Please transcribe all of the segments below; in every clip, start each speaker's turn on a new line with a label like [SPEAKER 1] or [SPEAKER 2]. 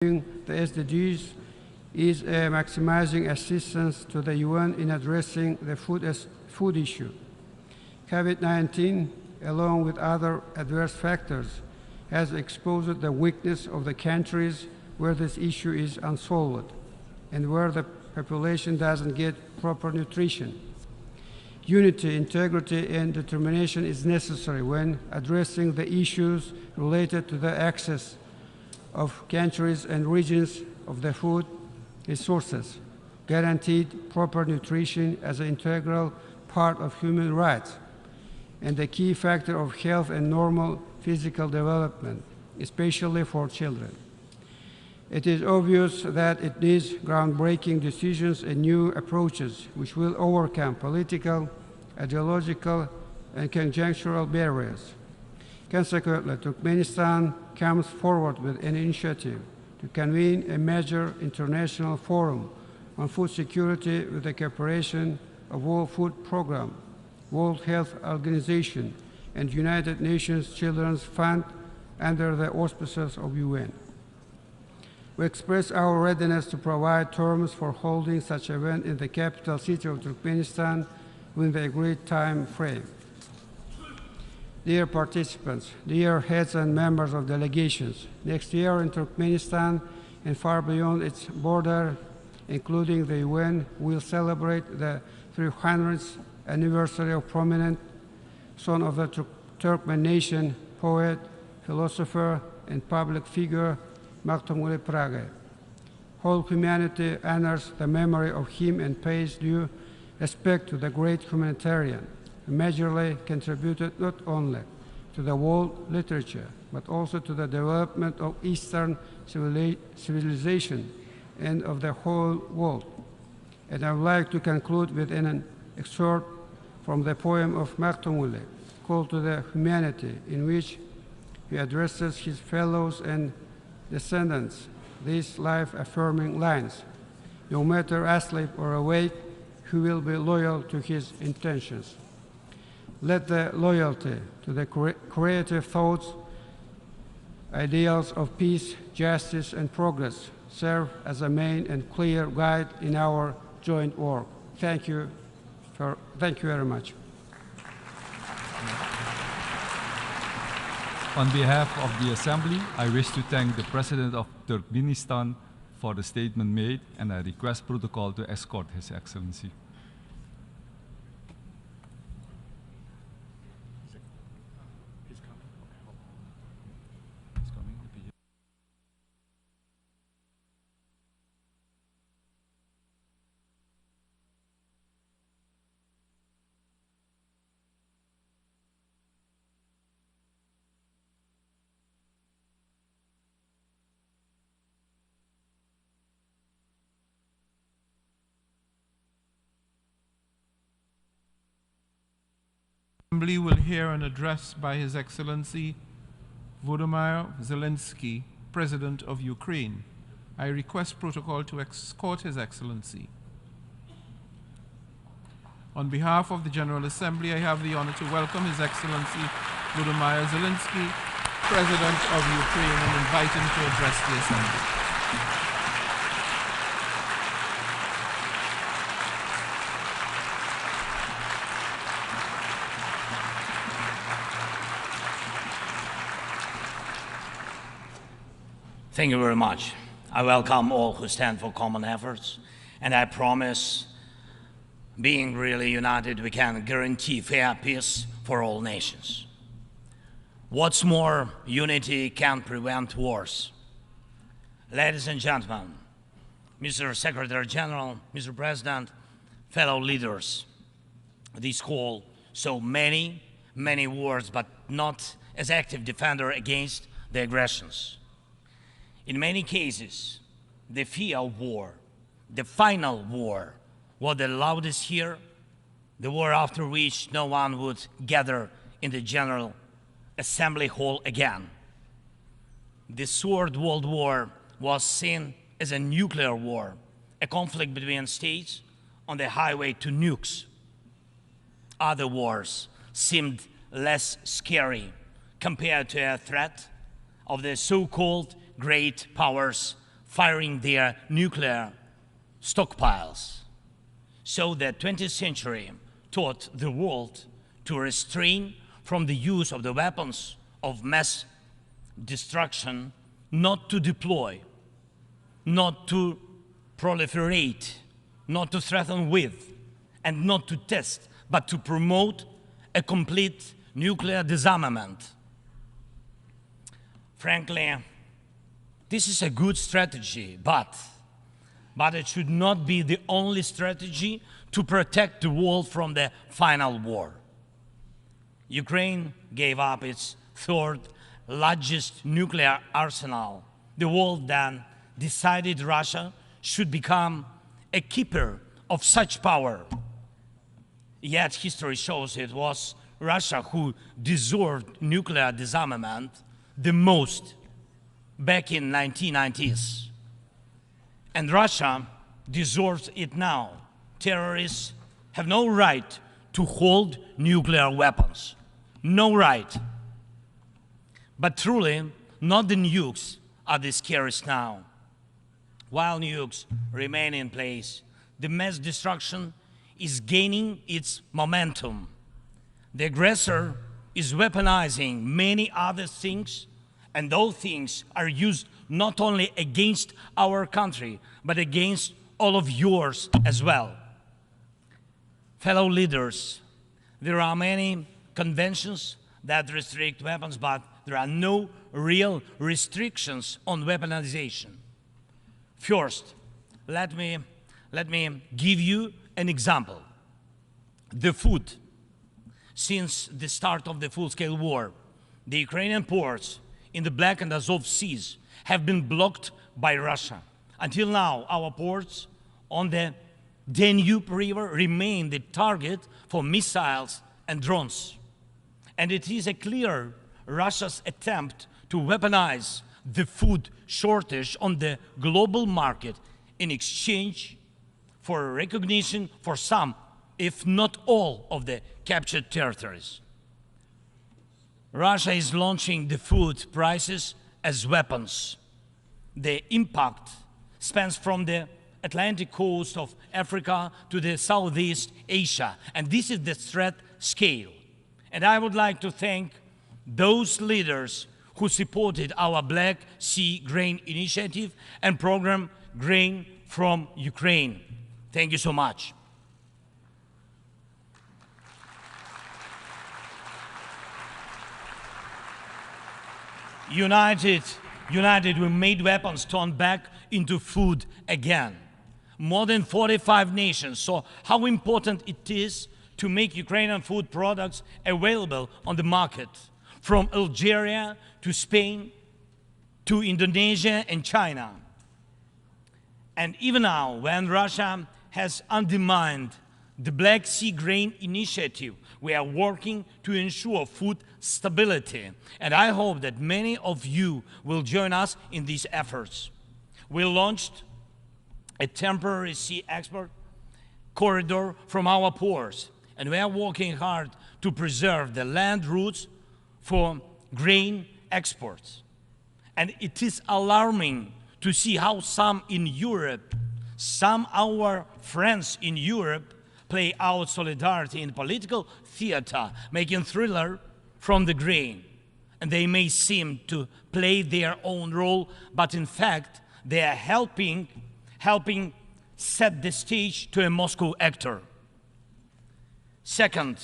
[SPEAKER 1] the SDGs is maximizing assistance to the UN in addressing the food issue. COVID-19, along with other adverse factors, has exposed the weakness of the countries where this issue is unsolved and where the population doesn't get proper nutrition. Unity, integrity, and determination is necessary when addressing the issues related to the access of countries and regions of the food resources, guaranteed proper nutrition as an integral part of human rights, and the key factor of health and normal physical development, especially for children. It is obvious that it needs groundbreaking decisions and new approaches which will overcome political, ideological, and conjunctural barriers. Consequently, Turkmenistan comes forward with an initiative to convene a major international forum on food security with the cooperation of World Food Programme, World Health Organization, and United Nations Children's Fund under the auspices of UN. We express our readiness to provide terms for holding such an event in the capital city of Turkmenistan within the agreed time frame. Dear participants, dear heads and members of delegations, next year in Turkmenistan and far beyond its border, including the UN, will celebrate the 300th anniversary of prominent son of the Turkmen nation, poet, philosopher, and public figure, Maktumuli Prage. Whole humanity honors the memory of him and pays due respect to the great humanitarian who majorly contributed not only to the world literature, but also to the development of Eastern civilization and of the whole world. And I would like to conclude with an excerpt from the poem of Maktumuli, Call to the Humanity, in which he addresses his fellows and descendants these life-affirming lines: no matter asleep or awake, he will be loyal to his intentions. Let the loyalty to the creative thoughts, ideals of peace, justice, and progress serve as a main and clear guide in our joint work. Thank you very much.
[SPEAKER 2] On behalf of the Assembly, I wish to thank the President of Turkmenistan for the statement made, and I request protocol to escort His Excellency.
[SPEAKER 3] Assembly will hear an address by His Excellency Volodymyr Zelensky, President of Ukraine. I request protocol to escort His Excellency. On behalf of the General Assembly, I have the honor to welcome His Excellency Volodymyr Zelensky, President of Ukraine, and invite him to address the Assembly.
[SPEAKER 4] Thank you very much. I welcome all who stand for common efforts, and I promise, being really united, we can guarantee fair peace for all nations. What's more, unity can prevent wars. Ladies and gentlemen, Mr. Secretary General, Mr. President, fellow leaders, this call saw many wars, but not as active defender against the aggressions. In many cases, the fear of war, the final war, was the loudest here, the war after which no one would gather in the General Assembly Hall again. The Third World War was seen as a nuclear war, a conflict between states on the highway to nukes. Other wars seemed less scary compared to a threat of the so-called great powers firing their nuclear stockpiles. So the 20th century taught the world to restrain from the use of the weapons of mass destruction, not to deploy, not to proliferate, not to threaten with, and not to test, but to promote a complete nuclear disarmament. Frankly, this is a good strategy, but it should not be the only strategy to protect the world from the final war. Ukraine gave up its third largest nuclear arsenal. The world then decided Russia should become a keeper of such power. Yet history shows it was Russia who deserved nuclear disarmament the most back in 1990s. And Russia deserves it now. Terrorists have no right to hold nuclear weapons. No right. But truly, not the nukes are the scariest now. While nukes remain in place, the mass destruction is gaining its momentum. The aggressor is weaponizing many other things, and those things are used not only against our country, but against all of yours as well. Fellow leaders, there are many conventions that restrict weapons, but there are no real restrictions on weaponization. First, let me give you an example. The food. Since the start of the full-scale war, the Ukrainian ports in the Black and Azov Seas have been blocked by Russia. Until now, our ports on the Danube River remain the target for missiles and drones. And it is a clear Russia's attempt to weaponize the food shortage on the global market in exchange for recognition for some, if not all, of the captured territories. Russia is launching the food prices as weapons. The impact spans from the Atlantic coast of Africa to the Southeast Asia, and this is the threat scale. And I would like to thank those leaders who supported our Black Sea Grain Initiative and program Grain from Ukraine. Thank you so much. United, we made weapons turn back into food again. More than 45 nations saw how important it is to make Ukrainian food products available on the market, from Algeria to Spain to Indonesia and China. And even now, when Russia has undermined the Black Sea Grain Initiative, we are working to ensure food stability. And I hope that many of you will join us in these efforts. We launched a temporary sea export corridor from our ports, and we are working hard to preserve the land routes for grain exports. And it is alarming to see how some in Europe, some our friends in Europe, play out solidarity in political theater, making thriller from the grain. And they may seem to play their own role, but in fact, they are helping set the stage to a Moscow actor. Second,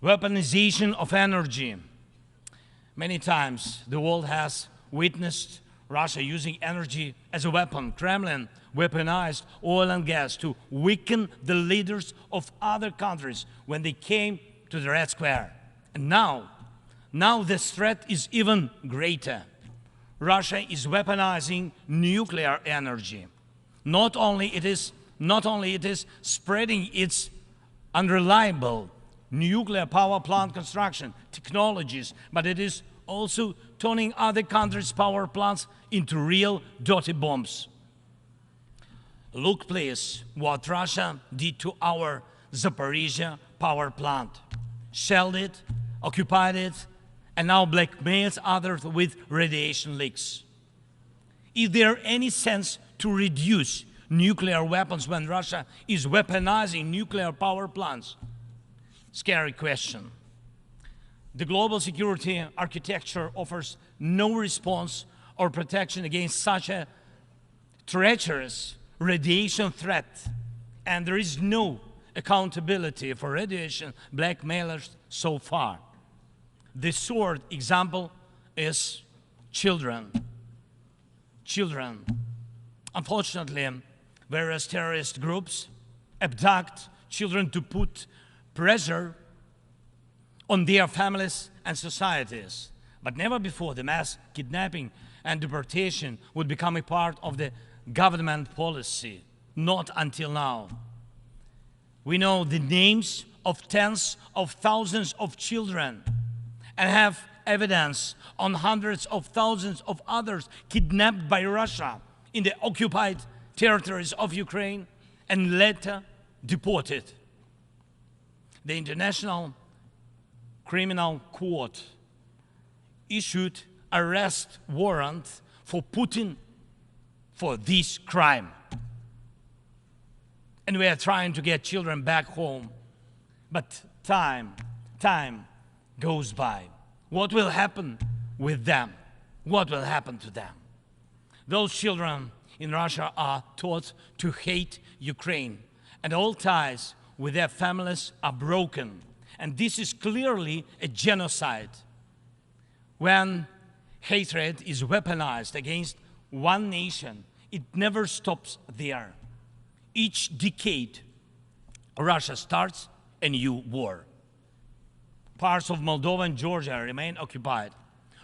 [SPEAKER 4] weaponization of energy. Many times the world has witnessed Russia using energy as a weapon. Kremlin weaponized oil and gas to weaken the leaders of other countries when they came to the Red Square. And now this threat is even greater. Russia is weaponizing nuclear energy. Not only it is spreading its unreliable nuclear power plant construction technologies, but it is also turning other countries' power plants into real dirty bombs. Look, please, what Russia did to our Zaporizhzhia power plant. Shelled it, occupied it, and now blackmails others with radiation leaks. Is there any sense to reduce nuclear weapons when Russia is weaponizing nuclear power plants? Scary question. The global security architecture offers no response or protection against such a treacherous radiation threat, and there is no accountability for radiation blackmailers so far. The short example is children. Children. Unfortunately, various terrorist groups abduct children to put pressure on their families and societies. But never before the mass kidnapping and deportation would become a part of the government policy. Not until now. We know the names of tens of thousands of children and have evidence on hundreds of thousands of others kidnapped by Russia in the occupied territories of Ukraine and later deported. The International Criminal Court issued arrest warrant for Putin for this crime. And we are trying to get children back home. But time goes by. What will happen with them? What will happen to them? Those children in Russia are taught to hate Ukraine, and all ties with their families are broken. And this is clearly a genocide. When hatred is weaponized against one nation, it never stops there. Each decade, Russia starts a new war. Parts of Moldova and Georgia remain occupied.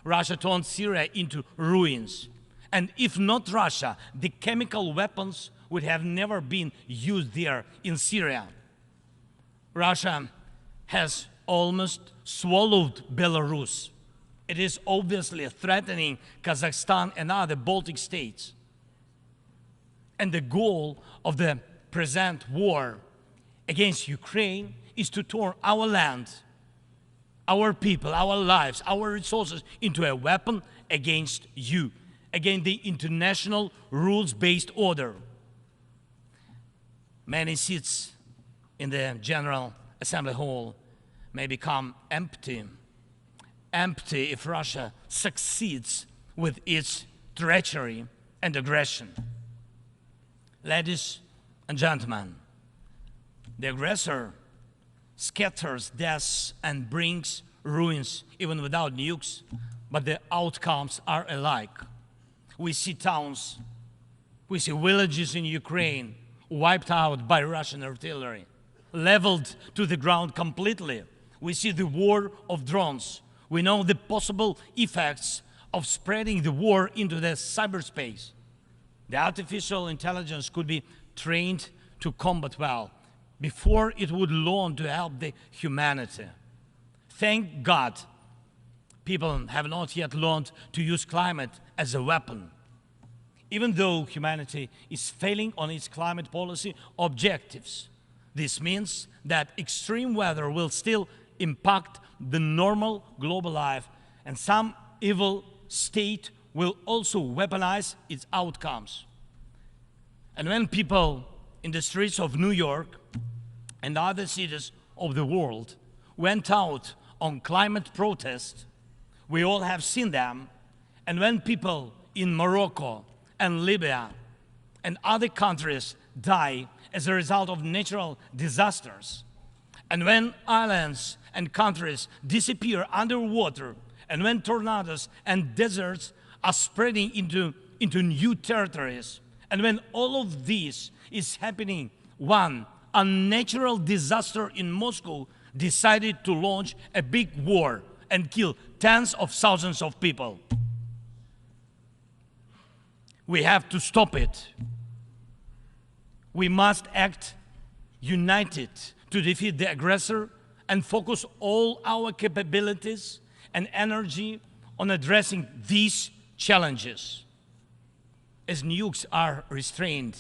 [SPEAKER 4] Russia turned Syria into ruins. And if not Russia, the chemical weapons would have never been used there in Syria. Russia has almost swallowed Belarus. It is obviously threatening Kazakhstan and other Baltic states. And the goal of the present war against Ukraine is to turn our land, our people, our lives, our resources into a weapon against you, against the international rules-based order. Many seats in the General Assembly Hall may become empty if Russia succeeds with its treachery and aggression. Ladies and gentlemen, the aggressor scatters deaths and brings ruins even without nukes, but the outcomes are alike. We see towns, we see villages in Ukraine wiped out by Russian artillery, leveled to the ground completely. We see the war of drones. We know the possible effects of spreading the war into the cyberspace. The artificial intelligence could be trained to combat well before it would learn to help the humanity. Thank God, people have not yet learned to use climate as a weapon. Even though humanity is failing on its climate policy objectives, this means that extreme weather will still impact the normal global life, and some evil state will also weaponize its outcomes. And when people in the streets of New York and other cities of the world went out on climate protests, we all have seen them. And when people in Morocco and Libya and other countries die as a result of natural disasters, and when islands and countries disappear underwater, and when tornadoes and deserts are spreading into new territories, and when all of this is happening, one unnatural disaster in Moscow decided to launch a big war and kill tens of thousands of people. We have to stop it. We must act united to defeat the aggressor and focus all our capabilities and energy on addressing these challenges. As nukes are restrained,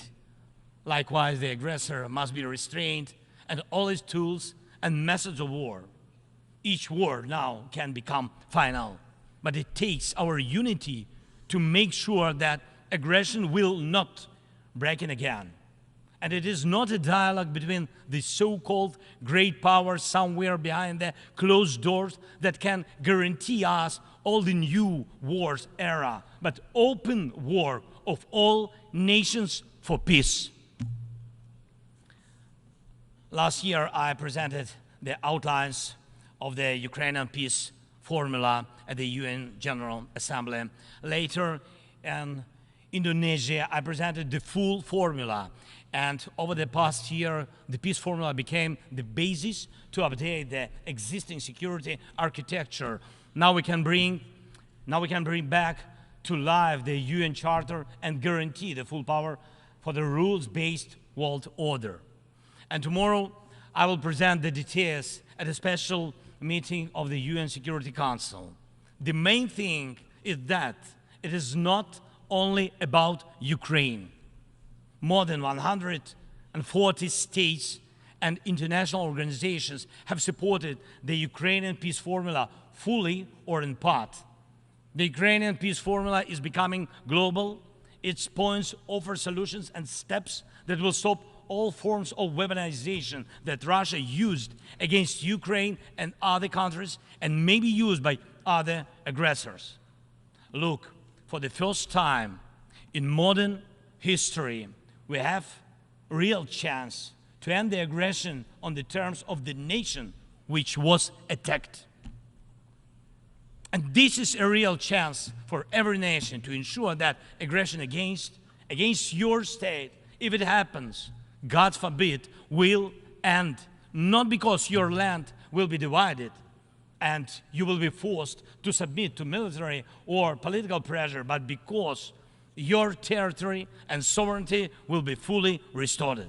[SPEAKER 4] likewise the aggressor must be restrained, and all his tools and methods of war. Each war now can become final, but it takes our unity to make sure that aggression will not break in again. And it is not a dialogue between the so-called great powers somewhere behind the closed doors that can guarantee us all the new wars era, but open war of all nations for peace. Last year, I presented the outlines of the Ukrainian peace formula at the UN General Assembly. Later, in Indonesia, I presented the full formula. And over the past year, the peace formula became the basis to update the existing security architecture. Now we can bring back to life the UN Charter and guarantee the full power for the rules-based world order. And tomorrow, I will present the details at a special meeting of the UN Security Council. The main thing is that it is not only about Ukraine. More than 140 states and international organizations have supported the Ukrainian peace formula fully or in part. The Ukrainian peace formula is becoming global. Its points offer solutions and steps that will stop all forms of weaponization that Russia used against Ukraine and other countries and may be used by other aggressors. Look, for the first time in modern history, we have a real chance to end the aggression on the terms of the nation which was attacked. And this is a real chance for every nation to ensure that aggression against your state, if it happens, God forbid, will end. Not because your land will be divided and you will be forced to submit to military or political pressure, but because your territory and sovereignty will be fully restored.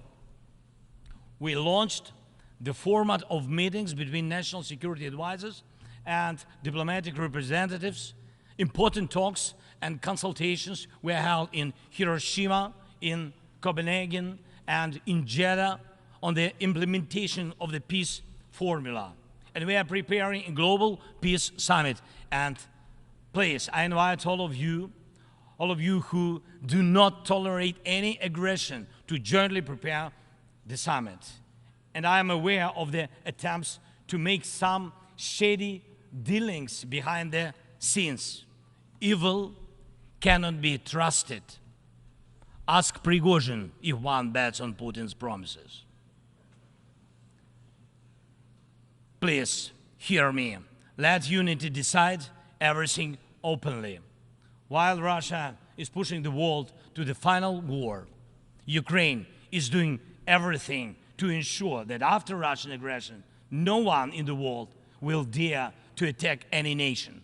[SPEAKER 4] We launched the format of meetings between national security advisors and diplomatic representatives. Important talks and consultations were held in Hiroshima, in Copenhagen, and in Jeddah on the implementation of the peace formula. And we are preparing a global peace summit. And please, I invite all of you who do not tolerate any aggression to jointly prepare the summit. And I am aware of the attempts to make some shady dealings behind the scenes. Evil cannot be trusted. Ask Prigozhin if one bets on Putin's promises. Please hear me. Let unity decide everything openly. While Russia is pushing the world to the final war, Ukraine is doing everything to ensure that after Russian aggression, no one in the world will dare to attack any nation.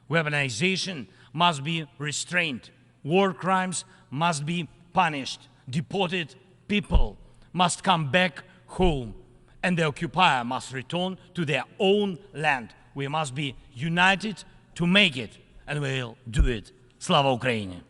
[SPEAKER 4] Weaponization must be restrained. War crimes must be punished. Deported people must come back home. And the occupier must return to their own land. We must be united to make it, and we will do it. Slava Ukraini!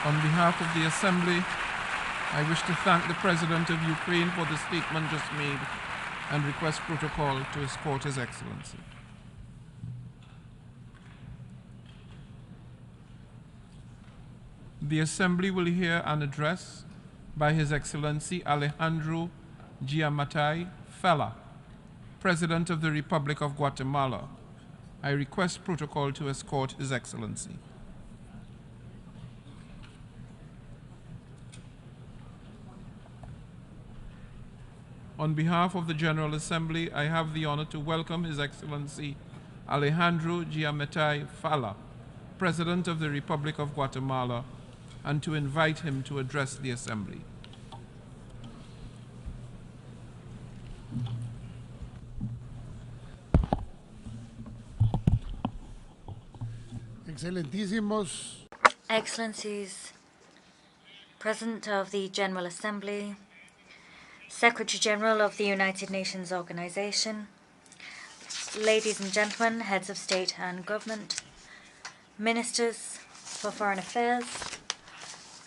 [SPEAKER 3] On behalf of the Assembly, I wish to thank the President of Ukraine for the statement just made and request protocol to escort His Excellency. The Assembly will hear an address by His Excellency Alejandro Giammattei Fella, President of the Republic of Guatemala. I request protocol to escort His Excellency. On behalf of the General Assembly, I have the honor to welcome His Excellency Alejandro Giammattei Fella, President of the Republic of Guatemala, and to invite him to address the Assembly.
[SPEAKER 5] Excelentísimos,
[SPEAKER 6] Excellencies, President of the General Assembly,
[SPEAKER 5] Secretary General of the United Nations Organization, ladies and gentlemen, heads of state and government, ministers for foreign affairs,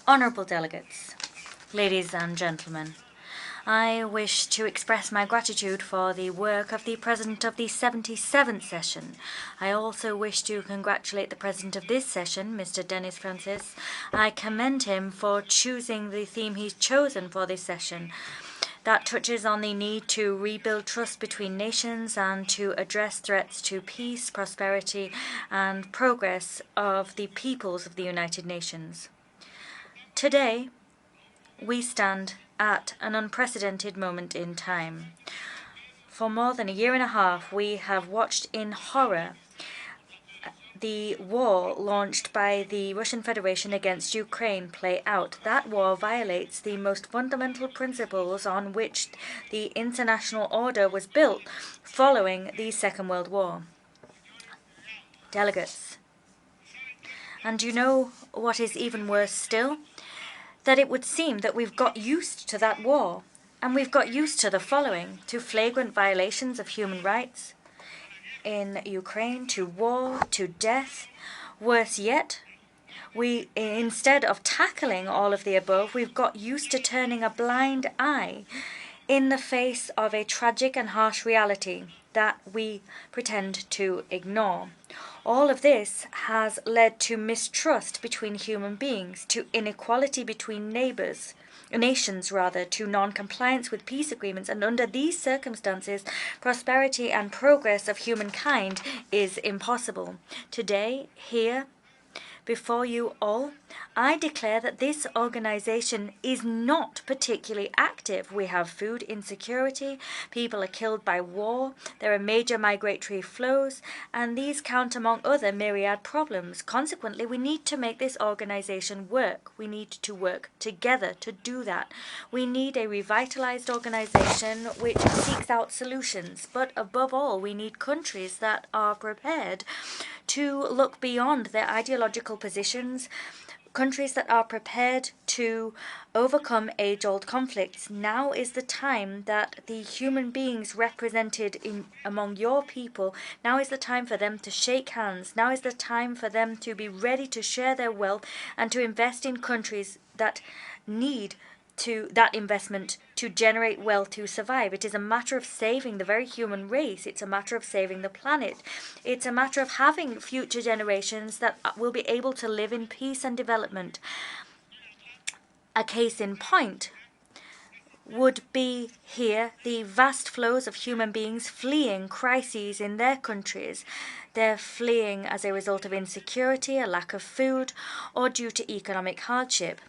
[SPEAKER 5] honorable delegates, ladies and gentlemen, I wish to express my gratitude for the work of the President of the 77th session. I also wish to congratulate the President of this session, Mr. Denis Francis. I commend him for choosing the theme he's chosen for this session. That touches on the need to rebuild trust between nations and to address threats to peace, prosperity, and progress of the peoples of the United Nations. Today, we stand at an unprecedented moment in time. For more than a year and a half, we have watched in horror the war launched by the Russian Federation against Ukraine play out. That war violates the most fundamental principles on which the international order was built following the Second World War. Delegates, and you know what is even worse still? That it would seem that we've got used to that war, and we've got used to the following: to flagrant violations of human rights in Ukraine, to war, to death. Worse yet, instead of tackling all of the above, we've got used to turning a blind eye in the face of a tragic and harsh reality that we pretend to ignore. All of this has led to mistrust between human beings, to inequality between nations, to non-compliance with peace agreements, and under these circumstances, prosperity and progress of humankind is impossible. Today, here, before you all, I declare that this organization is not particularly active. We have food insecurity, people are killed by war, there are major migratory flows, and these count among other myriad problems. Consequently, we need to make this organization work. We need to work together to do that. We need a revitalized organization which seeks out solutions, but above all, we need countries that are prepared to look beyond their ideological positions, countries that are prepared to overcome age-old conflicts. Now is the time that the human beings represented among your people, now is the time for them to shake hands. Now is the time for them to be ready to share their wealth and to invest in countries that need that investment to generate wealth to survive. It is a matter of saving the very human race. It's a matter of saving the planet. It's a matter of having future generations that will be able to live in peace and development. A case in point would be here the vast flows of human beings fleeing crises in their countries. They're fleeing as a result of insecurity, a lack of food, or due to economic hardship.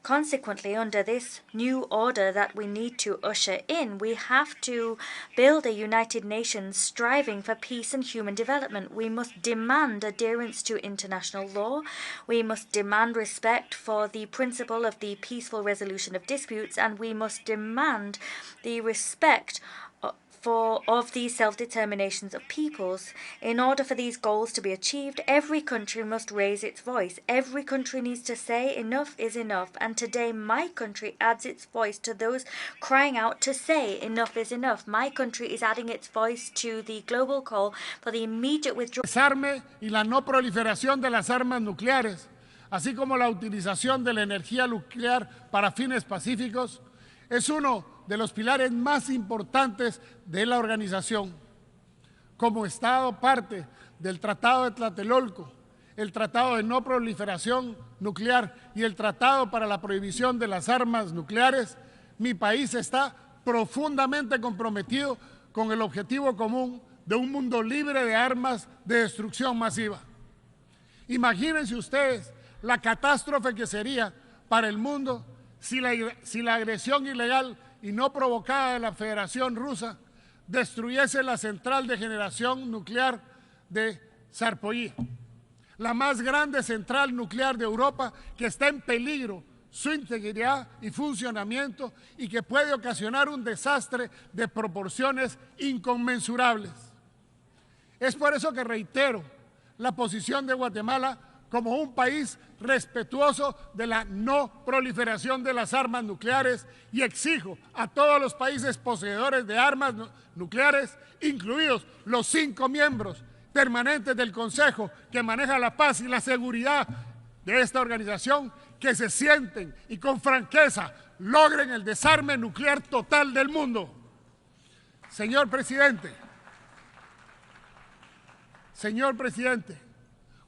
[SPEAKER 5] Consequently, under this new order that we need to usher in, we have to build a United Nations striving for peace and human development. We must demand adherence to international law. We must demand respect for the principle of the peaceful resolution of disputes, and we must demand the respect of the self-determinations of peoples. In order for these goals to be achieved, every country must raise its voice. Every country needs to say enough is enough. And today my country adds its voice to those crying out to say enough is enough. My country is adding its voice to the global call for the immediate withdrawal.
[SPEAKER 6] Desarme y la no proliferación de las armas nucleares, así como la utilización de la energía nuclear para fines pacíficos, es uno de los pilares más importantes de la organización. Como Estado parte del Tratado de Tlatelolco, el Tratado de No Proliferación Nuclear y el Tratado para la Prohibición de las Armas Nucleares, mi país está profundamente comprometido con el objetivo común de un mundo libre de armas de destrucción masiva. Imagínense ustedes la catástrofe que sería para el mundo si la agresión ilegal y no provocada de la Federación Rusa destruyese la central de generación nuclear de Zaporizhzhia, la más grande central nuclear de Europa, que está en peligro su integridad y funcionamiento y que puede ocasionar un desastre de proporciones inconmensurables. Es por eso que reitero la posición de Guatemala como un país respetuoso de la no proliferación de las armas nucleares y exijo a todos los países poseedores de armas nucleares, incluidos los 5 miembros permanentes del Consejo que maneja la paz y la seguridad de esta organización, que se sienten y con franqueza logren el desarme nuclear total del mundo. Señor presidente,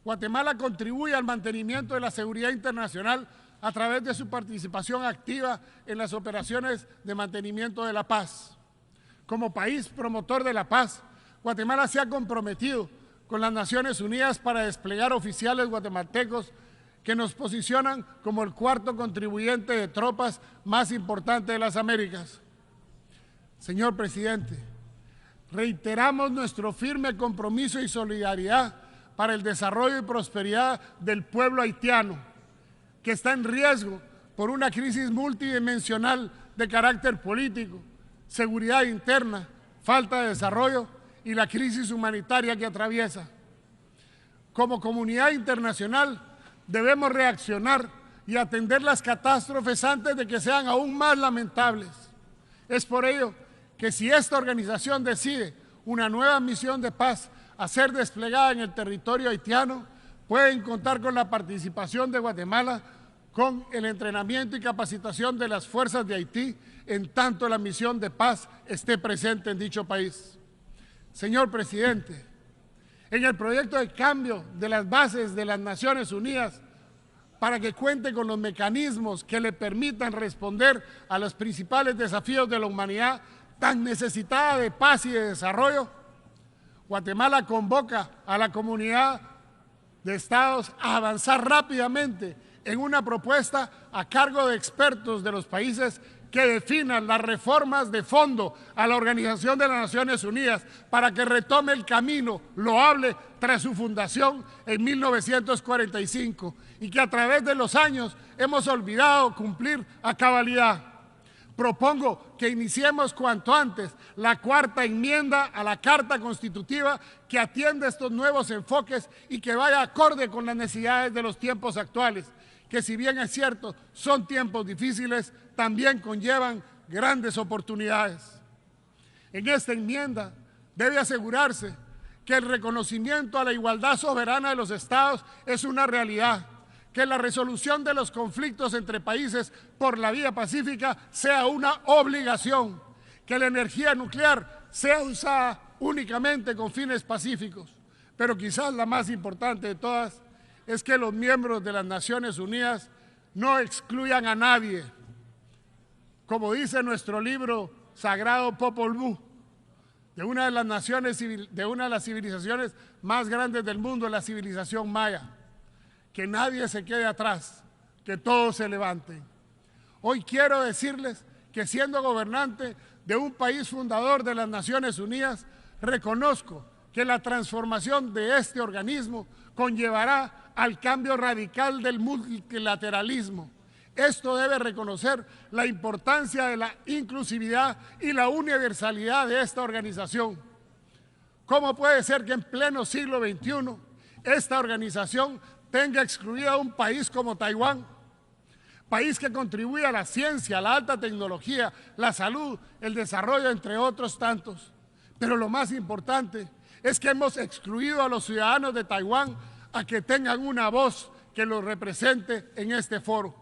[SPEAKER 6] Guatemala contribuye al mantenimiento de la seguridad internacional a través de su participación activa en las operaciones de mantenimiento de la paz. Como país promotor de la paz, Guatemala se ha comprometido con las Naciones Unidas para desplegar oficiales guatemaltecos que nos posicionan como el 4º contribuyente de tropas más importante de las Américas. Señor presidente, reiteramos nuestro firme compromiso y solidaridad para el desarrollo y prosperidad del pueblo haitiano, que está en riesgo por una crisis multidimensional de carácter político, seguridad interna, falta de desarrollo y la crisis humanitaria que atraviesa. Como comunidad internacional debemos reaccionar y atender las catástrofes antes de que sean aún más lamentables. Es por ello que si esta organización decide una nueva misión de paz a ser desplegada en el territorio haitiano, pueden contar con la participación de Guatemala con el entrenamiento y capacitación de las fuerzas de Haití en tanto la misión de paz esté presente en dicho país. Señor presidente, en el proyecto de cambio de las bases de las Naciones Unidas para que cuente con los mecanismos que le permitan responder a los principales desafíos de la humanidad tan necesitada de paz y de desarrollo, Guatemala convoca a la comunidad de estados a avanzar rápidamente en una propuesta a cargo de expertos de los países que definan las reformas de fondo a la Organización de las Naciones Unidas para que retome el camino loable tras su fundación en 1945 y que a través de los años hemos olvidado cumplir a cabalidad. Propongo que iniciemos cuanto antes la 4ª enmienda a la Carta Constitutiva que atienda estos nuevos enfoques y que vaya acorde con las necesidades de los tiempos actuales, que si bien es cierto, son tiempos difíciles, también conllevan grandes oportunidades. En esta enmienda debe asegurarse que el reconocimiento a la igualdad soberana de los estados es una realidad, que la resolución de los conflictos entre países por la vía pacífica sea una obligación, que la energía nuclear sea usada únicamente con fines pacíficos, pero quizás la más importante de todas es que los miembros de las Naciones Unidas no excluyan a nadie. Como dice nuestro libro sagrado Popol Vuh, de una de las civilizaciones más grandes del mundo, la civilización maya, que nadie se quede atrás, que todos se levanten. Hoy quiero decirles que siendo gobernante de un país fundador de las Naciones Unidas, reconozco que la transformación de este organismo conllevará al cambio radical del multilateralismo. Esto debe reconocer la importancia de la inclusividad y la universalidad de esta organización. ¿Cómo puede ser que en pleno siglo XXI esta organización tenga excluida a un país como Taiwán, país que contribuye a la ciencia, a la alta tecnología, la salud, el desarrollo, entre otros tantos? Pero lo más importante es que hemos excluido a los ciudadanos de Taiwán a que tengan una voz que los represente en este foro.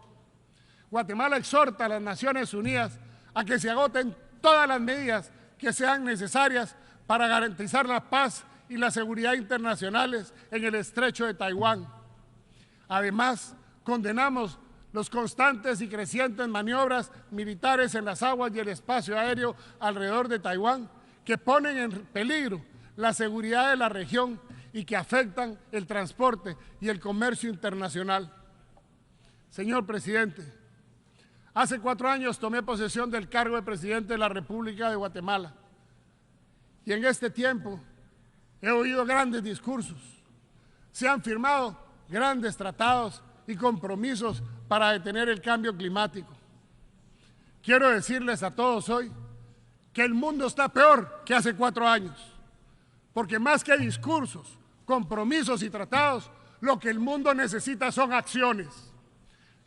[SPEAKER 6] Guatemala exhorta a las Naciones Unidas a que se agoten todas las medidas que sean necesarias para garantizar la paz y la seguridad internacionales en el estrecho de Taiwán. Además, condenamos los constantes y crecientes maniobras militares en las aguas y el espacio aéreo alrededor de Taiwán que ponen en peligro la seguridad de la región y que afectan el transporte y el comercio internacional. Señor presidente, hace 4 años tomé posesión del cargo de presidente de la República de Guatemala y en este tiempo he oído grandes discursos. Se han firmado grandes tratados y compromisos para detener el cambio climático. Quiero decirles a todos hoy que el mundo está peor que hace 4 años, porque más que discursos, compromisos y tratados, lo que el mundo necesita son acciones.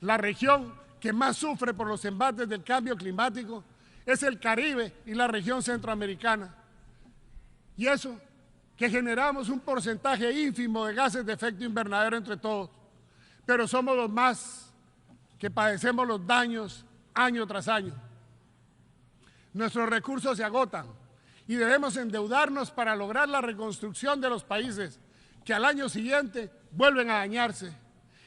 [SPEAKER 6] La región que más sufre por los embates del cambio climático es el Caribe y la región centroamericana. Y eso, que generamos un porcentaje ínfimo de gases de efecto invernadero entre todos, pero somos los más que padecemos los daños año tras año. Nuestros recursos se agotan y debemos endeudarnos para lograr la reconstrucción de los países que al año siguiente vuelven a dañarse.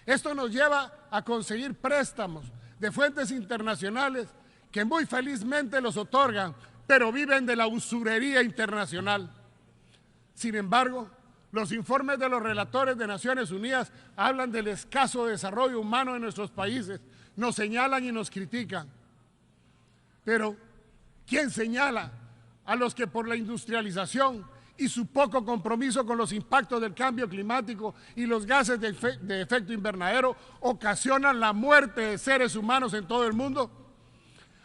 [SPEAKER 6] Esto nos lleva a conseguir préstamos de fuentes internacionales que muy felizmente los otorgan, pero viven de la usurería internacional. Sin embargo, los informes de los relatores de Naciones Unidas hablan del escaso desarrollo humano en nuestros países, nos señalan y nos critican. Pero, ¿quién señala a los que por la industrialización y su poco compromiso con los impactos del cambio climático y los gases de efecto invernadero ocasionan la muerte de seres humanos en todo el mundo?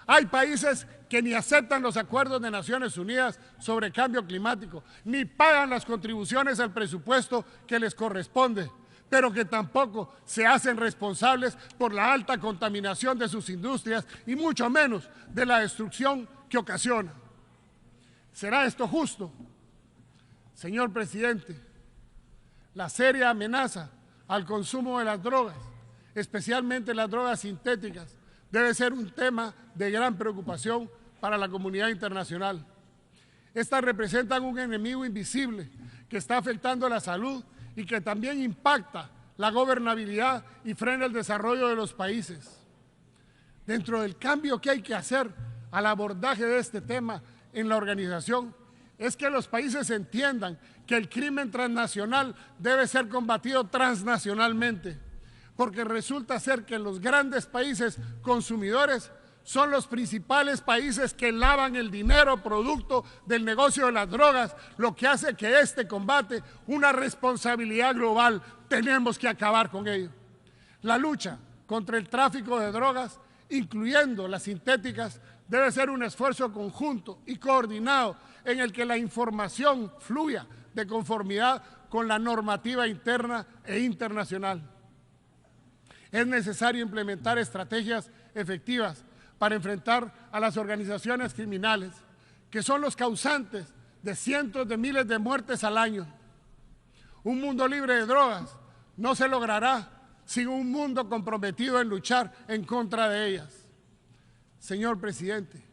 [SPEAKER 6] Hay países que ni aceptan los acuerdos de Naciones Unidas sobre cambio climático, ni pagan las contribuciones al presupuesto que les corresponde, pero que tampoco se hacen responsables por la alta contaminación de sus industrias y mucho menos de la destrucción que ocasiona. ¿Será esto justo? Señor presidente, la seria amenaza al consumo de las drogas, especialmente las drogas sintéticas, debe ser un tema de gran preocupación para la comunidad internacional. Estas representan un enemigo invisible que está afectando la salud y que también impacta la gobernabilidad y frena el desarrollo de los países. Dentro del cambio que hay que hacer al abordaje de este tema en la organización, es que los países entiendan que el crimen transnacional debe ser combatido transnacionalmente, porque resulta ser que los grandes países consumidores son los principales países que lavan el dinero producto del negocio de las drogas, lo que hace que este combate una responsabilidad global. Tenemos que acabar con ello. La lucha contra el tráfico de drogas, incluyendo las sintéticas, debe ser un esfuerzo conjunto y coordinado en el que la información fluya de conformidad con la normativa interna e internacional. Es necesario implementar estrategias efectivas para enfrentar a las organizaciones criminales, que son los causantes de cientos de miles de muertes al año. Un mundo libre de drogas no se logrará sin un mundo comprometido en luchar en contra de ellas. Señor presidente,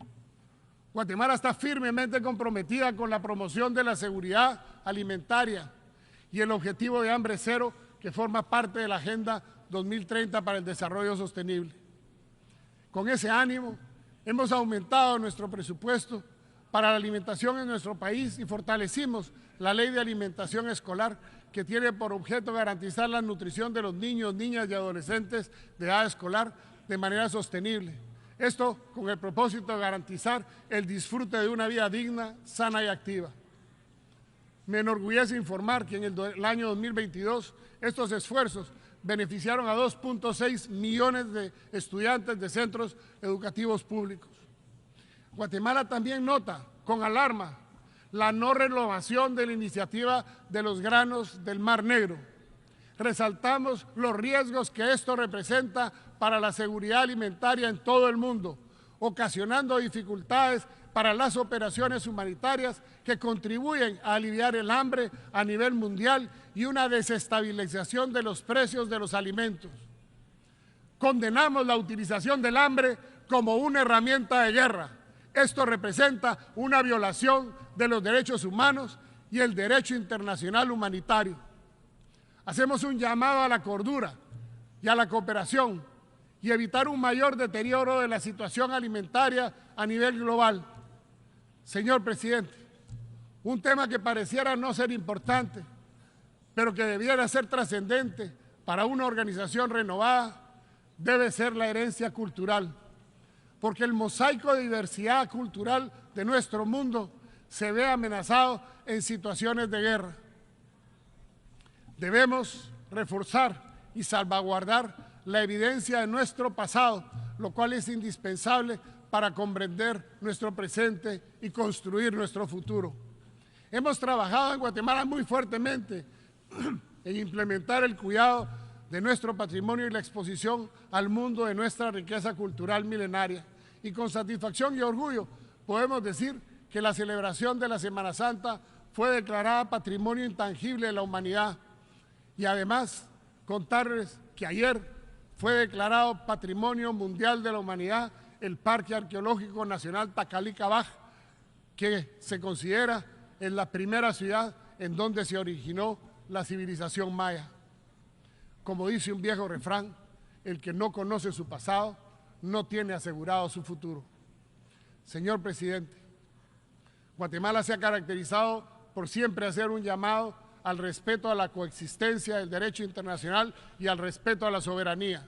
[SPEAKER 6] Guatemala está firmemente comprometida con la promoción de la seguridad alimentaria y el objetivo de hambre cero que forma parte de la Agenda 2030 para el Desarrollo Sostenible. Con ese ánimo, hemos aumentado nuestro presupuesto para la alimentación en nuestro país y fortalecimos la Ley de Alimentación Escolar, que tiene por objeto garantizar la nutrición de los niños, niñas y adolescentes de edad escolar de manera sostenible. Esto con el propósito de garantizar el disfrute de una vida digna, sana y activa. Me enorgullece informar que en el año 2022 estos esfuerzos beneficiaron a 2.6 millones de estudiantes de centros educativos públicos. Guatemala también nota con alarma la no renovación de la iniciativa de los granos del Mar Negro. Resaltamos los riesgos que esto representa para la seguridad alimentaria en todo el mundo, ocasionando dificultades para las operaciones humanitarias que contribuyen a aliviar el hambre a nivel mundial y una desestabilización de los precios de los alimentos. Condenamos la utilización del hambre como una herramienta de guerra. Esto representa una violación de los derechos humanos y el derecho internacional humanitario. Hacemos un llamado a la cordura y a la cooperación y evitar un mayor deterioro de la situación alimentaria a nivel global. Señor presidente, un tema que pareciera no ser importante, pero que debiera ser trascendente para una organización renovada, debe ser la herencia cultural, porque el mosaico de diversidad cultural de nuestro mundo se ve amenazado en situaciones de guerra. Debemos reforzar y salvaguardar la evidencia de nuestro pasado, lo cual es indispensable para comprender nuestro presente y construir nuestro futuro. Hemos trabajado en Guatemala muy fuertemente en implementar el cuidado de nuestro patrimonio y la exposición al mundo de nuestra riqueza cultural milenaria. Y con satisfacción y orgullo podemos decir que la celebración de la Semana Santa fue declarada Patrimonio Intangible de la Humanidad. Y además, contarles que ayer fue declarado Patrimonio Mundial de la Humanidad el Parque Arqueológico Nacional Tacalica-Baj, que se considera en la primera ciudad en donde se originó la civilización maya. Como dice un viejo refrán, el que no conoce su pasado no tiene asegurado su futuro. Señor presidente, Guatemala se ha caracterizado por siempre hacer un llamado al respeto a la coexistencia del derecho internacional y al respeto a la soberanía.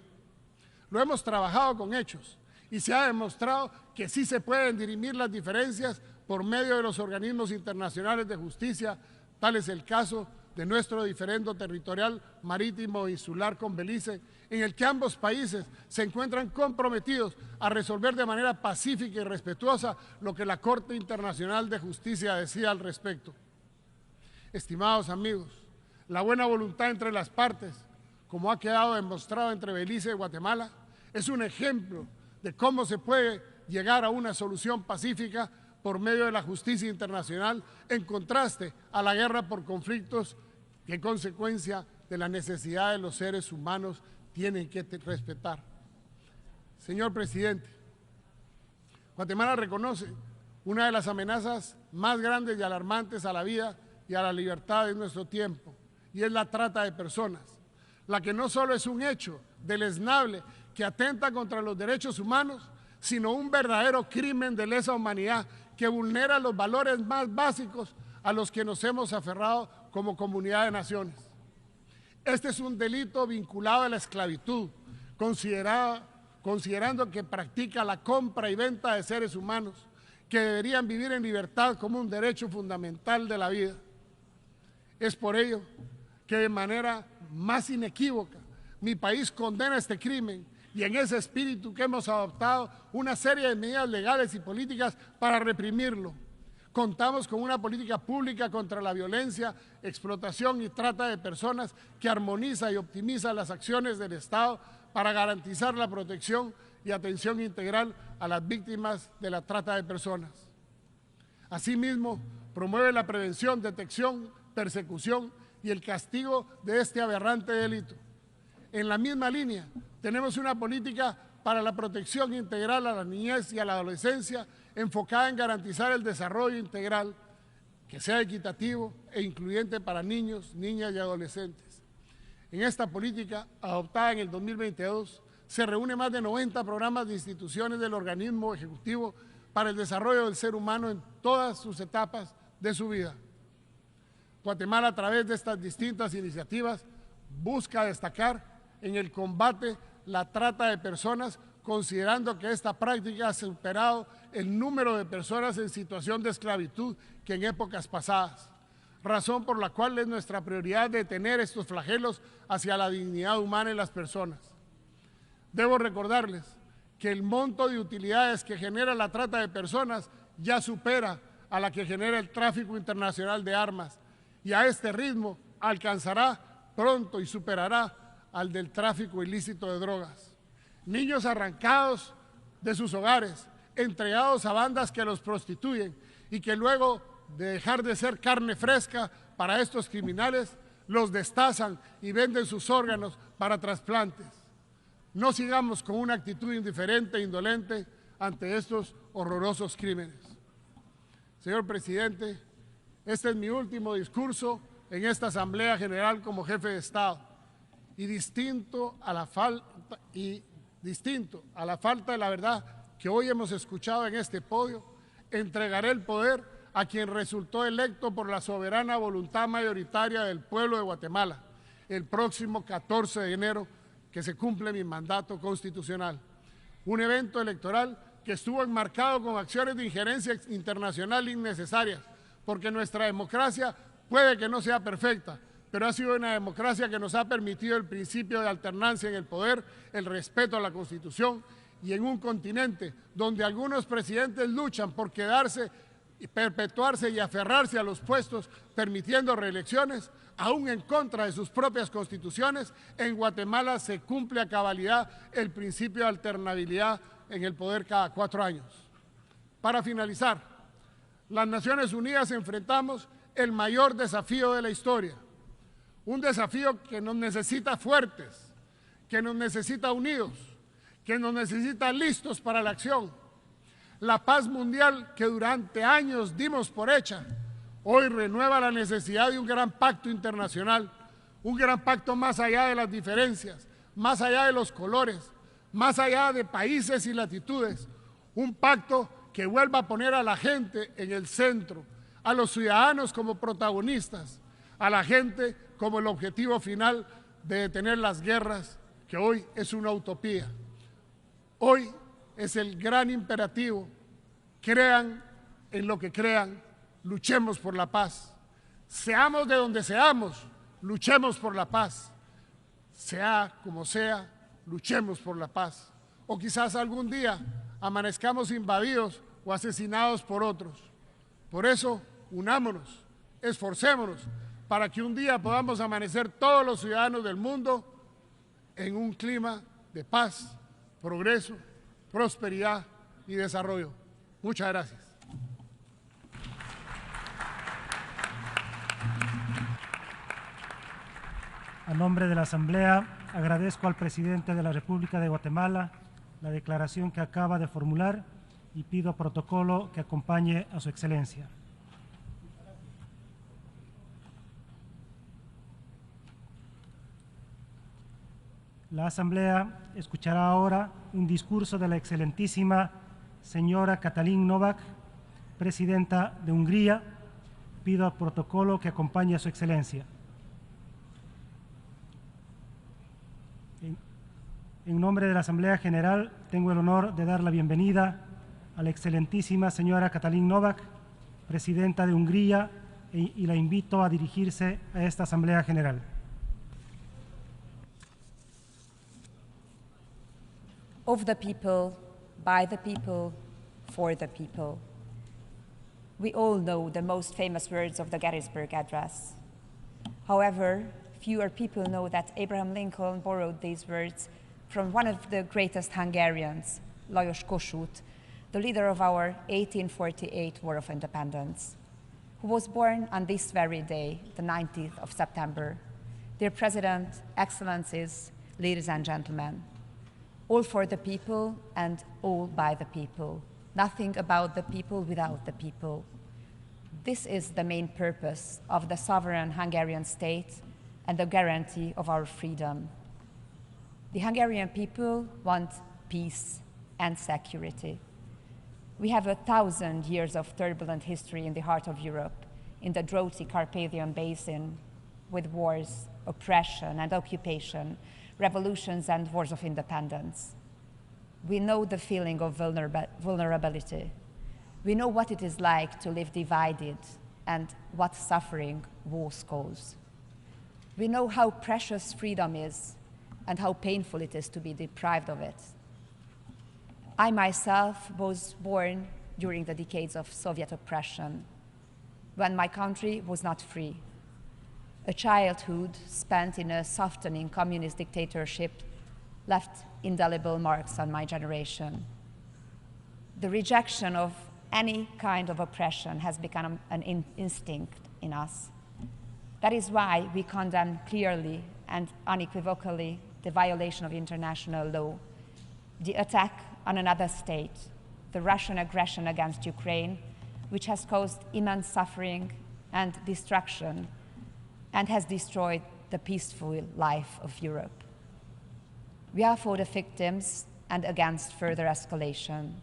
[SPEAKER 6] Lo hemos trabajado con hechos y se ha demostrado que sí se pueden dirimir las diferencias por medio de los organismos internacionales de justicia, tal es el caso de nuestro diferendo territorial marítimo e insular con Belice, en el que ambos países se encuentran comprometidos a resolver de manera pacífica y respetuosa lo que la Corte Internacional de Justicia decía al respecto. Estimados amigos, la buena voluntad entre las partes, como ha quedado demostrado entre Belice y Guatemala, es un ejemplo de cómo se puede llegar a una solución pacífica por medio de la justicia internacional, en contraste a la guerra por conflictos que, en consecuencia de la necesidad de los seres humanos, tienen que respetar. Señor presidente, Guatemala reconoce una de las amenazas más grandes y alarmantes a la vida y a la libertad de nuestro tiempo, y es la trata de personas, la que no solo es un hecho deleznable que atenta contra los derechos humanos, sino un verdadero crimen de lesa humanidad que vulnera los valores más básicos a los que nos hemos aferrado como comunidad de naciones. Este es un delito vinculado a la esclavitud, considerando que practica la compra y venta de seres humanos que deberían vivir en libertad como un derecho fundamental de la vida. Es por ello que de manera más inequívoca mi país condena este crimen y en ese espíritu que hemos adoptado una serie de medidas legales y políticas para reprimirlo. Contamos con una política pública contra la violencia, explotación y trata de personas que armoniza y optimiza las acciones del Estado para garantizar la protección y atención integral a las víctimas de la trata de personas. Asimismo, promueve la prevención, detección, persecución y el castigo de este aberrante delito. En la misma línea, tenemos una política para la protección integral a la niñez y a la adolescencia enfocada en garantizar el desarrollo integral que sea equitativo e incluyente para niños, niñas y adolescentes. En esta política, adoptada en el 2022, se reúne más de 90 programas de instituciones del organismo ejecutivo para el desarrollo del ser humano en todas sus etapas de su vida. Guatemala, a través de estas distintas iniciativas, busca destacar en el combate la trata de personas, considerando que esta práctica ha superado el número de personas en situación de esclavitud que en épocas pasadas, razón por la cual es nuestra prioridad detener estos flagelos hacia la dignidad humana de las personas. Debo recordarles que el monto de utilidades que genera la trata de personas ya supera a la que genera el tráfico internacional de armas, y a este ritmo alcanzará pronto y superará al del tráfico ilícito de drogas. Niños arrancados de sus hogares, entregados a bandas que los prostituyen y que luego de dejar de ser carne fresca para estos criminales, los destazan y venden sus órganos para trasplantes. No sigamos con una actitud indiferente e indolente ante estos horrorosos crímenes. Señor presidente, este es mi último discurso en esta Asamblea General como jefe de Estado y distinto a la falta de la verdad que hoy hemos escuchado en este podio, entregaré el poder a quien resultó electo por la soberana voluntad mayoritaria del pueblo de Guatemala el próximo 14 de enero, que se cumple mi mandato constitucional. Un evento electoral que estuvo enmarcado con acciones de injerencia internacional innecesarias, porque nuestra democracia puede que no sea perfecta, pero ha sido una democracia que nos ha permitido el principio de alternancia en el poder, el respeto a la Constitución, y en un continente donde algunos presidentes luchan por quedarse y perpetuarse y aferrarse a los puestos, permitiendo reelecciones, aún en contra de sus propias constituciones, en Guatemala se cumple a cabalidad el principio de alternabilidad en el poder cada 4 años. Para finalizar, las Naciones Unidas enfrentamos el mayor desafío de la historia, un desafío que nos necesita fuertes, que nos necesita unidos, que nos necesita listos para la acción. La paz mundial que durante años dimos por hecha, hoy renueva la necesidad de un gran pacto internacional, un gran pacto más allá de las diferencias, más allá de los colores, más allá de países y latitudes, un pacto que vuelva a poner a la gente en el centro, a los ciudadanos como protagonistas, a la gente como el objetivo final de detener las guerras, que hoy es una utopía. Hoy es el gran imperativo: crean en lo que crean, luchemos por la paz. Seamos de donde seamos, luchemos por la paz. Sea como sea, luchemos por la paz. O quizás algún día amanezcamos invadidos o asesinados por otros. Por eso, unámonos, esforcémonos para que un día podamos amanecer todos los ciudadanos del mundo en un clima de paz, progreso, prosperidad y desarrollo. Muchas gracias.
[SPEAKER 7] A nombre de la Asamblea, agradezco al presidente de la República de Guatemala la declaración que acaba de formular y pido protocolo que acompañe a su excelencia. La Asamblea escuchará ahora un discurso de la excelentísima señora Katalin Novák, presidenta de Hungría. Pido al protocolo que acompañe a su excelencia. En nombre de la Asamblea General, tengo el honor de dar la bienvenida a la excelentísima señora Katalin Novák, presidenta de Hungría, y la invito a dirigirse a esta Asamblea General.
[SPEAKER 8] Of the people, by the people, for the people. We all know the most famous words of the Gettysburg Address. However, fewer people know that Abraham Lincoln borrowed these words from one of the greatest Hungarians, Lajos Kossuth, the leader of our 1848 War of Independence, who was born on this very day, the 19th of September. Dear President, Excellencies, ladies and gentlemen, all for the people and all by the people. Nothing about the people without the people. This is the main purpose of the sovereign Hungarian state and the guarantee of our freedom. The Hungarian people want peace and security. We have 1,000 years of turbulent history in the heart of Europe, in the droughty Carpathian Basin, with wars, oppression and occupation, revolutions and wars of independence. We know the feeling of vulnerability. We know what it is like to live divided and what suffering wars cause. We know how precious freedom is and how painful it is to be deprived of it. I myself was born during the decades of Soviet oppression, when my country was not free. A childhood spent in a softening communist dictatorship left indelible marks on my generation. The rejection of any kind of oppression has become an instinct in us. That is why we condemn clearly and unequivocally the violation of international law, the attack on another state, the Russian aggression against Ukraine, which has caused immense suffering and destruction and has destroyed the peaceful life of Europe. We are for the victims and against further escalation.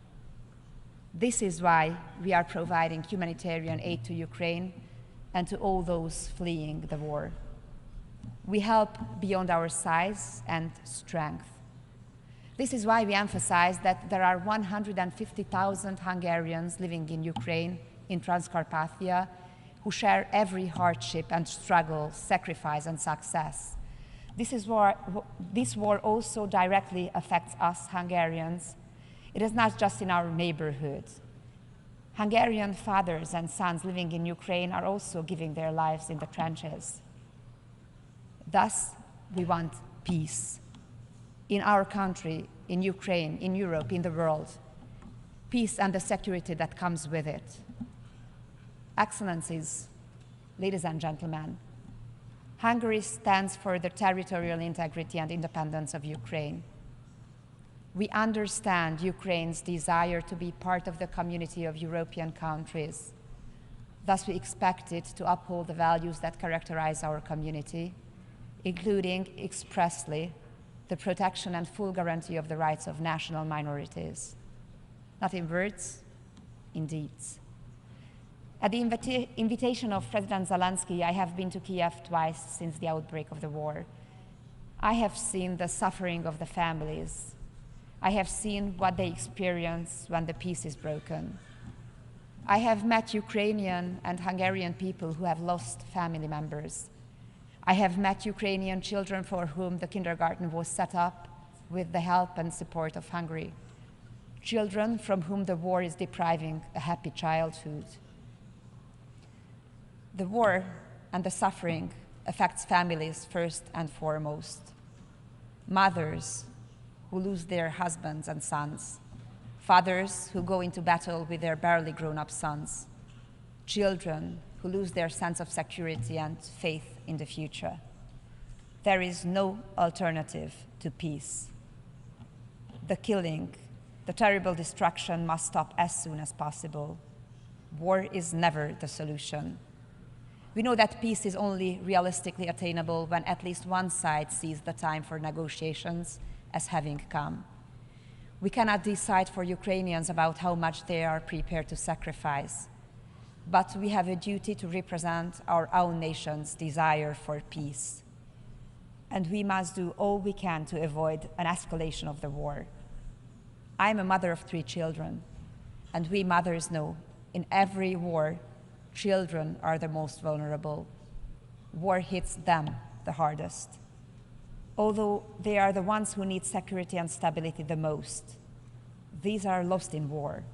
[SPEAKER 8] This is why we are providing humanitarian aid to Ukraine and to all those fleeing the war. We help beyond our size and strength. This is why we emphasize that there are 150,000 Hungarians living in Ukraine, in Transcarpathia, who share every hardship and struggle, sacrifice and success. This war also directly affects us Hungarians. It is not just in our neighborhood. Hungarian fathers and sons living in Ukraine are also giving their lives in the trenches. Thus, we want peace in our country, in Ukraine, in Europe, in the world. Peace and the security that comes with it. Excellencies, ladies and gentlemen, Hungary stands for the territorial integrity and independence of Ukraine. We understand Ukraine's desire to be part of the community of European countries. Thus, we expect it to uphold the values that characterize our community, including expressly the protection and full guarantee of the rights of national minorities. Not in words, in deeds. At the invitation of President Zelensky, I have been to Kiev twice since the outbreak of the war. I have seen the suffering of the families. I have seen what they experience when the peace is broken. I have met Ukrainian and Hungarian people who have lost family members. I have met Ukrainian children for whom the kindergarten was set up with the help and support of Hungary. Children from whom the war is depriving a happy childhood. The war and the suffering affects families first and foremost. Mothers who lose their husbands and sons. Fathers who go into battle with their barely grown-up sons. Children who lose their sense of security and faith in the future. There is no alternative to peace. The killing, the terrible destruction must stop as soon as possible. War is never the solution. We know that peace is only realistically attainable when at least one side sees the time for negotiations as having come. We cannot decide for Ukrainians about how much they are prepared to sacrifice, but we have a duty to represent our own nation's desire for peace. And we must do all we can to avoid an escalation of the war. I am a mother of 3 children, and we mothers know in every war, children are the most vulnerable. War hits them the hardest, although they are the ones who need security and stability the most. These are lost in war.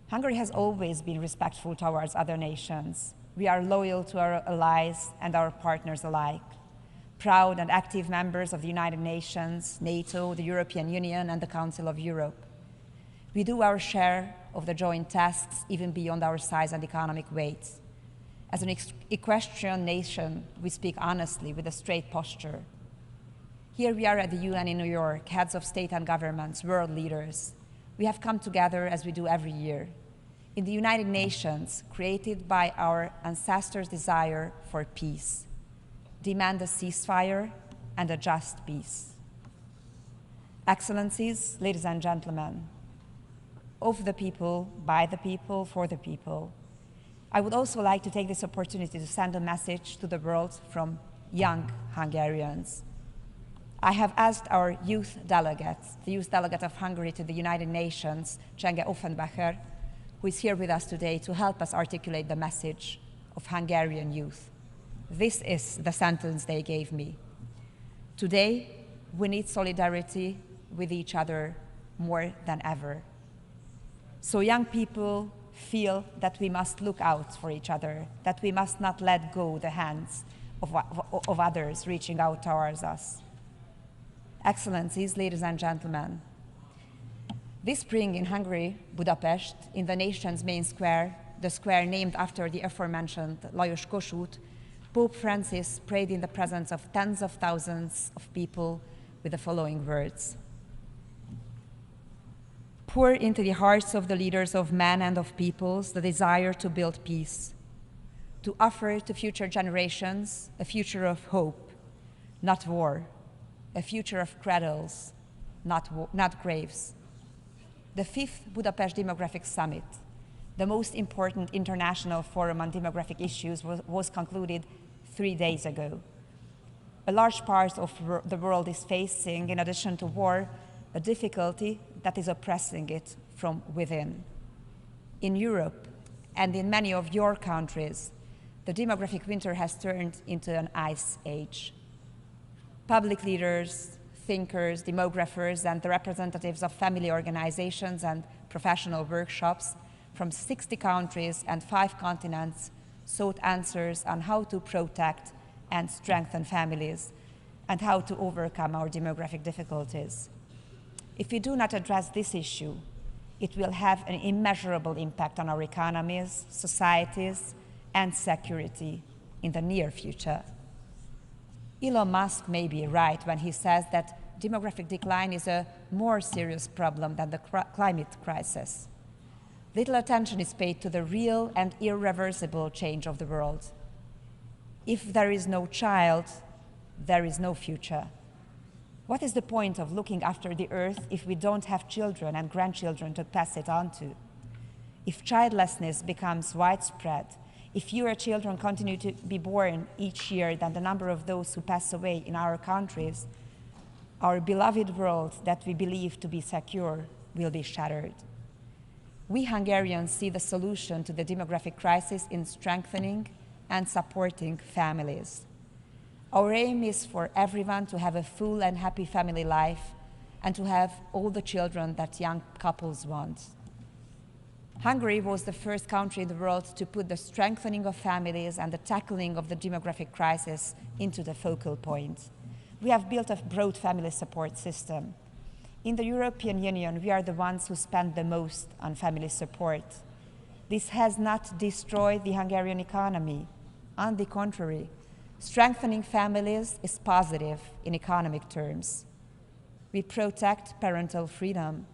[SPEAKER 8] Hungary has always been respectful towards other nations. We are loyal to our allies and our partners alike, proud and active members of the United Nations, NATO, the European Union, and the Council of Europe. We do our share of the joint tasks, even beyond our size and economic weight. As an equestrian nation, we speak honestly with a straight posture. Here we are at the UN in New York, heads of state and governments, world leaders. We have come together as we do every year in the United Nations, created by our ancestors' desire for peace, demand a ceasefire and a just peace. Excellencies, ladies and gentlemen, of the people, by the people, for the people, I would also like to take this opportunity to send a message to the world from young Hungarians. I have asked our youth delegate, the youth delegate of Hungary to the United Nations, Csenge Offenbacher, who is here with us today, to help us articulate the message of Hungarian youth. This is the sentence they gave me. Today, we need solidarity with each other more than ever. So young people feel that we must look out for each other, that we must not let go the hands of others reaching out towards us. Excellencies, ladies and gentlemen, this spring in Hungary, Budapest, in the nation's main square, the square named after the aforementioned Lajos Kossuth, Pope Francis prayed in the presence of tens of thousands of people with the following words: pour into the hearts of the leaders of men and of peoples the desire to build peace, to offer to future generations a future of hope, not war, a future of cradles, not graves. The 5th Budapest Demographic Summit, the most important international forum on demographic issues, was concluded 3 days ago. A large part of the world is facing, in addition to war, a difficulty that is oppressing it from within. In Europe and in many of your countries, the demographic winter has turned into an ice age. Public leaders, thinkers, demographers, and the representatives of family organizations and professional workshops from 60 countries and 5 continents sought answers on how to protect and strengthen families and how to overcome our demographic difficulties. If we do not address this issue, it will have an immeasurable impact on our economies, societies, and security in the near future. Elon Musk may be right when he says that demographic decline is a more serious problem than the climate crisis. Little attention is paid to the real and irreversible change of the world. If there is no child, there is no future. What is the point of looking after the earth if we don't have children and grandchildren to pass it on to? If childlessness becomes widespread, if fewer children continue to be born each year than the number of those who pass away in our countries, our beloved world that we believe to be secure will be shattered. We Hungarians see the solution to the demographic crisis in strengthening and supporting families. Our aim is for everyone to have a full and happy family life and to have all the children that young couples want. Hungary was the first country in the world to put the strengthening of families and the tackling of the demographic crisis into the focal point. We have built a broad family support system. In the European Union, we are the ones who spend the most on family support. This has not destroyed the Hungarian economy. On the contrary, strengthening families is positive in economic terms. We protect parental freedom.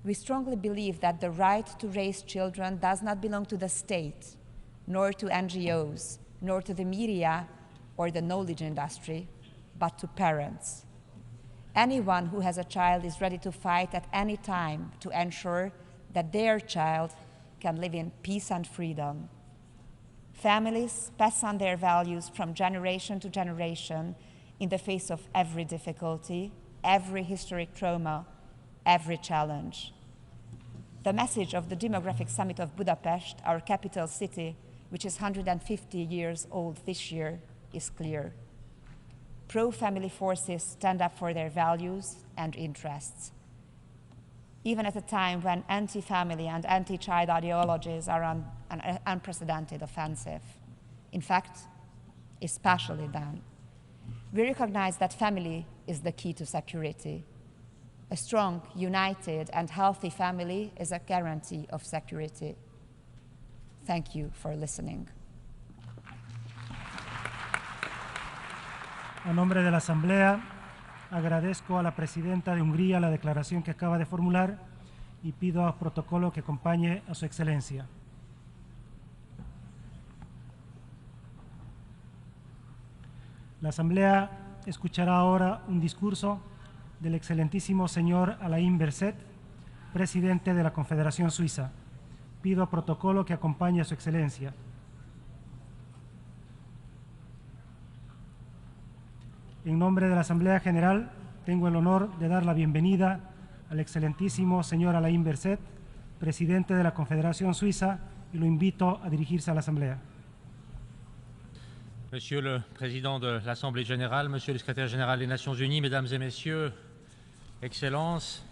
[SPEAKER 8] We strongly believe that the right to raise children does not belong to the state, nor to NGOs, nor to the media or the knowledge industry, but to parents. Anyone who has a child is ready to fight at any time to ensure that their child can live in peace and freedom. Families pass on their values from generation to generation in the face of every difficulty, every historic trauma, every challenge. The message of the Demographic Summit of Budapest, our capital city, which is 150 years old this year, is clear. Pro-family forces stand up for their values and interests. Even at a time when anti-family and anti-child ideologies are on an unprecedented offensive. In fact, especially then. We recognize that family is the key to security. A strong, united, and healthy family is a guarantee of security. Thank you for listening.
[SPEAKER 7] A nombre de la Asamblea, agradezco a la Presidenta de Hungría la declaración que acaba de formular y pido al protocolo que acompañe a Su Excelencia. La Asamblea escuchará ahora un discurso del excelentísimo señor Alain Berset, Presidente de la Confederación Suiza. Pido al protocolo que acompañe a Su Excelencia. En nombre de la Asamblea General, tengo el honor de dar la bienvenida al excelentísimo señor Alain Berset, Presidente de la Confederación Suiza, y lo invito a dirigirse a la Asamblea.
[SPEAKER 9] Monsieur le Président de l'Assemblée Générale, Monsieur le Secrétaire Général des Nations Unies, Mesdames et Messieurs, Excellences,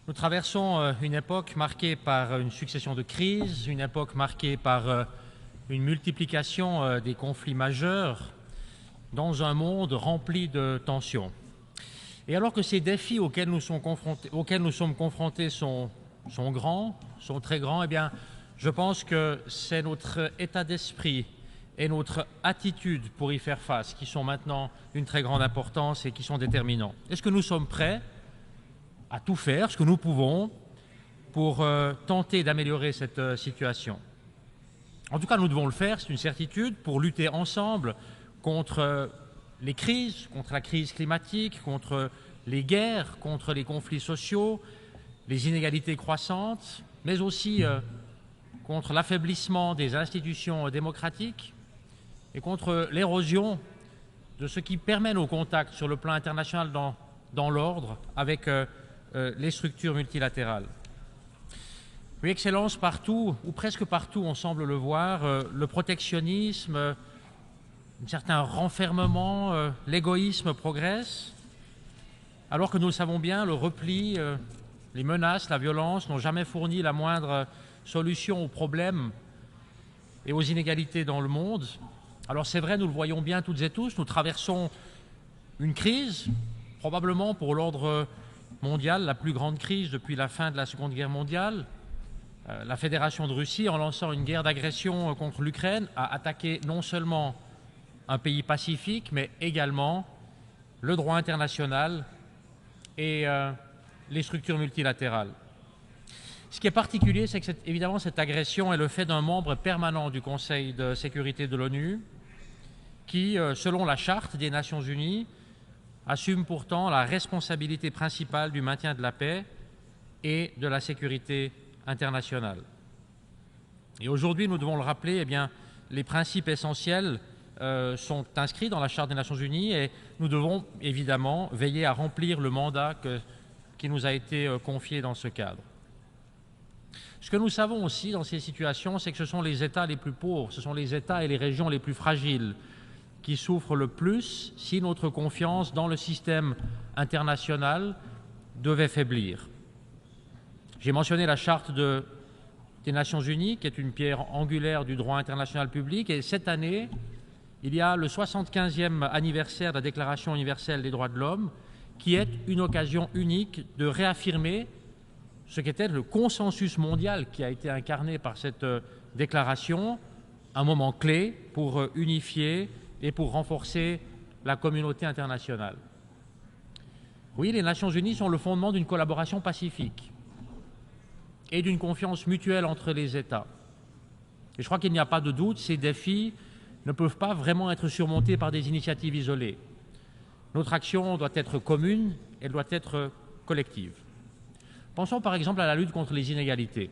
[SPEAKER 9] nous traversons une époque marquée par une succession de crises, une époque marquée par une multiplication des conflits majeurs dans un monde rempli de tensions. Et alors que ces défis auxquels nous sommes confrontés sont grands, sont très grands, eh bien, je pense que c'est notre état d'esprit et notre attitude pour y faire face qui sont maintenant d'une très grande importance et qui sont déterminants. Est-ce que nous sommes prêts à tout faire, ce que nous pouvons, pour tenter d'améliorer cette situation? En tout cas, nous devons le faire, c'est une certitude, pour lutter ensemble contre les crises, contre la crise climatique, contre les guerres, contre les conflits sociaux, les inégalités croissantes, mais aussi contre l'affaiblissement des institutions démocratiques et contre l'érosion de ce qui permet nos contacts sur le plan international dans l'ordre avec les structures multilatérales. Oui, Excellence, partout, ou presque partout, on semble le voir, le protectionnisme, un certain renfermement, l'égoïsme progresse, alors que nous le savons bien, le repli les menaces, la violence n'ont jamais fourni la moindre solution aux problèmes et aux inégalités dans le monde. Alors c'est vrai, nous le voyons bien toutes et tous, nous traversons une crise, probablement pour l'ordre mondial, la plus grande crise depuis la fin de la Seconde Guerre mondiale. La Fédération de Russie, en lançant une guerre d'agression contre l'Ukraine, a attaqué non seulement un pays pacifique, mais également le droit international et les structures multilatérales. Ce qui est particulier, c'est que évidemment cette agression est le fait d'un membre permanent du Conseil de sécurité de l'ONU qui, selon la Charte des Nations Unies, assume pourtant la responsabilité principale du maintien de la paix et de la sécurité internationale. Et aujourd'hui, nous devons le rappeler, eh bien, les principes essentiels sont inscrits dans la Charte des Nations Unies et nous devons évidemment veiller à remplir le mandat qui nous a été confié dans ce cadre. Ce que nous savons aussi dans ces situations, c'est que ce sont les États les plus pauvres, ce sont les États et les régions les plus fragiles qui souffrent le plus si notre confiance dans le système international devait faiblir. J'ai mentionné la Charte des Nations Unies, qui est une pierre angulaire du droit international public, et cette année, il y a le 75e anniversaire de la Déclaration universelle des droits de l'homme, qui est une occasion unique de réaffirmer ce qu'était le consensus mondial qui a été incarné par cette déclaration, un moment clé pour unifier et pour renforcer la communauté internationale. Oui, les Nations Unies sont le fondement d'une collaboration pacifique et d'une confiance mutuelle entre les États. Et je crois qu'il n'y a pas de doute, ces défis ne peuvent pas vraiment être surmontés par des initiatives isolées. Notre action doit être commune, elle doit être collective. Pensons par exemple à la lutte contre les inégalités.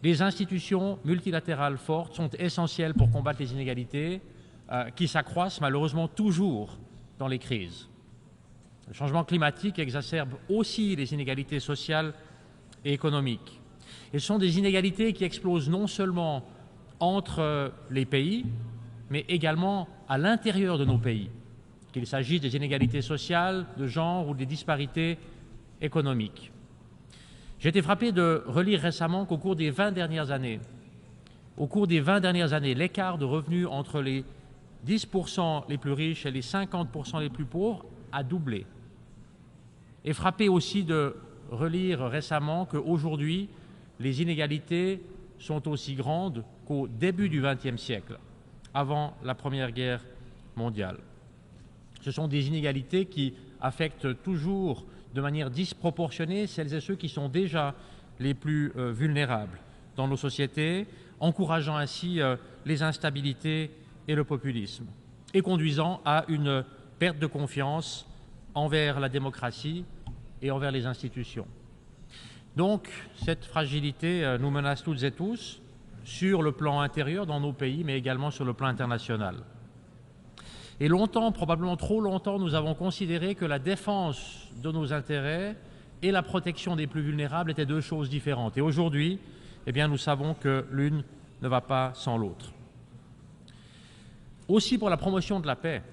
[SPEAKER 9] Les institutions multilatérales fortes sont essentielles pour combattre les inégalités qui s'accroissent malheureusement toujours dans les crises. Le changement climatique exacerbe aussi les inégalités sociales et économiques. Et ce sont des inégalités qui explosent non seulement entre les pays, mais également à l'intérieur de nos pays, qu'il s'agisse des inégalités sociales, de genre ou des disparités économiques. J'ai été frappé de relire récemment qu'au cours des 20 dernières années, l'écart de revenus entre les 10% les plus riches et les 50% les plus pauvres a doublé. Et frappé aussi de relire récemment qu'aujourd'hui, les inégalités sont aussi grandes qu'au début du XXe siècle, avant la Première Guerre mondiale. Ce sont des inégalités qui affectent toujours de manière disproportionnée celles et ceux qui sont déjà les plus vulnérables dans nos sociétés, encourageant ainsi les instabilités et le populisme, et conduisant à une perte de confiance envers la démocratie et envers les institutions. Donc, cette fragilité nous menace toutes et tous, sur le plan intérieur dans nos pays, mais également sur le plan international. Et longtemps, probablement trop longtemps, nous avons considéré que la défense de nos intérêts et la protection des plus vulnérables étaient deux choses différentes. Et aujourd'hui, eh bien, nous savons que l'une ne va pas sans l'autre. Aussi pour la promotion de la paix,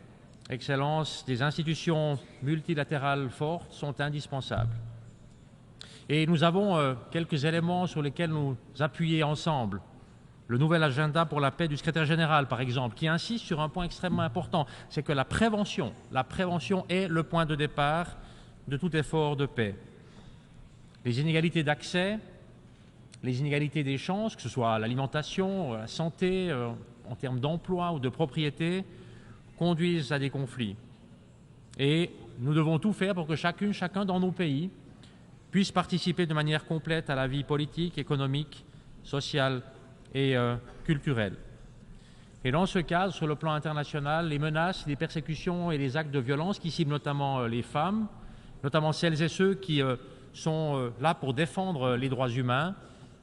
[SPEAKER 9] Excellences, des institutions multilatérales fortes sont indispensables. Et nous avons quelques éléments sur lesquels nous appuyer ensemble. Le nouvel agenda pour la paix du secrétaire général, par exemple, qui insiste sur un point extrêmement important, c'est que la prévention est le point de départ de tout effort de paix. Les inégalités d'accès, les inégalités des chances, que ce soit l'alimentation, la santé, en termes d'emploi ou de propriété, conduisent à des conflits. Et nous devons tout faire pour que chacun dans nos pays puisse participer de manière complète à la vie politique, économique, sociale et culturelle. Et dans ce cadre, sur le plan international, les menaces, les persécutions et les actes de violence qui ciblent notamment les femmes, notamment celles et ceux qui sont là pour défendre les droits humains,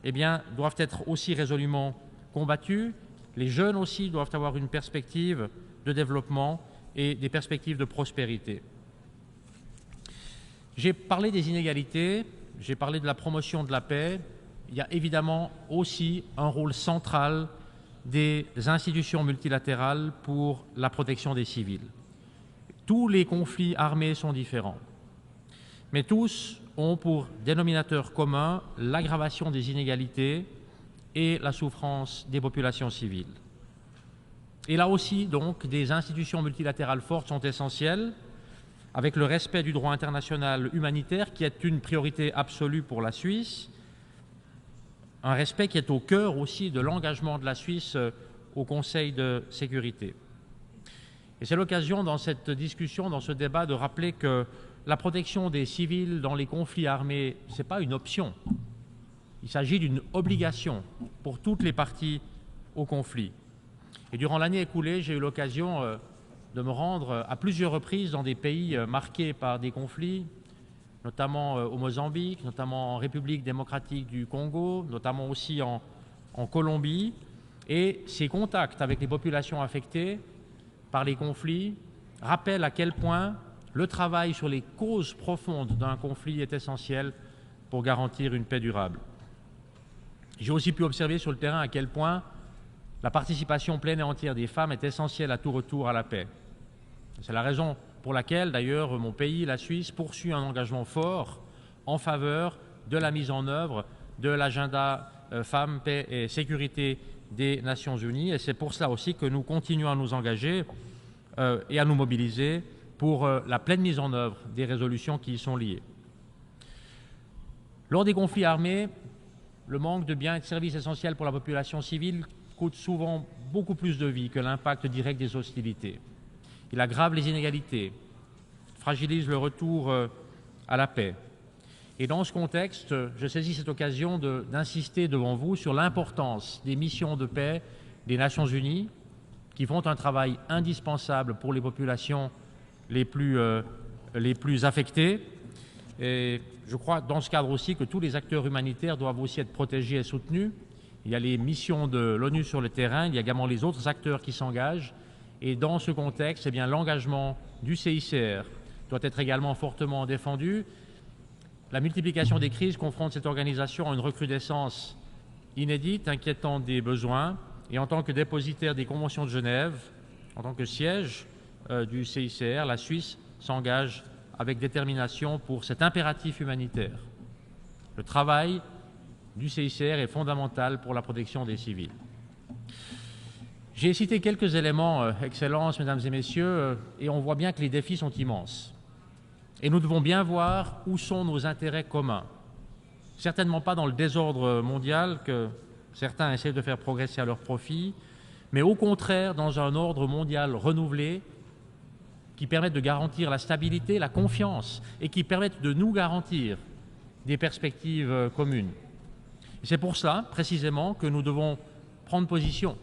[SPEAKER 9] eh bien, doivent être aussi résolument combattus. Les jeunes aussi doivent avoir une perspective de développement et des perspectives de prospérité. J'ai parlé des inégalités, j'ai parlé de la promotion de la paix. Il y a évidemment aussi un rôle central des institutions multilatérales pour la protection des civils. Tous les conflits armés sont différents. mais tous ont pour dénominateur commun l'aggravation des inégalités et la souffrance des populations civiles. Et là aussi, donc, des institutions multilatérales fortes sont essentielles, avec le respect du droit international humanitaire qui est une priorité absolue pour la Suisse, un respect qui est au cœur aussi de l'engagement de la Suisse au Conseil de sécurité. Et c'est l'occasion dans cette discussion, dans ce débat, de rappeler que la protection des civils dans les conflits armés, ce n'est pas une option. Il s'agit d'une obligation pour toutes les parties au conflit. Et durant l'année écoulée, j'ai eu l'occasion de me rendre à plusieurs reprises dans des pays marqués par des conflits, notamment au Mozambique, notamment en République démocratique du Congo, notamment aussi en Colombie. Et ces contacts avec les populations affectées par les conflits rappellent à quel point le travail sur les causes profondes d'un conflit est essentiel pour garantir une paix durable. J'ai aussi pu observer sur le terrain à quel point la participation pleine et entière des femmes est essentielle à tout retour à la paix. C'est la raison pour laquelle, d'ailleurs, mon pays, la Suisse, poursuit un engagement fort en faveur de la mise en œuvre de l'agenda femmes, paix et sécurité des Nations Unies. Et c'est pour cela aussi que nous continuons à nous engager et à nous mobiliser pour la pleine mise en œuvre des résolutions qui y sont liées. Lors des conflits armés, le manque de biens et de services essentiels pour la population civile coûte souvent beaucoup plus de vies que l'impact direct des hostilités. Il aggrave les inégalités, fragilise le retour à la paix. Et dans ce contexte, je saisis cette occasion d'insister devant vous sur l'importance des missions de paix des Nations Unies qui font un travail indispensable pour les populations les plus affectées. Et je crois dans ce cadre aussi que tous les acteurs humanitaires doivent aussi être protégés et soutenus. Il y a les missions de l'ONU sur le terrain, il y a également les autres acteurs qui s'engagent. Et dans ce contexte, eh bien, l'engagement du CICR doit être également fortement défendu. La multiplication des crises confronte cette organisation à une recrudescence inédite, inquiétante des besoins. Et en tant que dépositaire des conventions de Genève, en tant que siège du CICR, la Suisse s'engage avec détermination pour cet impératif humanitaire. Le travail du CICR est fondamental pour la protection des civils. J'ai cité quelques éléments, Excellences, Mesdames et Messieurs, et on voit bien que les défis sont immenses. Et nous devons bien voir où sont nos intérêts communs. Certainement pas dans le désordre mondial que certains essaient de faire progresser à leur profit, mais au contraire dans un ordre mondial renouvelé qui permette de garantir la stabilité, la confiance et qui permette de nous garantir des perspectives communes. Et c'est pour cela, précisément, que nous devons prendre position.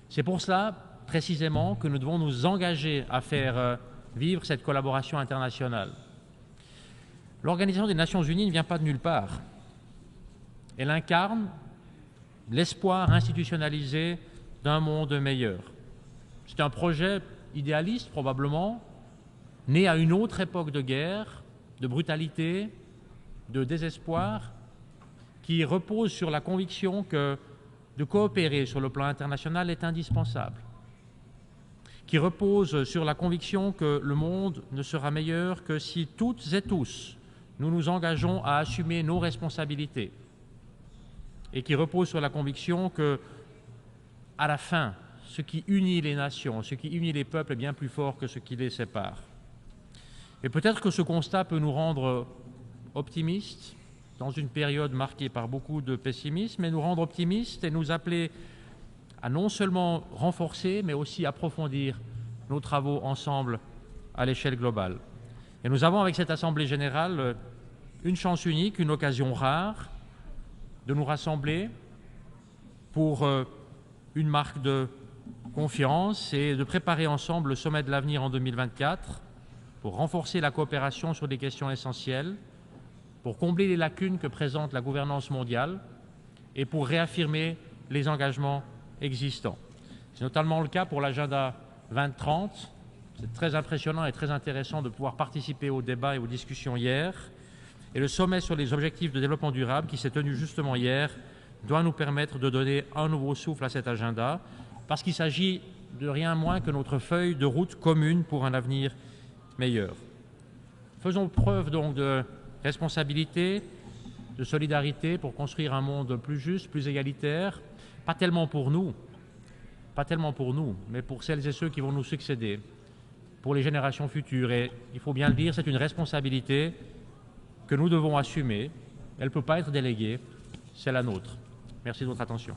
[SPEAKER 9] C'est pour cela, précisément, que nous devons nous engager à faire vivre cette collaboration internationale. L'Organisation des Nations Unies ne vient pas de nulle part. Elle incarne l'espoir institutionnalisé d'un monde meilleur. C'est un projet idéaliste, probablement, né à une autre époque de guerre, de brutalité, de désespoir, qui repose sur la conviction que de coopérer sur le plan international est indispensable, qui repose sur la conviction que le monde ne sera meilleur que si toutes et tous nous nous engageons à assumer nos responsabilités, et qui repose sur la conviction que, à la fin, ce qui unit les nations, ce qui unit les peuples est bien plus fort que ce qui les sépare. Et peut-être que ce constat peut nous rendre optimistes dans une période marquée par beaucoup de pessimisme, mais nous rendre optimistes et nous appeler à non seulement renforcer, mais aussi approfondir nos travaux ensemble à l'échelle globale. Et nous avons avec cette Assemblée Générale une chance unique, une occasion rare de nous rassembler pour une marque de confiance et de préparer ensemble le sommet de l'avenir en 2024 pour renforcer la coopération sur des questions essentielles, pour combler les lacunes que présente la gouvernance mondiale et pour réaffirmer les engagements existants. C'est notamment le cas pour l'agenda 2030. C'est très impressionnant et très intéressant de pouvoir participer au débat et aux discussions hier. Et le sommet sur les objectifs de développement durable qui s'est tenu justement hier doit nous permettre de donner un nouveau souffle à cet agenda parce qu'il s'agit de rien moins que notre feuille de route commune pour un avenir meilleur. Faisons preuve donc de responsabilité, de solidarité pour construire un monde plus juste, plus égalitaire, pas tellement pour nous, mais pour celles et ceux qui vont nous succéder, pour les générations futures. Et il faut bien le dire, c'est une responsabilité que nous devons assumer. Elle ne peut pas être déléguée, c'est la nôtre. Merci de votre attention.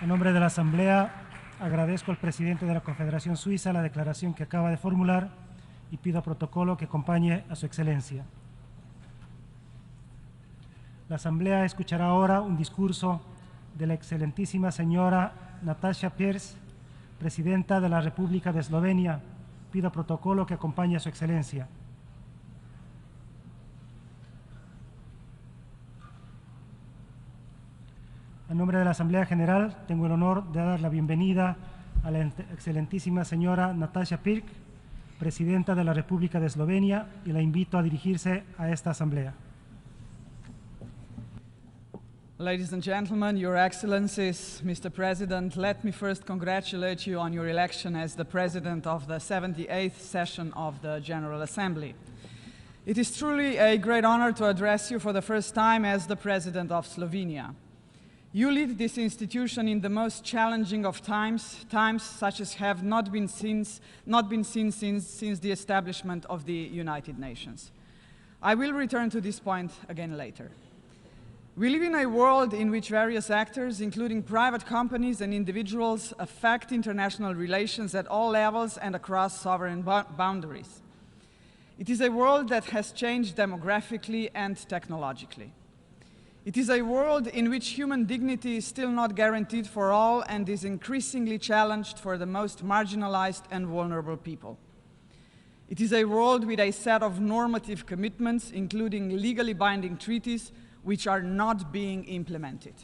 [SPEAKER 7] En nombre de la Asamblea, agradezco al presidente de la Confederación Suiza la declaración que acaba de formular y pido a protocolo que acompañe a su excelencia. La Asamblea escuchará ahora un discurso de la excelentísima señora Nataša Pirc, presidenta de la República de Eslovenia. Pido a protocolo que acompañe a su excelencia. En nombre de la Asamblea General, tengo el honor de dar la bienvenida a la excelentísima señora Nataša Pirc, presidenta de la República de Eslovenia, y la invito a dirigirse a esta Asamblea.
[SPEAKER 10] Ladies and gentlemen, Your Excellencies, Mr. President, let me first congratulate you on your election as the President of the 78th session of the General Assembly. It is truly a great honor to address you for the first time as the President of Slovenia. You lead this institution in the most challenging of times such as have not been seen since the establishment of the United Nations. I will return to this point again later. We live in a world in which various actors, including private companies and individuals, affect international relations at all levels and across sovereign boundaries. It is a world that has changed demographically and technologically. It is a world in which human dignity is still not guaranteed for all and is increasingly challenged for the most marginalized and vulnerable people. It is a world with a set of normative commitments, including legally binding treaties, which are not being implemented.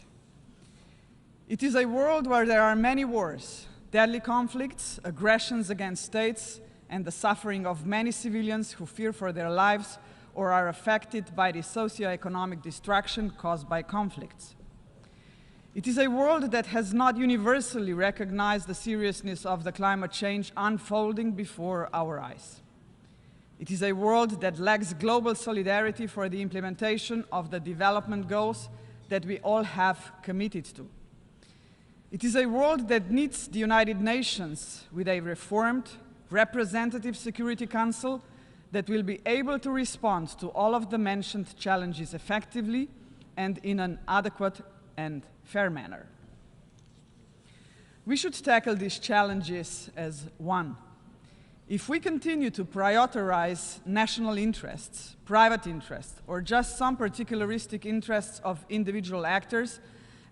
[SPEAKER 10] It is a world where there are many wars, deadly conflicts, aggressions against states, and the suffering of many civilians who fear for their lives or are affected by the socio-economic destruction caused by conflicts. It is a world that has not universally recognized the seriousness of the climate change unfolding before our eyes. It is a world that lacks global solidarity for the implementation of the development goals that we all have committed to. It is a world that needs the United Nations with a reformed, representative Security Council that will be able to respond to all of the mentioned challenges effectively and in an adequate and fair manner. We should tackle these challenges as one. If we continue to prioritize national interests, private interests, or just some particularistic interests of individual actors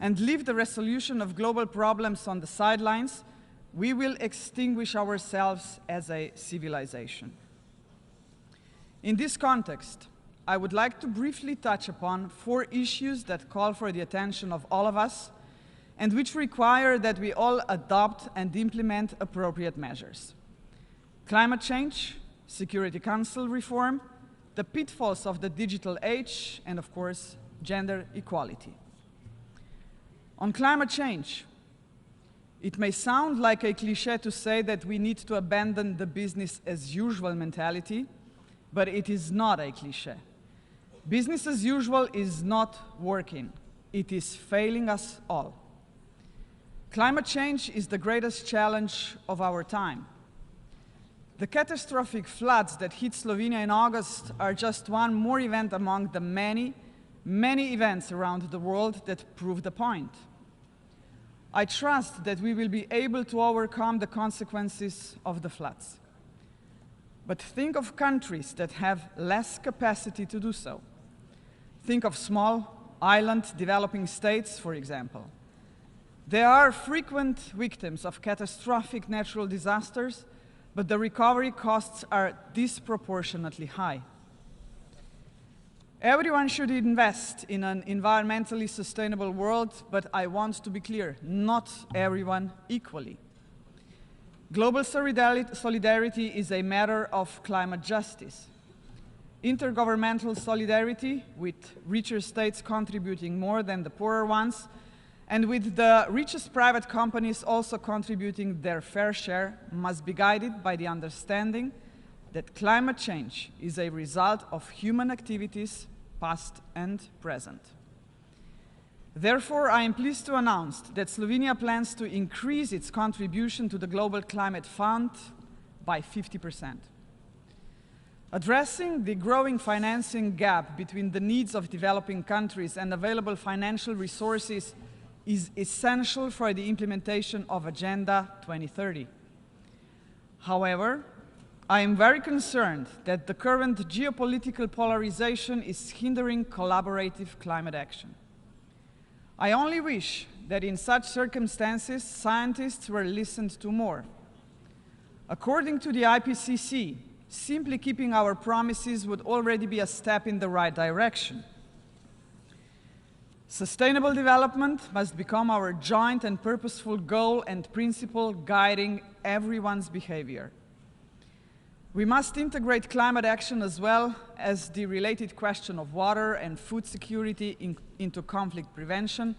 [SPEAKER 10] and leave the resolution of global problems on the sidelines, we will extinguish ourselves as a civilization. In this context, I would like to briefly touch upon 4 issues that call for the attention of all of us and which require that we all adopt and implement appropriate measures. Climate change, Security Council reform, the pitfalls of the digital age, and of course, gender equality. On climate change, it may sound like a cliché to say that we need to abandon the business as usual mentality, but it is not a cliché. Business as usual is not working. It is failing us all. Climate change is the greatest challenge of our time. The catastrophic floods that hit Slovenia in August are just one more event among the many, many events around the world that prove the point. I trust that we will be able to overcome the consequences of the floods. But think of countries that have less capacity to do so. Think of small island developing states, for example. They are frequent victims of catastrophic natural disasters, but the recovery costs are disproportionately high. Everyone should invest in an environmentally sustainable world, but I want to be clear, not everyone equally. Global solidarity is a matter of climate justice. Intergovernmental solidarity, with richer states contributing more than the poorer ones, and with the richest private companies also contributing their fair share, must be guided by the understanding that climate change is a result of human activities, past and present. Therefore, I am pleased to announce that Slovenia plans to increase its contribution to the Global Climate Fund by 50%. Addressing the growing financing gap between the needs of developing countries and available financial resources is essential for the implementation of Agenda 2030. However, I am very concerned that the current geopolitical polarization is hindering collaborative climate action. I only wish that in such circumstances, scientists were listened to more. According to the IPCC, simply keeping our promises would already be a step in the right direction. Sustainable development must become our joint and purposeful goal and principle guiding everyone's behavior. We must integrate climate action as well as the related question of water and food security into conflict prevention,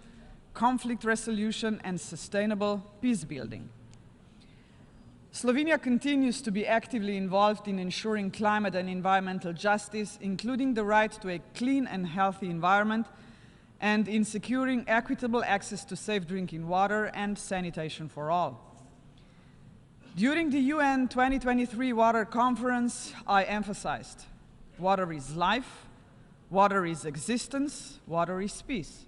[SPEAKER 10] conflict resolution, and sustainable peace building. Slovenia continues to be actively involved in ensuring climate and environmental justice, including the right to a clean and healthy environment, and in securing equitable access to safe drinking water and sanitation for all. During the UN 2023 Water Conference, I emphasized, water is life, water is existence, water is peace.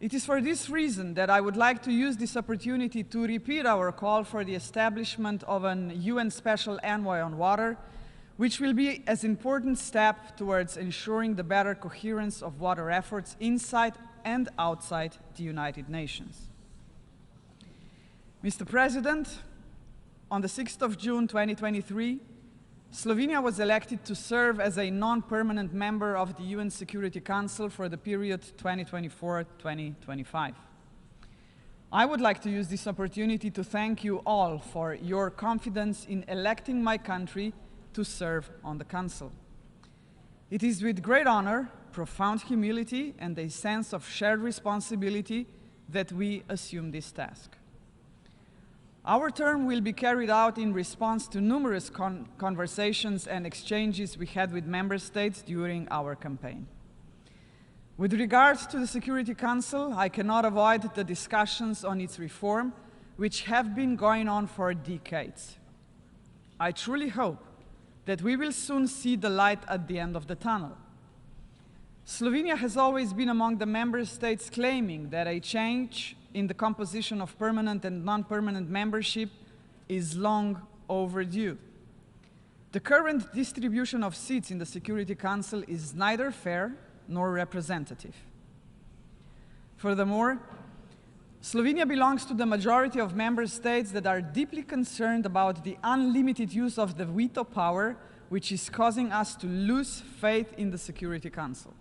[SPEAKER 10] It is for this reason that I would like to use this opportunity to repeat our call for the establishment of an UN Special Envoy on Water, which will be an important step towards ensuring the better coherence of water efforts inside and outside the United Nations. Mr. President, on the 6th of June 2023, Slovenia was elected to serve as a non-permanent member of the UN Security Council for the period 2024-2025. I would like to use this opportunity to thank you all for your confidence in electing my country to serve on the Council. It is with great honor, profound humility, and a sense of shared responsibility that we assume this task. Our term will be carried out in response to numerous conversations and exchanges we had with member states during our campaign. With regard to the Security Council, I cannot avoid the discussions on its reform, which have been going on for decades. I truly hope that we will soon see the light at the end of the tunnel. Slovenia has always been among the member states claiming that a change in the composition of permanent and non-permanent membership is long overdue. The current distribution of seats in the Security Council is neither fair nor representative. Furthermore, Slovenia belongs to the majority of member states that are deeply concerned about the unlimited use of the veto power, which is causing us to lose faith in the Security Council.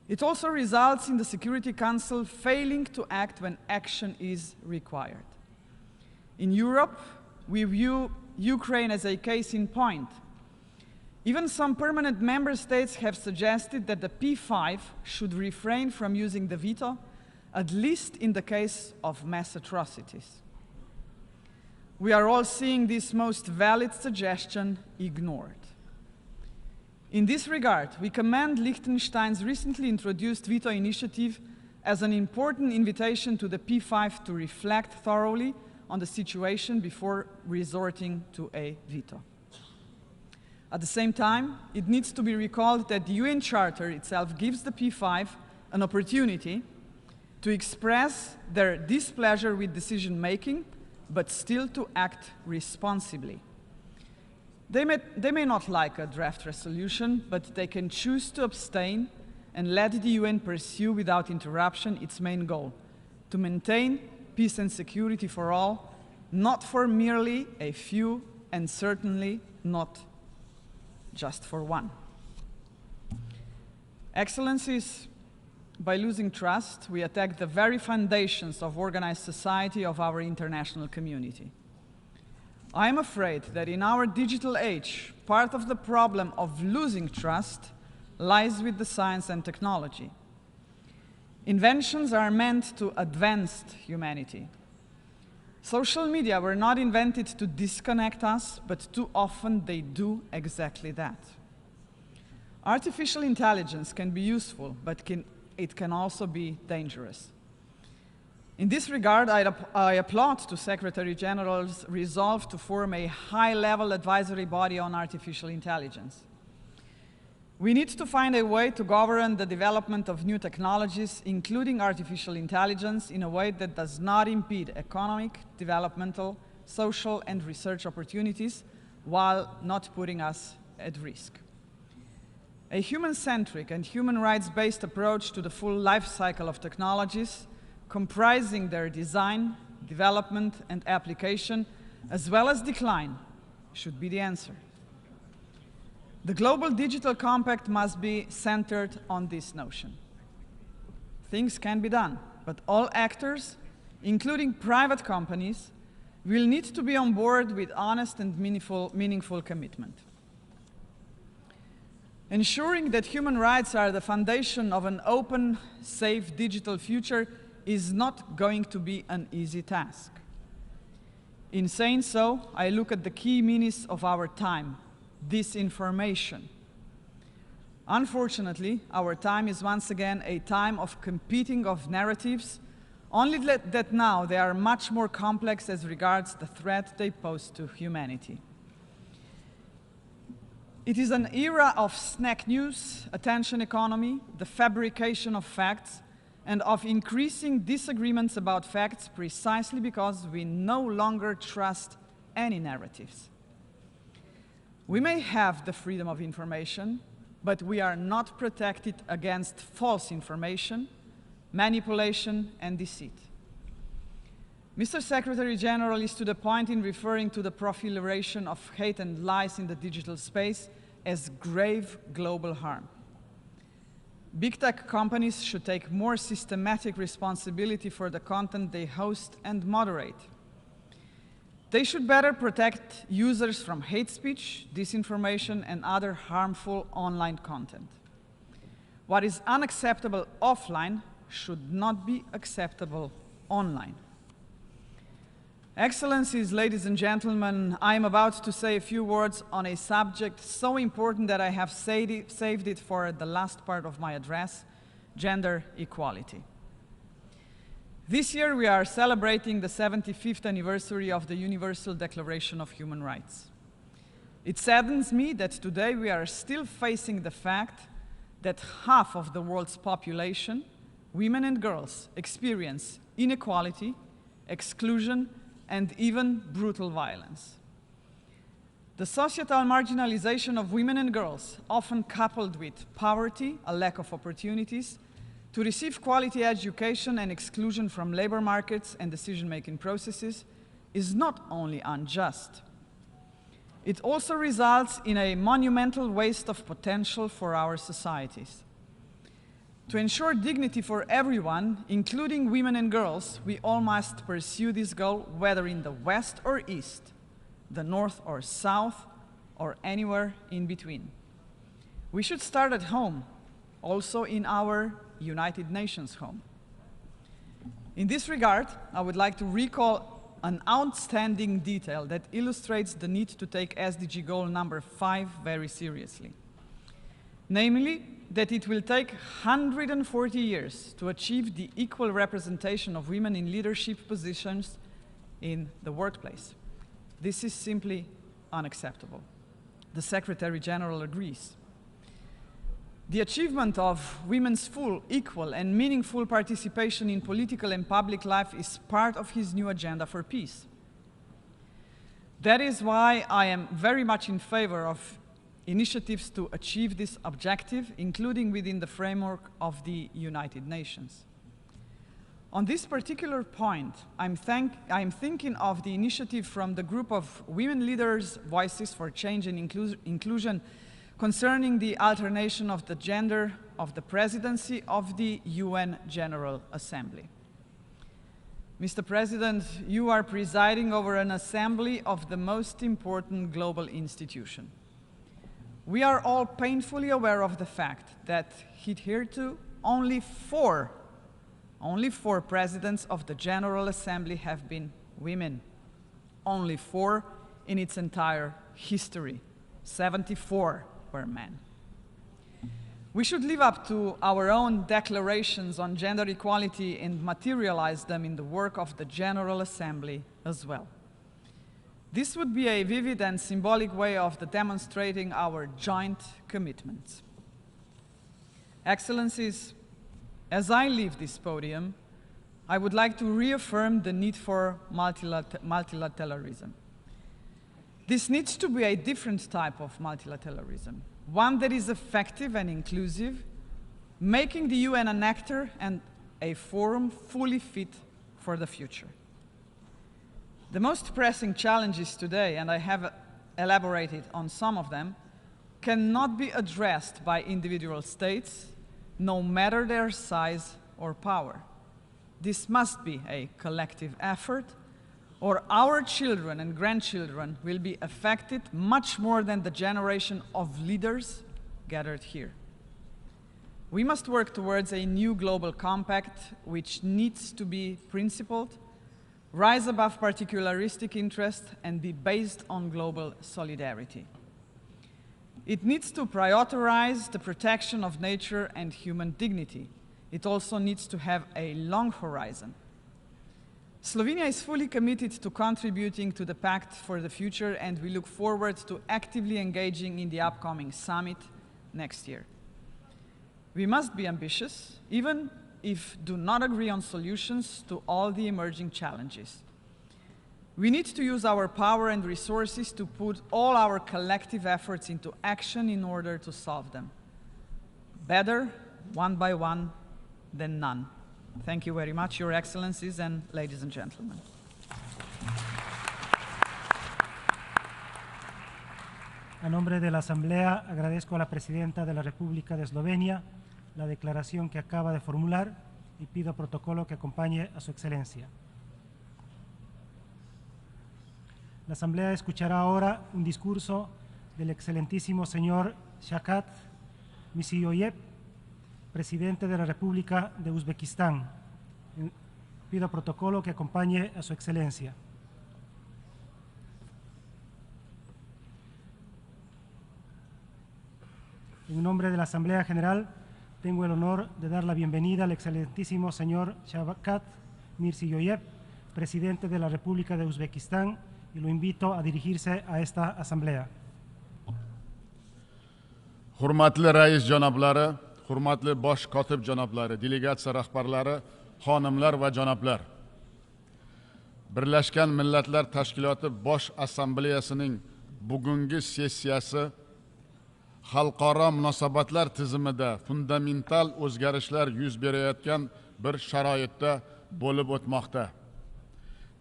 [SPEAKER 10] It also results in the Security Council failing to act when action is required. In Europe, we view Ukraine as a case in point. Even some permanent member states have suggested that the P5 should refrain from using the veto, at least in the case of mass atrocities. We are all seeing this most valid suggestion ignored. In this regard, we commend Liechtenstein's recently introduced veto initiative as an important invitation to the P5 to reflect thoroughly on the situation before resorting to a veto. At the same time, it needs to be recalled that the UN Charter itself gives the P5 an opportunity to express their displeasure with decision-making, but still to act responsibly. They may not like a draft resolution, but they can choose to abstain and let the UN pursue without interruption its main goal, to maintain peace and security for all, not for merely a few, and certainly not just for one. Excellencies, by losing trust, we attack the very foundations of organized society of our international community. I am afraid that in our digital age, part of the problem of losing trust lies with the science and technology. Inventions are meant to advance humanity. Social media were not invented to disconnect us, but too often they do exactly that. Artificial intelligence can be useful, but it can also be dangerous. In this regard, I applaud to Secretary General's resolve to form a high-level advisory body on artificial intelligence. We need to find a way to govern the development of new technologies, including artificial intelligence, in a way that does not impede economic, developmental, social, and research opportunities, while not putting us at risk. A human-centric and human rights-based approach to the full life cycle of technologies, comprising their design, development, and application, as well as decline, should be the answer. The Global Digital Compact must be centered on this notion. Things can be done, but all actors, including private companies, will need to be on board with honest and meaningful commitment. Ensuring that human rights are the foundation of an open, safe digital future is not going to be an easy task. In saying so, I look at the key menace of our time: disinformation. Unfortunately, our time is once again a time of competing of narratives, only that now they are much more complex as regards the threat they pose to humanity. It is an era of snack news, attention economy, the fabrication of facts, and of increasing disagreements about facts precisely because we no longer trust any narratives. We may have the freedom of information, but we are not protected against false information, manipulation, and deceit. Mr. Secretary General is to the point in referring to the proliferation of hate and lies in the digital space as grave global harm. Big tech companies should take more systematic responsibility for the content they host and moderate. They should better protect users from hate speech, disinformation, and other harmful online content. What is unacceptable offline should not be acceptable online. Excellencies, ladies and gentlemen, I am about to say a few words on a subject so important that I have saved it for the last part of my address: gender equality. This year we are celebrating the 75th anniversary of the Universal Declaration of Human Rights. It saddens me that today we are still facing the fact that half of the world's population, women and girls, experience inequality, exclusion, and even brutal violence. The societal marginalization of women and girls, often coupled with poverty, a lack of opportunities to receive quality education, and exclusion from labor markets and decision-making processes, is not only unjust. It also results in a monumental waste of potential for our societies. To ensure dignity for everyone, including women and girls, we all must pursue this goal, whether in the West or East, the North or South, or anywhere in between. We should start at home, also in our United Nations home. In this regard, I would like to recall an outstanding detail that illustrates the need to take SDG goal number 5 very seriously. Namely, that it will take 140 years to achieve the equal representation of women in leadership positions in the workplace. This is simply unacceptable. The Secretary General agrees. The achievement of women's full, equal, and meaningful participation in political and public life is part of his new agenda for peace. That is why I am very much in favor of initiatives to achieve this objective, including within the framework of the United Nations. On this particular point, I'm thinking of the initiative from the group of women leaders, Voices for Change and Inclusion, concerning the alternation of the gender of the presidency of the UN General Assembly. Mr. President, you are presiding over an assembly of the most important global institution. We are all painfully aware of the fact that hitherto only 4 Only 4 presidents of the General Assembly have been women. Only 4 in its entire history. 74 were men. We should live up to our own declarations on gender equality and materialize them in the work of the General Assembly as well. This would be a vivid and symbolic way of demonstrating our joint commitments. Excellencies, as I leave this podium, I would like to reaffirm the need for multilateralism. This needs to be a different type of multilateralism, one that is effective and inclusive, making the UN an actor and a forum fully fit for the future. The most pressing challenges today, and I have elaborated on some of them, cannot be addressed by individual states, no matter their size or power. This must be a collective effort, or our children and grandchildren will be affected much more than the generation of leaders gathered here. We must work towards a new global compact which needs to be principled, rise above particularistic interest, and be based on global solidarity. It needs to prioritize the protection of nature and human dignity. It also needs to have a long horizon. Slovenia is fully committed to contributing to the Pact for the Future, and we look forward to actively engaging in the upcoming summit next year. We must be ambitious, even if do not agree on solutions to all the emerging challenges. We need to use our power and resources to put all our collective efforts into action in order to solve them. Better one by one than none. Thank you very much, Your Excellencies and ladies and gentlemen.
[SPEAKER 7] A nombre de la Asamblea, agradezco a la Presidenta de la República de Eslovenia la declaración que acaba de formular y pido protocolo que acompañe a Su Excelencia. La Asamblea escuchará ahora un discurso del excelentísimo señor Shavkat Mirziyoyev, Presidente de la República de Uzbekistán. Pido protocolo que acompañe a Su Excelencia. En nombre de la Asamblea General, tengo el honor de dar la bienvenida al excelentísimo señor Shavkat Mirziyoyev, Presidente de la República de Uzbekistán, y lo invito a dirigirse a esta Asamblea.
[SPEAKER 11] Hurmatli rais janoblari, hurmatli bosh kotib janoblari, delegatsiya rahbarlari, xonimlar va janoblar. Birlashgan Millatlar Tashkiloti Bosh Assambleyasining bugungi sessiyasi xalqaro munosabatlar tizimida fundamental o'zgarishlar yuz berayotgan bir sharoitda bo'lib o'tmoqda.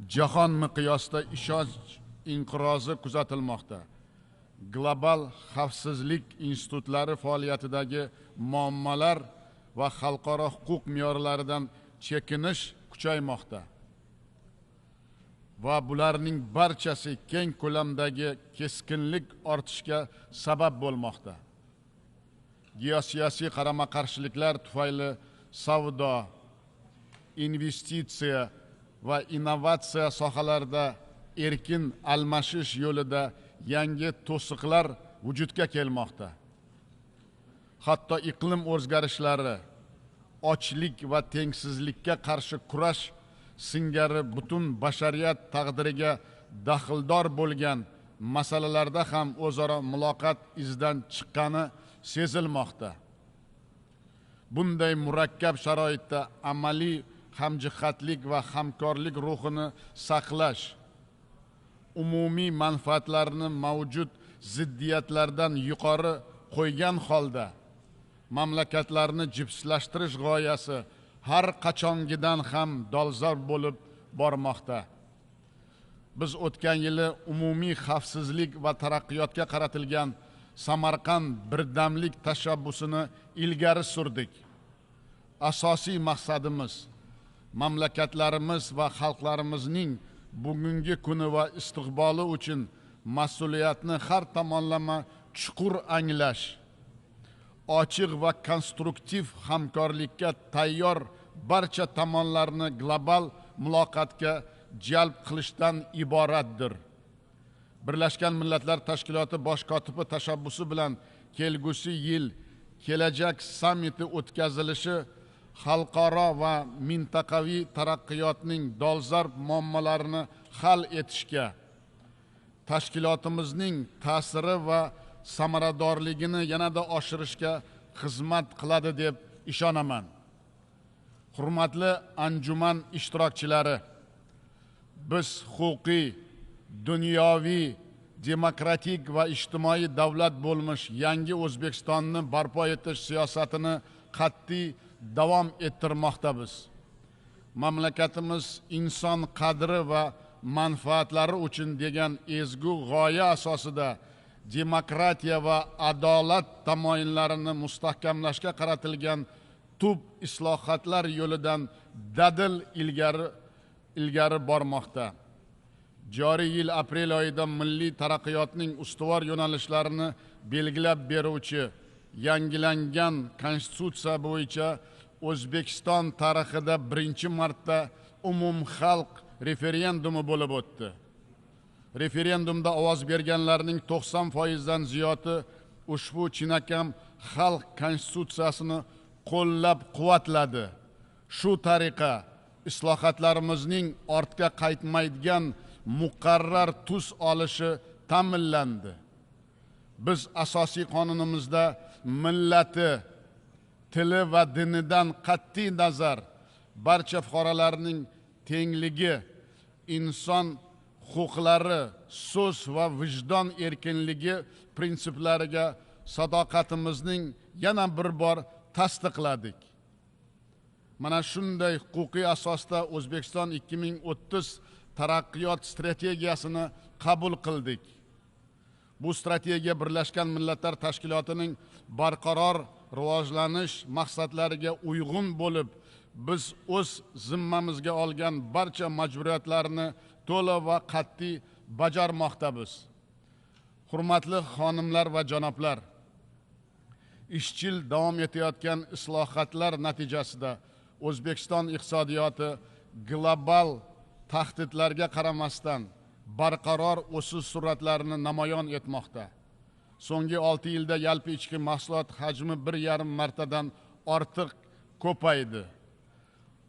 [SPEAKER 11] Jahon miqyosida ishonch inqirozi kuzatilmoqda. Global xavfsizlik institutlari faoliyatidagi muammolar va xalqaro huquq me'yorlaridan chekinish kuchaymoqda. Va bularning barchasi keng ko'lamdagi keskinlik ortishga sabab bo'lmoqda. Geosiyosiy qarama-qarshiliklar tufayli savdo, investitsiya va innovatsiya sohalarida erkin almashish yo'lida yangi to'siqlar vujudga kelmoqda. Hatto iqlim o'zgarishlari, ochlik va tengsizlikka qarshi kurash singari butun bashariyat taqdiriga daxldor bo'lgan masalalarda ham o'zaro muloqot izdan chiqqani sezilmoqda. Bunday murakkab sharoitda amaliy hamjihatlik va hamkorlik ruhini saqlash, umumiy manfaatlarni mavjud ziddiyatlardan yuqori qo'ygan holda mamlakatlarni jipslashtirish g'oyasi har qachongidan ham dolzarb bo'lib bormoqda. Biz o'tgan yili umumiy xavfsizlik va taraqqiyotga qaratilgan Samarqand birdamlik tashabbusini ilgari surdik. Asosiy maqsadimiz mamlakatlarimiz va xalqlarimizning bugungi kuni va istiqboli uchun mas'uliyatni har tomonlama chuqur anglash, ochiq va konstruktiv hamkorlikka tayyor barcha tomonlarni global muloqotga jalb qilishdan iboratdir. Birlashgan Millatlar Tashkiloti bosh kotibi tashabbusi bilan kelgusi yil kelajak sammiti o'tkazilishi xalqaro va mintaqaviy taraqqiyotning dolzarb muammolarini hal etishga, tashkilotimizning ta'siri va samaradorligini yanada oshirishga xizmat qiladi deb ishonaman. Hurmatli anjuman ishtirokchilari, biz huquqiy, dunyoviy, demokratik va ijtimoiy davlat bo'lmish yangi O'zbekistonni barpo etish siyosatini qat'iy davom ettirmoqdamiz. Mamlakatimiz inson qadri va manfaatlari uchun degan ezgu g'oya asosida demokratiya va adolat tamoyinlarini mustahkamlashga qaratilgan tub islohotlar yo'lidan dadil ilgari bormoqda. Joriy yil aprel oyida milliy taraqqiyotning ustuvor yo'nalishlarini belgilab beruvchi yangilangan konstitutsiya bo'yicha O'zbekiston tarixida birinchi marta umumxalq referendumi bo'lib o'tdi. Referendumda ovoz berganlarning 90%dan ziyodi ushbu chinakam xalq konstitutsiyasini qo'llab-quvvatladi. Shu tariqa islohotlarimizning ortga qaytmaydigan muqarrar tus olishi ta'minlandi. Biz asosiy qonunimizda millati, tili va dinidan qat'iy nazar barcha fuqarolarning tengligi, inson huquqlari, so'z va vijdon erkinligi prinsiplariga sadoqatimizning yana bir bor tasdiqladik. Mana shunday huquqiy asosda O'zbekiston 2030 taraqqiyot strategiyasini qabul qildik. Bu strategiya Birlashgan Millatlar Tashkilotining barqaror rivojlanish maqsadlariga uyg'un bo'lib, biz o'z zimmamizga olgan barcha majburiyatlarni to'la va qat'iy bajarmoqdamiz. Hurmatli xonimlar va janoblar, izchil davom etayotgan islohotlar natijasida O'zbekiston iqtisodiyoti global tahdidlarga qaramasdan barqaror o'sish sur'atlarini namoyon etmoqda. So'nggi 6 yilda yalpi ichki mahsulot hajmi 1,5 martadan ortiq ko'paydi.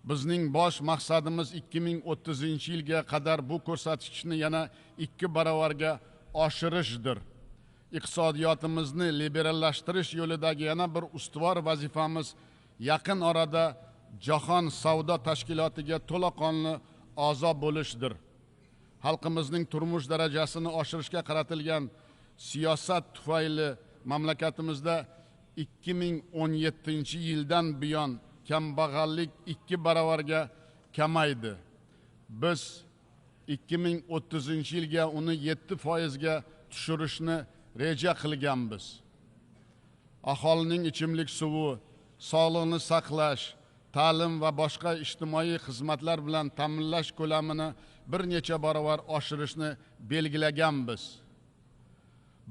[SPEAKER 11] Bizning bosh maqsadimiz 2030-yilga qadar bu ko'rsatkichni yana 2 baravarga oshirishdir. Iqtisodiyotimizni liberallashtirish yo'lidagi yana bir ustuvor vazifamiz yaqin orada Jahon savdo tashkilotiga to'laqonli a'zo bo'lishdir. Xalqimizning turmush darajasini oshirishga qaratilgan siyosat tufayli mamlakatimizda 2017-yildan buyon kambag'allik 2 baravarga kamaydi. Biz 2030-yilga uni 7%ga tushirishni reja qilganmiz. Aholining ichimlik suvi, sog'liqni saqlash, ta'lim va boshqa ijtimoiy xizmatlar bilan ta'minlash ko'lamini bir necha baravar oshirishni belgilaganmiz.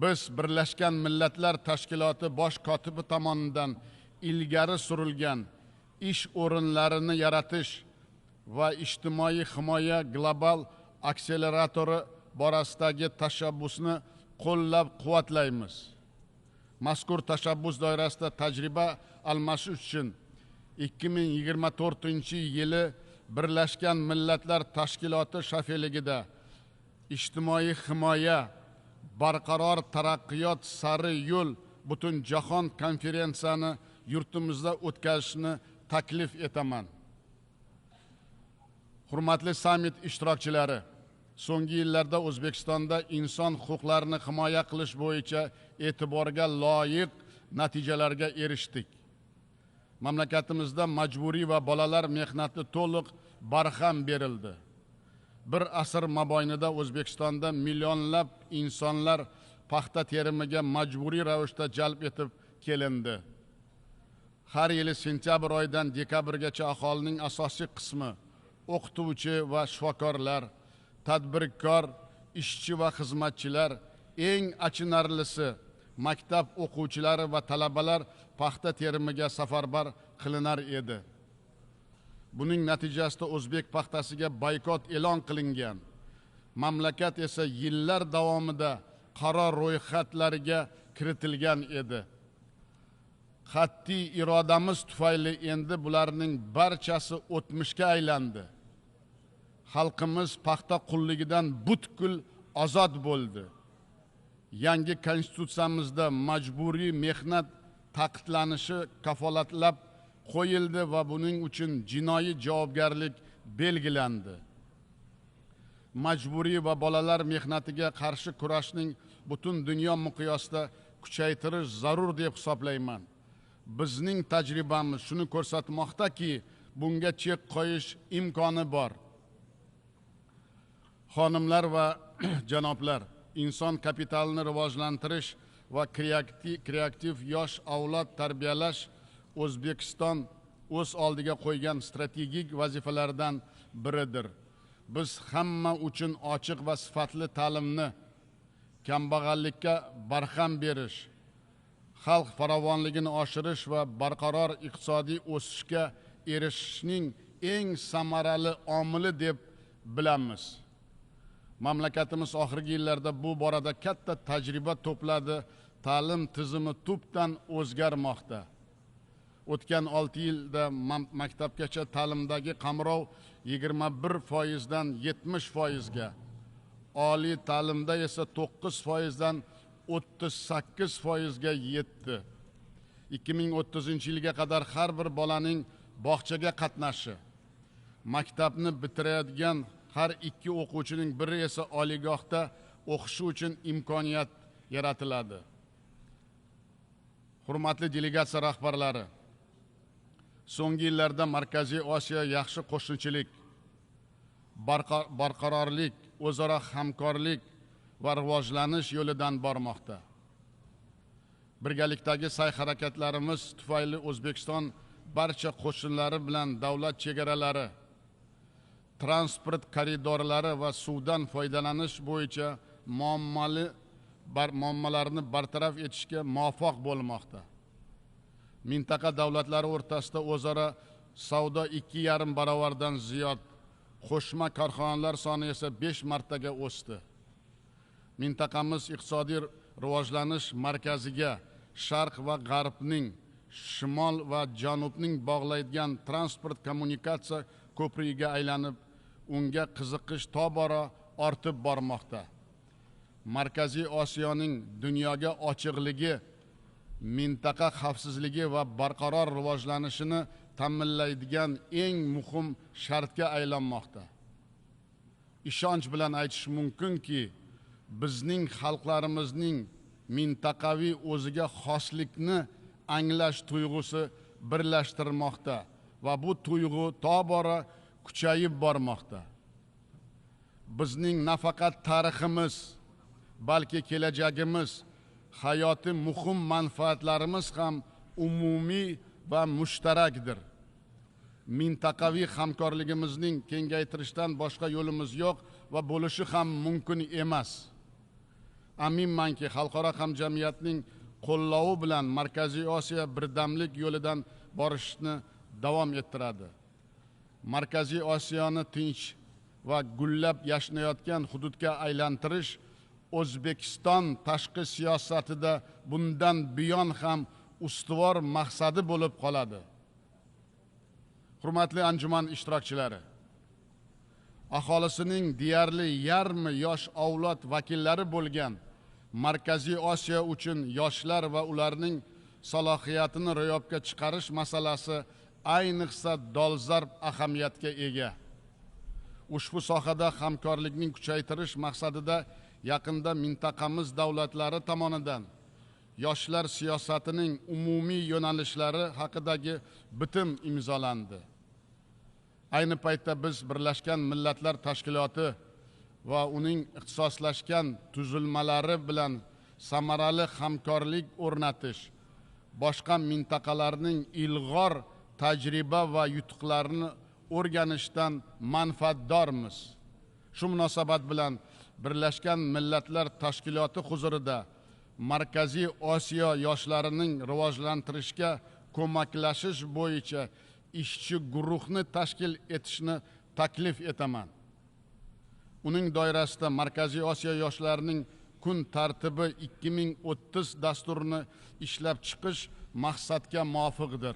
[SPEAKER 11] Biz Birlashgan Millatlar Tashkiloti bosh kotibi tomonidan ilgari surilgan ish o'rinlarini yaratish va ijtimoiy himoya global akseleratori borasidagi tashabbusni qo'llab-quvvatlaymiz. Mazkur tashabbus doirasida tajriba almashish uchun 2024-yili Birlashgan Millatlar Tashkiloti shafeligida ijtimoiy himoya, barqaror taraqqiyot sari yo'l butun jahon konferensiyasini yurtimizda o'tkazishni taklif etaman. Hurmatli sammit ishtirokchilari, so'nggi yillarda O'zbekistonda inson huquqlarini himoya qilish bo'yicha e'tiborga loyiq natijalarga erishdik. Mamlakatimizda majburiy va bolalar mehnati to'liq barham berildi. Bir asr mobaynida O'zbekistonda millionlab insonlar paxta terimiga majburiy ravishda jalb etib kelindi. Har yili sentyabr oyidan dekabrgacha aholining asosiy qismi o'qituvchi va shifokorlar, tadbirkor, ishchi va xizmatchilar, eng achinarlisi maktab o'quvchilari va talabalar paxta terimiga safarbar qilinar edi. Buning natijasida o'zbek paxtasiga boykot e'lon qilingan. Mamlakat esa yillar davomida qaror ro'yxatlariga kiritilgan edi. Qat'iy irodamiz tufayli endi bularning barchasi o'tmishga aylandi. Xalqimiz paxta qulligidan butkul ozod bo'ldi. Yangi konstitutsiyamizda majburiy mehnat taqiqlanishi kafolatlab qo'yildi va buning uchun jinoiy javobgarlik belgilandi. Majburiy va bolalar mehnatiga qarshi kurashning butun dunyo miqyosida kuchaytirish zarur deb hisoblayman. Bizning tajribamiz shuni ko'rsatmoqdaki, bunga chek qo'yish imkoni bor. Xonimlar va janoblar, inson kapitalini rivojlantirish va kreativ yosh avlod tarbiyalash O'zbekiston o'z oldiga qo'ygan strategik vazifalardan biridir. Biz hamma uchun ochiq va sifatli ta'limni, kambag'allikka barham berish, xalq farovonligini oshirish va barqaror iqtisodiy o'sishga erishishning eng samarali omili deb bilamiz. Mamlakatimiz oxirgi yillarda bu borada katta tajriba to'pladi. Ta'lim tizimi tubdan o'zgarmoqda. O'tgan 6 yilda maktabgacha ta'limdagi qamrov 21% dan 70%ga, oliy ta'limda esa 9% dan 38%ga yetdi. 2030-yilga qadar har bir bolaning bog'chaga qatnashi, maktabni bitiradigan har 2 o'quvchining biri esa oliygohda o'qishi uchun imkoniyat yaratiladi. Hurmatli delegatsiya rahbarlari, so'nggi yillarda Markaziy Osiyo yaxshi qo'shnichilik, barqarorlik, o'zaro hamkorlik va rivojlanish yo'lidan bormoqda. Birgalikdagi sa'y-harakatlarimiz tufayli O'zbekiston barcha qo'shinlari bilan davlat chegaralari, transport koridorlari va suvdan foydalanish bo'yicha muammolarni bartaraf etishga muvaffaq bo'lmoqda. Mintaqa davlatlari o'rtasida o'zaro savdo 2,5 barobardan ziyod, qo'shma korxonalar soni esa 5 martaga o'sdi. Mintaqamiz iqtisodiy rivojlanish markaziga sharq va g'arbning, shimol va janubning bog'laydigan transport kommunikatsiya ko'prigiga aylanib, unga qiziqish tobora ortib bormoqda. Markaziy Osiyoning dunyoga ochiqligi, mintaqa xavfsizligi va barqaror rivojlanishini ta'minlaydigan eng muhim shartga aylanmoqda. Ishonch bilan aytish mumkinki, bizning xalqlarimizning mintaqaviy o'ziga xoslikni anglash tuyg'usi birlashtirmoqda va bu tuyg'u tobora kuchayib bormoqda. Bizning nafaqat tariximiz, balki kelajagimiz, hayotiy muhim manfaatlarimiz ham umumiy va mushtarakdir. Mintaqaviy hamkorligimizning kengaytirishdan boshqa yo'limiz yo'q va bo'lishi ham mumkin emas. Aminmanki, xalqaro hamjamiyatning qo'llovi bilan Markaziy Osiyo birdamlik yo'lidan borishni davom ettiradi. Markaziy Osiyoni tinch va gullab yashnayotgan hududga aylantirish O'zbekiston tashqi siyosatida bundan buyon ham ustuvor maqsadi bo'lib qoladi. Hurmatli anjuman ishtirokchilari, aholisining deyarli yarmi yosh avlod vakillari bo'lgan Markaziy Osiyo uchun yoshlar va ularning salohiyatini ro'yobga chiqarish masalasi ayniqsa dolzarb ahamiyatga ega. Ushbu sohada hamkorlikning kuchaytirish maqsadida yaqinda mintaqamiz davlatlari tomonidan yoshlar siyosatining umumiy yo'nalishlari haqidagi bitim imzolandi. Ayni paytda biz Birlashgan Millatlar Tashkiloti va uning ixtisoslashgan tuzilmalari bilan samarali hamkorlik o'rnatish, boshqa mintaqalarning ilg'or tajriba va yutuqlarini o'rganishdan manfaatdormiz. Shu munosabat bilan Birlashgan Millatlar Tashkiloti huzurida Markaziy Osiyo yoshlarining rivojlantirishga ko'maklashish bo'yicha ishchi guruhni tashkil etishni taklif etaman. Uning doirasida Markaziy Osiyo yoshlarining kun tartibi 2030 dasturini ishlab chiqish maqsadga muvofiqdir.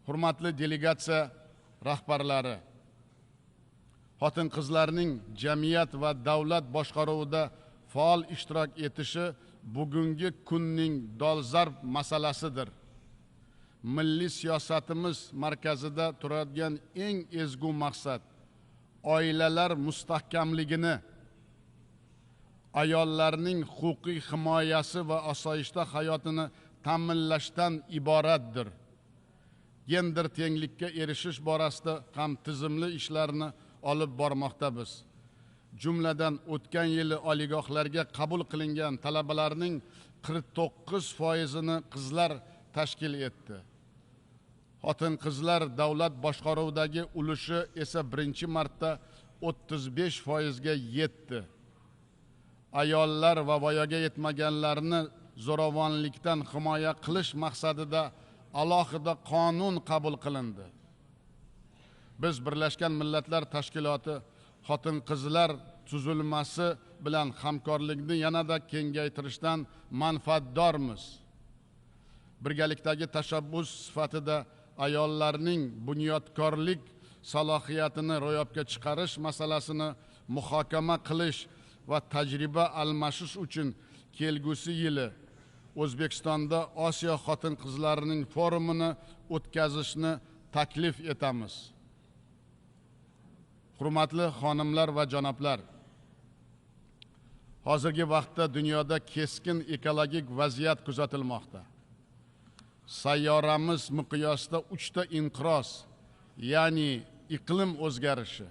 [SPEAKER 11] Hurmatli delegatsiya rahbarlari, xotin-qizlarning jamiyat va davlat boshqaruvida faol ishtirok etishi bugungi kunning dolzarb masalasidir. Milliy siyosatimiz markazida turadigan eng ezgu maqsad oilalar mustahkamligini, ayollarning huquqiy himoyasi va osoyishta hayotini ta'minlashdan iboratdir. Gender tenglikka erishish borasida ham tizimli ishlarni olib bormoqdamiz. Jumladan o'tgan yili oliygohlarga qabul qilingan talabalarning 49%ni qizlar tashkil etdi. Xotin-qizlar davlat boshqaruvidagi ulushi esa birinchi marta 35% ga yetdi. Ayollar va voyaga yetmaganlarni zo'ravonlikdan himoya qilish maqsadida alohida qonun qabul qilindi. Biz Birlashgan Millatlar Tashkiloti xotin-qizlar tuzilmasi bilan hamkorlikni yanada kengaytirishdan manfaatdormiz. Birgalikdagi tashabbus sifatida ayollarning bunyodkorlik salohiyatini ro'yobga chiqarish masalasini muhokama qilish va tajriba almashish uchun kelgusi yili O'zbekistonda Osiyo xotin-qizlarining forumini o'tkazishni taklif etamiz. Hurmatli xonimlar va janoblar, hozirgi vaqtda dunyoda keskin ekologik vaziyat kuzatilmoqda. Sayyoramiz miqyosida 3 ta inqiroz, ya'ni iqlim o'zgarishi,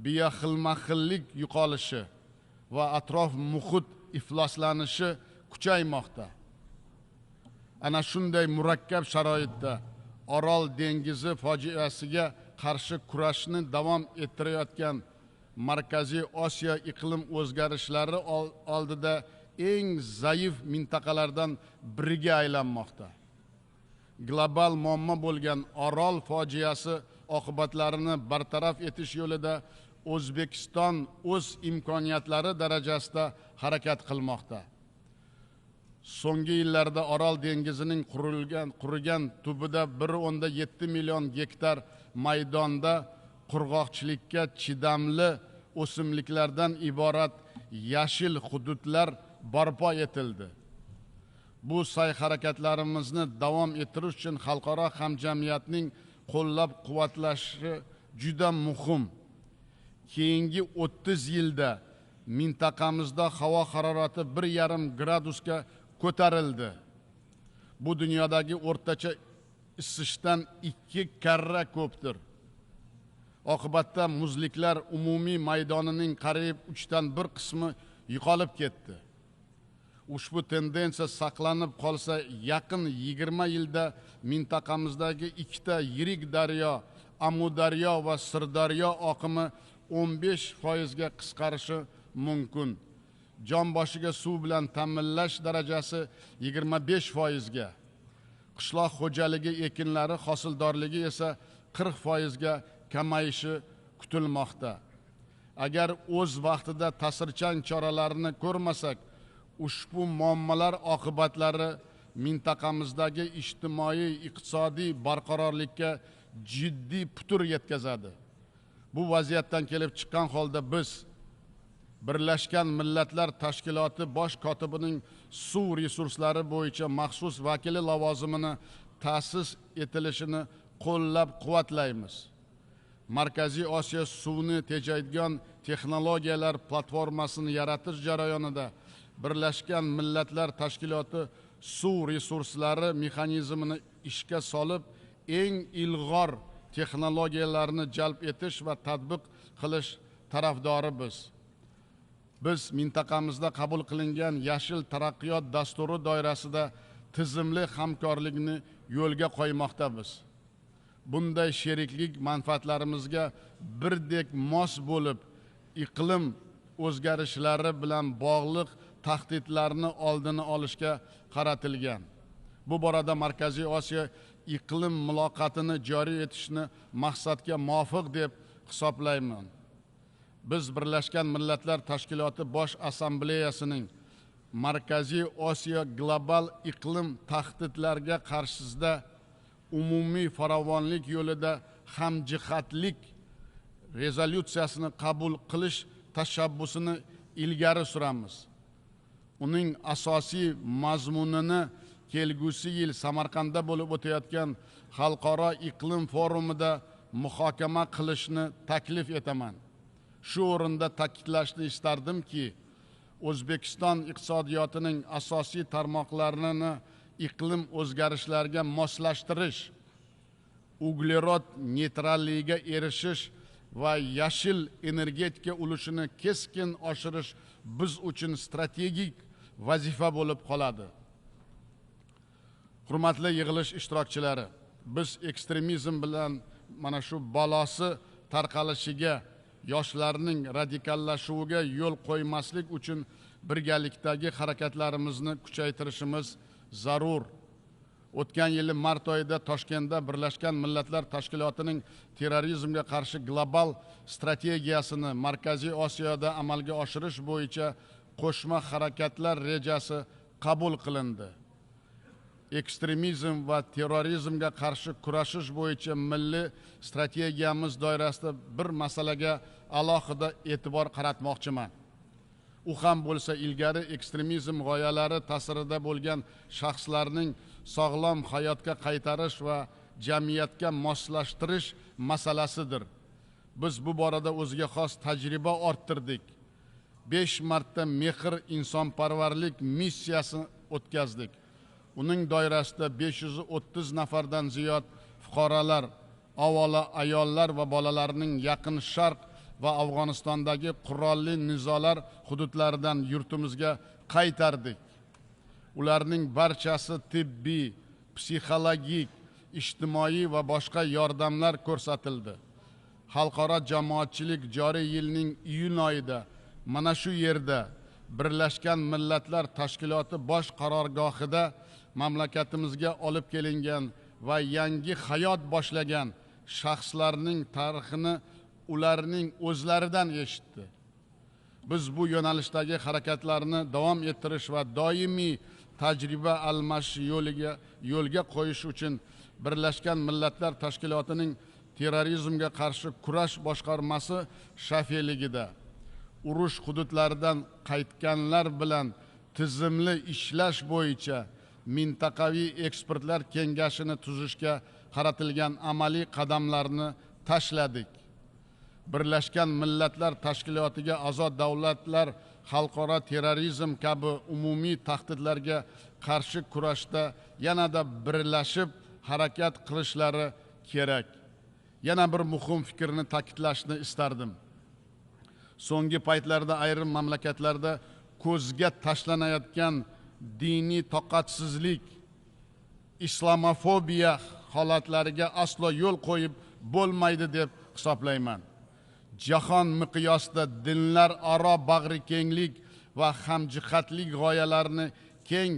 [SPEAKER 11] bioxilma-xillik yo'qolishi va atrof muhit ifloslanishi kuchaymoqda. Ana shunday murakkab sharoitda Orol dengizi fojiasiga qarshi kurashni davom ettirayotgan Markaziy Osiyo iqlim o'zgarishlari oldida eng zaif mintaqalardan biriga aylanmoqda. Global muammo bo'lgan Orol fojiasi oqibatlarini bartaraf etish yo'lida O'zbekiston o'z imkoniyatlari darajasida harakat qilmoqda. So'nggi yillarda Orol dengizining qurigan tubida 1.7 million gektar maydonda qurg'oqchilikka chidamli o'simliklardan iborat yashil hududlar barpo etildi. Bu sa'y-harakatlarimizni davom ettirish uchun xalqaro hamjamiyatning qo'llab-quvvatlashi juda muhim. Keyingi 30 yilda mintaqamizda havo harorati 1,5 gradusga ko'tarildi. Bu dunyodagi o'rtacha isishdan 2 karra ko'pdir. Oqibatda muzliklar umumiy maydonining qariyb 3dan 1 qismi yo'qolib ketdi. Ushbu tendensiya saqlanib qolsa, yaqin 20 yilda mintaqamizdagi 2 ta yirik daryo, Amudaryo va Sirdaryo oqimi 15% ga qisqarishi mumkin. Jon boshiga suv bilan ta'minlash darajasi 25% ga, qishloq xo'jaligi ekinlari hosildorligi esa 40% ga kamayishi kutilmoqda. Agar o'z vaqtida ta'sirchan choralarni ko'rmasak, ushbu muammolar oqibatlari mintaqamizdagi ijtimoiy, iqtisodiy barqarorlikka jiddiy putur yetkazadi. Bu vaziyatdan kelib chiqqan holda biz Birlashgan Millatlar Tashkiloti bosh kotibining suv resurslari bo'yicha maxsus vakili lavozimini ta'sis etilishini qo'llab-quvvatlaymiz. Markaziy Osiyo suvni tejaydigan texnologiyalar platformasini yaratish jarayonida Birlashgan Millatlar Tashkiloti suv resurslari mexanizmini ishga solib, eng ilg'or texnologiyalarni jalb etish va tatbiq qilish tarafdoribiz. Biz mintaqamizda qabul qilingan yashil taraqqiyot dasturi doirasida tizimli hamkorlikni yo'lga qo'ymoqdamiz. Bunday sheriklik manfaatlarimizga birdek mos bo'lib, iqlim o'zgarishlari bilan bog'liq tahdidlarni oldini olishga qaratilgan. Bu borada Markaziy Osiyo iqlim muloqotini joriy etishni maqsadga muvofiq deb hisoblayman. Biz Birlashgan Millatlar Tashkiloti Bosh Assambleyasining Markaziy Osiyo global iqlim tahdidlariga qarshisida umumiy farovonlik yo'lida hamjihatlik rezolyutsiyasini qabul qilish tashabbusini ilgari suramiz. Uning asosiy mazmunini kelgusi yil Samarqandda bo'lib o'tayotgan xalqaro iqlim forumida muhokama qilishni taklif etaman. Shu o'rinda ta'kidlashni istardimki, O'zbekiston iqtisodiyotining asosiy tarmoqlarini iqlim o'zgarishlariga moslashtirish, uglerod neytralligiga erishish va yashil energetika ulushini keskin oshirish biz uchun strategik vazifa bo'lib qoladi. Hurmatli yig'ilish ishtirokchilari, biz ekstremizm bilan mana shu balosi tarqalishiga, yoshlarning radikallashuviga yo'l qo'ymaslik uchun birgalikdagi harakatlarimizni kuchaytirishimiz zarur. O'tgan yili mart oyida Toshkentda Birlashgan Millatlar Tashkilotining terrorizmga qarshi global strategiyasini Markaziy Osiyoda amalga oshirish bo'yicha qo'shma harakatlar rejasi qabul qilindi. Ekstremizm va terrorizmga qarshi kurashish bo'yicha milliy strategiyamiz doirasida bir masalaga alohida e'tibor qaratmoqchiman. U ham bo'lsa ilgari ekstremizm g'oyalari ta'sirida bo'lgan shaxslarning sog'lom hayotga qaytarish va jamiyatga moslashtirish masalasidir. Biz bu borada o'ziga xos tajriba orttirdik. 5 marta mehr insonparvarlik missiyasini o'tkazdik. Uning doirasida 530 nafardan ziyod fuqarolar, avvalo ayollar va bolalarning Yaqin Sharq va Afg'onistondagi qurolli nizolar hududlaridan yurtimizga qaytardik. Ularning barchasi tibbiy, psixologik, ijtimoiy va boshqa yordamlar ko'rsatildi. Xalqaro jamoatchilik joriy yilning iyun oyida mana shu yerda Birlashgan Millatlar Tashkiloti bosh qarorgohida mamlakatimizga olib kelingan va yangi hayot boshlagan shaxslarning tarixini ularning o'zlaridan eshitdi. Biz bu yo'nalishdagi harakatlarni davom ettirish va doimiy tajriba almashish yo'lga qo'yish uchun Birlashgan Millatlar Tashkilotining terrorizmga qarshi kurash boshqarmasi shafiyligida urush hududlaridan qaytganlar bilan tizimli ishlash bo'yicha mintaqaviy ekspertlar kengashini tuzishga qaratilgan amaliy qadamlarni tashladik. Birlashgan Millatlar Tashkilotiga a'zo davlatlar xalqaro terrorizm kabi umumiy tahdidlarga qarshi kurashda yanada birlashib harakat qilishlari kerak. Yana bir muhim fikrni ta'kidlashni istardim. So'nggi paytlarda ayrim mamlakatlarda ko'zga tashlanayotgan diniy toqatsizlik, islamofobiya holatlariga aslo yo'l qo'yib bo'lmaydi deb hisoblayman. Jahon miqyosida dinlar aro bag'rikenglik va hamjihatlik g'oyalarini keng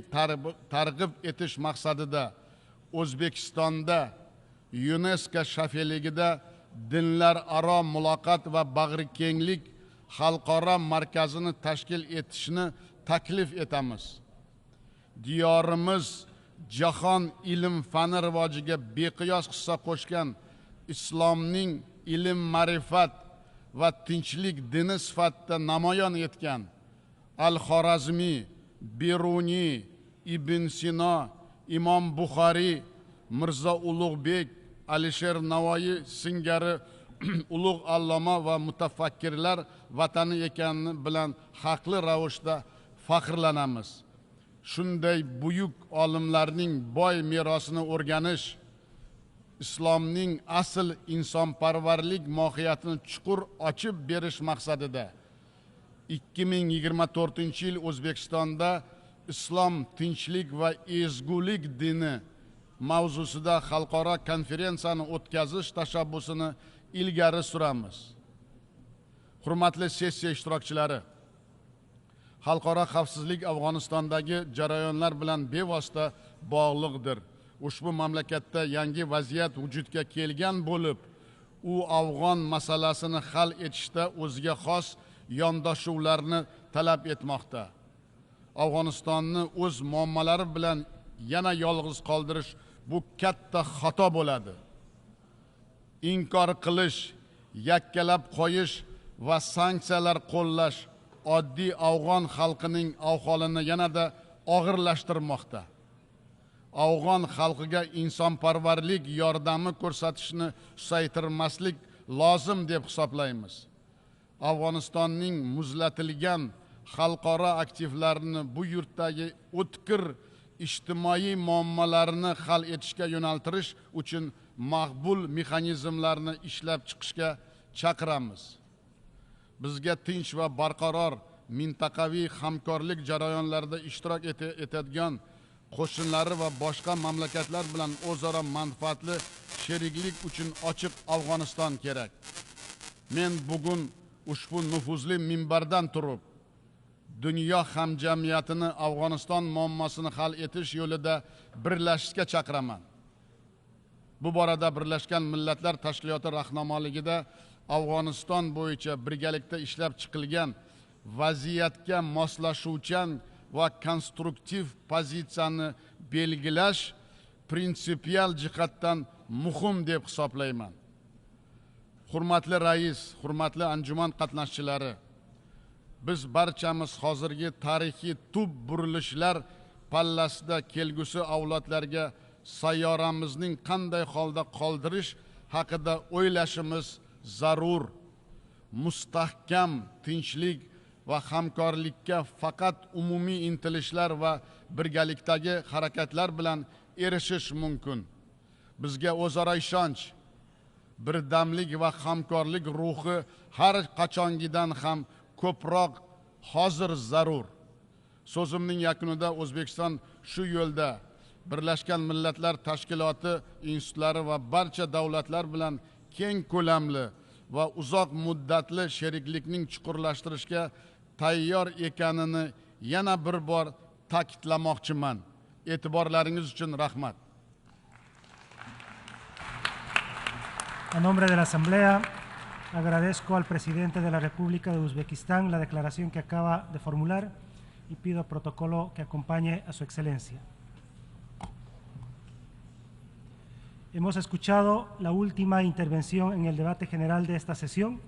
[SPEAKER 11] targ'ib etish maqsadida O'zbekistonda UNESCO shafiyligida dinlar aro muloqot va bag'rikenglik xalqaro markazini tashkil etishni taklif etamiz. Diyorimiz jahon ilm fani rivojiga beqiyos hissa qo'shgan islomning ilm ma'rifat va tinchlik dini sifatida namoyon etgan Al-Xorazmiy, Beruniy, Ibn Sino, Imom Buxoriy, Mirzo Ulug'bek, Alisher Navoiy singari ulug' alloma va mutafakkirlar vatani ekani bilan haqli ravishda faxrlanamiz. Shunday buyuk olimlarning boy merosini o'rganish, islomning asl insonparvarlik mohiyatini chuqur ochib berish maqsadida 2024-yil O'zbekistonda islom tinchlik va ezgulik dini mavzusida xalqaro konferensiyani o'tkazish tashabbusini ilgari suramiz. Hurmatli sessiya ishtirokchilari, xalqaro xavfsizlik Afg'onistondagi jarayonlar bilan bevosita bog'liqdir. ushbu mamlakatda yangi vaziyat vujudga kelgan bo'lib, u afg'on masalasini hal etishda o'ziga xos yondashuvlarni talab etmoqda. Afg'onistonni o'z muammolari bilan yana yolg'iz qoldirish bu katta xato bo'ladi. Inkor qilish, yakkalab qo'yish va sanksiyalar qo'llash oddiy afg'on xalqining ahvolini yanada og'irlashtirmoqda. Afg'on xalqiga insonparvarlik yordami ko'rsatishni susaytirmaslik lozim deb hisoblaymiz. Afg'onistonning muzlatilgan xalqaro aktivlarini bu yurtdagi o'tkir ijtimoiy muammolarini hal etishga yo'naltirish uchun maqbul mexanizmlarni ishlab chiqishga chaqiramiz. Bizga tinch va barqaror mintaqaviy hamkorlik jarayonlarida ishtirok etadigan qo'shinlari va boshqa mamlakatlar bilan o'zaro manfaatli sheriklik uchun ochiq Afg'oniston kerak. Men bugun ushbu nufuzli minbardan turib, dunyo hamjamiyatini Afg'oniston muammosini hal etish yo'lida birlashishga chaqiraman. Bu borada Birlashgan Millatlar Tashkiloti rahnamoligida Afg'oniston bo'yicha birgalikda ishlab chiqilgan vaziyatga moslashuvchan va konstruktiv pozitsiyani belgilash prinsipial jihatdan muhim deb hisoblayman. Hurmatli rais, hurmatli anjuman qatnashchilari, biz barchamiz hozirgi tarixiy tub burilishlar pallasida kelgusi avlodlarga sayyoramizning qanday holda qoldirish haqida o'ylashimiz zarur. Mustahkam tinchlik va hamkorlikka faqat umumiy intilishlar va birgalikdagi harakatlar bilan erishish mumkin. Bizga o'zaro ishonch, birdamlik va hamkorlik ruhi har qachongidan ham ko'proq hozir zarur. So'zimning yakunida O'zbekiston shu yo'lda Birlashgan Millatlar Tashkiloti institutlari va barcha davlatlar bilan keng ko'lamli va uzoq muddatli sheriklikning chuqurlashtirishga tayyor ekanini yana bir bor ta'kidlamoqchiman. E'tiborlaringiz uchun rahmat.
[SPEAKER 7] A nombre de la Asamblea, agradezco al presidente de la República de Uzbekistán la declaración que acaba de formular y pido al protocolo que acompañe a su excelencia. Hemos escuchado la última intervención en el debate general de esta sesión.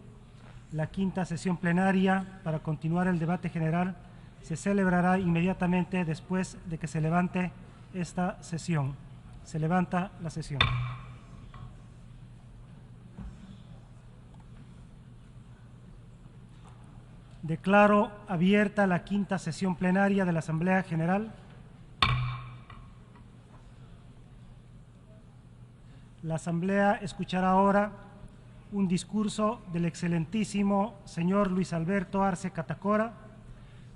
[SPEAKER 7] La quinta sesión plenaria para continuar el debate general se celebrará inmediatamente después de que se levante esta sesión. Se levanta la sesión. Declaro abierta la quinta sesión plenaria de la Asamblea General. La Asamblea escuchará ahora un discurso del excelentísimo señor Luis Alberto Arce Catacora,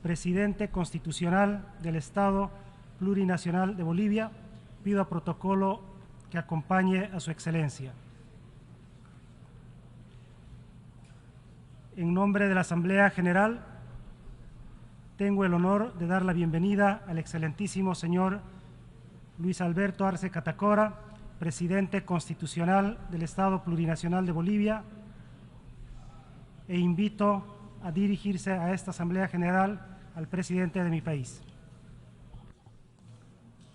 [SPEAKER 7] presidente constitucional del Estado Plurinacional de Bolivia. Pido a protocolo que acompañe a su excelencia. En nombre de la Asamblea General, tengo el honor de dar la bienvenida al excelentísimo señor Luis Alberto Arce Catacora, presidente constitucional del Estado Plurinacional de Bolivia, e invito a dirigirse a esta Asamblea General al presidente de mi país.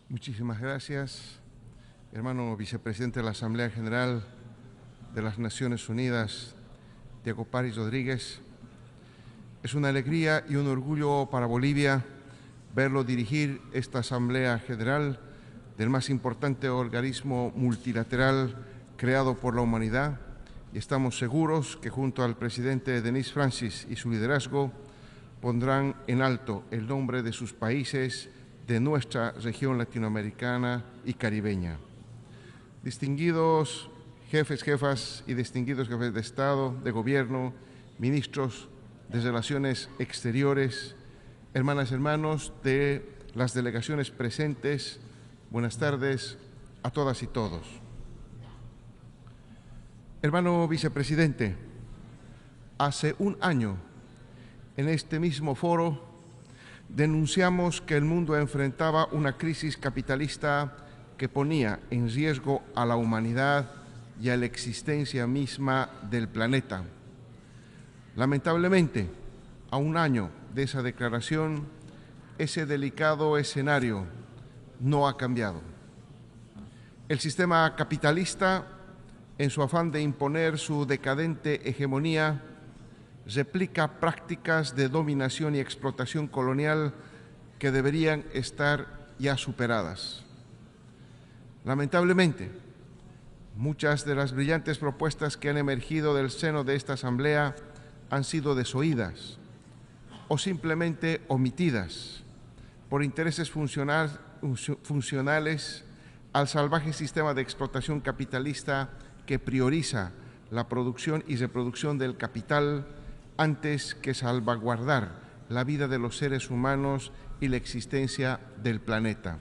[SPEAKER 12] Muchísimas gracias, hermano vicepresidente de la Asamblea General de las Naciones Unidas, Diego París Rodríguez. Es una alegría y un orgullo para Bolivia verlo dirigir esta Asamblea General del más importante organismo multilateral creado por la humanidad, y estamos seguros que junto al presidente Denis Francis y su liderazgo pondrán en alto el nombre de sus países, de nuestra región latinoamericana y caribeña. Distinguidos jefes, jefas y distinguidos jefes de Estado, de Gobierno, ministros de Relaciones Exteriores, hermanas y hermanos de las delegaciones presentes, buenas tardes a todas y todos. Hermano vicepresidente, hace un año, en este mismo foro, denunciamos que el mundo enfrentaba una crisis capitalista que ponía en riesgo a la humanidad y a la existencia misma del planeta. Lamentablemente, a un año de esa declaración, ese delicado escenario no ha cambiado. El sistema capitalista, en su afán de imponer su decadente hegemonía, replica prácticas de dominación y explotación colonial que deberían estar ya superadas. Lamentablemente, muchas de las brillantes propuestas que han emergido del seno de esta Asamblea han sido desoídas o simplemente omitidas por intereses funcionales al salvaje sistema de explotación capitalista que prioriza la producción y reproducción del capital antes que salvaguardar la vida de los seres humanos y la existencia del planeta.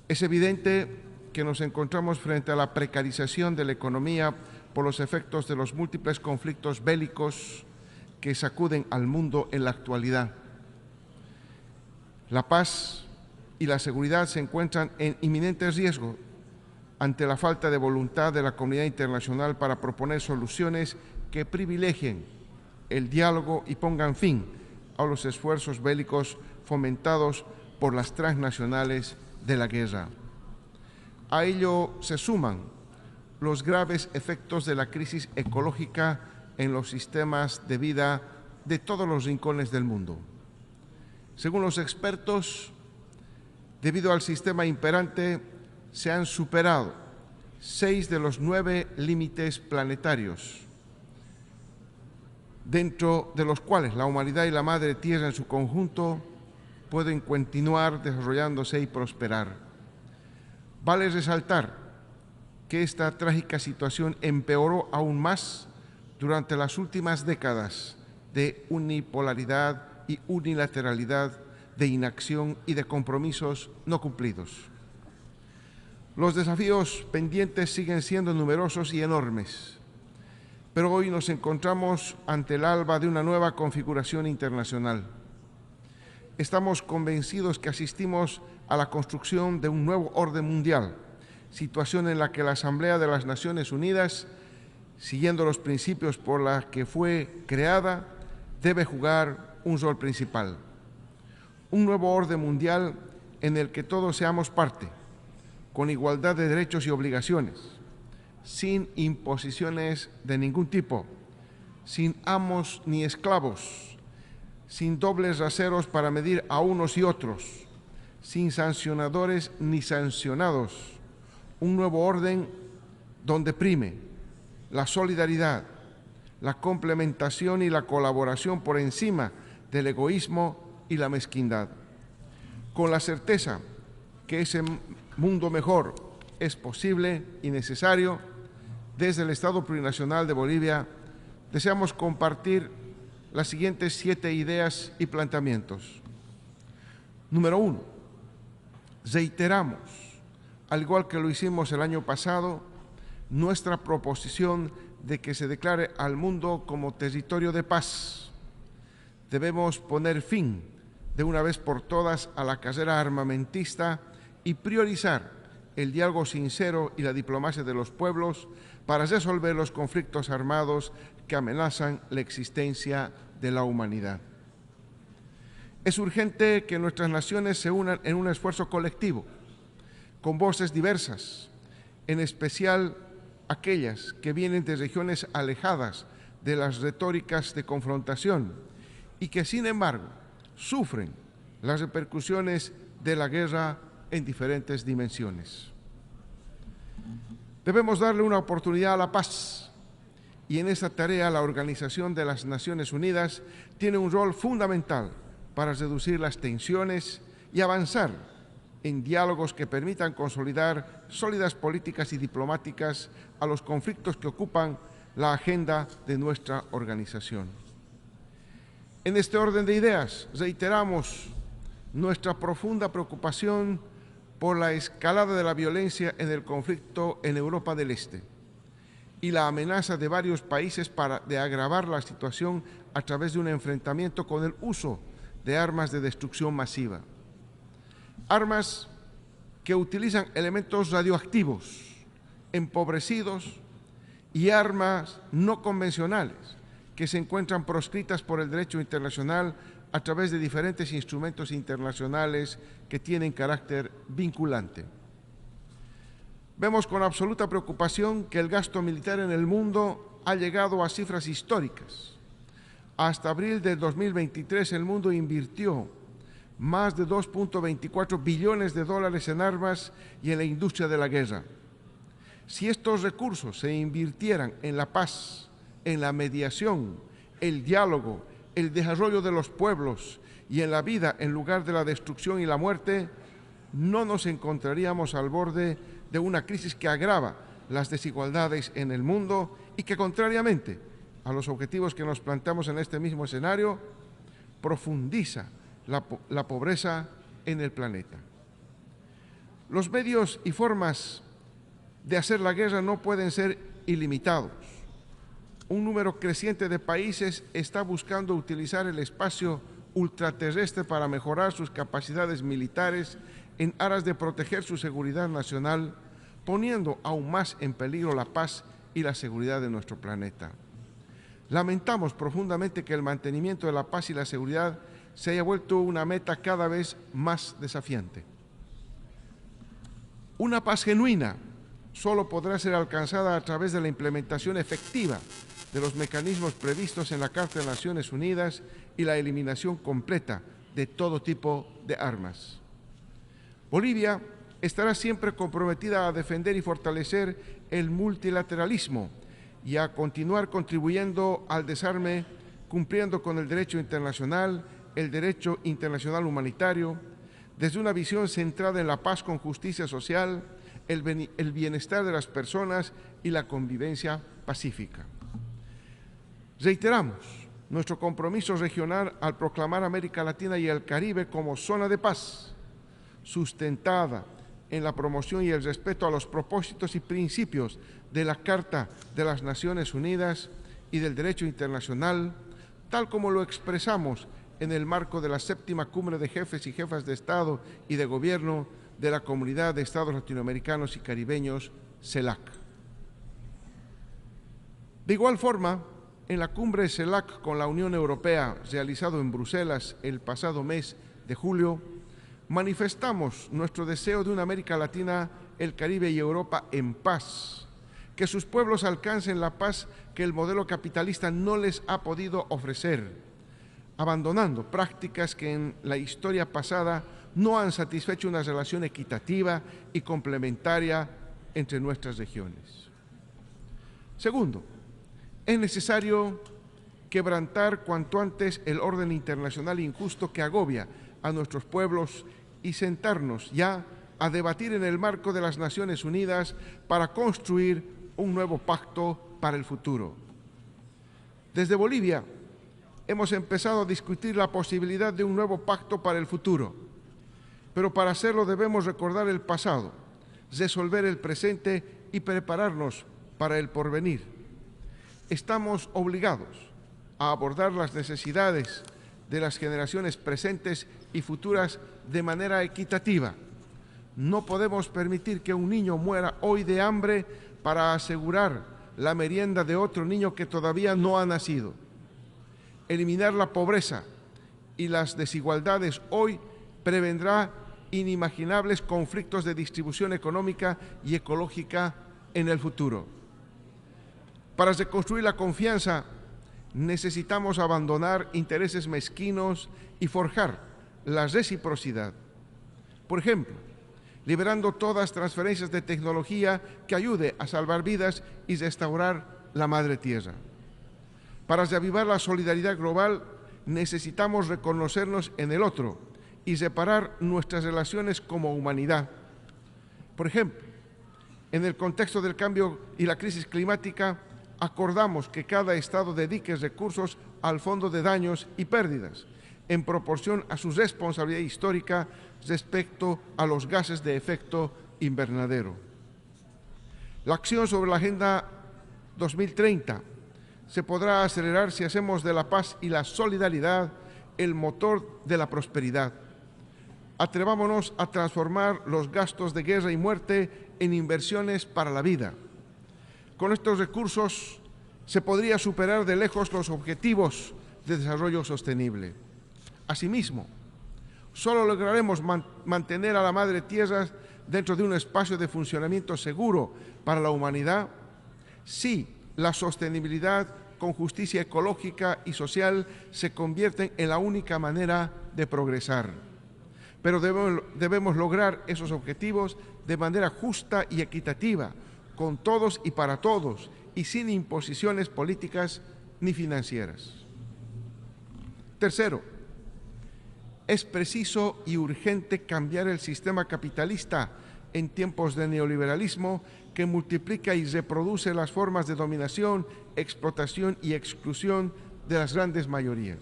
[SPEAKER 12] Es evidente que nos encontramos frente a la precarización de la economía por los efectos de los múltiples conflictos bélicos que sacuden al mundo en la actualidad. La paz y la seguridad se encuentran en inminente riesgo ante la falta de voluntad de la comunidad internacional para proponer soluciones que privilegien el diálogo y pongan fin a los esfuerzos bélicos fomentados por las transnacionales de la guerra. A ello se suman los graves efectos de la crisis ecológica en los sistemas de vida de todos los rincones del mundo. Según los expertos, debido al sistema imperante, se han superado 6 de los 9 límites planetarios, dentro de los cuales la humanidad y la Madre Tierra en su conjunto pueden continuar desarrollándose y prosperar. Vale resaltar que esta trágica situación empeoró aún más durante las últimas décadas de unipolaridad y unilateralidad, de inacción y de compromisos no cumplidos. Los desafíos pendientes siguen siendo numerosos y enormes, pero hoy nos encontramos ante el alba de una nueva configuración internacional. Estamos convencidos que asistimos a la construcción de un nuevo orden mundial, situación en la que la Asamblea de las Naciones Unidas, siguiendo los principios por los que fue creada, debe jugar un rol principal. Un nuevo orden mundial en el que todos seamos parte, con igualdad de derechos y obligaciones, sin imposiciones de ningún tipo, sin amos ni esclavos, sin dobles raseros para medir a unos y otros, sin sancionadores ni sancionados. Un nuevo orden donde prime la solidaridad, la complementación y la colaboración por encima del egoísmo y la mezquindad, con la certeza que ese mundo mejor es posible y necesario. Desde el Estado Plurinacional de Bolivia deseamos compartir las siguientes 7 ideas y planteamientos. Número 1, reiteramos, al igual que lo hicimos el año pasado, nuestra proposición de que se declare al mundo como territorio de paz. Debemos poner fin de una vez por todas a la carrera armamentista y priorizar el diálogo sincero y la diplomacia de los pueblos para resolver los conflictos armados que amenazan la existencia de la humanidad. Es urgente que nuestras naciones se unan en un esfuerzo colectivo, con voces diversas, en especial aquellas que vienen de regiones alejadas de las retóricas de confrontación y que, sin embargo, sufren las repercusiones de la guerra en diferentes dimensiones. Debemos darle una oportunidad a la paz y en esta tarea la Organización de las Naciones Unidas tiene un rol fundamental para reducir las tensiones y avanzar en diálogos que permitan consolidar sólidas políticas y diplomáticas a los conflictos que ocupan la agenda de nuestra organización. En este orden de ideas, reiteramos nuestra profunda preocupación por la escalada de la violencia en el conflicto en Europa del Este y la amenaza de varios países de agravar la situación a través de un enfrentamiento con el uso de armas de destrucción masiva. Armas que utilizan elementos radioactivos, empobrecidos y armas no convencionales que se encuentran proscritas por el derecho internacional a través de diferentes instrumentos internacionales que tienen carácter vinculante. Vemos con absoluta preocupación que el gasto militar en el mundo ha llegado a cifras históricas. Hasta abril del 2023 el mundo invirtió más de 2.24 billones de dólares en armas y en la industria de la guerra. Si estos recursos se invirtieran en la paz, en la mediación, el diálogo, el desarrollo de los pueblos y en la vida en lugar de la destrucción y la muerte, no nos encontraríamos al borde de una crisis que agrava las desigualdades en el mundo y que, contrariamente a los objetivos que nos planteamos en este mismo escenario, profundiza la pobreza en el planeta. Los medios y formas de hacer la guerra no pueden ser ilimitados. Un número creciente de países está buscando utilizar el espacio ultraterrestre para mejorar sus capacidades militares en aras de proteger su seguridad nacional, poniendo aún más en peligro la paz y la seguridad de nuestro planeta. Lamentamos profundamente que el mantenimiento de la paz y la seguridad se haya vuelto una meta cada vez más desafiante. Una paz genuina solo podrá ser alcanzada a través de la implementación efectiva de los mecanismos previstos en la Carta de Naciones Unidas y la eliminación completa de todo tipo de armas. Bolivia estará siempre comprometida a defender y fortalecer el multilateralismo y a continuar contribuyendo al desarme, cumpliendo con el derecho internacional, el derecho internacional humanitario, desde una visión centrada en la paz con justicia social, el bienestar de las personas y la convivencia pacífica. Reiteramos nuestro compromiso regional al proclamar América Latina y el Caribe como zona de paz, sustentada en la promoción y el respeto a los propósitos y principios de la Carta de las Naciones Unidas y del derecho internacional, tal como lo expresamos en el marco de la 7ª Cumbre de Jefes y Jefas de Estado y de Gobierno de la Comunidad de Estados Latinoamericanos y Caribeños, CELAC. De igual forma, en la cumbre CELAC con la Unión Europea, realizado en Bruselas el pasado mes de julio, manifestamos nuestro deseo de una América Latina, el Caribe y Europa en paz, que sus pueblos alcancen la paz que el modelo capitalista no les ha podido ofrecer, abandonando prácticas que en la historia pasada no han satisfecho una relación equitativa y complementaria entre nuestras regiones. Segundo, es necesario quebrantar cuanto antes el orden internacional injusto que agobia a nuestros pueblos y sentarnos ya a debatir en el marco de las Naciones Unidas para construir un nuevo pacto para el futuro. Desde Bolivia hemos empezado a discutir la posibilidad de un nuevo pacto para el futuro, pero para hacerlo debemos recordar el pasado, resolver el presente y prepararnos para el porvenir. Estamos obligados a abordar las necesidades de las generaciones presentes y futuras de manera equitativa. No podemos permitir que un niño muera hoy de hambre para asegurar la merienda de otro niño que todavía no ha nacido. Eliminar la pobreza y las desigualdades hoy prevendrá inimaginables conflictos de distribución económica y ecológica en el futuro. Para reconstruir la confianza, necesitamos abandonar intereses mezquinos y forjar la reciprocidad. Por ejemplo, liberando todas transferencias de tecnología que ayude a salvar vidas y restaurar la madre tierra. Para reavivar la solidaridad global, necesitamos reconocernos en el otro y separar nuestras relaciones como humanidad. Por ejemplo, en el contexto del cambio y la crisis climática, acordamos que cada Estado dedique recursos al Fondo de Daños y Pérdidas, en proporción a su responsabilidad histórica respecto a los gases de efecto invernadero. La acción sobre la Agenda 2030 se podrá acelerar si hacemos de la paz y la solidaridad el motor de la prosperidad. Atrevámonos a transformar los gastos de guerra y muerte en inversiones para la vida. Con estos recursos se podría superar de lejos los objetivos de desarrollo sostenible. Asimismo, solo lograremos mantener a la Madre Tierra dentro de un espacio de funcionamiento seguro para la humanidad si la sostenibilidad con justicia ecológica y social se convierten en la única manera de progresar. Pero debemos lograr esos objetivos de manera justa y equitativa, con todos y para todos, y sin imposiciones políticas ni financieras. Tercero, es preciso y urgente cambiar el sistema capitalista en tiempos de neoliberalismo que multiplica y reproduce las formas de dominación, explotación y exclusión de las grandes mayorías.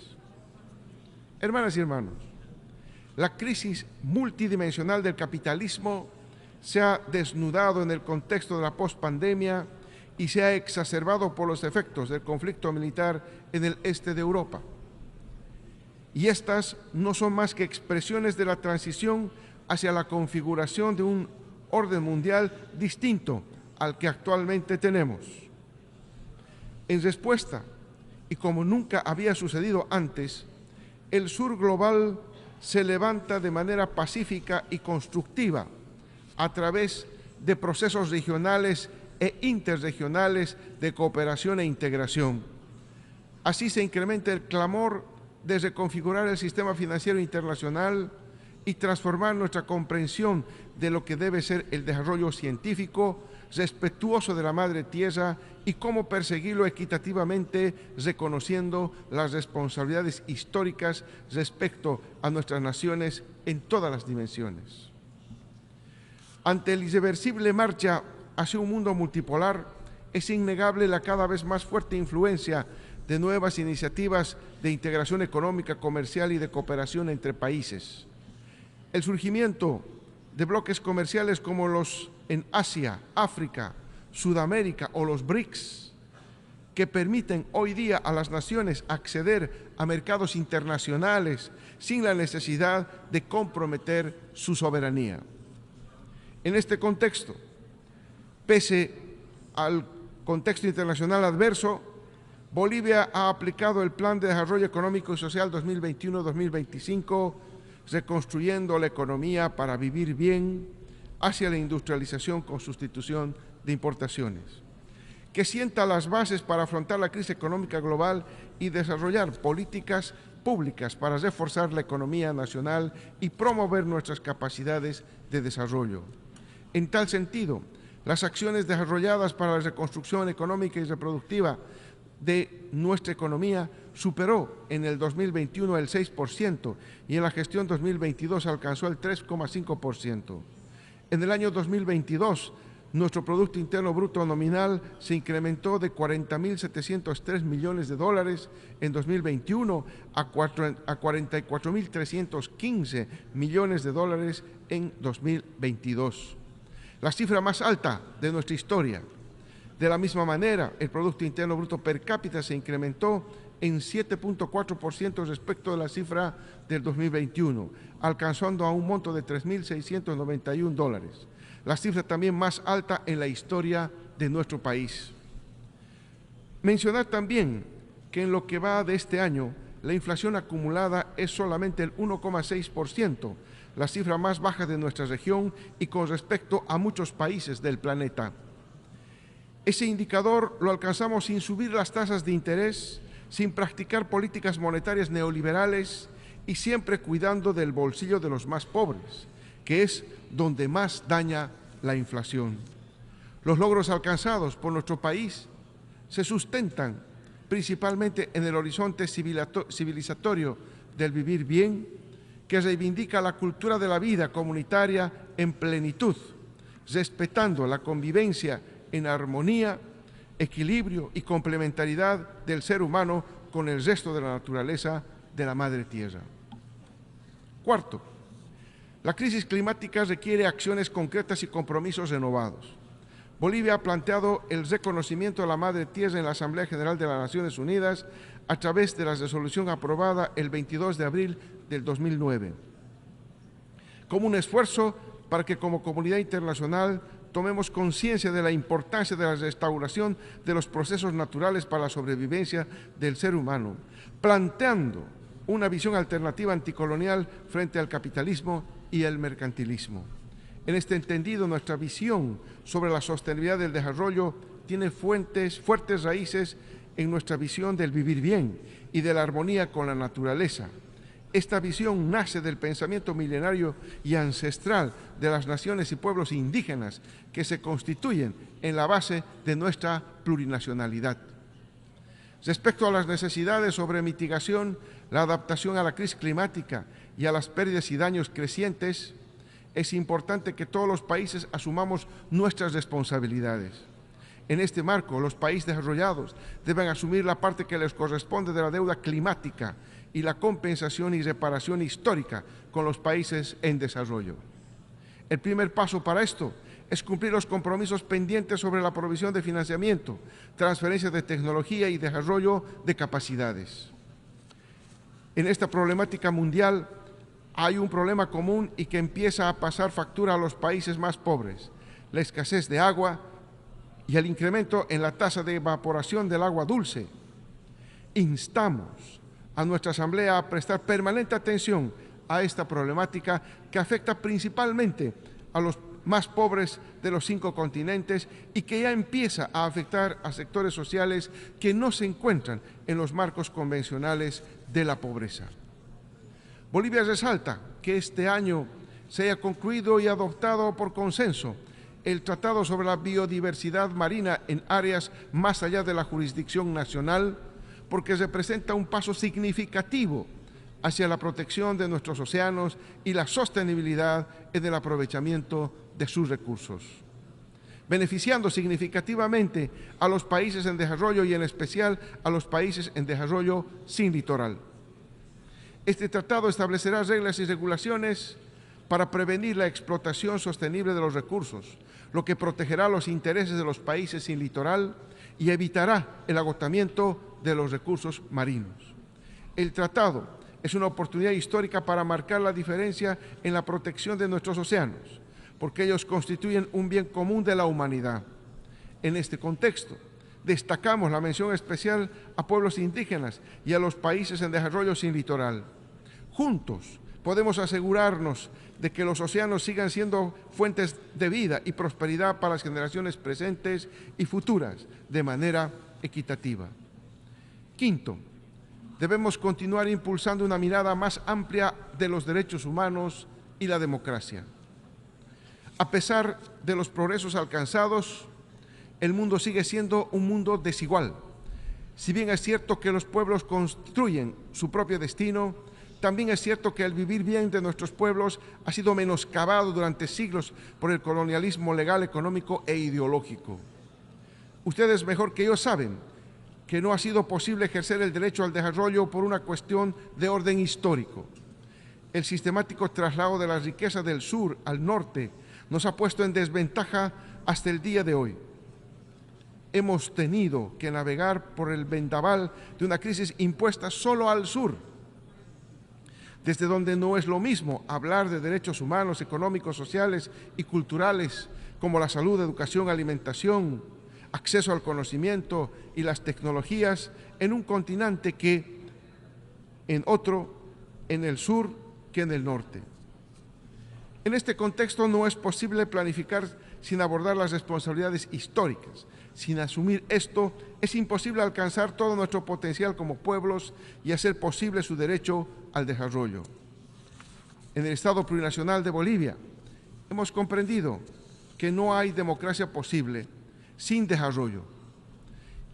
[SPEAKER 12] Hermanas y hermanos, la crisis multidimensional del capitalismo se ha desnudado en el contexto de la pospandemia y se ha exacerbado por los efectos del conflicto militar en el este de Europa. Y estas no son más que expresiones de la transición hacia la configuración de un orden mundial distinto al que actualmente tenemos. En respuesta, y como nunca había sucedido antes, el sur global se levanta de manera pacífica y constructiva a través de procesos regionales e interregionales de cooperación e integración. Así se incrementa el clamor de reconfigurar el sistema financiero internacional y transformar nuestra comprensión de lo que debe ser el desarrollo científico, respetuoso de la Madre Tierra y cómo perseguirlo equitativamente, reconociendo las responsabilidades históricas respecto a nuestras naciones en todas las dimensiones. Ante la irreversible marcha hacia un mundo multipolar, es innegable la cada vez más fuerte influencia de nuevas iniciativas de integración económica, comercial y de cooperación entre países. El surgimiento de bloques comerciales como los en Asia, África, Sudamérica o los BRICS, que permiten hoy día a las naciones acceder a mercados internacionales sin la necesidad de comprometer su soberanía. En este contexto, pese al contexto internacional adverso, Bolivia ha aplicado el Plan de Desarrollo Económico y Social 2021-2025, reconstruyendo la economía para vivir bien hacia la industrialización con sustitución de importaciones, que sienta las bases para afrontar la crisis económica global y desarrollar políticas públicas para reforzar la economía nacional y promover nuestras capacidades de desarrollo. En tal sentido, las acciones desarrolladas para la reconstrucción económica y reproductiva de nuestra economía superó en el 2021 el 6% y en la gestión 2022 alcanzó el 3,5%. En el año 2022, nuestro Producto Interno Bruto nominal se incrementó de 40.703 millones de dólares en 2021 a 44.315 millones de dólares en 2022. La cifra más alta de nuestra historia. De la misma manera, el Producto Interno Bruto per cápita se incrementó en 7,4% respecto de la cifra del 2021, alcanzando a un monto de 3.691 dólares, la cifra también más alta en la historia de nuestro país. Mencionar también que en lo que va de este año, la inflación acumulada es solamente el 1,6%, la cifra más baja de nuestra región y con respecto a muchos países del planeta. Ese indicador lo alcanzamos sin subir las tasas de interés, sin practicar políticas monetarias neoliberales y siempre cuidando del bolsillo de los más pobres, que es donde más daña la inflación. Los logros alcanzados por nuestro país se sustentan principalmente en el horizonte civilizatorio del vivir bien, que reivindica la cultura de la vida comunitaria en plenitud, respetando la convivencia en armonía, equilibrio y complementariedad del ser humano con el resto de la naturaleza de la Madre Tierra. Cuarto, la crisis climática requiere acciones concretas y compromisos renovados. Bolivia ha planteado el reconocimiento de la Madre Tierra en la Asamblea General de las Naciones Unidas a través de la resolución aprobada el 22 de abril del 2009. como un esfuerzo para que como comunidad internacional tomemos conciencia de la importancia de la restauración de los procesos naturales para la sobrevivencia del ser humano, planteando una visión alternativa anticolonial frente al capitalismo y el mercantilismo. En este entendido, nuestra visión sobre la sostenibilidad del desarrollo tiene fuertes raíces en nuestra visión del vivir bien y de la armonía con la naturaleza. Esta visión nace del pensamiento milenario y ancestral de las naciones y pueblos indígenas que se constituyen en la base de nuestra plurinacionalidad. Respecto a las necesidades sobre mitigación, la adaptación a la crisis climática y a las pérdidas y daños crecientes, es importante que todos los países asumamos nuestras responsabilidades. En este marco, los países desarrollados deben asumir la parte que les corresponde de la deuda climática y la compensación y reparación histórica con los países en desarrollo. El primer paso para esto es cumplir los compromisos pendientes sobre la provisión de financiamiento, transferencia de tecnología y desarrollo de capacidades. En esta problemática mundial hay un problema común y que empieza a pasar factura a los países más pobres: la escasez de agua y el incremento en la tasa de evaporación del agua dulce. Instamos a nuestra Asamblea a prestar permanente atención a esta problemática que afecta principalmente a los más pobres de los 5 continentes y que ya empieza a afectar a sectores sociales que no se encuentran en los marcos convencionales de la pobreza. Bolivia resalta que este año se haya concluido y adoptado por consenso el Tratado sobre la Biodiversidad Marina en áreas más allá de la jurisdicción nacional, porque representa un paso significativo hacia la protección de nuestros océanos y la sostenibilidad en el aprovechamiento de sus recursos, beneficiando significativamente a los países en desarrollo y en especial a los países en desarrollo sin litoral. Este tratado establecerá reglas y regulaciones para prevenir la explotación sostenible de los recursos, lo que protegerá los intereses de los países sin litoral y evitará el agotamiento de los recursos marinos. El tratado es una oportunidad histórica para marcar la diferencia en la protección de nuestros océanos, porque ellos constituyen un bien común de la humanidad. En este contexto, destacamos la mención especial a pueblos indígenas y a los países en desarrollo sin litoral. Juntos podemos asegurarnos de que los océanos sigan siendo fuentes de vida y prosperidad para las generaciones presentes y futuras de manera equitativa. Quinto, debemos continuar impulsando una mirada más amplia de los derechos humanos y la democracia. A pesar de los progresos alcanzados, el mundo sigue siendo un mundo desigual. Si bien es cierto que los pueblos construyen su propio destino, también es cierto que el vivir bien de nuestros pueblos ha sido menoscabado durante siglos por el colonialismo legal, económico e ideológico. Ustedes mejor que yo saben que no ha sido posible ejercer el derecho al desarrollo por una cuestión de orden histórico. El sistemático traslado de la riqueza del sur al norte nos ha puesto en desventaja hasta el día de hoy. Hemos tenido que navegar por el vendaval de una crisis impuesta solo al sur, desde donde no es lo mismo hablar de derechos humanos, económicos, sociales y culturales como la salud, educación, alimentación, acceso al conocimiento y las tecnologías en un continente que en otro, en el sur que en el norte. En este contexto no es posible planificar sin abordar las responsabilidades históricas. Sin asumir esto, es imposible alcanzar todo nuestro potencial como pueblos y hacer posible su derecho al desarrollo. En el Estado plurinacional de Bolivia, hemos comprendido que no hay democracia posible sin desarrollo.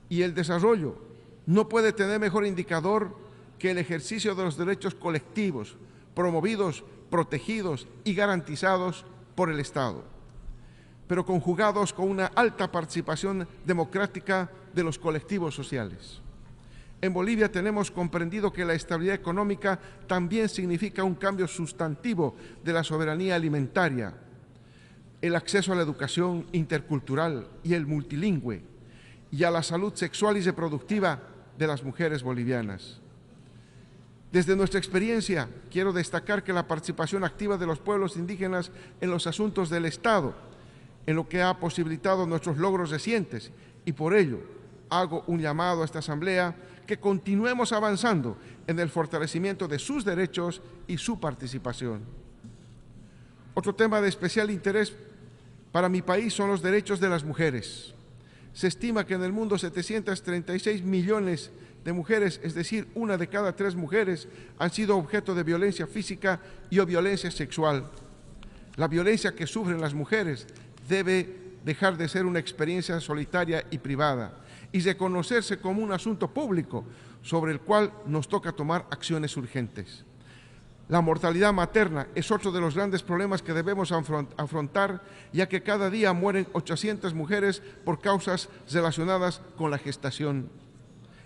[SPEAKER 12] Y el desarrollo no puede tener mejor indicador que el ejercicio de los derechos colectivos, promovidos, protegidos y garantizados por el Estado, pero conjugados con una alta participación democrática de los colectivos sociales. En Bolivia tenemos comprendido que la estabilidad económica también significa un cambio sustantivo de la soberanía alimentaria, el acceso a la educación intercultural y el multilingüe, y a la salud sexual y reproductiva de las mujeres bolivianas. Desde nuestra experiencia, quiero destacar que la participación activa de los pueblos indígenas en los asuntos del Estado, en lo que ha posibilitado nuestros logros recientes, y por ello hago un llamado a esta Asamblea que continuemos avanzando en el fortalecimiento de sus derechos y su participación. Otro tema de especial interés para mi país son los derechos de las mujeres. Se estima que en el mundo 736 millones de mujeres, es decir, 1 de cada 3 mujeres, han sido objeto de violencia física y o violencia sexual. La violencia que sufren las mujeres debe dejar de ser una experiencia solitaria y privada y reconocerse como un asunto público sobre el cual nos toca tomar acciones urgentes. La mortalidad materna es otro de los grandes problemas que debemos afrontar, ya que cada día mueren 800 mujeres por causas relacionadas con la gestación.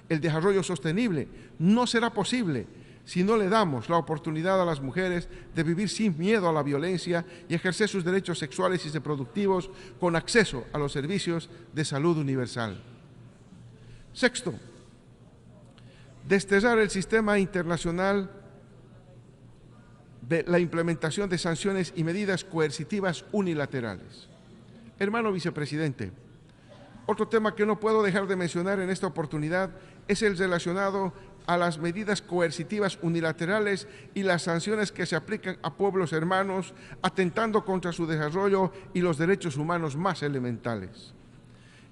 [SPEAKER 12] El desarrollo sostenible no será posible si no le damos la oportunidad a las mujeres de vivir sin miedo a la violencia y ejercer sus derechos sexuales y reproductivos con acceso a los servicios de salud universal. Sexto, desterrar el sistema internacional de la implementación de sanciones y medidas coercitivas unilaterales. Hermano vicepresidente, otro tema que no puedo dejar de mencionar en esta oportunidad es el relacionado a las medidas coercitivas unilaterales y las sanciones que se aplican a pueblos hermanos, atentando contra su desarrollo y los derechos humanos más elementales.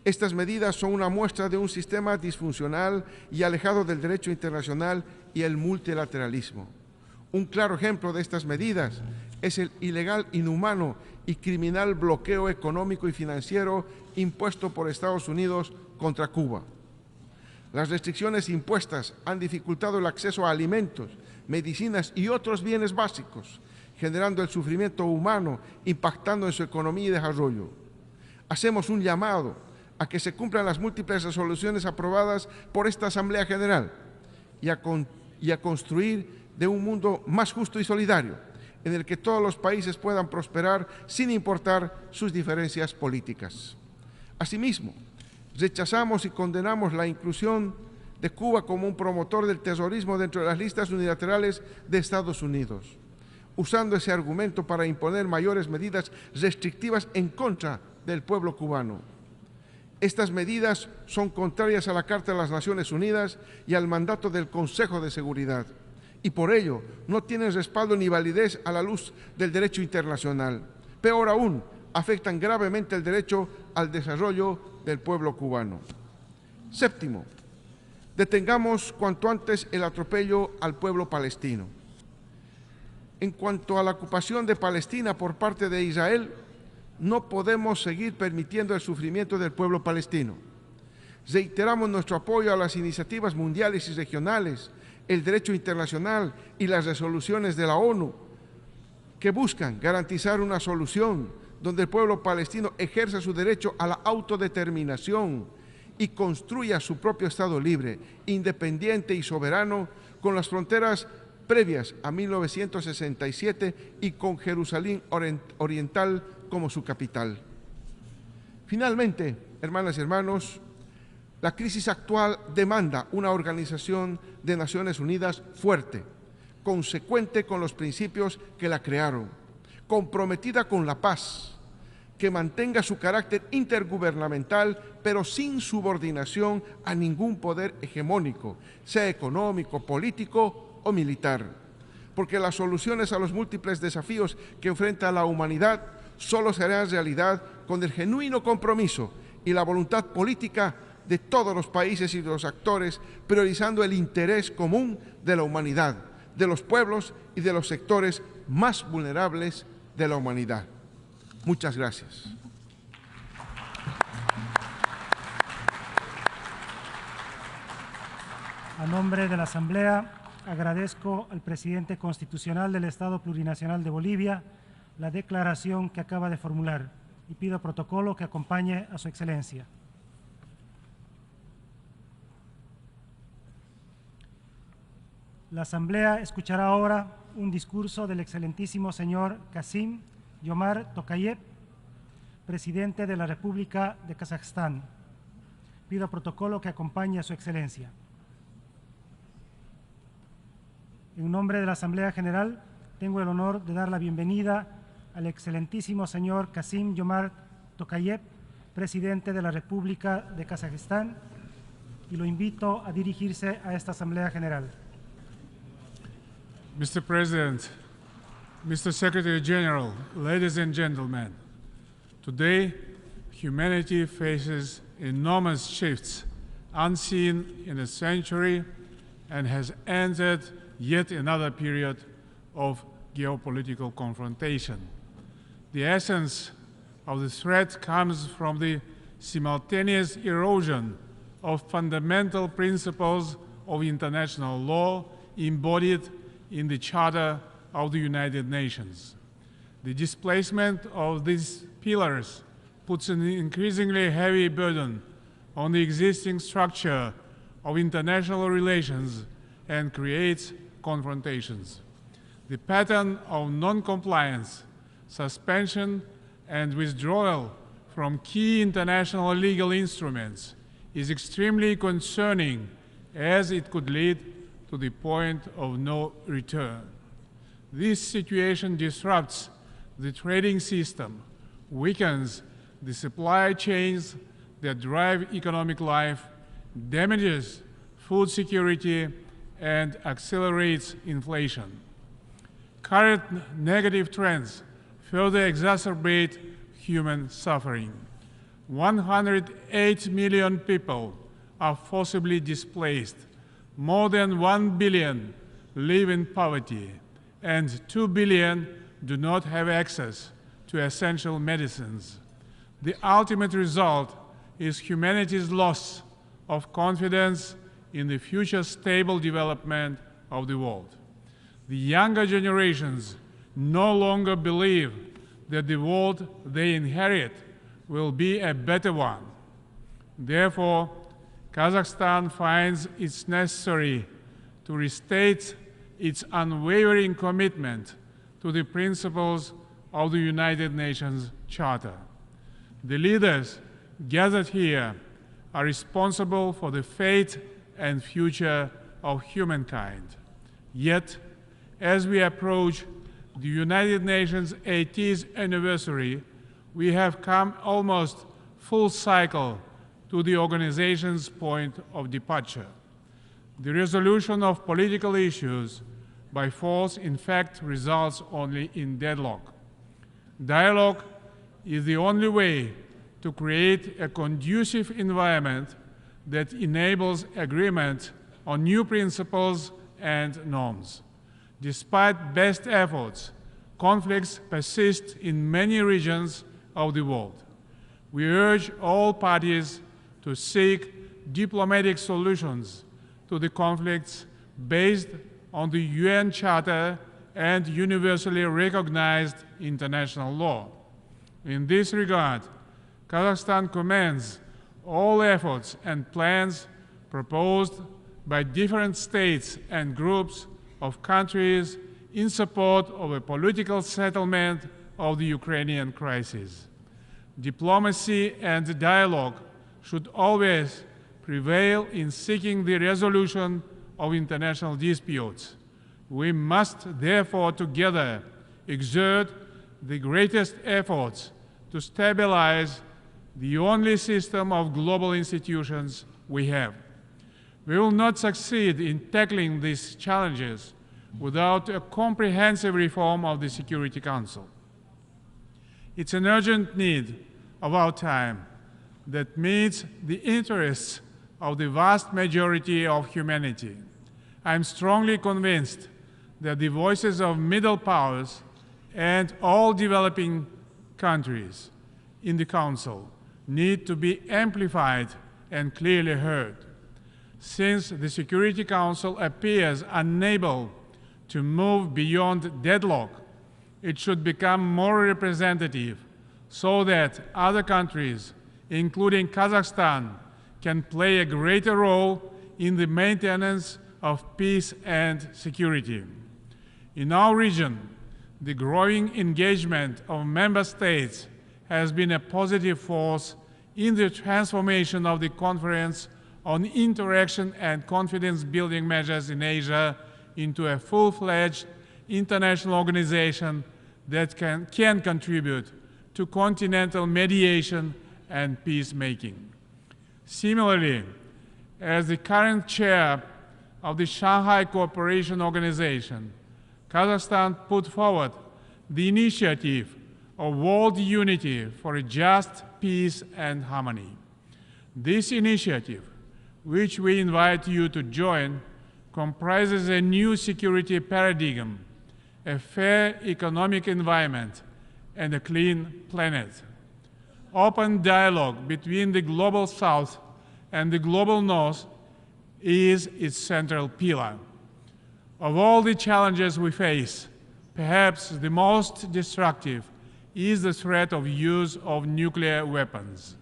[SPEAKER 12] Estas medidas son una muestra de un sistema disfuncional y alejado del derecho internacional y el multilateralismo. Un claro ejemplo de estas medidas es el ilegal, inhumano y criminal bloqueo económico y financiero impuesto por Estados Unidos contra Cuba. Las restricciones impuestas han dificultado el acceso a alimentos, medicinas y otros bienes básicos, generando el sufrimiento humano, impactando en su economía y desarrollo. Hacemos un llamado a que se cumplan las múltiples resoluciones aprobadas por esta Asamblea General y a construir de un mundo más justo y solidario, en el que todos los países puedan prosperar sin importar sus diferencias políticas. Asimismo, rechazamos y condenamos la inclusión de Cuba como un promotor del terrorismo dentro de las listas unilaterales de Estados Unidos, usando ese argumento para imponer mayores medidas restrictivas en contra del pueblo cubano. Estas medidas son contrarias a la Carta de las Naciones Unidas y al mandato del Consejo de Seguridad, y por ello no tienen respaldo ni validez a la luz del derecho internacional. Peor aún, afectan gravemente el derecho al desarrollo del pueblo cubano. Séptimo, detengamos cuanto antes el atropello al pueblo palestino. En cuanto a la ocupación de Palestina por parte de Israel, no podemos seguir permitiendo el sufrimiento del pueblo palestino. Reiteramos nuestro apoyo a las iniciativas mundiales y regionales, el derecho internacional y las resoluciones de la ONU que buscan garantizar una solución donde el pueblo palestino ejerza su derecho a la autodeterminación y construya su propio Estado libre, independiente y soberano con las fronteras previas a 1967 y con Jerusalén Oriental como su capital. Finalmente, hermanas y hermanos, la crisis actual demanda una organización de Naciones Unidas fuerte, consecuente con los principios que la crearon, comprometida con la paz, que mantenga su carácter intergubernamental, pero sin subordinación a ningún poder hegemónico, sea económico, político o militar, porque las soluciones a los múltiples desafíos que enfrenta la humanidad solo serán realidad con el genuino compromiso y la voluntad política de todos los países y de los actores, priorizando el interés común de la humanidad, de los pueblos y de los sectores más vulnerables de la humanidad. Muchas gracias.
[SPEAKER 7] A nombre de la Asamblea, agradezco al presidente constitucional del Estado Plurinacional de Bolivia la declaración que acaba de formular y pido protocolo que acompañe a su excelencia. La Asamblea escuchará ahora un discurso del excelentísimo señor Kasim Jomart Tokayev, presidente de la República de Kazajstán. Pido protocolo que acompañe a su excelencia. En nombre de la Asamblea General, tengo el honor de dar la bienvenida al excelentísimo señor Kassym-Jomart Tokayev, presidente de la República de Kazajistán, y lo invito a dirigirse a esta Asamblea General.
[SPEAKER 13] Mr. President, Mr. Secretary General, ladies and gentlemen, today humanity faces enormous shifts unseen in a century and has entered yet another period of geopolitical confrontation. The essence of the threat comes from the simultaneous erosion of fundamental principles of international law embodied in the Charter of the United Nations. The displacement of these pillars puts an increasingly heavy burden on the existing structure of international relations and creates confrontations. The pattern of non-compliance, suspension, and withdrawal from key international legal instruments is extremely concerning, as it could lead to the point of no return. This situation disrupts the trading system, weakens the supply chains that drive economic life, damages food security, and accelerates inflation. Current negative trends further exacerbate human suffering. 108 million people are forcibly displaced, more than 1 billion live in poverty, and 2 billion do not have access to essential medicines. The ultimate result is humanity's loss of confidence in the future stable development of the world. The younger generations no longer believe that the world they inherit will be a better one. Therefore, Kazakhstan finds it necessary to restate its unwavering commitment to the principles of the United Nations Charter. The leaders gathered here are responsible for the fate and future of humankind. Yet, as we approach the United Nations 80th anniversary, we have come almost full cycle to the organization's point of departure. The resolution of political issues by force, in fact, results only in deadlock. Dialogue is the only way to create a conducive environment that enables agreement on new principles and norms. Despite best efforts, conflicts persist in many regions of the world. We urge all parties to seek diplomatic solutions to the conflicts based on the UN Charter and universally recognized international law. In this regard, Kazakhstan commends all efforts and plans proposed by different states and groups of countries in support of a political settlement of the Ukrainian crisis. Diplomacy and dialogue should always prevail in seeking the resolution of international disputes. We must therefore together exert the greatest efforts to stabilize the only system of global institutions we have. We will not succeed in tackling these challenges without a comprehensive reform of the Security Council. It's an urgent need of our time that meets the interests of the vast majority of humanity. I'm strongly convinced that the voices of middle powers and all developing countries in the Council need to be amplified and clearly heard. Since the Security Council appears unable to move beyond deadlock, it should become more representative so that other countries, including Kazakhstan, can play a greater role in the maintenance of peace and security. In our region, the growing engagement of member states has been a positive force in the transformation of the Conference on Interaction and Confidence-Building Measures in Asia into a full-fledged international organization that can contribute to continental mediation and peacemaking. Similarly, as the current chair of the Shanghai Cooperation Organization, Kazakhstan put forward the initiative of world unity for a just peace and harmony. This initiative, which we invite you to join, comprises a new security paradigm, a fair economic environment, and a clean planet. Open dialogue between the global South and the global North is its central pillar. Of all the challenges we face, perhaps the most destructive is the threat of use of nuclear weapons.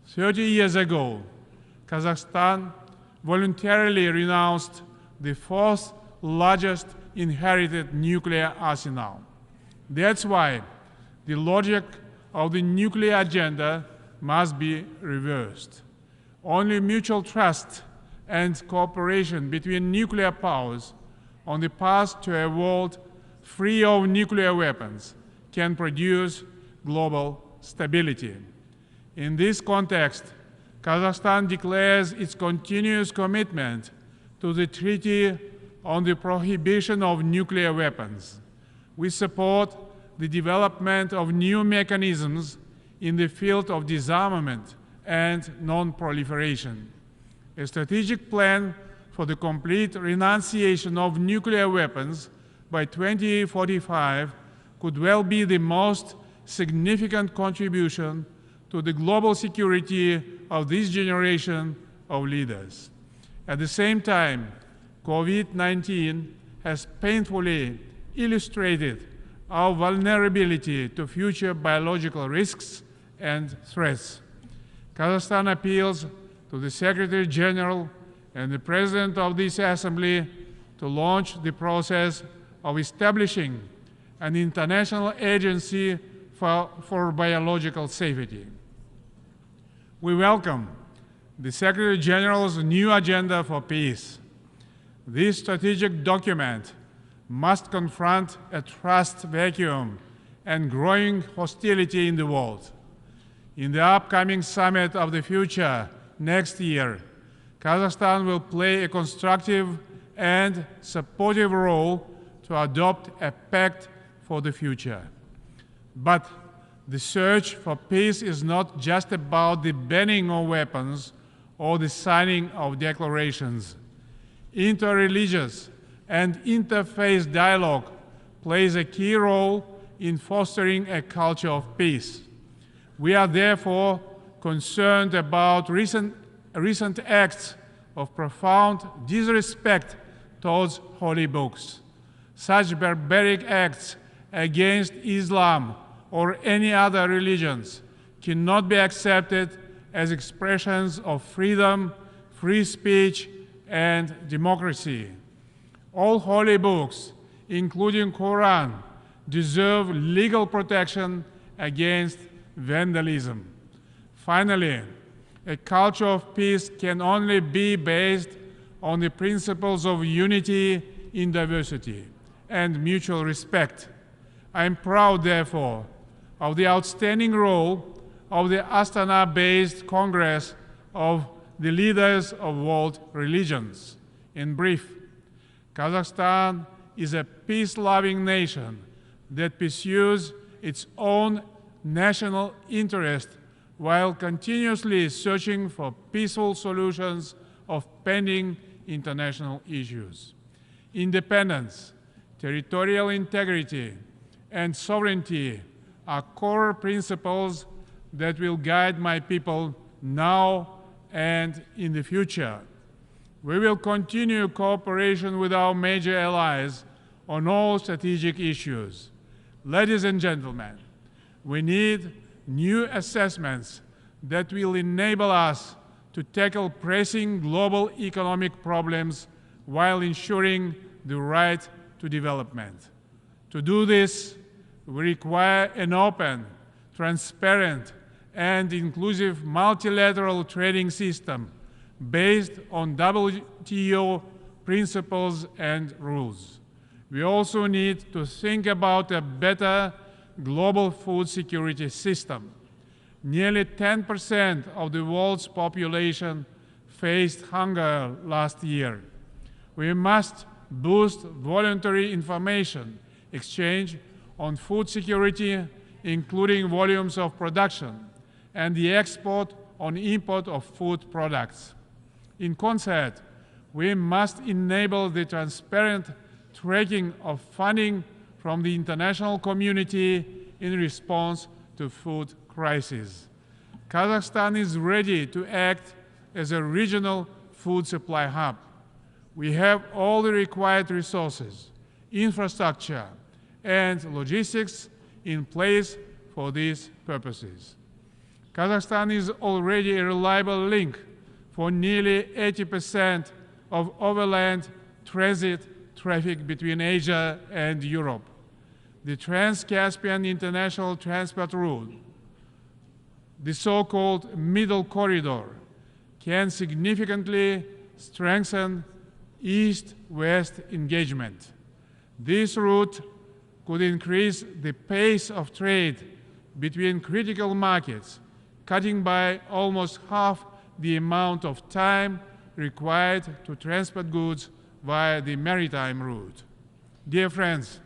[SPEAKER 13] 30 years ago, Kazakhstan voluntarily renounced the fourth largest inherited nuclear arsenal. That's why the logic of the nuclear agenda must be reversed. Only mutual trust and cooperation between nuclear powers on the path to a world free of nuclear weapons can produce global stability. In this context, Kazakhstan declares its continuous commitment to the Treaty on the Prohibition of Nuclear Weapons. We support the development of new mechanisms in the field of disarmament and non-proliferation. A strategic plan for the complete renunciation of nuclear weapons by 2045 could well be the most significant contribution to the global security of this generation of leaders. At the same time, COVID-19 has painfully illustrated our vulnerability to future biological risks and threats. Kazakhstan appeals to the Secretary General and the President of this Assembly to launch the process of establishing an international agency for biological safety. We welcome the Secretary General's new agenda for peace. This strategic document must confront a trust vacuum and growing hostility in the world. In the upcoming Summit of the Future next year, Kazakhstan will play a constructive and supportive role to adopt a pact for the future. But the search for peace is not just about the banning of weapons or the signing of declarations. Interreligious and interfaith dialogue plays a key role in fostering a culture of peace. We are therefore concerned about recent acts of profound disrespect towards holy books. Such barbaric acts against Islam or any other religions cannot be accepted as expressions of freedom, free speech, and democracy. All holy books, including Quran, deserve legal protection against vandalism. Finally, a culture of peace can only be based on the principles of unity in diversity and mutual respect. I am proud, therefore, of the outstanding role of the Astana-based Congress of the Leaders of World Religions. In brief, Kazakhstan is a peace-loving nation that pursues its own national interest while continuously searching for peaceful solutions of pending international issues. Independence, territorial integrity, and sovereignty are core principles that will guide my people now and in the future. We will continue cooperation with our major allies on all strategic issues. Ladies and gentlemen, we need new assessments that will enable us to tackle pressing global economic problems while ensuring the right to development. To do this, we require an open, transparent, and inclusive multilateral trading system based on WTO principles and rules. We also need to think about a better global food security system. Nearly 10% of the world's population faced hunger last year. We must boost voluntary information exchange on food security, including volumes of production, and the export on import of food products. In concert, we must enable the transparent tracking of funding from the international community in response to food crisis. Kazakhstan is ready to act as a regional food supply hub. We have all the required resources, infrastructure, and logistics in place for these purposes. Kazakhstan is already a reliable link for nearly 80% of overland transit traffic between Asia and Europe. The Trans-Caspian International Transport Route, the so-called Middle Corridor, can significantly strengthen East-West engagement. This route could increase the pace of trade between critical markets, cutting by almost half the amount of time required to transport goods via the maritime route. Dear friends,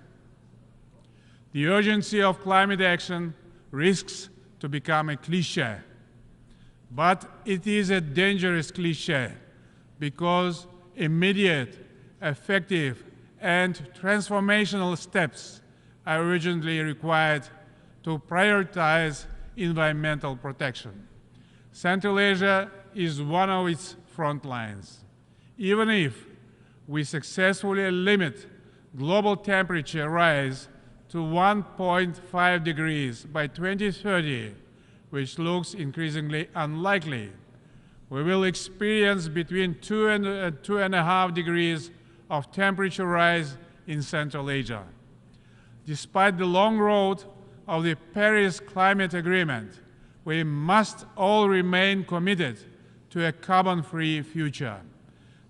[SPEAKER 13] the urgency of climate action risks to become a cliché. But it is a dangerous cliché because immediate, effective, and transformational steps are urgently required to prioritize environmental protection. Central Asia is one of its front lines. Even if we successfully limit global temperature rise to 1.5 degrees by 2030, which looks increasingly unlikely, we will experience between 2 and 2.5 degrees of temperature rise in Central Asia. Despite the long road of the Paris Climate Agreement, we must all remain committed to a carbon-free future.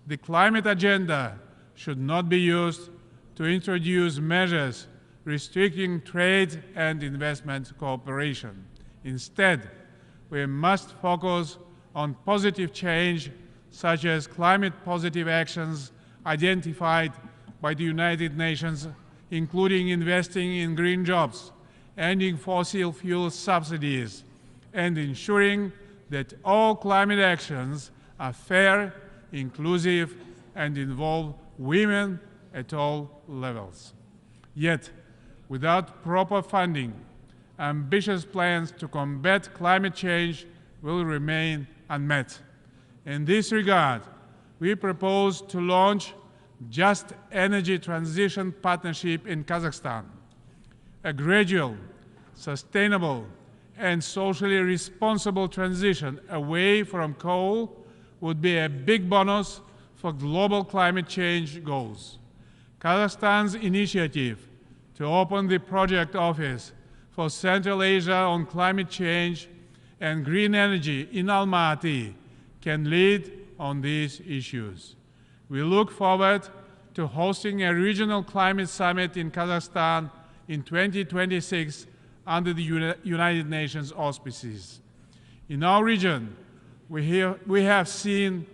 [SPEAKER 13] The climate agenda should not be used to introduce measures restricting trade and investment cooperation. Instead, we must focus on positive change, such as climate-positive actions identified by the United Nations, including investing in green jobs, ending fossil fuel subsidies, and ensuring that all climate actions are fair, inclusive, and involve women at all levels. Yet, without proper funding, ambitious plans to combat climate change will remain unmet. In this regard, we propose to launch Just Energy Transition Partnership in Kazakhstan, a gradual, sustainable, and socially responsible transition away from coal would be a big bonus for global climate change goals. Kazakhstan's initiative to open the project office for Central Asia on climate change and green energy in Almaty can lead on these issues. We look forward to hosting a regional climate summit in Kazakhstan in 2026 under the United Nations auspices. In our region, we have seen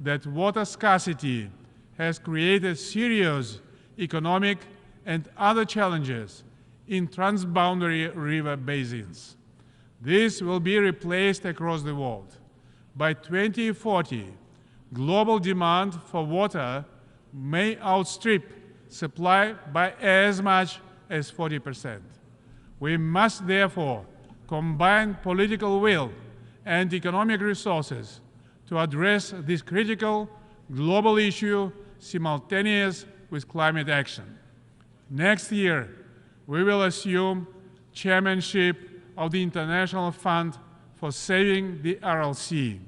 [SPEAKER 13] that water scarcity has created serious economic and other challenges in transboundary river basins. This will be replaced across the world. By 2040, global demand for water may outstrip supply by as much as 40%. We must therefore combine political will and economic resources to address this critical global issue simultaneous with climate action. Next year, we will assume chairmanship of the International Fund for Saving the RLC.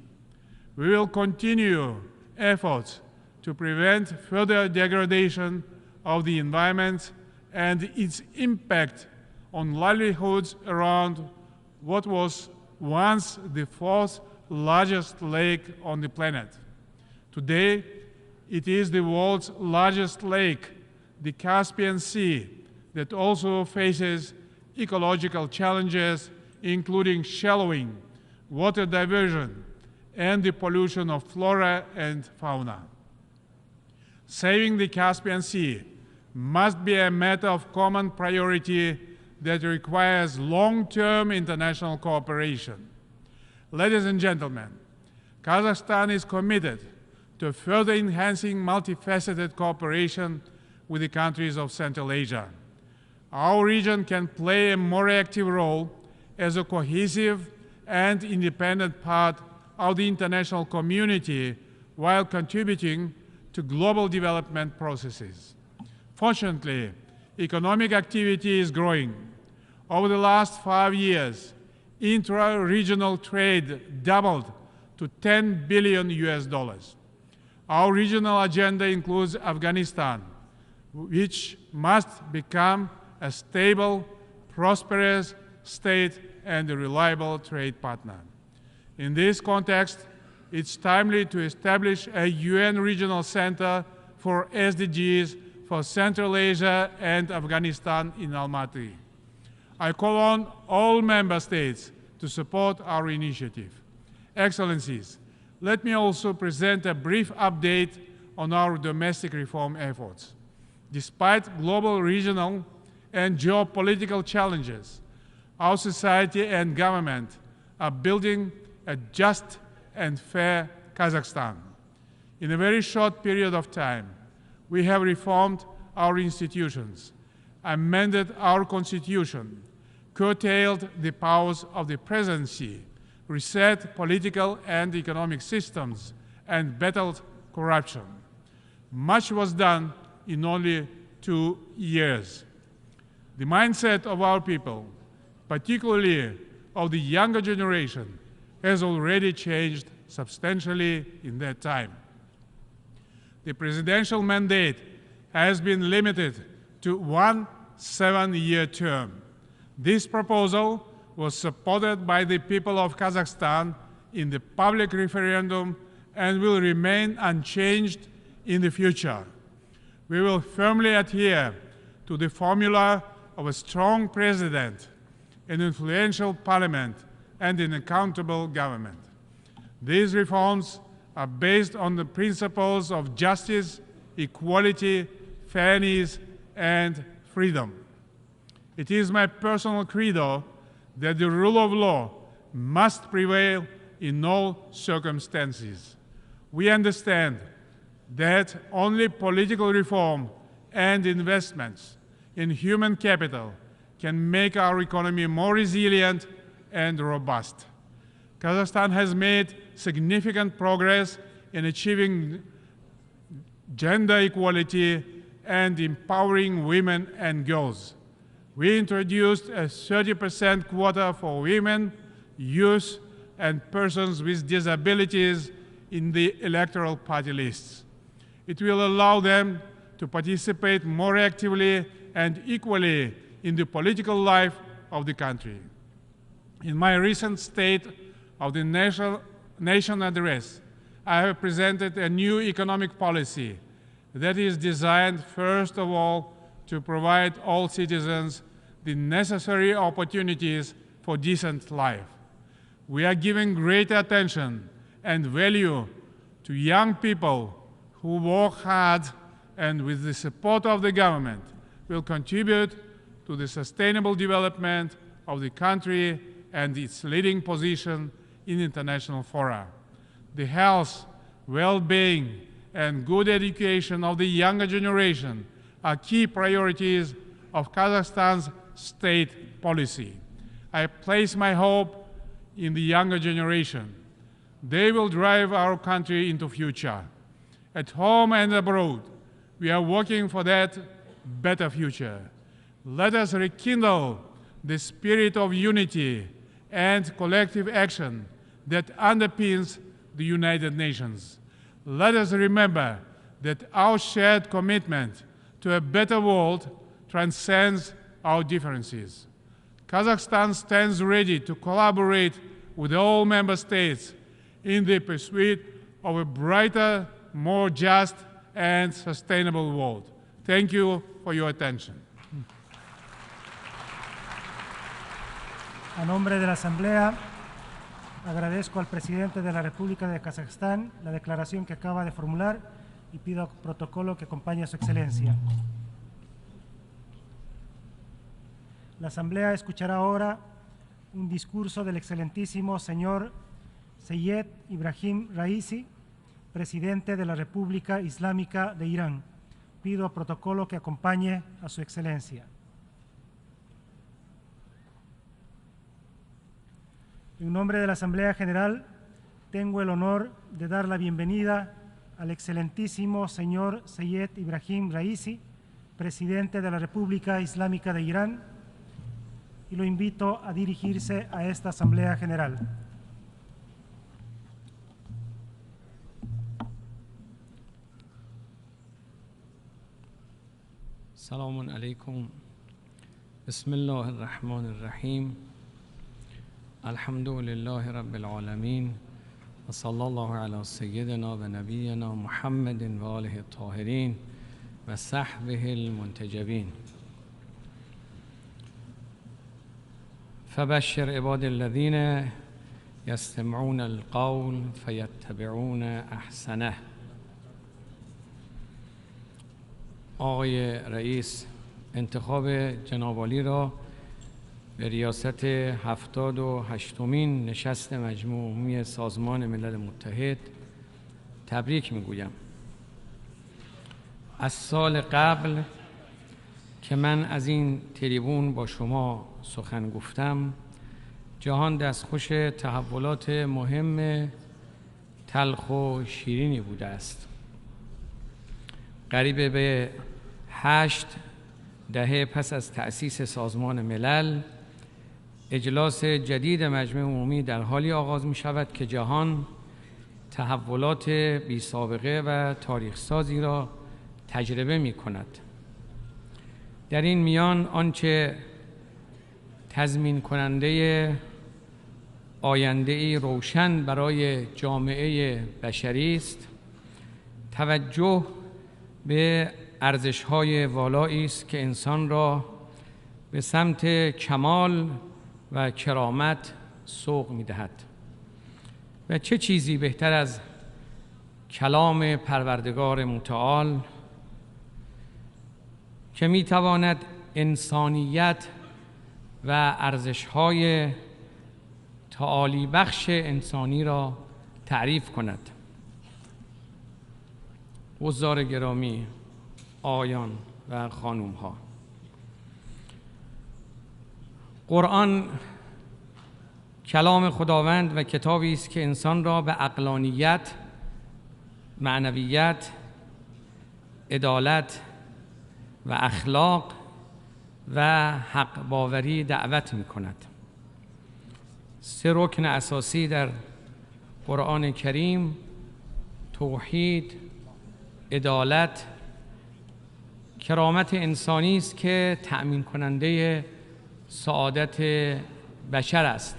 [SPEAKER 13] We will continue efforts to prevent further degradation of the environment and its impact on livelihoods around what was once the fourth largest lake on the planet. Today, It is the world's largest lake, the Caspian Sea, that also faces ecological challenges, including shallowing, water diversion, and the pollution of flora and fauna. Saving the Caspian Sea must be a matter of common priority that requires long-term international cooperation. Ladies and gentlemen, Kazakhstan is committed to further enhancing multifaceted cooperation with the countries of Central Asia. Our region can play a more active role as a cohesive and independent part of the international community while contributing to global development processes. Fortunately, economic activity is growing. Over the last 5 years, intra-regional trade doubled to $10 billion US. Our regional agenda includes Afghanistan, which must become a stable, prosperous state and a reliable trade partner. In this context, it's timely to establish a UN regional center for SDGs for Central Asia and Afghanistan in Almaty. I call on all member states to support our initiative. Excellencies, let me also present a brief update on our domestic reform efforts. Despite global, regional, and geopolitical challenges, our society and government are building a just and fair Kazakhstan. In a very short period of time, we have reformed our institutions, amended our constitution, curtailed the powers of the presidency, reset political and economic systems, and battled corruption. Much was done in only 2 years. The mindset of our people, particularly of the younger generation, has already changed substantially in that time. The presidential mandate has been limited to 1 7-year term. This proposal was supported by the people of Kazakhstan in the public referendum and will remain unchanged in the future. We will firmly adhere to the formula of a strong president, an influential parliament, and an accountable government. These reforms are based on the principles of justice, equality, fairness, and freedom. It is my personal credo that the rule of law must prevail in all circumstances. We understand that only political reform and investments in human capital can make our economy more resilient and robust. Kazakhstan has made significant progress in achieving gender equality and empowering women and girls. We introduced a 30% quota for women, youth, and persons with disabilities in the electoral party lists. It will allow them to participate more actively and equally in the political life of the country. In my recent State of the Nation address, I have presented a new economic policy that is designed, first of all, to provide all citizens the necessary opportunities for decent life. We are giving great attention and value to young people who work hard and, with the support of the government, will contribute to the sustainable development of the country and its leading position in international fora. The health, well-being, and good education of the younger generation are key priorities of Kazakhstan's state policy. I place my hope in the younger generation. They will drive our country into the future. At home and abroad, we are working for that better future. Let us rekindle the spirit of unity and collective action that underpins the United Nations. Let us remember that our shared commitment to a better world transcends our differences. Kazakhstan stands ready to collaborate with all member states in the pursuit of a brighter, more just, and sustainable world. Thank you for your attention.
[SPEAKER 7] A nombre de la Asamblea, agradezco al presidente de la República de Kazajstán la declaración que acaba de formular y pido al protocolo que acompañe a su excelencia. La Asamblea escuchará ahora un discurso del excelentísimo señor Seyed Ibrahim Raisi, presidente de la República Islámica de Irán. Pido al protocolo que acompañe a su excelencia. En nombre de la Asamblea General, tengo el honor de dar la bienvenida al excelentísimo señor Seyed Ibrahim Raisi, presidente de la República Islámica de Irán, y lo invito a dirigirse a esta Asamblea General.
[SPEAKER 14] Assalamu alaikum. Bismillah ar-Rahman ar-Rahim. Alhamdulillahi Rabbil Alameen. Wa sallallahu ala sayyidina wa nabiyyina Muhammadin wa alihi at-tahirin wa sahbihi al-muntajabin. فبشر عباد الذين يستمعون القول فيتبعون احسنه. آقای رئیس، انتخاب جناب عالی را به ریاست 78مین نشست مجمع عمومی سازمان ملل متحد تبریک میگویم. از سال قبل که من از این تریبون با شما سخن گفتم، جهان دستخوش تحولات مهم تلخ و شیرینی بوده است. قریب به 8 دهه پس از تأسیس سازمان ملل، اجلاس جدید مجمع عمومی در حالی آغاز می شود که جهان تحولات بی سابقه و تاریخ سازی را تجربه می کند. در این میان آنچه تضمین کننده آینده‌ای روشن برای جامعه بشری است، توجه به ارزش‌های والایی است که انسان را به سمت کمال و کرامت سوق می‌دهد. و چه چیزی بهتر از کلام پروردگار متعال که می‌تواند انسانیت و ارزش‌های تعالی بخش انسانی را تعریف کند. حضار گرامی، آقایان و خانوم‌ها، قرآن کلام خداوند و کتابی است که انسان را به عقلانیت، معنویت، عدالت و اخلاق و حق باوری دعوت می کند. 3 رکن اساسی در قرآن کریم توحید، عدالت، کرامت انسانی است که تأمین کننده سعادت بشر است.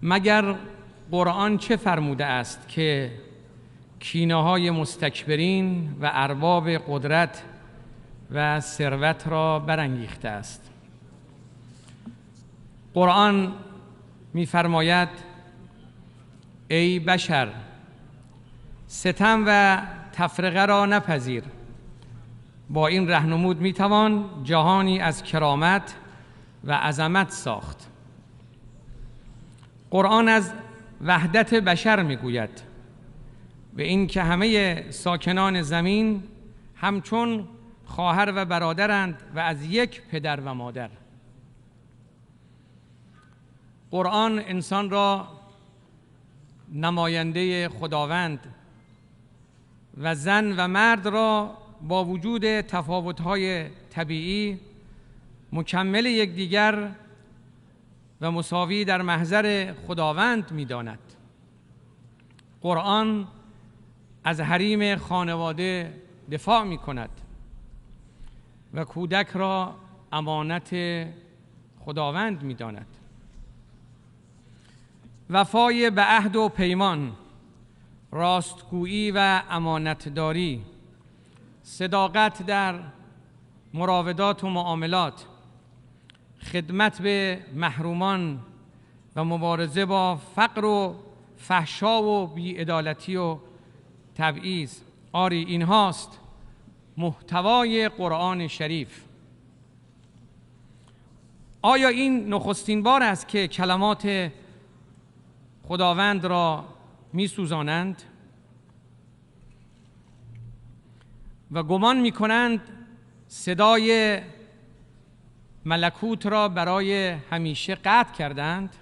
[SPEAKER 14] مگر قرآن چه فرموده است که کینه‌های مستکبرین و ارباب قدرت و ثروت را برانگیخته است؟ قرآن می‌فرماید ای بشر، ستم و تفرقه را نپذیر. با این راهنمود میتوان جهانی از کرامت و عظمت ساخت. قرآن از وحدت بشر میگوید، به این که همه ساکنان زمین همچون خواهر و برادرند و از یک پدر و مادر. قرآن انسان را نماینده خداوند و زن و مرد را با وجود تفاوت‌های طبیعی مکمل یکدیگر و مساوی در محضر خداوند می‌داند. قرآن از حریم خانواده دفاع می‌کند و کودک را امانت خداوند می‌داند. وفای به عهد و پیمان، راستگویی و امانتداری، صداقت در مراودات و معاملات، خدمت به محرومان و مبارزه با فقر و فحشا و بی‌عدالتی و تبعیض. آری اینهاست محتوای قرآن شریف. آیا این نخستین بار است که کلمات خداوند را می سوزانند و گمان می کنند صدای ملکوت را برای همیشه قطع کردند؟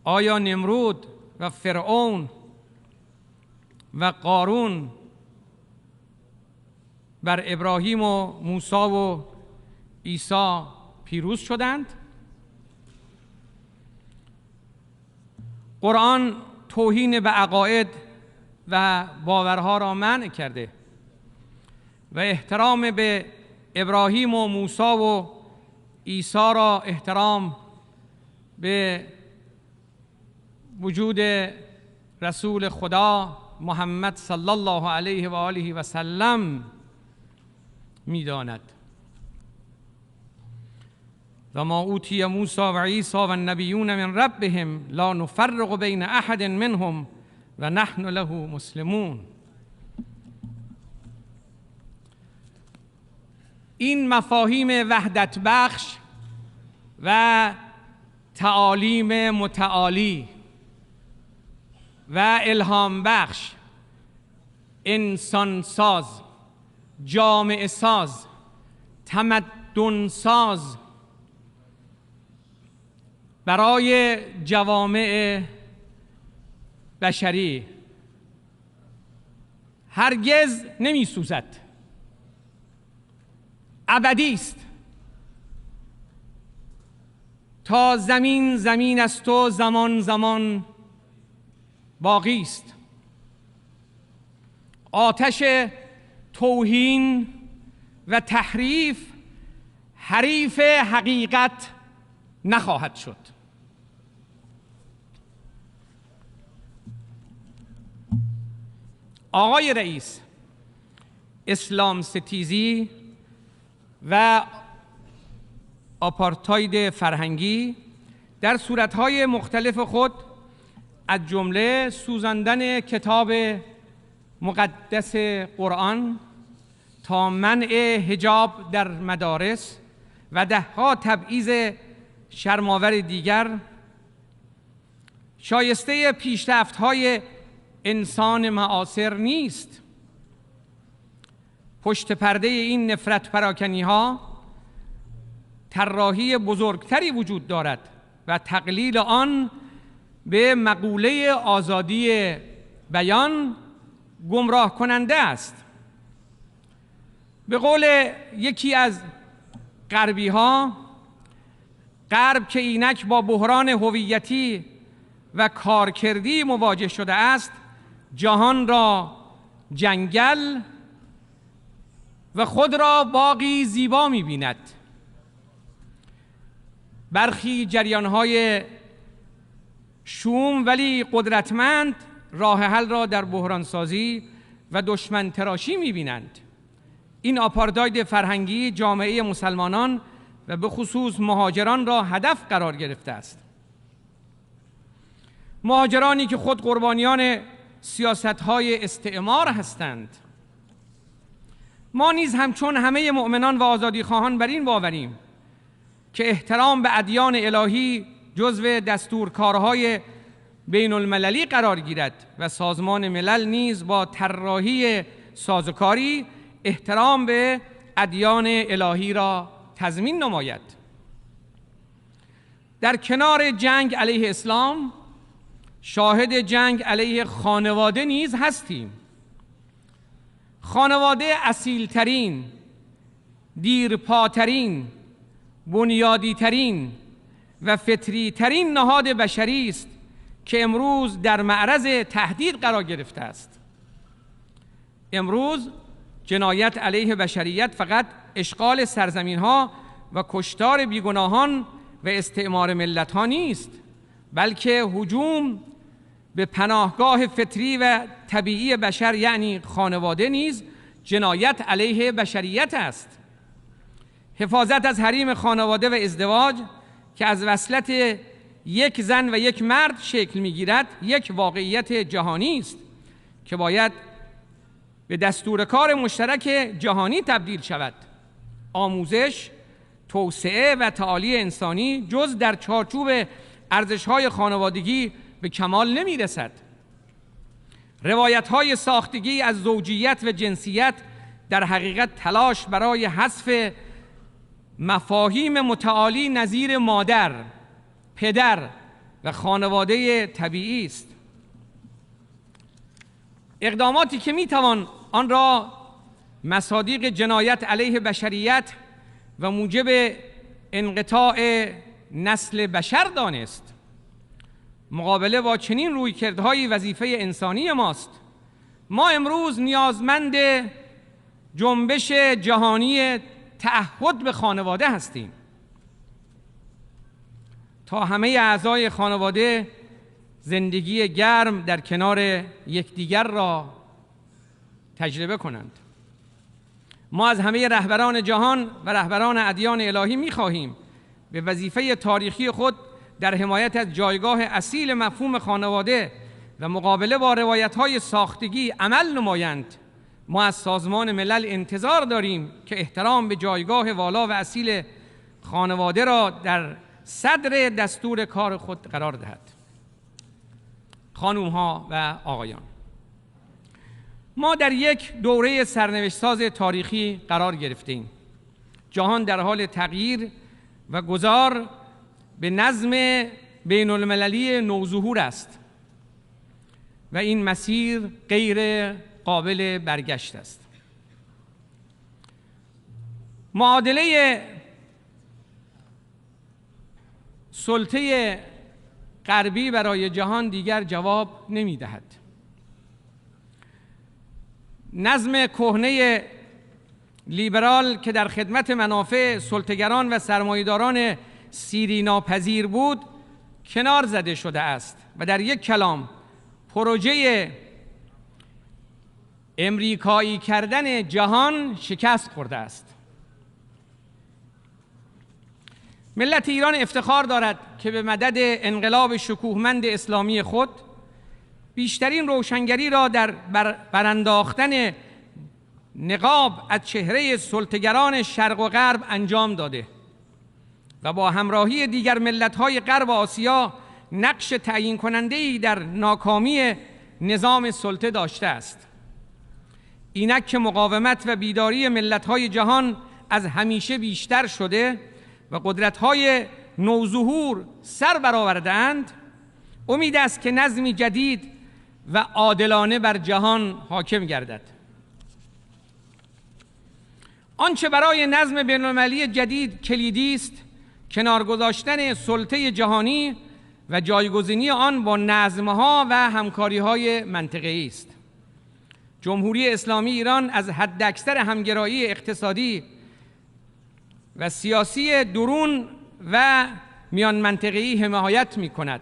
[SPEAKER 14] آیا نمرود و فرعون و قارون بر ابراهیم و موسی و عیسی پیروز شدند؟ قرآن توهین به عقاید و باورها را منع کرده و احترام به ابراهیم و موسی و عیسی را احترام به وجود رسول خدا محمد صلی الله علیه و آله و سلم می‌داند. و ما اوتی موسی و عیسی و النبیون من ربهم لا نفرق بین احد منهم و نحن له مسلمون. این مفاهیم وحدت بخش و تعالیم متعالی و الهام بخش، انسان ساز، جامعه ساز، تمدن ساز برای جوامع بشری هرگز نمی سوزد، ابدی است. تا زمین زمین است و زمان زمان باقی است. آتش توهین و تحریف حریف حقیقت نخواهد شد. آقای رئیس، اسلام ستیزی و آپارتاید فرهنگی در صورتهای مختلف خود از جمله سوزاندن کتاب مقدس قرآن تا منع حجاب در مدارس و دهها تبعیض شرم‌آور دیگر شایسته پیشرفت‌های انسان معاصر نیست. پشت پرده این نفرت پراکنی‌ها طراحی بزرگتری وجود دارد و تقلیل آن به مقوله آزادی بیان گمراه کننده است. به قول یکی از غربی‌ها، غرب که اینک با بحران هویتی و کارکردی مواجه شده است، جهان را جنگل و خود را باغی زیبا می‌بیند. برخی جریان‌های شوم ولی قدرتمند راه حل را در بحران سازی و دشمن تراشی می‌بینند. این آپارتاید فرهنگی جامعه مسلمانان و به خصوص مهاجران را هدف قرار گرفته است. مهاجرانی که خود قربانیان سیاست‌های استعمار هستند. ما نیز همچون همه مؤمنان و آزادیخواهان بر این باوریم که احترام به ادیان الهی جزو دستورکارهای بین المللی قرار گیرد و سازمان ملل نیز با طراحی سازوکاری احترام به ادیان الهی را تضمین نماید. در کنار جنگ علیه اسلام شاهد جنگ علیه خانواده نیز هستیم. خانواده اصیلترین، دیرپاترین، بنیادیترین و فطریترین نهاد بشری است که امروز در معرض تهدید قرار گرفته است. امروز جنایت علیه بشریت فقط اشغال سرزمین‌ها و کشتار بیگناهان و استعمار ملت‌ها نیست، بلکه هجوم به پناهگاه فطری و طبیعی بشر یعنی خانواده نیز جنایت علیه بشریت است. حفاظت از حریم خانواده و ازدواج که از وصلت یک زن و یک مرد شکل می‌گیرد یک واقعیت جهانی است که باید به دستور کار مشترک جهانی تبدیل شود. آموزش، توسعه و تعالی انسانی جز در چارچوب ارزش‌های خانوادگی به کمال نمی‌رسد. روایت‌های ساختگی از زوجیت و جنسیت در حقیقت تلاش برای حذف مفاهیم متعالی نظیر مادر، پدر و خانواده طبیعی است. اقداماتی که میتوان آن را مصادیق جنایت علیه بشریت و موجب انقطاع نسل بشر دانست. مقابله با چنین رویکردهای وظیفه انسانی ماست. ما امروز نیازمند جنبش جهانی تعهد به خانواده هستیم تا همه اعضای خانواده زندگی گرم در کنار یکدیگر را تجربه کنند. ما از همه رهبران جهان و رهبران ادیان الهی می‌خواهیم به وظیفه تاریخی خود در حمایت از جایگاه اصیل مفهوم خانواده و مقابله با روایت‌های ساختگی عمل نمایند. ما از سازمان ملل انتظار داریم که احترام به جایگاه والا و اصیل خانواده را در صدر دستور کار خود قرار دهد. خانوم‌ها و آقایان، ما در یک دوره سرنوشت ساز تاریخی قرار گرفتیم. جهان در حال تغییر و گذار به نظم بین المللی نوظهور است و این مسیر غیر قابل برگشت است. معادله سلطه غربی برای جهان دیگر جواب نمی‌دهد. نظم کهنه لیبرال که در خدمت منافع سلطه‌گران و سرمایه‌داران سیری ناپذیر بود کنار زده شده است و در یک کلام پروژه امریکایی کردن جهان شکست خورده است. ملت ایران افتخار دارد که به مدد انقلاب شکوهمند اسلامی خود بیشترین روشنگری را در برانداختن نقاب از چهره سلطه‌گران شرق و غرب انجام داده و با همراهی دیگر ملت‌های غرب آسیا نقش تعیین کننده‌ای در ناکامی نظام سلطه داشته است. اینک که مقاومت و بیداری ملت‌های جهان از همیشه بیشتر شده و قدرت‌های نوظهور سر برآورده‌اند، امید است که نظمی جدید و عادلانه بر جهان حاکم گردد. آنچه برای نظم بین‌المللی جدید کلیدی است، کنار گذاشتن سلطه جهانی و جایگزینی آن با نظم‌ها و همکاری‌های منطقه‌ای است. جمهوری اسلامی ایران از حداکثر همگرایی اقتصادی و سیاسی درون و میان منطقه‌ای حمایت می‌کند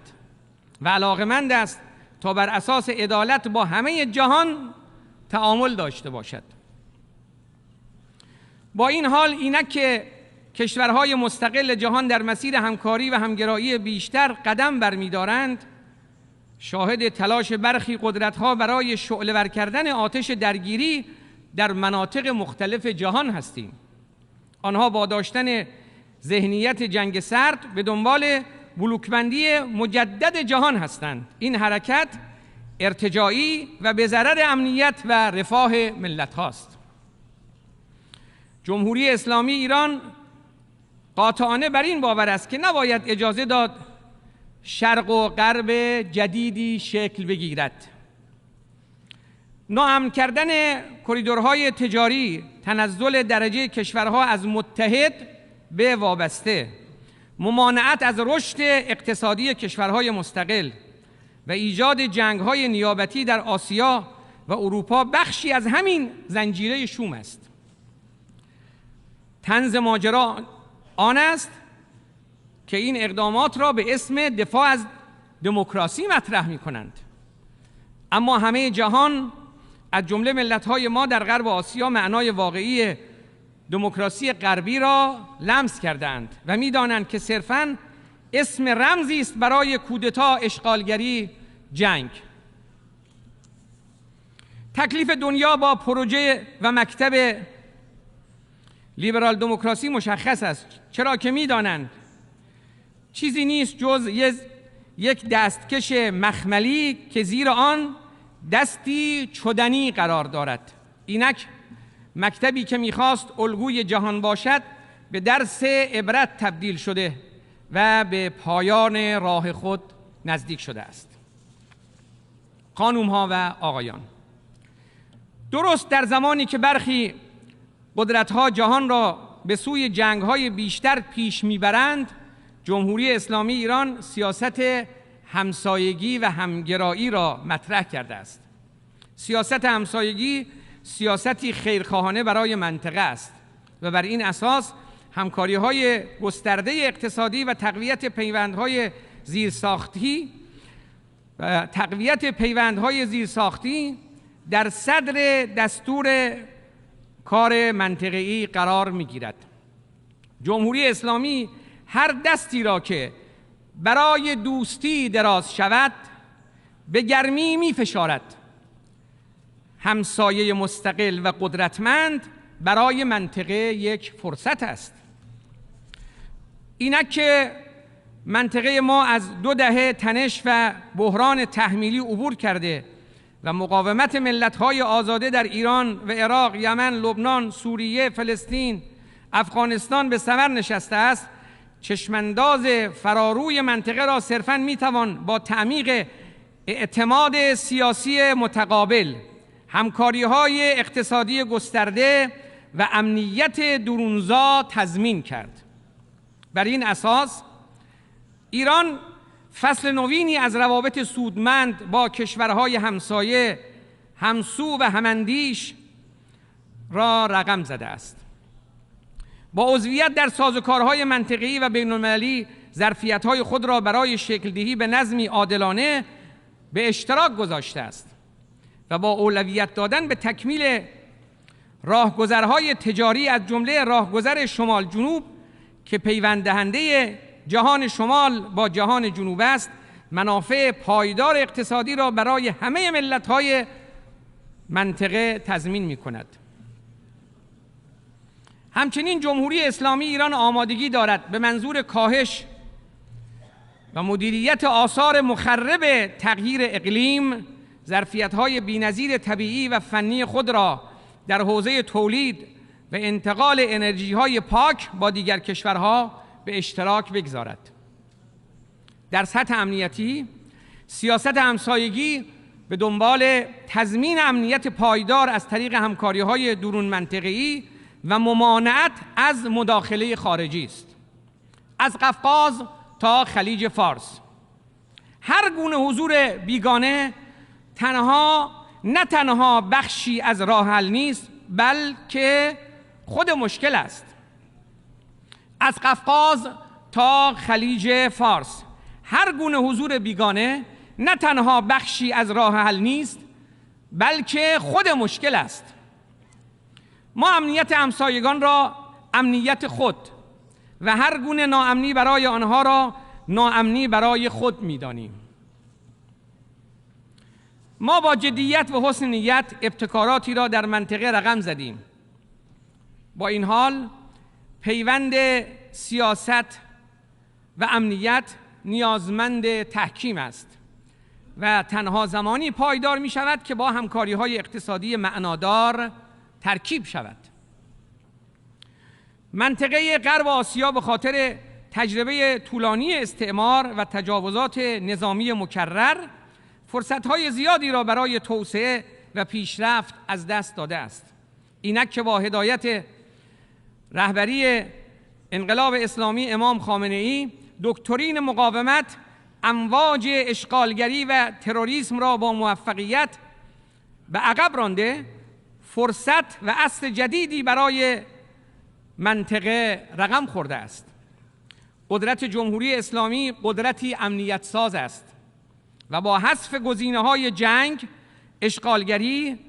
[SPEAKER 14] و علاقه‌مند است تا بر اساس عدالت با همه جهان تعامل داشته باشد. با این حال اینک که کشورهای مستقل جهان در مسیر همکاری و همگرایی بیشتر قدم برمی‌دارند، شاهد تلاش برخی قدرت‌ها برای شعله‌ور کردن آتش درگیری در مناطق مختلف جهان هستیم. آنها با داشتن ذهنیت جنگ سرد به دنبال بلوکبندی مجدد جهان هستند. این حرکت ارتجاعی و به ضرر امنیت و رفاه ملت هاست. جمهوری اسلامی ایران قاطعانه بر این باور است که نباید اجازه داد شرق و غرب جدیدی شکل بگیرد. ناامن کردن کریدورهای تجاری، تنزل درجه کشورها از متحد به وابسته، ممانعت از رشد اقتصادی کشورهای مستقل و ایجاد جنگ‌های نیابتی در آسیا و اروپا بخشی از همین زنجیره شوم است. طنز ماجرا آن است که این اقدامات را به اسم دفاع از دموکراسی مطرح می‌کنند. اما همه جهان از جمله ملت‌های ما در غرب آسیا معنای واقعی دموکراسی غربی را لمس کردند و می‌دانند که صرفاً اسم رمزی است برای کودتا، اشغالگری، جنگ. تکلیف دنیا با پروژه و مکتب لیبرال دموکراسی مشخص است، چرا که می‌دانند چیزی نیست جز یک دستکش مخملی که زیر آن دستی چدنی قرار دارد. اینک مکتبی که می‌خواست الگوی جهان باشد به درس عبرت تبدیل شده و به پایان راه خود نزدیک شده است. خانوم‌ها و آقایان، درست در زمانی که برخی قدرت‌ها جهان را به سوی جنگ‌های بیشتر پیش می‌برند، جمهوری اسلامی ایران سیاست همسایگی و همگرایی را مطرح کرده است. سیاست همسایگی سیاستی خیرخواهانه برای منطقه است و بر این اساس همکاری‌های گسترده اقتصادی و تقویت پیوندهای زیرساختی در صدر دستور کار منطقه‌ای قرار می‌گیرد. جمهوری اسلامی هر دستی را که برای دوستی دراز شود به گرمی می‌فشارد. همسایه مستقل و قدرتمند برای منطقه یک فرصت است. اینک که منطقه ما از 2 دهه تنش و بحران تحمیلی عبور کرده و مقاومت ملت‌های آزاده در ایران و عراق، یمن، لبنان، سوریه، فلسطین، افغانستان به ثمر نشسته است، چشمانداز فراروی منطقه را صرفاً میتوان با تعمیق اعتماد سیاسی متقابل، همکاری‌های اقتصادی گسترده و امنیت درونزا تضمین کرد. بر این اساس ایران فصل نوینی از روابط سودمند با کشورهای همسایه، همسو و هماندیش را رقم زده است. با عضویت در سازوکارهای منطقه‌ای و بین‌المللی ظرفیت‌های خود را برای شکل‌دهی به نظمی عادلانه به اشتراک گذاشته است و با اولویت دادن به تکمیل راهگذرهای تجاری از جمله راهگذر شمال جنوب که پیوند دهنده جهان شمال با جهان جنوب است، منافع پایدار اقتصادی را برای همه ملت‌های منطقه تضمین می‌کند. همچنین جمهوری اسلامی ایران آمادگی دارد به منظور کاهش و مدیریت آثار مخرب تغییر اقلیم ظرفیت‌های بی‌نظیر طبیعی و فنی خود را در حوزه تولید و انتقال انرژی‌های پاک با دیگر کشورها به اشتراک بگذارد. در سطح امنیتی، سیاست همسایگی به دنبال تضمین امنیت پایدار از طریق همکاری‌های درون منطقه‌ای و ممانعت از مداخله خارجی است. از قفقاز تا خلیج فارس هر گونه حضور بیگانه نه تنها بخشی از راه حل نیست، بلکه خود مشکل است. از قفقاز تا خلیج فارس هر گونه حضور بیگانه نه تنها بخشی از راه حل نیست، بلکه خود مشکل است. ما امنیت همسایگان را امنیت خود و هر گونه ناامنی برای آنها را ناامنی برای خود می‌دانیم. ما با جدیت و حسن نیت ابتکاراتی را در منطقه رقم زدیم. با این حال پیوند سیاست و امنیت نیازمند تحکیم است و تنها زمانی پایدار می شود که با همکاری‌های اقتصادی معنادار ترکیب شود. منطقه غرب آسیا به خاطر تجربه طولانی استعمار و تجاوزات نظامی مکرر فرصت‌های زیادی را برای توسعه و پیشرفت از دست داده است. اینک که با هدایت رهبری انقلاب اسلامی امام خامنه‌ای دکترین مقاومت امواج اشغالگری و تروریسم را با موفقیت به عقب رانده، فرصت و عصر جدیدی برای منطقه رقم خورده است. قدرت جمهوری اسلامی قدرتی امنیت ساز است و با حذف گزینه‌های جنگ اشغالگری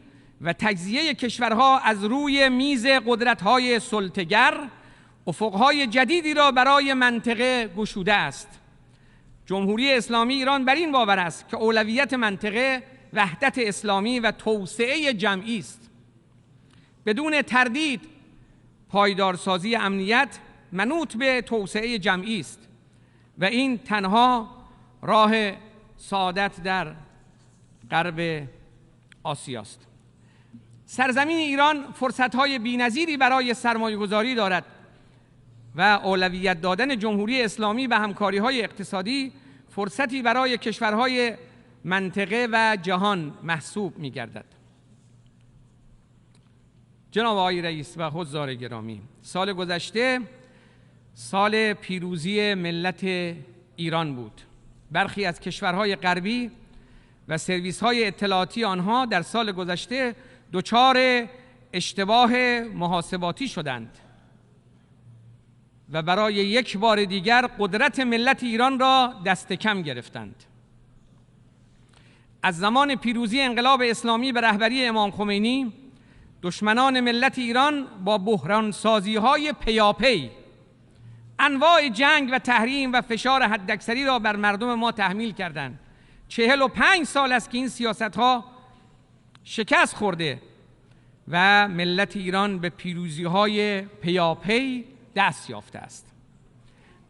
[SPEAKER 14] و تجزیه کشورها از روی میز قدرت‌های سلطه‌گر افق‌های جدیدی را برای منطقه گشوده است. جمهوری اسلامی ایران بر این باور است که اولویت منطقه وحدت اسلامی و توسعه جمعی است. بدون تردید پایدارسازی امنیت منوط به توسعه جمعی است و این تنها راه سعادت در غرب آسیاست. سرزمین ایران فرصت‌های بی‌نظیری برای سرمایه‌گذاری دارد و اولویت دادن جمهوری اسلامی به همکاری‌های اقتصادی فرصتی برای کشورهای منطقه و جهان محسوب می‌گردد. جناب آقای رئیس و حضار گرامی، سال گذشته سال پیروزی ملت ایران بود. برخی از کشورهای غربی و سرویس‌های اطلاعاتی آنها در سال گذشته دچار اشتباه محاسباتی شدند و برای یک بار دیگر قدرت ملت ایران را دست کم گرفتند. از زمان پیروزی انقلاب اسلامی به رهبری امام خمینی، دشمنان ملت ایران با بحرانسازی‌های پیاپی انواع جنگ و تحریم و فشار حداکثری را بر مردم ما تحمیل کردند. 45 سال است که این سیاست‌ها شکست خورده و ملت ایران به پیروزی‌های پیاپی دست یافته است.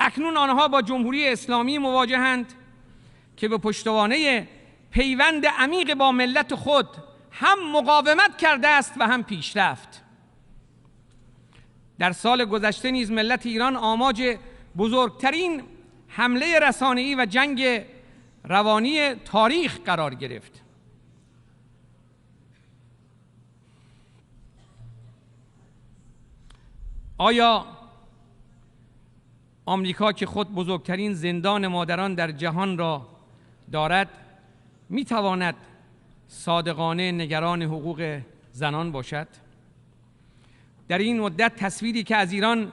[SPEAKER 14] اکنون آنها با جمهوری اسلامی مواجهند که به پشتوانه پیوند عمیق با ملت خود هم مقاومت کرده است و هم پیشرفت. در سال گذشته نیز ملت ایران آماج بزرگترین حمله رسانه‌ای و جنگ روانی تاریخ قرار گرفت. آیا آمریکا که خود بزرگترین زندان مادران در جهان را دارد میتواند صادقانه نگران حقوق زنان باشد؟ در این مدت تصویری که از ایران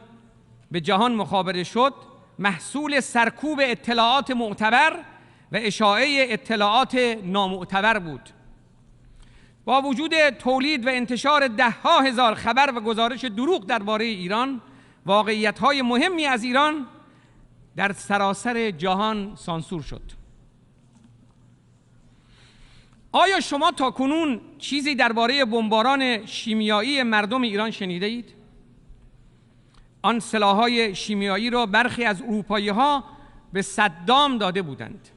[SPEAKER 14] به جهان مخابره شد محصول سرکوب اطلاعات معتبر و اشاعه اطلاعات نامعتبر بود. با وجود تولید و انتشار ده‌ها هزار خبر و گزارش دروغ درباره ایران، واقعیت‌های مهمی از ایران در سراسر جهان سانسور شد. آیا شما تاکنون چیزی درباره بمباران شیمیایی مردم ایران شنیده اید؟ آن سلاح‌های شیمیایی را برخی از اروپایی‌ها به صدام داده بودند.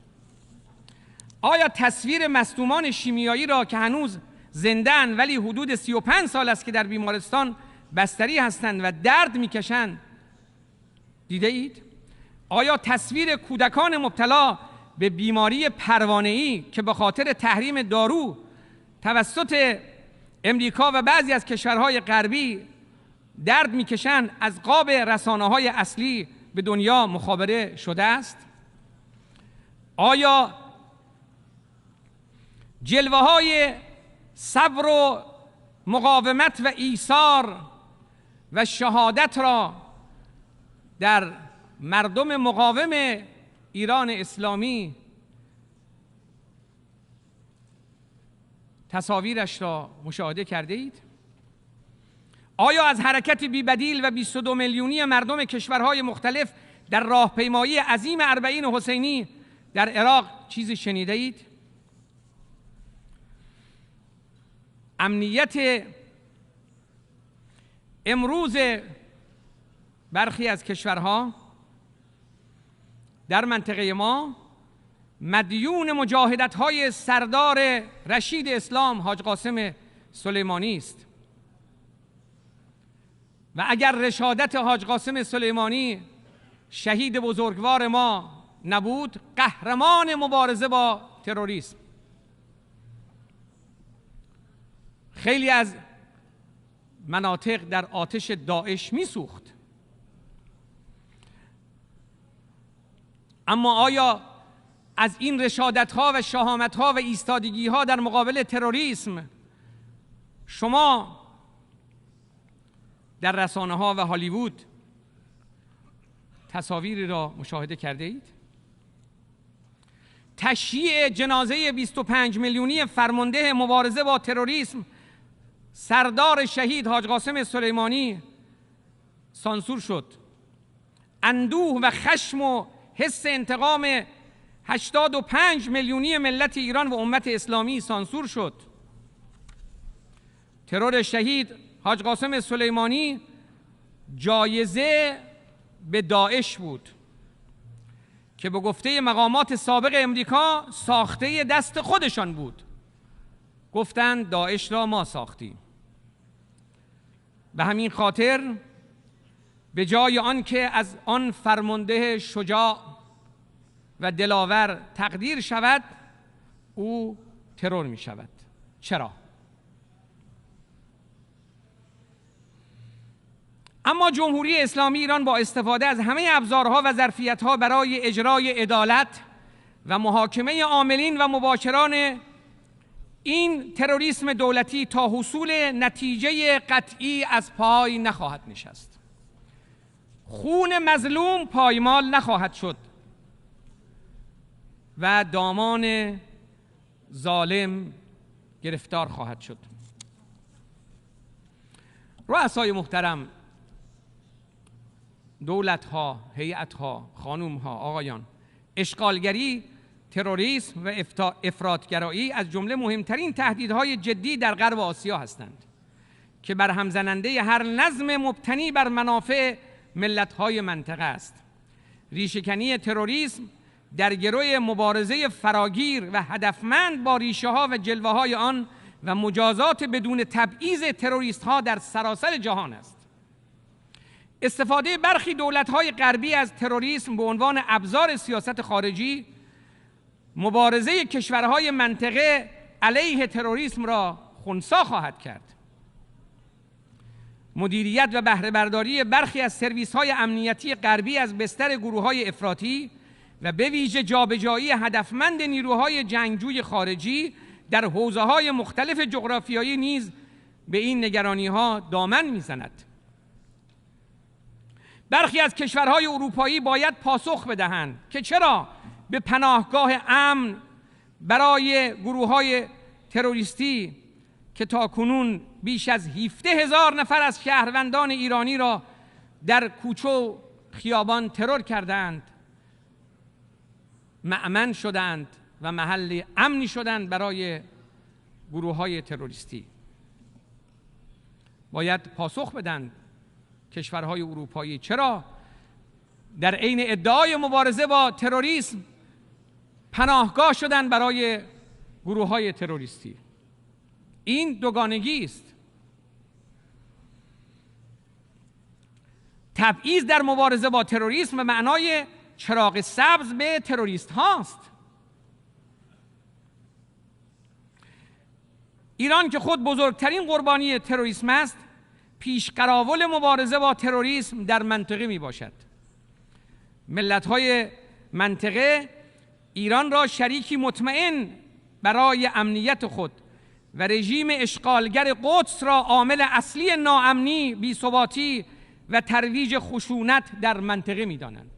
[SPEAKER 14] آیا تصویر مصدومان شیمیایی را که هنوز زنده‌اند ولی حدود 35 سال است که در بیمارستان بستری هستند و درد می‌کشند دیده اید؟ آیا تصویر کودکان مبتلا به بیماری پروانه‌ای که به خاطر تحریم دارو توسط امریکا و بعضی از کشورهای غربی درد می‌کشند از قاب رسانه‌های اصلی به دنیا مخابره شده است؟ آیا جلوه‌های صبر و مقاومت و ایثار و شهادت را در مردم مقاوم ایران اسلامی تصاویرش را مشاهده کرده اید؟ آیا از حرکت بی‌بدیل و 22 میلیونی مردم کشورهای مختلف در راهپیمایی عظیم اربعین حسینی در عراق چیزی شنیده اید؟ امنیت امروز برخی از کشورها در منطقه ما مدیون مجاهدت‌های سردار رشید اسلام حاج قاسم سلیمانی است و اگر رشادت حاج قاسم سلیمانی شهید بزرگوار ما نبود، قهرمان مبارزه با تروریسم، خیلی از مناطق در آتش داعش میسوخت. اما آیا از این رشادت‌ها و شهامت‌ها و ایستادگی‌ها در مقابل تروریسم شما در رسانه‌ها و هالیوود تصاویری را مشاهده کرده اید؟ تشییع جنازه 25 میلیونی فرمانده مبارزه با تروریسم سردار شهید حاج قاسم سلیمانی سانسور شد. اندوه و خشم و حس انتقام 85 میلیونی ملت ایران و امت اسلامی سانسور شد. ترور شهید حاج قاسم سلیمانی جایزه به داعش بود که به گفته مقامات سابق امریکا ساخته دست خودشان بود. گفتند داعش را ما ساختیم. به همین خاطر به جای آن که از آن فرمانده شجاع و دلاور تقدیر شود، او ترور می شود. چرا؟ اما جمهوری اسلامی ایران با استفاده از همه ابزارها و ظرفیتها برای اجرای عدالت و محاکمه عاملین و مباشران این تروریسم دولتی تا حصول نتیجه قطعی از پای نخواهد نشست. خون مظلوم پایمال نخواهد شد و دامان ظالم گرفتار خواهد شد. رؤسای محترم، دولت‌ها، هیئت‌ها، خانوم‌ها، آقایان، اشغالگری، تروریسم و افراطگرایی از جمله مهمترین تهدیدهای جدی در غرب آسیا هستند که برهم زننده هر نظم مبتنی بر منافع ملت‌های منطقه است. ریشه‌کنی تروریسم در گروه مبارزه فراگیر و هدفمند با ریشه‌ها و جلوه‌های آن و مجازات بدون تبعیض تروریست‌ها در سراسر جهان است. استفاده برخی دولت‌های غربی از تروریسم به عنوان ابزار سیاست خارجی مبارزه کشورهای منطقه علیه تروریسم را خنثی خواهد کرد. مدیریت و بهره برداری برخی از سرویس‌های امنیتی غربی از بستر گروه‌های افراطی و به ویژه جابجایی هدفمند نیروهای جنگجوی خارجی در حوزه‌های مختلف جغرافیایی نیز به این نگرانی‌ها دامن می‌زند. برخی از کشورهای اروپایی باید پاسخ بدهند که چرا به پناهگاه امن برای گروه‌های تروریستی که تاکنون بیش از 17,000 نفر از شهروندان ایرانی را در کوچه و خیابان ترور کردند مأمن شدند و محل امنی شدند برای گروه‌های تروریستی. باید پاسخ بدهند کشورهای اروپایی چرا در عین ادعای مبارزه با تروریسم پناهگاه شدند برای گروه‌های تروریستی. این دوگانگی است. تبعیض در مبارزه با تروریسم به معنای چراغ سبز به تروریست هاست. ایران که خود بزرگترین قربانی تروریسم است، پیشقراول مبارزه با تروریسم در منطقه می باشد. ملت‌های منطقه ایران را شریکی مطمئن برای امنیت خود و رژیم اشغالگر قدس را عامل اصلی ناامنی، بی‌ثباتی و ترویج خشونت در منطقه می دانند.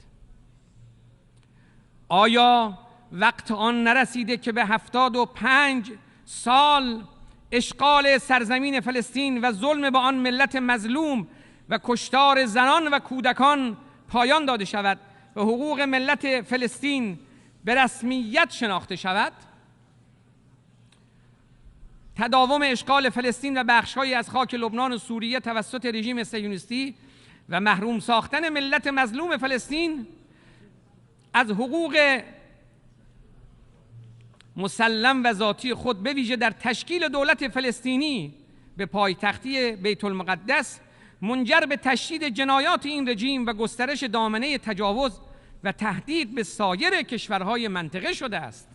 [SPEAKER 14] آیا وقت آن نرسیده که به 75 سال اشغال سرزمین فلسطین و ظلم به آن ملت مظلوم و کشتار زنان و کودکان پایان داده شود و حقوق ملت فلسطین به رسمیت شناخته شود؟ تداوم اشغال فلسطین و بخش‌هایی از خاک لبنان و سوریه توسط رژیم صهیونیستی و محروم ساختن ملت مظلوم فلسطین از حقوق مسلم و ذاتی خود به ویژه در تشکیل دولت فلسطینی به پایتختی بیت المقدس منجر به تشدید جنایات این رژیم و گسترش دامنه تجاوز و تهدید به سایر کشورهای منطقه شده است.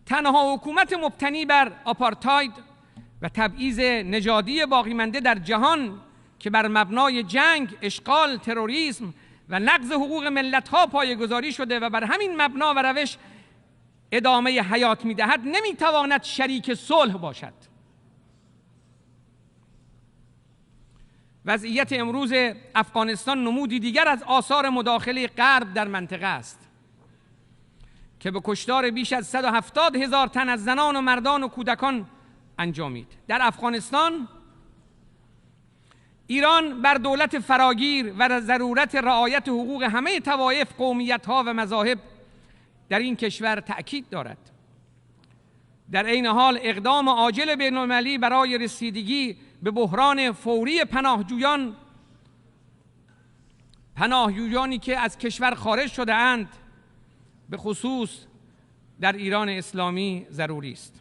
[SPEAKER 14] تنها حکومت مبتنی بر آپارتاید و تبعیض نژادی باقی مانده در جهان که بر مبنای جنگ، اشغال، تروریسم و نقض حقوق ملت‌ها پایه‌گذاری شده و بر همین مبنا و روش ادامه حیات می‌دهد، نمی‌تواند شریک صلح باشد. وضعیت امروز افغانستان نمودی دیگر از آثار مداخله غرب در منطقه است. که به کشتار بیش از 170,000 تن از زنان و مردان و کودکان انجامید. در افغانستان ایران بر دولت فراگیر و ضرورت رعایت حقوق همه طوایف، قومیت‌ها و مذاهب در این کشور تأکید دارد. در عین حال اقدام عاجل بین‌المللی برای رسیدگی به بحران فوری پناهجویانی که از کشور خارج شده اند، به خصوص در ایران اسلامی، ضروری است.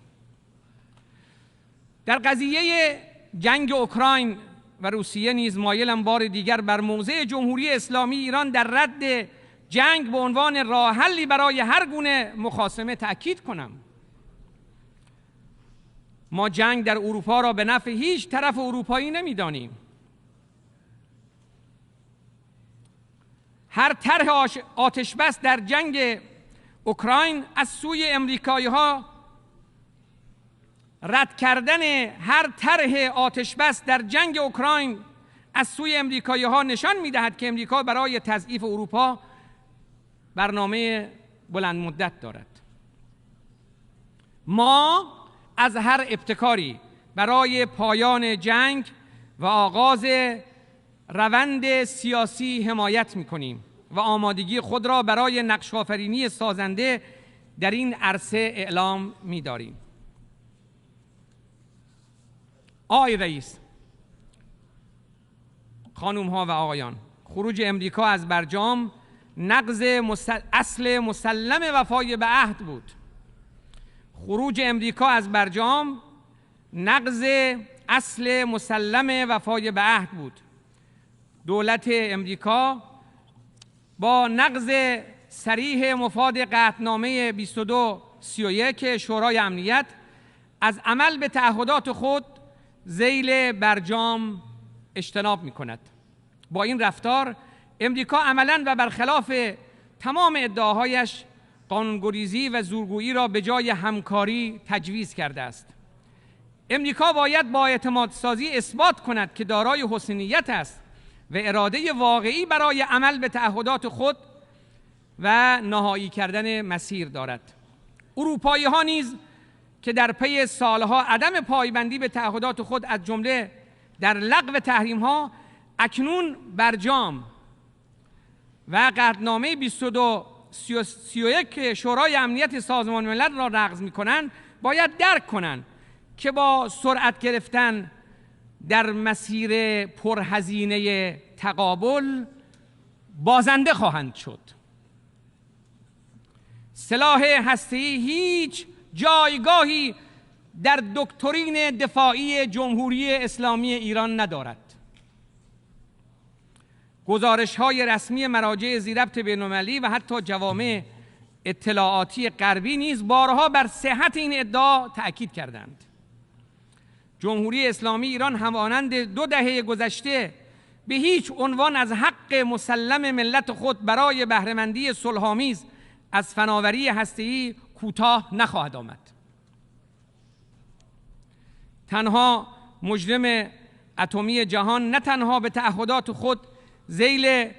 [SPEAKER 14] در قضیه جنگ اوکراین و روسیه نیز مایلم بار دیگر بر موضع جمهوری اسلامی ایران در رد جنگ به عنوان راه حلی برای هر گونه مخاصمه تأکید کنم. ما جنگ در اروپا را به نفع هیچ طرف اروپایی نمی‌دانیم. هر طرح آتش بس در جنگ اوکراین از سوی امریکایی‌ها، رد کردن هر طرح آتش بس در جنگ اوکراین از سوی امریکایی‌ها نشان می‌دهد که امریکا برای تضعیف اروپا برنامه بلند مدت دارد. ما از هر ابتکاری برای پایان جنگ و آغاز روند سیاسی حمایت می‌کنیم و آمادگی خود را برای نقش آفرینی سازنده در این عرصه اعلام می‌داریم. آقای رئیس، خانم‌ها و آقایان، خروج امریکا از برجام نقض اصل مسلم وفای به عهد بود. خروج امریکا از برجام نقض اصل مسلم وفای به عهد بود. دولت امریکا با نقض صریح مفاد قطعنامه 2231 شورای امنیت از عمل به تعهدات خود ذیل برجام اجتناب می کند. با این رفتار امریکا عملاً و برخلاف تمام ادعاهایش قانونگریزی و زورگویی را به جای همکاری تجویز کرده است. امریکا باید با اعتماد سازی اثبات کند که دارای حسن نیت است و اراده واقعی برای عمل به تعهدات خود و نهایی کردن مسیر دارد. اروپایی ها نیز که در پی سالها عدم پایبندی به تعهدات خود از جمله در لغو تحریم ها اکنون برجام و قطعنامه 2231 شورای امنیت سازمان ملل را نقض می‌کنند، باید درک کنند که با سرعت گرفتن در مسیر پرهزینه تقابل بازنده خواهند شد. سلاح هسته‌ای هیچ جایگاهی در دکترین دفاعی جمهوری اسلامی ایران ندارد. گزارش‌های رسمی مراجع ذی‌ربط بین‌المللی و حتی جوامع اطلاعاتی غربی نیز بارها بر صحت این ادعا تأکید کردند. جمهوری اسلامی ایران همانند 2 دهه گذشته به هیچ عنوان از حق مسلم ملت خود برای بهره‌مندی صلح‌آمیز از فناوری هسته‌ای کوتاه نخواهد آمد. تنها مجرم اتمی جهان نه تنها به تعهدات خود ذیل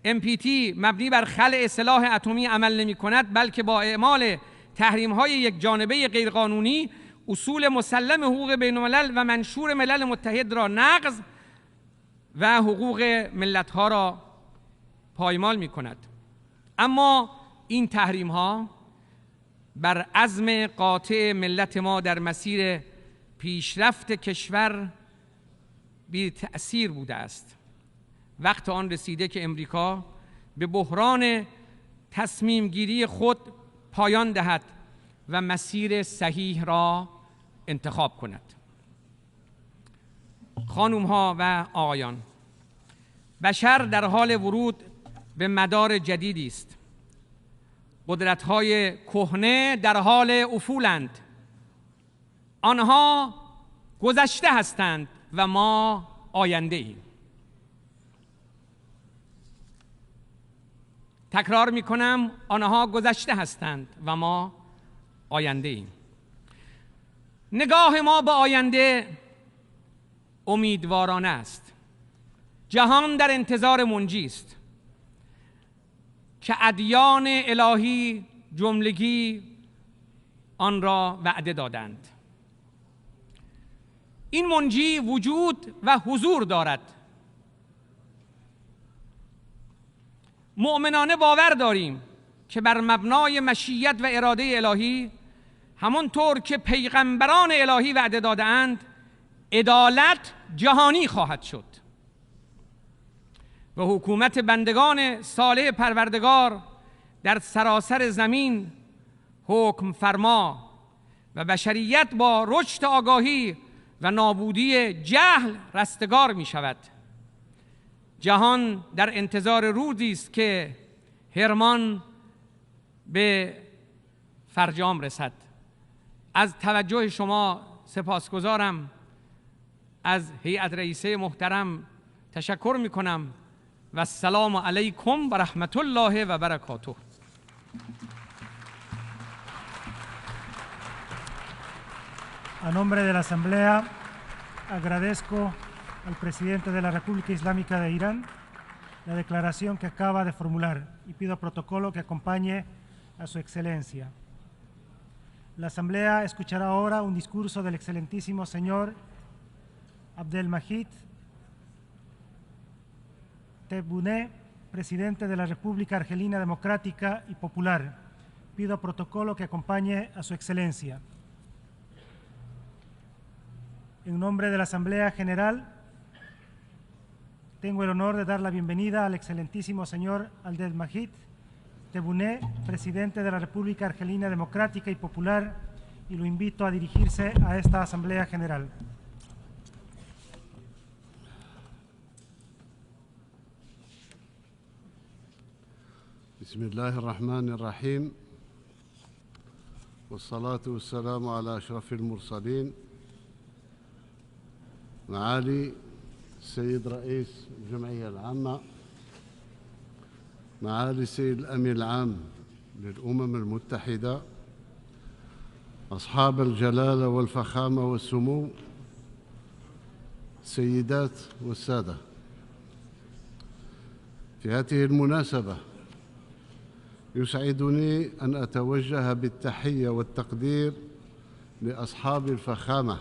[SPEAKER 14] NPT مبنی بر خلع سلاح اتمی عمل نمی کند، بلکه با اعمال تحریم‌های یک جانبه غیرقانونی اصول مسلم حقوق بین الملل و منشور ملل متحد را نقض و حقوق ملت‌ها را پایمال می کند. اما این تحریم‌ها بر عزم قاطع ملت ما در مسیر پیشرفت کشور بی تأثیر بوده است. وقت آن رسیده که امریکا به بحران تصمیم گیری خود پایان دهد و مسیر صحیح را انتخاب کند. خانم‌ها و آقایان، بشر در حال ورود به مدار جدیدی است. قدرت‌های کهنه در حال افولند. آنها گذشته هستند و ما آینده ایم. تکرار می کنم، آنها گذشته هستند و ما آینده ایم. نگاه ما به آینده امیدوارانه است. جهان در انتظار منجی است که ادیان الهی جملگی آن را وعده دادند. این منجی وجود و حضور دارد. مؤمنانه باور داریم که بر مبنای مشیت و اراده الهی، همانطور که پیغمبران الهی وعده داده‌اند، عدالت جهانی خواهد شد و حکومت بندگان صالح پروردگار در سراسر زمین حکم فرما و بشریت با رشد آگاهی و نابودی جهل رستگار می شود. جهان در انتظار روزی است که حرمان به فرجام رسد. از توجه شما سپاسگزارم. از هیئت رئیسه محترم تشکر می کنم و السلام علیکم و رحمت الله و برکاته.
[SPEAKER 7] A nombre de la Asamblea, agradezco al presidente de la República Islámica de Irán la declaración que acaba de formular y pido al protocolo que acompañe a su excelencia. La Asamblea escuchará ahora un discurso del excelentísimo señor Abdelmajid Tebboune, presidente de la República Argelina Democrática y Popular. Pido al protocolo que acompañe a su excelencia. En nombre de la Asamblea General, tengo el honor de dar la bienvenida al excelentísimo señor Abdelmajid Tebboune, presidente de la República Argelina Democrática y Popular, y lo invito a dirigirse a esta Asamblea General.
[SPEAKER 11] بسم الله الرحمن الرحيم والصلاة والسلام على أشرف المرسلين معالي السيد رئيس الجمعية العامة، معالي السيد الأمين العام للأمم المتحدة، أصحاب الجلالة والفخامة والسمو، السيدات والسادة، في هذه المناسبة يسعدني أن أتوجه بالتحية والتقدير لأصحاب الفخامة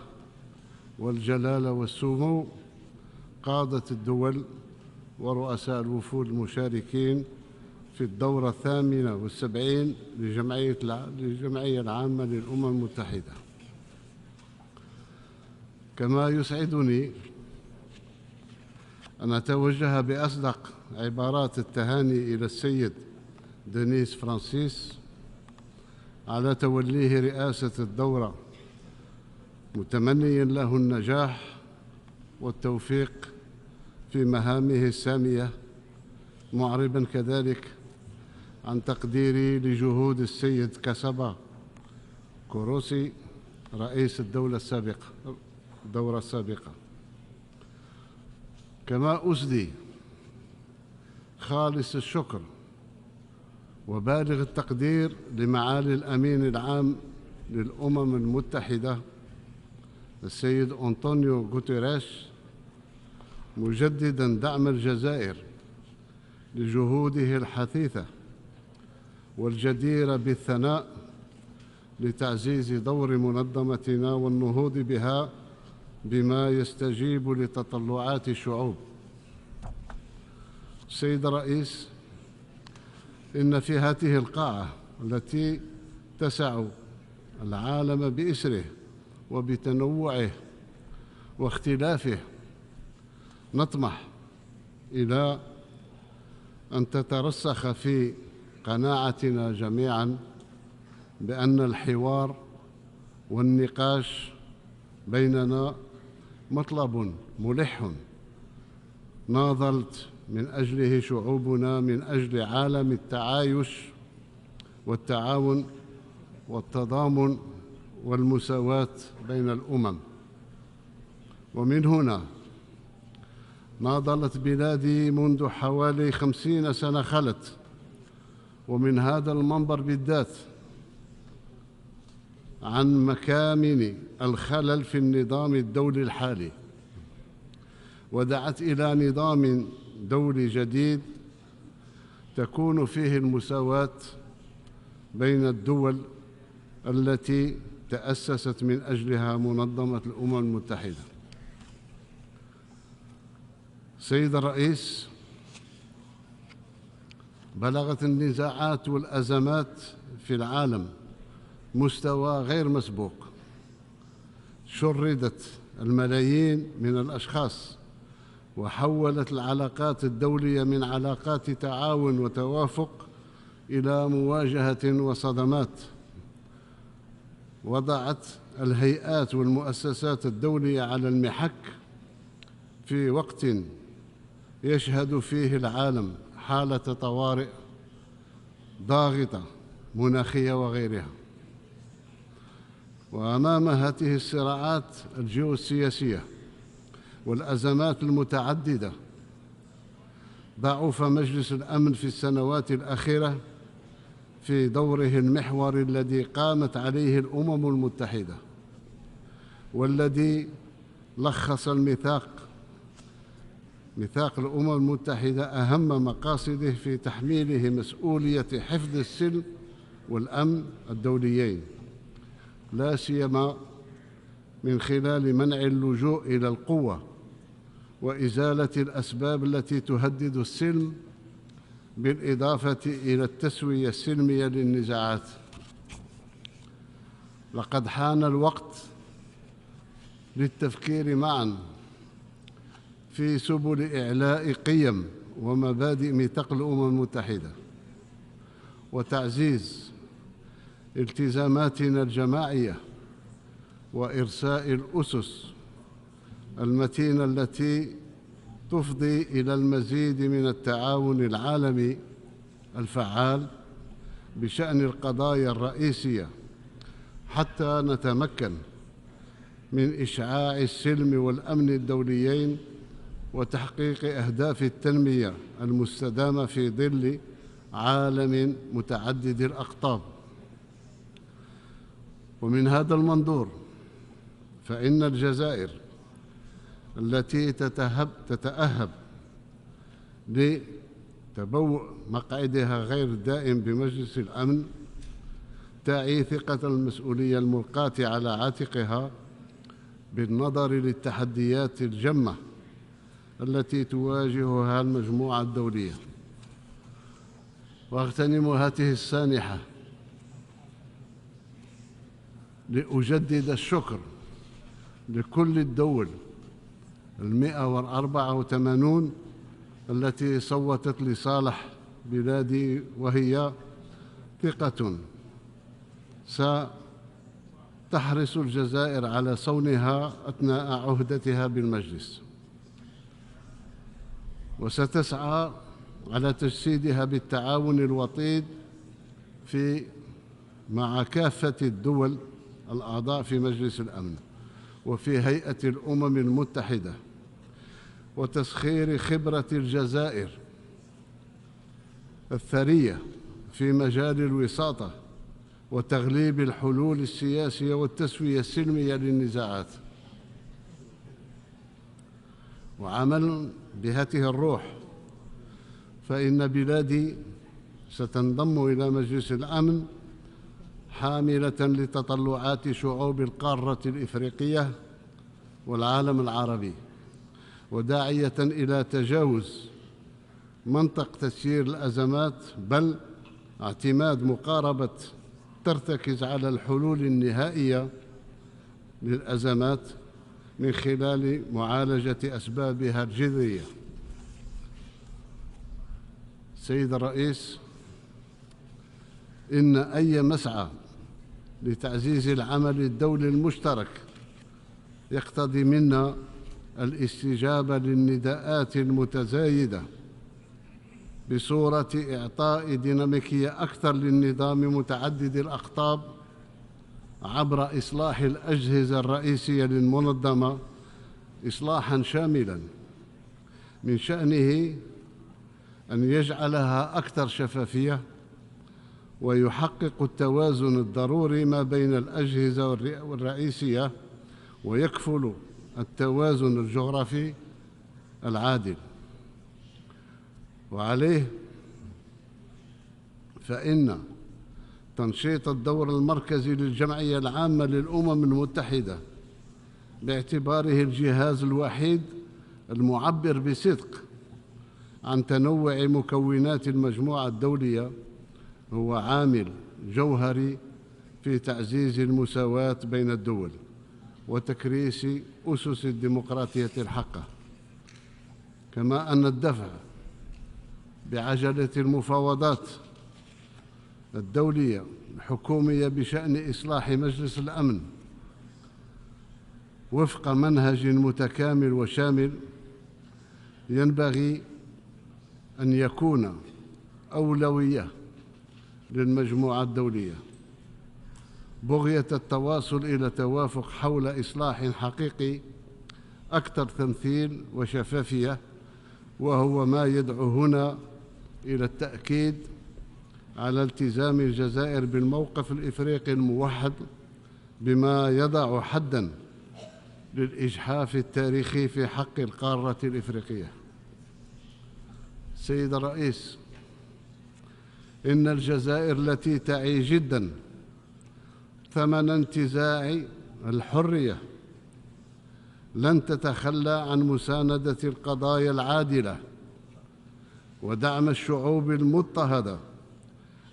[SPEAKER 11] والجلالة والسمو، قادة الدول ورؤساء الوفود المشاركين في الدورة 78 للجمعية العامة للأمم المتحدة. كما يسعدني أن أتوجه بأصدق عبارات التهاني إلى السيد دينيس فرانسيس على توليه رئاسة الدورة، متمنيا له النجاح والتوفيق في مهامه السامية، معربا كذلك عن تقديري لجهود السيد كاسابا كوروسي رئيس الدورة السابقة. كما أسدي خالص الشكر وبالغ التقدير لمعالي الأمين العام للأمم المتحدة السيد أنطونيو غوتيريش، مجددا دعم الجزائر لجهوده الحثيثة والجديرة بالثناء لتعزيز دور منظمتنا والنهوض بها بما يستجيب لتطلعات الشعوب. السيد الرئيس، إن في هذه القاعة التي تسع العالم بإسره وبتنوعه واختلافه نطمح إلى أن تترسخ في قناعتنا جميعاً بأن الحوار والنقاش بيننا مطلب ملح ناضلت من أجله شعوبنا من أجل عالم التعايش والتعاون والتضامن والمساواة بين الأمم. ومن هنا ناضلت بلادي منذ حوالي 50 سنة خلت، ومن هذا المنبر بالذات، عن مكامن الخلل في النظام الدولي الحالي، ودعت إلى نظام دولي جديد تكون فيه المساواة
[SPEAKER 15] بين الدول التي تأسست من أجلها منظمة الأمم المتحدة. سيد الرئيس، بلغت النزاعات والأزمات في العالم مستوى غير مسبوق، شردت الملايين من الأشخاص وحولت العلاقات الدولية من علاقات تعاون وتوافق إلى مواجهة وصدمات. وضعت الهيئات والمؤسسات الدولية على المحك في وقت يشهد فيه العالم حالة طوارئ ضاغطة مناخية وغيرها. وأمام هذه الصراعات الجيوسياسية والأزمات المتعددة، ضعف مجلس الأمن في السنوات الأخيرة في دوره المحوري الذي قامت عليه الأمم المتحدة، والذي لخص ميثاق الأمم المتحدة أهم مقاصده في تحميله مسؤولية حفظ السلم والأمن الدوليين، لا سيما من خلال منع اللجوء إلى القوة وإزالة الأسباب التي تهدد السلم، بالإضافة إلى التسوية السلمية للنزاعات. لقد حان الوقت للتفكير معاً في سبل إعلاء قيم ومبادئ ميثاق الأمم المتحدة وتعزيز التزاماتنا الجماعية وإرساء الأسس المتينة التي تفضي إلى المزيد من التعاون العالمي الفعال بشأن القضايا الرئيسية، حتى نتمكن من إشعاع السلم والأمن الدوليين وتحقيق أهداف التنمية المستدامة في ظل عالم متعدد الأقطاب. ومن هذا المنظور فإن الجزائر التي تتأهب لتبوء مقعدها غير الدائم بمجلس الأمن تعي ثقة المسؤولية الملقاة على عاتقها بالنظر للتحديات الجمة التي تواجهها المجموعة الدولية. وأغتنم هذه السانحة لأجدد الشكر لكل الدول 184 التي صوتت لصالح بلادي، وهي ثقة ستحرص الجزائر على صونها أثناء عهدتها بالمجلس، وستسعى على تجسيدها بالتعاون الوطيد مع كافة الدول الأعضاء في مجلس الأمن وفي هيئة الأمم المتحدة، وتسخير خبرة الجزائر الثرية في مجال الوساطة وتغليب الحلول السياسية والتسوية السلمية للنزاعات. وعمل بهذه الروح فإن بلادي ستنضم إلى مجلس الأمن حاملة لتطلعات شعوب القارة الإفريقية والعالم العربي، وداعية إلى تجاوز منطق تسيير الأزمات، بل اعتماد مقاربة ترتكز على الحلول النهائية للأزمات من خلال معالجة أسبابها الجذرية. سيد الرئيس، إن أي مسعى لتعزيز العمل الدولي المشترك يقتضي منا الاستجابة للنداءات المتزايدة بصورة إعطاء ديناميكية أكثر للنظام متعدد الأقطاب عبر إصلاح الأجهزة الرئيسية للمنظمة إصلاحاً شاملاً من شأنه أن يجعلها أكثر شفافية ويحقق التوازن الضروري ما بين الأجهزة الرئيسية ويكفل التوازن الجغرافي العادل. وعليه فإن تنشيط الدور المركزي للجمعية العامة للأمم المتحدة باعتباره الجهاز الوحيد المعبر بصدق عن تنوع مكونات المجموعة الدولية هو عامل جوهري في تعزيز المساواة بين الدول وتكريس أسس الديمقراطية الحقة، كما أن الدفع بعجلة المفاوضات الدولية الحكومية بشأن إصلاح مجلس الأمن وفق منهج متكامل وشامل ينبغي أن يكون أولوية للمجموعة الدولية بغية التواصل إلى توافق حول إصلاح حقيقي أكثر تمثيل وشفافية، وهو ما يدعو هنا إلى التأكيد على التزام الجزائر بالموقف الإفريقي الموحد بما يضع حداً للإجحاف التاريخي في حق القارة الإفريقية. سيد الرئيس، إن الجزائر التي تعي جداً ثمن انتزاع الحرية لن تتخلى عن مساندة القضايا العادلة ودعم الشعوب المضطهدة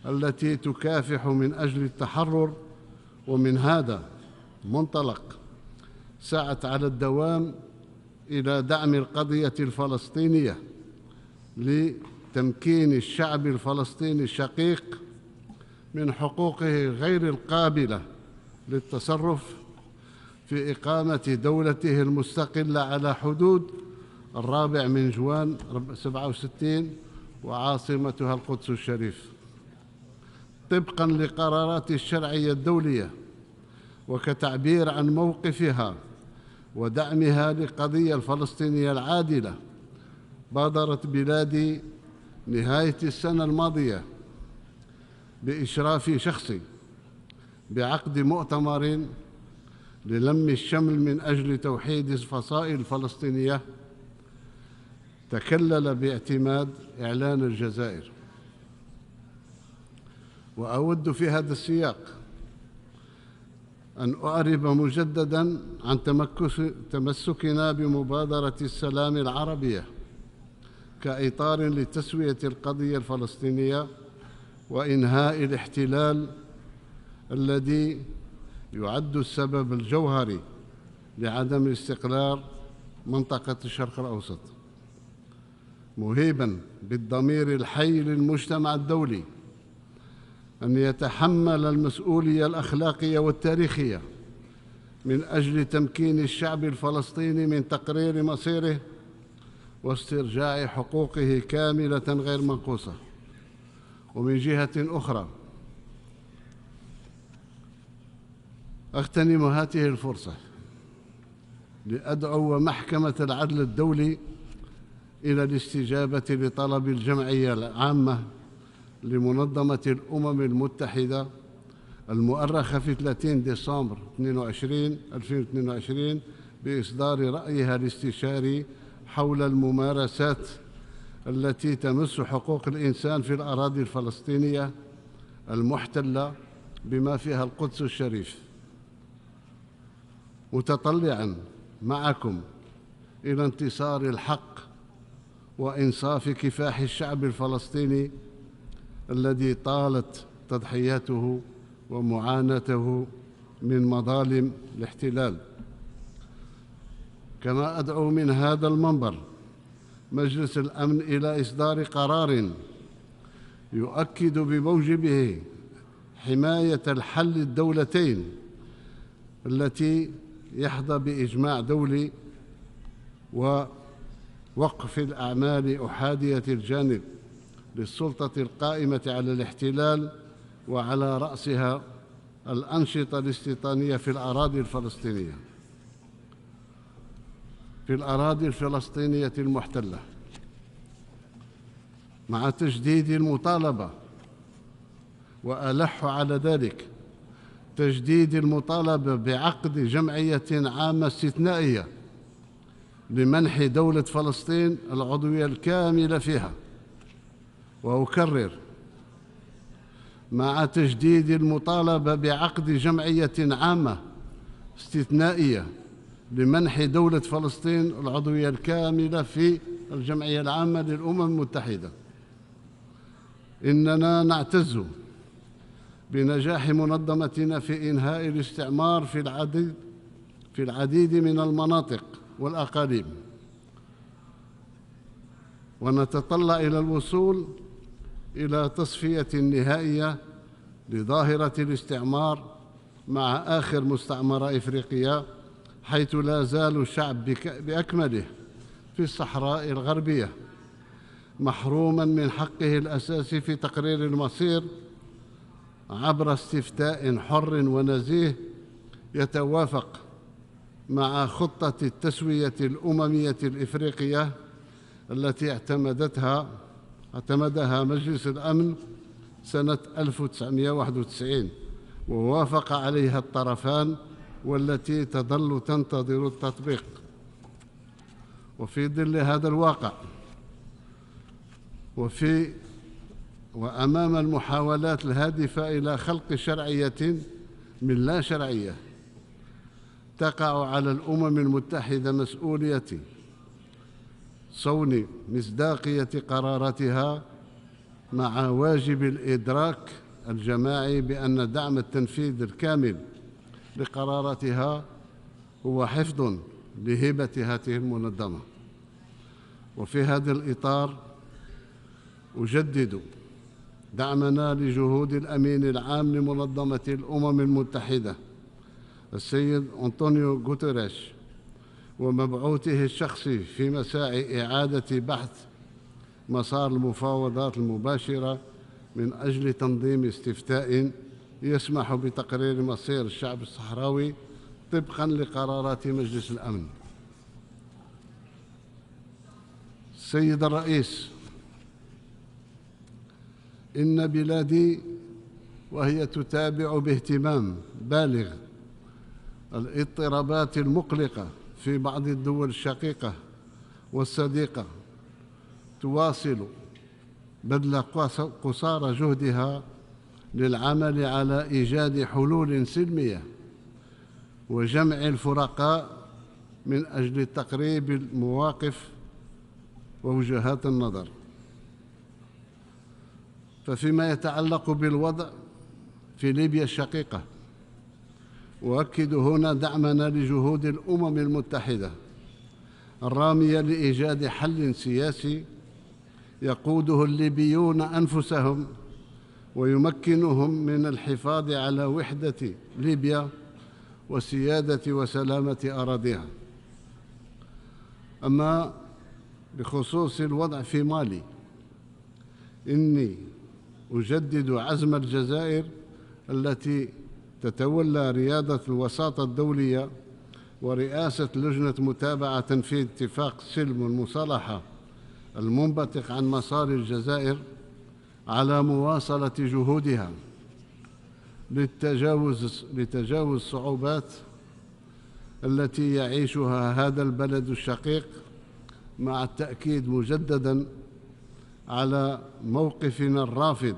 [SPEAKER 15] التي تكافح من أجل التحرر، ومن هذا المنطلق سعت على الدوام إلى دعم القضية الفلسطينية لتمكين الشعب الفلسطيني الشقيق من حقوقه غير القابلة للتصرف في إقامة دولته المستقلة على حدود 4 جوان 67 وعاصمتها القدس الشريف، طبقاً لقرارات الشرعية الدولية، وكتعبير عن موقفها ودعمها للقضية الفلسطينية العادلة. بادرت بلادي نهاية السنة الماضية بإشرافي شخصي بعقد مؤتمر للم الشمل من أجل توحيد الفصائل الفلسطينية تكلل باعتماد إعلان الجزائر. وأود في هذا السياق أن أعرب مجدداً عن تمسكنا بمبادرة السلام العربية كإطار لتسوية القضية الفلسطينية وإنهاء الاحتلال الذي يعد السبب الجوهري لعدم استقرار منطقة الشرق الأوسط، مهيباً بالضمير الحي للمجتمع الدولي أن يتحمل المسؤولية الأخلاقية والتاريخية من أجل تمكين الشعب الفلسطيني من تقرير مصيره واسترجاع حقوقه كاملة غير منقوصة. ومن جهة أخرى أغتنم هذه الفرصة لأدعو محكمة العدل الدولي إلى الاستجابة لطلب الجمعية العامة لمنظمة الأمم المتحدة المؤرخة في 30 ديسمبر 2022 بإصدار رأيها الاستشاري حول الممارسات التي تمس حقوق الإنسان في الأراضي الفلسطينية المحتلة بما فيها القدس الشريف، متطلعاً معكم إلى انتصار الحق وإنصاف كفاح الشعب الفلسطيني الذي طالت تضحياته ومعاناته من مظالم الاحتلال. كما أدعو من هذا المنبر مجلس الأمن إلى إصدار قرار يؤكد بموجبه حماية الحل الدولتين التي يحظى بإجماع دولي ووقف الأعمال أحادية الجانب للسلطة القائمة على الاحتلال وعلى رأسها الأنشطة الاستيطانية في الأراضي الفلسطينية المحتلة، مع تجديد المطالبة وألح على ذلك تجديد المطالبة بعقد جمعية عامة استثنائية لمنح دولة فلسطين العضوية الكاملة فيها. وأكرر مع تجديد المطالبة بعقد جمعية عامة استثنائية لمنح دولة فلسطين العضوية الكاملة في الجمعية العامة للأمم المتحدة. إننا نعتز بنجاح منظمتنا في إنهاء الاستعمار في العديد من المناطق والأقاليم، ونتطلع إلى الوصول إلى تصفية نهائية لظاهرة الاستعمار مع آخر مستعمرة إفريقية، حيث لا زال الشعب بأكمله في الصحراء الغربية محروما من حقه الأساسي في تقرير المصير عبر استفتاء حر ونزيه يتوافق مع خطة التسوية الأممية الإفريقية التي اعتمدها مجلس الأمن سنة 1991 ووافق عليها الطرفان، والتي تظل تنتظر التطبيق. وفي ظل هذا الواقع وأمام المحاولات الهادفة إلى خلق شرعية من لا شرعية، تقع على الأمم المتحدة مسؤولية صون مصداقية قراراتها مع واجب الإدراك الجماعي بأن دعم التنفيذ الكامل لقراراتها هو حفظ لهيبة هذه المنظمة. وفي هذا الإطار أجدد دعمنا لجهود الأمين العام لمنظمة الأمم المتحدة السيد أنطونيو غوتيريش ومبعوثه الشخصي في مساعي إعادة بحث مسار المفاوضات المباشرة من أجل تنظيم استفتاء يسمح بتقرير مصير الشعب الصحراوي طبقاً لقرارات مجلس الأمن. سيد الرئيس، إن بلادي وهي تتابع باهتمام بالغ الاضطرابات المقلقة في بعض الدول الشقيقة والصديقة تواصل بذل قصارى جهدها للعمل على إيجاد حلول سلمية وجمع الفرقاء من أجل تقريب المواقف ووجهات النظر. ففيما يتعلق بالوضع في ليبيا الشقيقة، أؤكد هنا دعمنا لجهود الأمم المتحدة الرامية لإيجاد حل سياسي يقوده الليبيون أنفسهم ويمكنهم من الحفاظ على وحدة ليبيا وسيادة وسلامة أراضيها. أما بخصوص الوضع في مالي، إني أجدد عزم الجزائر التي تتولى ريادة الوساطة الدولية ورئاسة لجنة متابعة تنفيذ اتفاق السلم والمصالحة المنبثق عن مسار الجزائر على مواصلة جهودها لتجاوز الصعوبات التي يعيشها هذا البلد الشقيق، مع التأكيد مجدداً على موقفنا الرافض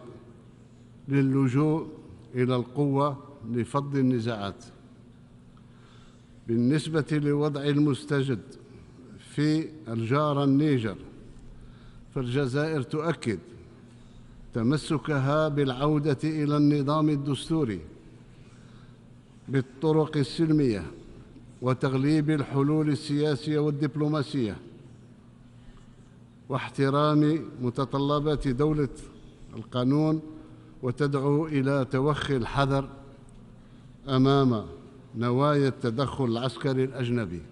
[SPEAKER 15] للجوء إلى القوة لفض النزاعات. بالنسبة لوضع المستجد في الجارة النيجر، فالجزائر تؤكد تمسكها بالعودة إلى النظام الدستوري بالطرق السلمية وتغليب الحلول السياسية والدبلوماسية واحترام متطلبات دولة القانون، وتدعو إلى توخي الحذر أمام نوايا التدخل العسكري الأجنبي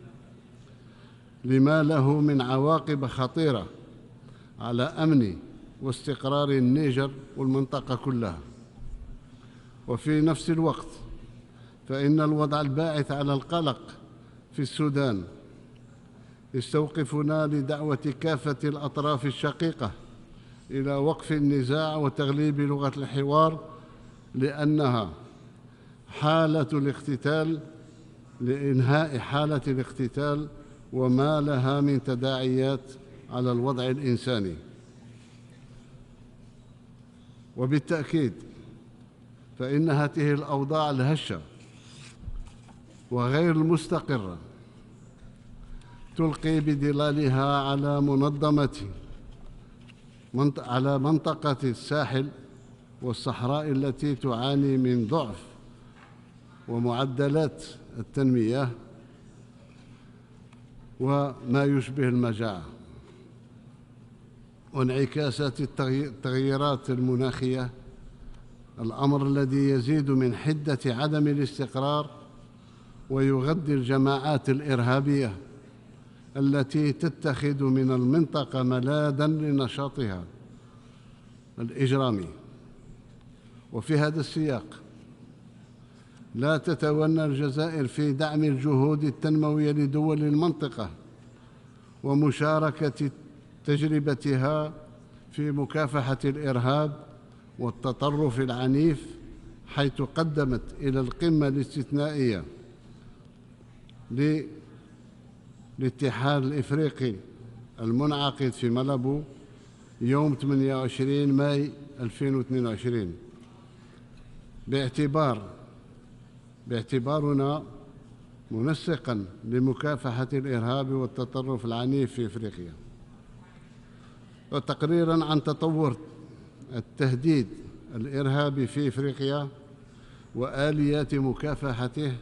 [SPEAKER 15] لما له من عواقب خطيرة على أمن واستقرار النيجر والمنطقة كلها. وفي نفس الوقت فإن الوضع الباعث على القلق في السودان يستوقفنا لدعوة كافة الأطراف الشقيقة إلى وقف النزاع وتغليب لغة الحوار، لأنها حالة الاقتتال لإنهاء حالة الاقتتال وما لها من تداعيات على الوضع الإنساني. وبالتأكيد فإن هذه الأوضاع الهشة وغير المستقرة تلقي بظلالها على منطقة الساحل والصحراء التي تعاني من ضعف ومعدلات التنمية وما يشبه المجاعة وانعكاسات التغييرات المناخية، الأمر الذي يزيد من حدة عدم الاستقرار ويغذي الجماعات الإرهابية التي تتخذ من المنطقة ملاذاً لنشاطها الإجرامي. وفي هذا السياق لا تتوانى الجزائر في دعم الجهود التنموية لدول المنطقة ومشاركة تجربتها في مكافحة الإرهاب والتطرف العنيف، حيث قدمت إلى القمة الاستثنائية للاتحاد الإفريقي المنعقد في مالابو يوم 28 ماي 2022 باعتبارنا منسقاً لمكافحة الإرهاب والتطرف العنيف في إفريقيا، وتقريراً عن تطور التهديد الإرهابي في إفريقيا وآليات مكافحته،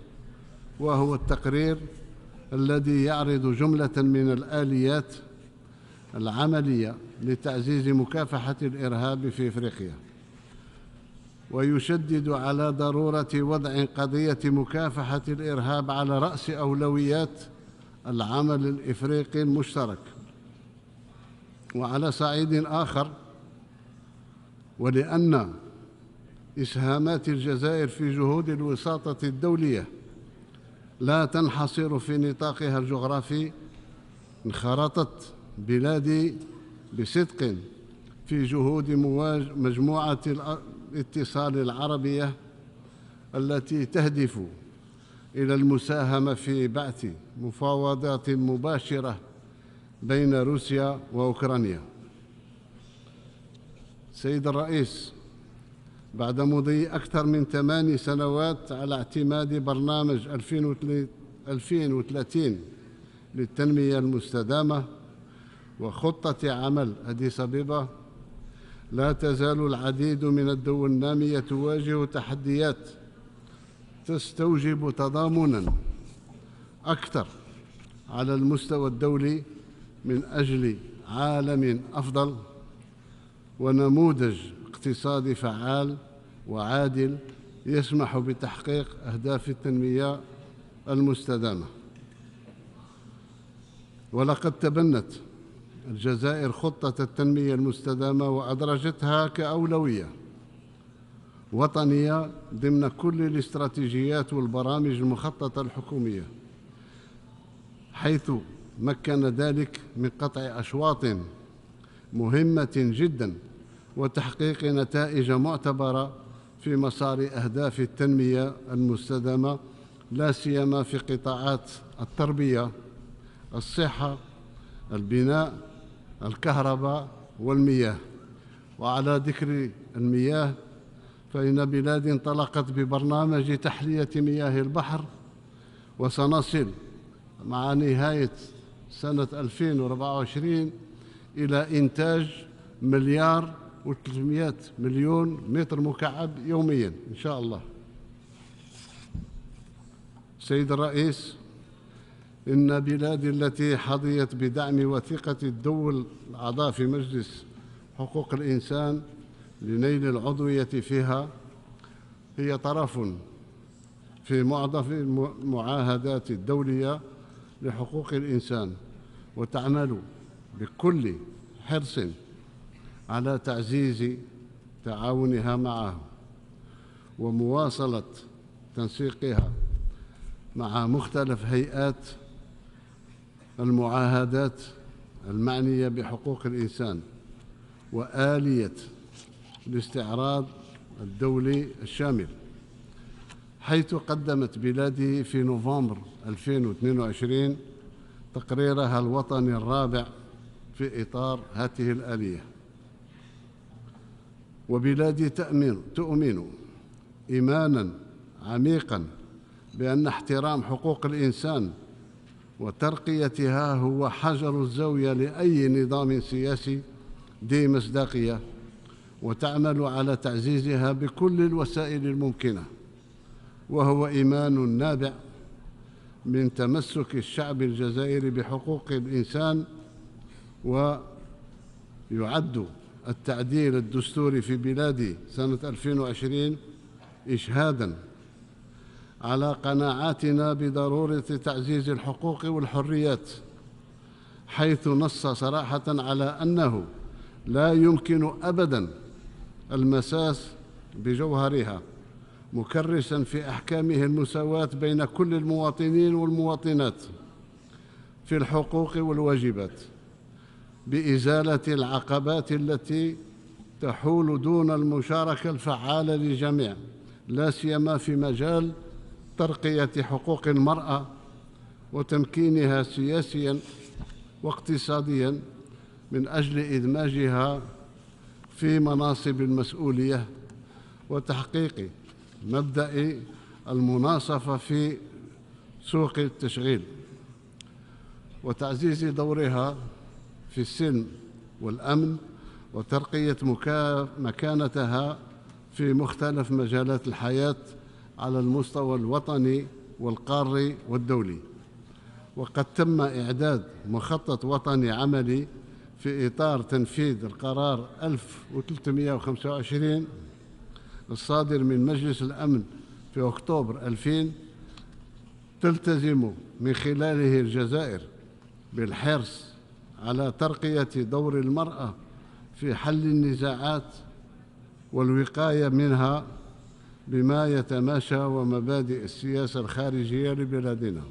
[SPEAKER 15] وهو التقرير الذي يعرض جملة من الآليات العملية لتعزيز مكافحة الإرهاب في إفريقيا، ويشدد على ضرورة وضع قضية مكافحة الإرهاب على رأس أولويات العمل الإفريقي المشترك. وعلى صعيد آخر، ولأن إسهامات الجزائر في جهود الوساطة الدولية لا تنحصر في نطاقها الجغرافي، انخرطت بلادي بصدق في جهود مجموعة الاتصال العربية التي تهدف إلى المساهمة في بعث مفاوضات مباشرة بين روسيا وأوكرانيا. سيد الرئيس، بعد مضي أكثر من 8 سنوات على اعتماد برنامج 2030 للتنمية المستدامة وخطة عمل أديس أبيبا، لا تزال العديد من الدول النامية تواجه تحديات تستوجب تضامناً أكثر على المستوى الدولي من أجل عالم أفضل ونموذج اقتصادي فعال وعادل يسمح بتحقيق أهداف التنمية المستدامة. ولقد تبنت الجزائر خطة التنمية المستدامة وأدرجتها كأولوية وطنية ضمن كل الاستراتيجيات والبرامج المخططة الحكومية، حيث مكن ذلك من قطع أشواط مهمة جداً وتحقيق نتائج معتبرة في مسار أهداف التنمية المستدامة، لا سيما في قطاعات التربية، الصحة، البناء، الكهرباء والمياه. وعلى ذكر المياه، فإن بلادي انطلقت ببرنامج تحلية مياه البحر، وسنصل مع نهاية سنة 2024 إلى إنتاج 1,300,000,000 متر مكعب يومياً إن شاء الله. سيد الرئيس، إن بلادي التي حظيت بدعم وثيقة الدول الأعضاء في مجلس حقوق الإنسان لنيل العضوية فيها هي طرف في معظم المعاهدات الدولية لحقوق الإنسان، وتعمل بكل حرص على تعزيز تعاونها معه ومواصلة تنسيقها مع مختلف هيئات المعاهدات المعنية بحقوق الإنسان وآلية الاستعراض الدولي الشامل، حيث قدمت بلادي في نوفمبر 2022 تقريرها الوطني الرابع في إطار هذه الآلية. وبلادي تؤمن إيماناً عميقاً بأن احترام حقوق الإنسان وترقيتها هو حجر الزاوية لأي نظام سياسي ذي مصداقية، وتعمل على تعزيزها بكل الوسائل الممكنة، وهو إيمان نابع من تمسك الشعب الجزائري بحقوق الإنسان. ويعد التعديل الدستوري في بلادي سنة 2020 إشهاداً على قناعاتنا بضرورة تعزيز الحقوق والحريات، حيث نص صراحة على أنه لا يمكن أبداً المساس بجوهرها، مكرساً في أحكامه المساواة بين كل المواطنين والمواطنات في الحقوق والواجبات، بإزالة العقبات التي تحول دون المشاركة الفعالة للجميع، لا سيما في مجال ترقية حقوق المرأة وتمكينها سياسياً واقتصادياً من أجل إدماجها في مناصب المسؤولية، وتحقيق مبدأ المناصفة في سوق التشغيل، وتعزيز دورها في السلم والأمن، وترقية مكانتها في مختلف مجالات الحياة على المستوى الوطني والقاري والدولي. وقد تم إعداد مخطط وطني عملي في إطار تنفيذ القرار 1325 الصادر من مجلس الأمن في أكتوبر 2000، تلتزم من خلاله الجزائر بالحرص على ترقية دور المرأة في حل النزاعات والوقاية منها بما يتماشى ومبادئ السياسة الخارجية لبلادنا.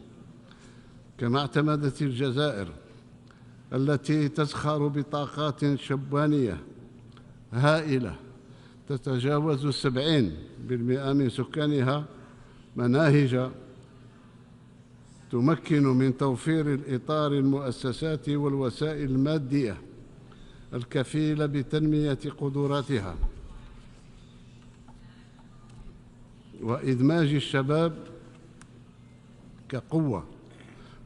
[SPEAKER 15] كما اعتمدت الجزائر التي تزخر بطاقات شبانية هائلة تتجاوز 70% من سكانها مناهج تمكن من توفير الإطار المؤسساتي والوسائل المادية الكفيلة بتنمية قدراتها وإدماج الشباب كقوة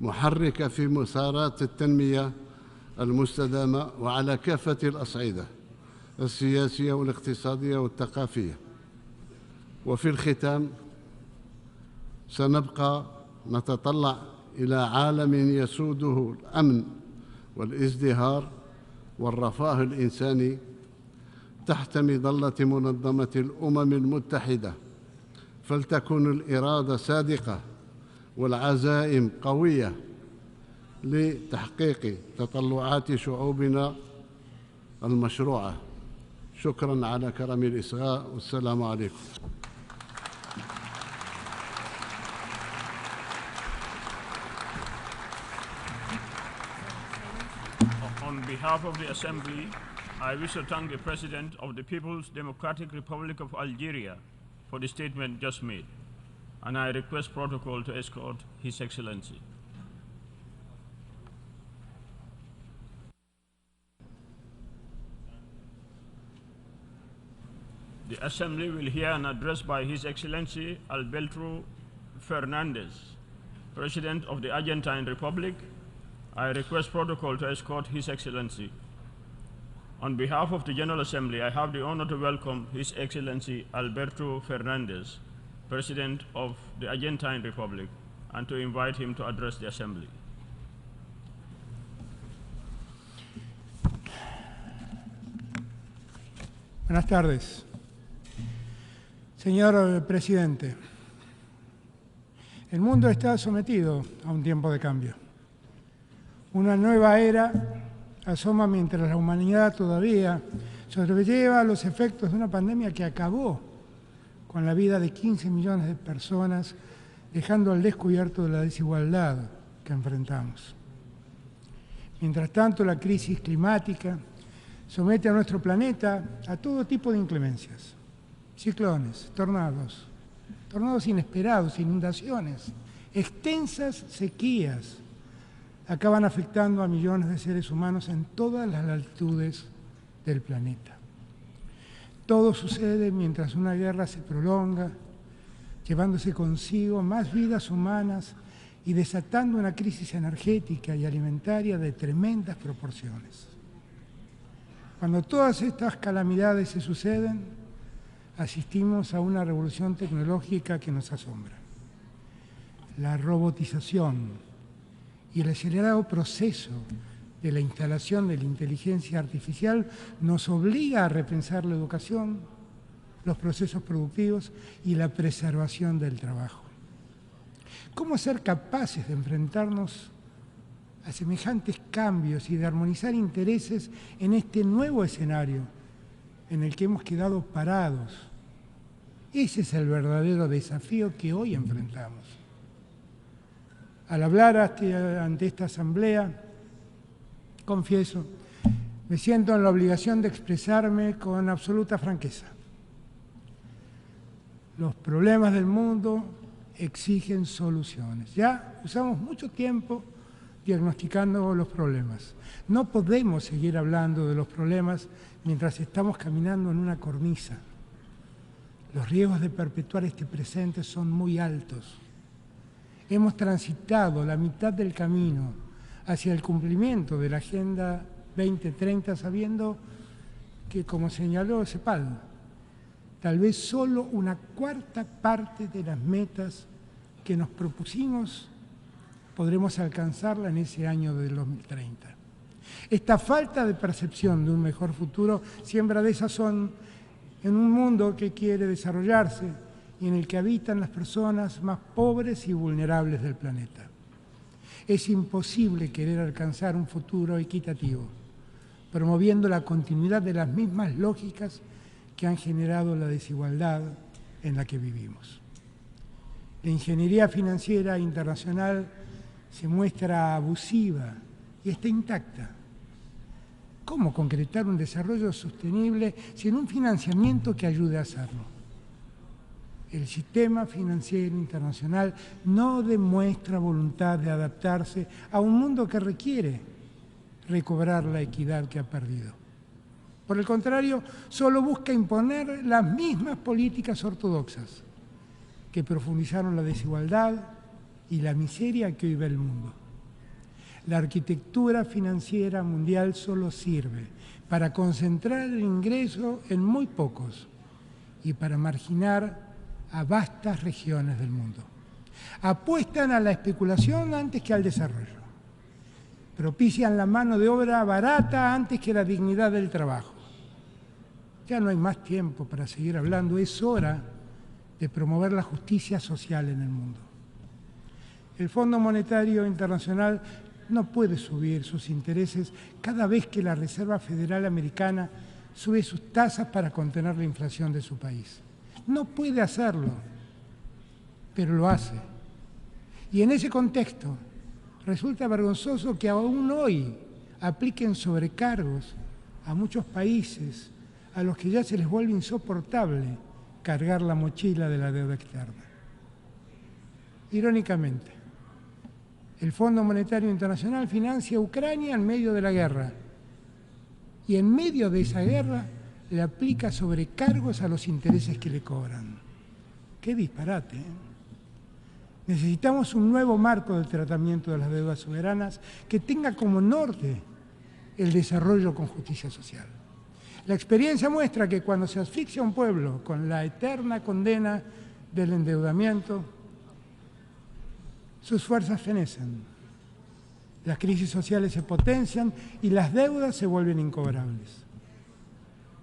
[SPEAKER 15] محركة في مسارات التنمية المستدامة وعلى كافة الأصعدة السياسية والاقتصادية والثقافية. وفي الختام سنبقى نتطلع إلى عالم يسوده الأمن والازدهار والرفاه الإنساني تحت مظلة منظمة الأمم المتحدة، فلتكن الإرادة صادقة والعزائم قوية لتحقيق تطلعات شعوبنا المشروعة. شكراً على كرم الإصغاء، والسلام عليكم.
[SPEAKER 16] On behalf of the Assembly, I wish to thank the President of the People's Democratic Republic of Algeria for the statement just made, and I request protocol to escort His Excellency. The Assembly will hear an address by His Excellency Alberto Fernandez, President of the Argentine Republic. I request protocol to escort His Excellency. On behalf of the General Assembly, I have the honor to welcome His Excellency Alberto Fernandez, President of the Argentine Republic, and to invite him to address the Assembly.
[SPEAKER 17] Buenas tardes. Señor Presidente, el mundo está sometido a un tiempo de cambio. Una nueva era asoma mientras la humanidad todavía sobrelleva los efectos de una pandemia que acabó con la vida de 15 millones de personas, dejando al descubierto de la desigualdad que enfrentamos. Mientras tanto, la crisis climática somete a nuestro planeta a todo tipo de inclemencias. Ciclones, tornados inesperados, inundaciones, extensas sequías acaban afectando a millones de seres humanos en todas las latitudes del planeta. Todo sucede mientras una guerra se prolonga llevándose consigo más vidas humanas y desatando una crisis energética y alimentaria de tremendas proporciones. Cuando todas estas calamidades se suceden, asistimos a una revolución tecnológica que nos asombra. La robotización y el acelerado proceso de la instalación de la inteligencia artificial nos obliga a repensar la educación, los procesos productivos y la preservación del trabajo. ¿Cómo ser capaces de enfrentarnos a semejantes cambios y de armonizar intereses en este nuevo escenario en el que hemos quedado parados? Ese es el verdadero desafío que hoy enfrentamos. Al hablar ante esta asamblea, confieso, me siento en la obligación de expresarme con absoluta franqueza. Los problemas del mundo exigen soluciones. Ya usamos mucho tiempo diagnosticando los problemas. No podemos seguir hablando de los problemas mientras estamos caminando en una cornisa. Los riesgos de perpetuar este presente son muy altos. Hemos transitado la mitad del camino hacia el cumplimiento de la Agenda 2030 sabiendo que, como señaló CEPAL, tal vez solo una cuarta parte de las metas que nos propusimos podremos alcanzarla en ese año del 2030. Esta falta de percepción de un mejor futuro siembra desazón en un mundo que quiere desarrollarse y en el que habitan las personas más pobres y vulnerables del planeta. Es imposible querer alcanzar un futuro equitativo, promoviendo la continuidad de las mismas lógicas que han generado la desigualdad en la que vivimos. La ingeniería financiera internacional se muestra abusiva y está intacta. ¿Cómo concretar un desarrollo sostenible sin un financiamiento que ayude a hacerlo? El sistema financiero internacional no demuestra voluntad de adaptarse a un mundo que requiere recobrar la equidad que ha perdido. Por el contrario, solo busca imponer las mismas políticas ortodoxas que profundizaron la desigualdad y la miseria que hoy ve el mundo. La arquitectura financiera mundial solo sirve para concentrar el ingreso en muy pocos y para marginar a vastas regiones del mundo. Apuestan a la especulación antes que al desarrollo. Propician la mano de obra barata antes que la dignidad del trabajo. Ya no hay más tiempo para seguir hablando, es hora de promover la justicia social en el mundo. El Fondo Monetario Internacional no puede subir sus intereses cada vez que la Reserva Federal Americana sube sus tasas para contener la inflación de su país. No puede hacerlo, pero lo hace. Y en ese contexto resulta vergonzoso que aún hoy apliquen sobrecargos a muchos países a los que ya se les vuelve insoportable cargar la mochila de la deuda externa. Irónicamente, el Fondo Monetario Internacional financia a Ucrania en medio de la guerra y en medio de esa guerra le aplica sobrecargos a los intereses que le cobran. ¡Qué disparate! Necesitamos un nuevo marco de tratamiento de las deudas soberanas que tenga como norte el desarrollo con justicia social. La experiencia muestra que cuando se asfixia a un pueblo con la eterna condena del endeudamiento, sus fuerzas fenecen, las crisis sociales se potencian y las deudas se vuelven incobrables.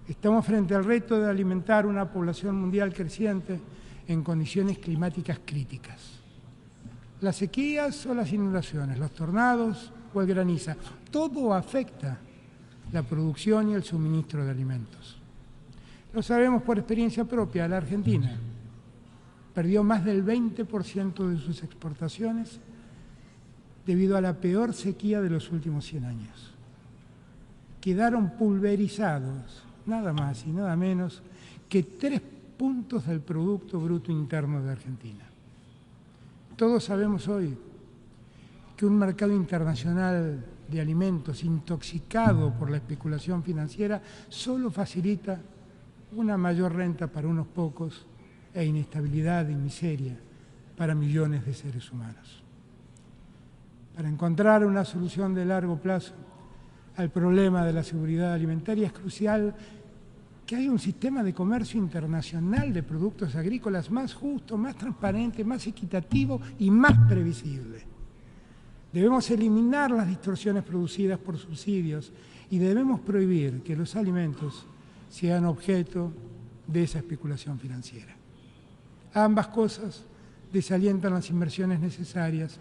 [SPEAKER 17] Estamos frente al reto de alimentar una población mundial creciente en condiciones climáticas críticas. Las sequías o las inundaciones, los tornados o el granizo, todo afecta la producción y el suministro de alimentos. Lo sabemos por experiencia propia. La Argentina perdió más del 20% de sus exportaciones debido a la peor sequía de los últimos 100 años. Quedaron pulverizados, nada más y nada menos, que 3 puntos del Producto Bruto Interno de Argentina. Todos sabemos hoy que un mercado internacional de alimentos intoxicado por la especulación financiera solo facilita una mayor renta para unos pocos e inestabilidad y miseria para millones de seres humanos. Para encontrar una solución de largo plazo al problema de la seguridad alimentaria es crucial que haya un sistema de comercio internacional de productos agrícolas más justo, más transparente, más equitativo y más previsible. Debemos eliminar las distorsiones producidas por subsidios y debemos prohibir que los alimentos sean objeto de esa especulación financiera. Ambas cosas desalientan las inversiones necesarias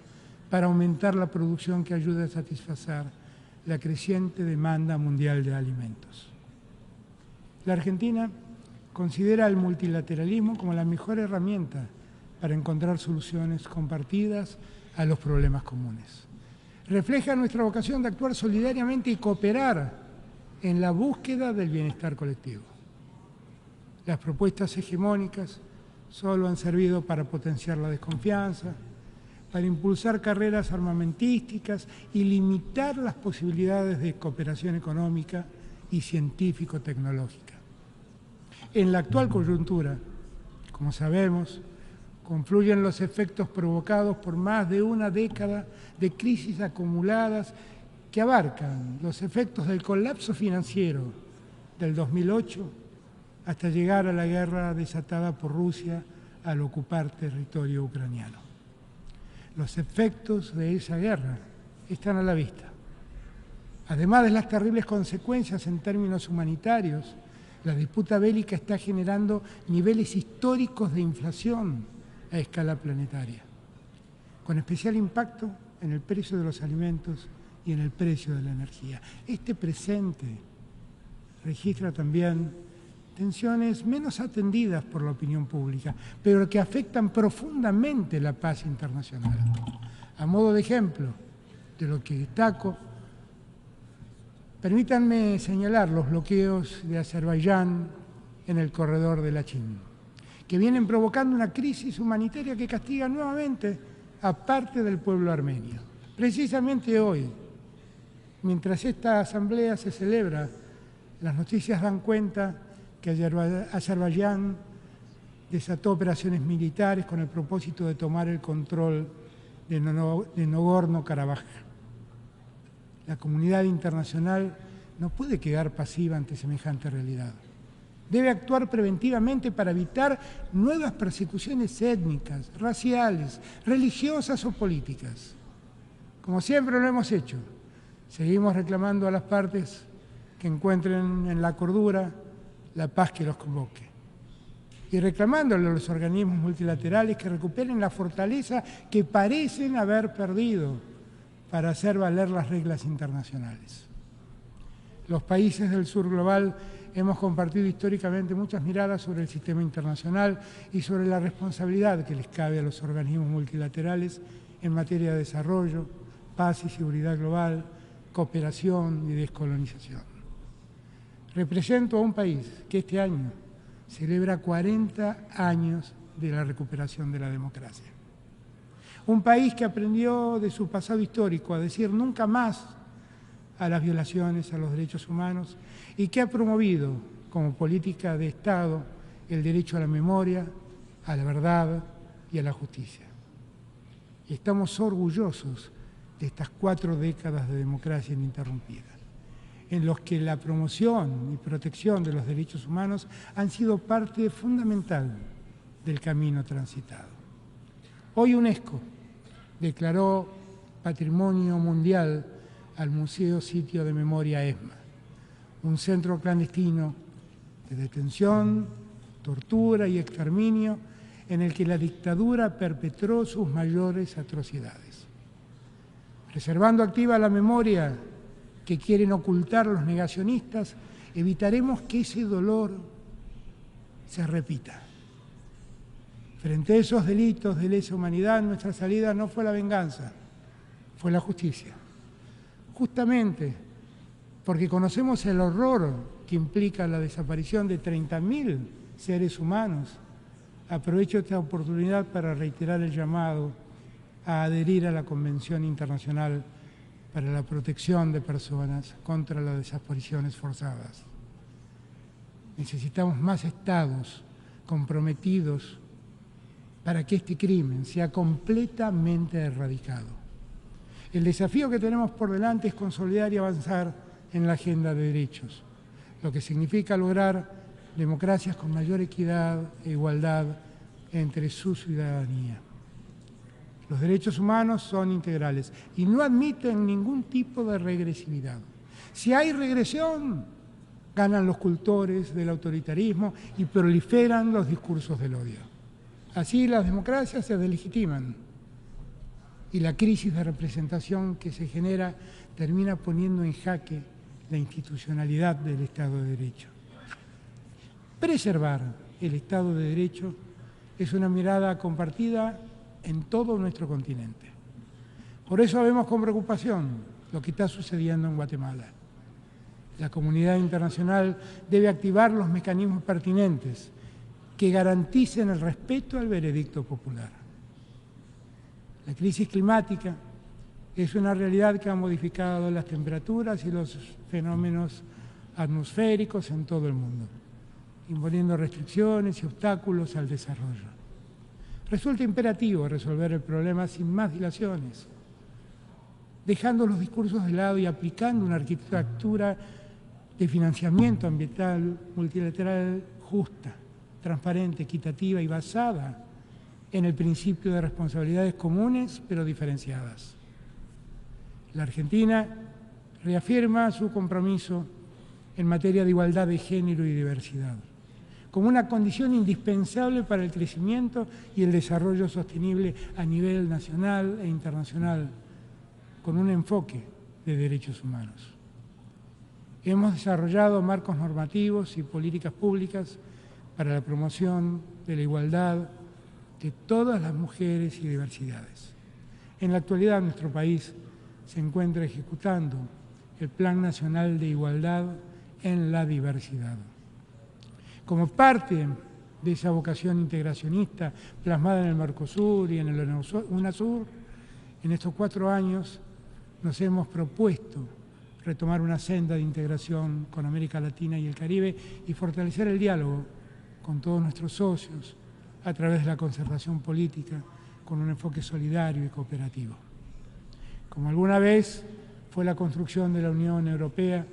[SPEAKER 17] para aumentar la producción que ayude a satisfacer la creciente demanda mundial de alimentos. La Argentina considera el multilateralismo como la mejor herramienta para encontrar soluciones compartidas a los problemas comunes. Refleja nuestra vocación de actuar solidariamente y cooperar en la búsqueda del bienestar colectivo. Las propuestas hegemónicas solo han servido para potenciar la desconfianza, para impulsar carreras armamentísticas y limitar las posibilidades de cooperación económica y científico-tecnológica. En la actual coyuntura, como sabemos, confluyen los efectos provocados por más de una década de crisis acumuladas que abarcan los efectos del colapso financiero del 2008 hasta llegar a la guerra desatada por Rusia al ocupar territorio ucraniano. Los efectos de esa guerra están a la vista. Además de las terribles consecuencias en términos humanitarios, la disputa bélica está generando niveles históricos de inflación a escala planetaria, con especial impacto en el precio de los alimentos y en el precio de la energía. Este presente registra también tensiones menos atendidas por la opinión pública, pero que afectan profundamente la paz internacional. A modo de ejemplo de lo que destaco, permítanme señalar los bloqueos de Azerbaiyán en el corredor de Lachin, que vienen provocando una crisis humanitaria que castiga nuevamente a parte del pueblo armenio. Precisamente hoy, mientras esta asamblea se celebra, las noticias dan cuenta que Azerbaiyán desató operaciones militares con el propósito de tomar el control de Nagorno-Karabaj. La comunidad internacional no puede quedar pasiva ante semejante realidad. Debe actuar preventivamente para evitar nuevas persecuciones étnicas, raciales, religiosas o políticas. Como siempre lo hemos hecho, seguimos reclamando a las partes que encuentren en la cordura la paz que los convoque. Y reclamándole a los organismos multilaterales que recuperen la fortaleza que parecen haber perdido para hacer valer las reglas internacionales. Los países del sur global hemos compartido históricamente muchas miradas sobre el sistema internacional y sobre la responsabilidad que les cabe a los organismos multilaterales en materia de desarrollo, paz y seguridad global, cooperación y descolonización. Represento a un país que este año celebra 40 años de la recuperación de la democracia. Un país que aprendió de su pasado histórico a decir nunca más a las violaciones a los derechos humanos y que ha promovido como política de Estado el derecho a la memoria, a la verdad y a la justicia. Y estamos orgullosos de estas 4 décadas de democracia ininterrumpida, en los que la promoción y protección de los derechos humanos han sido parte fundamental del camino transitado. Hoy UNESCO declaró Patrimonio Mundial al Museo Sitio de Memoria ESMA, un centro clandestino de detención, tortura y exterminio en el que la dictadura perpetró sus mayores atrocidades. Preservando activa la memoria que quieren ocultar los negacionistas, evitaremos que ese dolor se repita. Frente a esos delitos de lesa humanidad, nuestra salida no fue la venganza, fue la justicia. Justamente porque conocemos el horror que implica la desaparición de 30.000 seres humanos, aprovecho esta oportunidad para reiterar el llamado a adherir a la Convención Internacional para la protección de personas contra las desapariciones forzadas. Necesitamos más estados comprometidos para que este crimen sea completamente erradicado. El desafío que tenemos por delante es consolidar y avanzar en la agenda de derechos, lo que significa lograr democracias con mayor equidad e igualdad entre su ciudadanía. Los derechos humanos son integrales y no admiten ningún tipo de regresividad. Si hay regresión, ganan los cultores del autoritarismo y proliferan los discursos del odio. Así las democracias se deslegitiman y la crisis de representación que se genera termina poniendo en jaque la institucionalidad del Estado de Derecho. Preservar el Estado de Derecho es una mirada compartida en todo nuestro continente. Por eso vemos con preocupación lo que está sucediendo en Guatemala. La comunidad internacional debe activar los mecanismos pertinentes que garanticen el respeto al veredicto popular. La crisis climática es una realidad que ha modificado las temperaturas y los fenómenos atmosféricos en todo el mundo, imponiendo restricciones y obstáculos al desarrollo. Resulta imperativo resolver el problema sin más dilaciones, dejando los discursos de lado y aplicando una arquitectura de financiamiento ambiental multilateral justa, transparente, equitativa y basada en el principio de responsabilidades comunes pero diferenciadas. La Argentina reafirma su compromiso en materia de igualdad de género y diversidad, como una condición indispensable para el crecimiento y el desarrollo sostenible a nivel nacional e internacional, con un enfoque de derechos humanos. Hemos desarrollado marcos normativos y políticas públicas para la promoción de la igualdad de todas las mujeres y diversidades. En la actualidad, nuestro país se encuentra ejecutando el Plan Nacional de Igualdad en la Diversidad. Como parte de esa vocación integracionista plasmada en el Mercosur y en el UNASUR, en estos 4 años nos hemos propuesto retomar una senda de integración con América Latina y el Caribe y fortalecer el diálogo con todos nuestros socios a través de la concertación política con un enfoque solidario y cooperativo. Como alguna vez fue la construcción de la Unión Europea,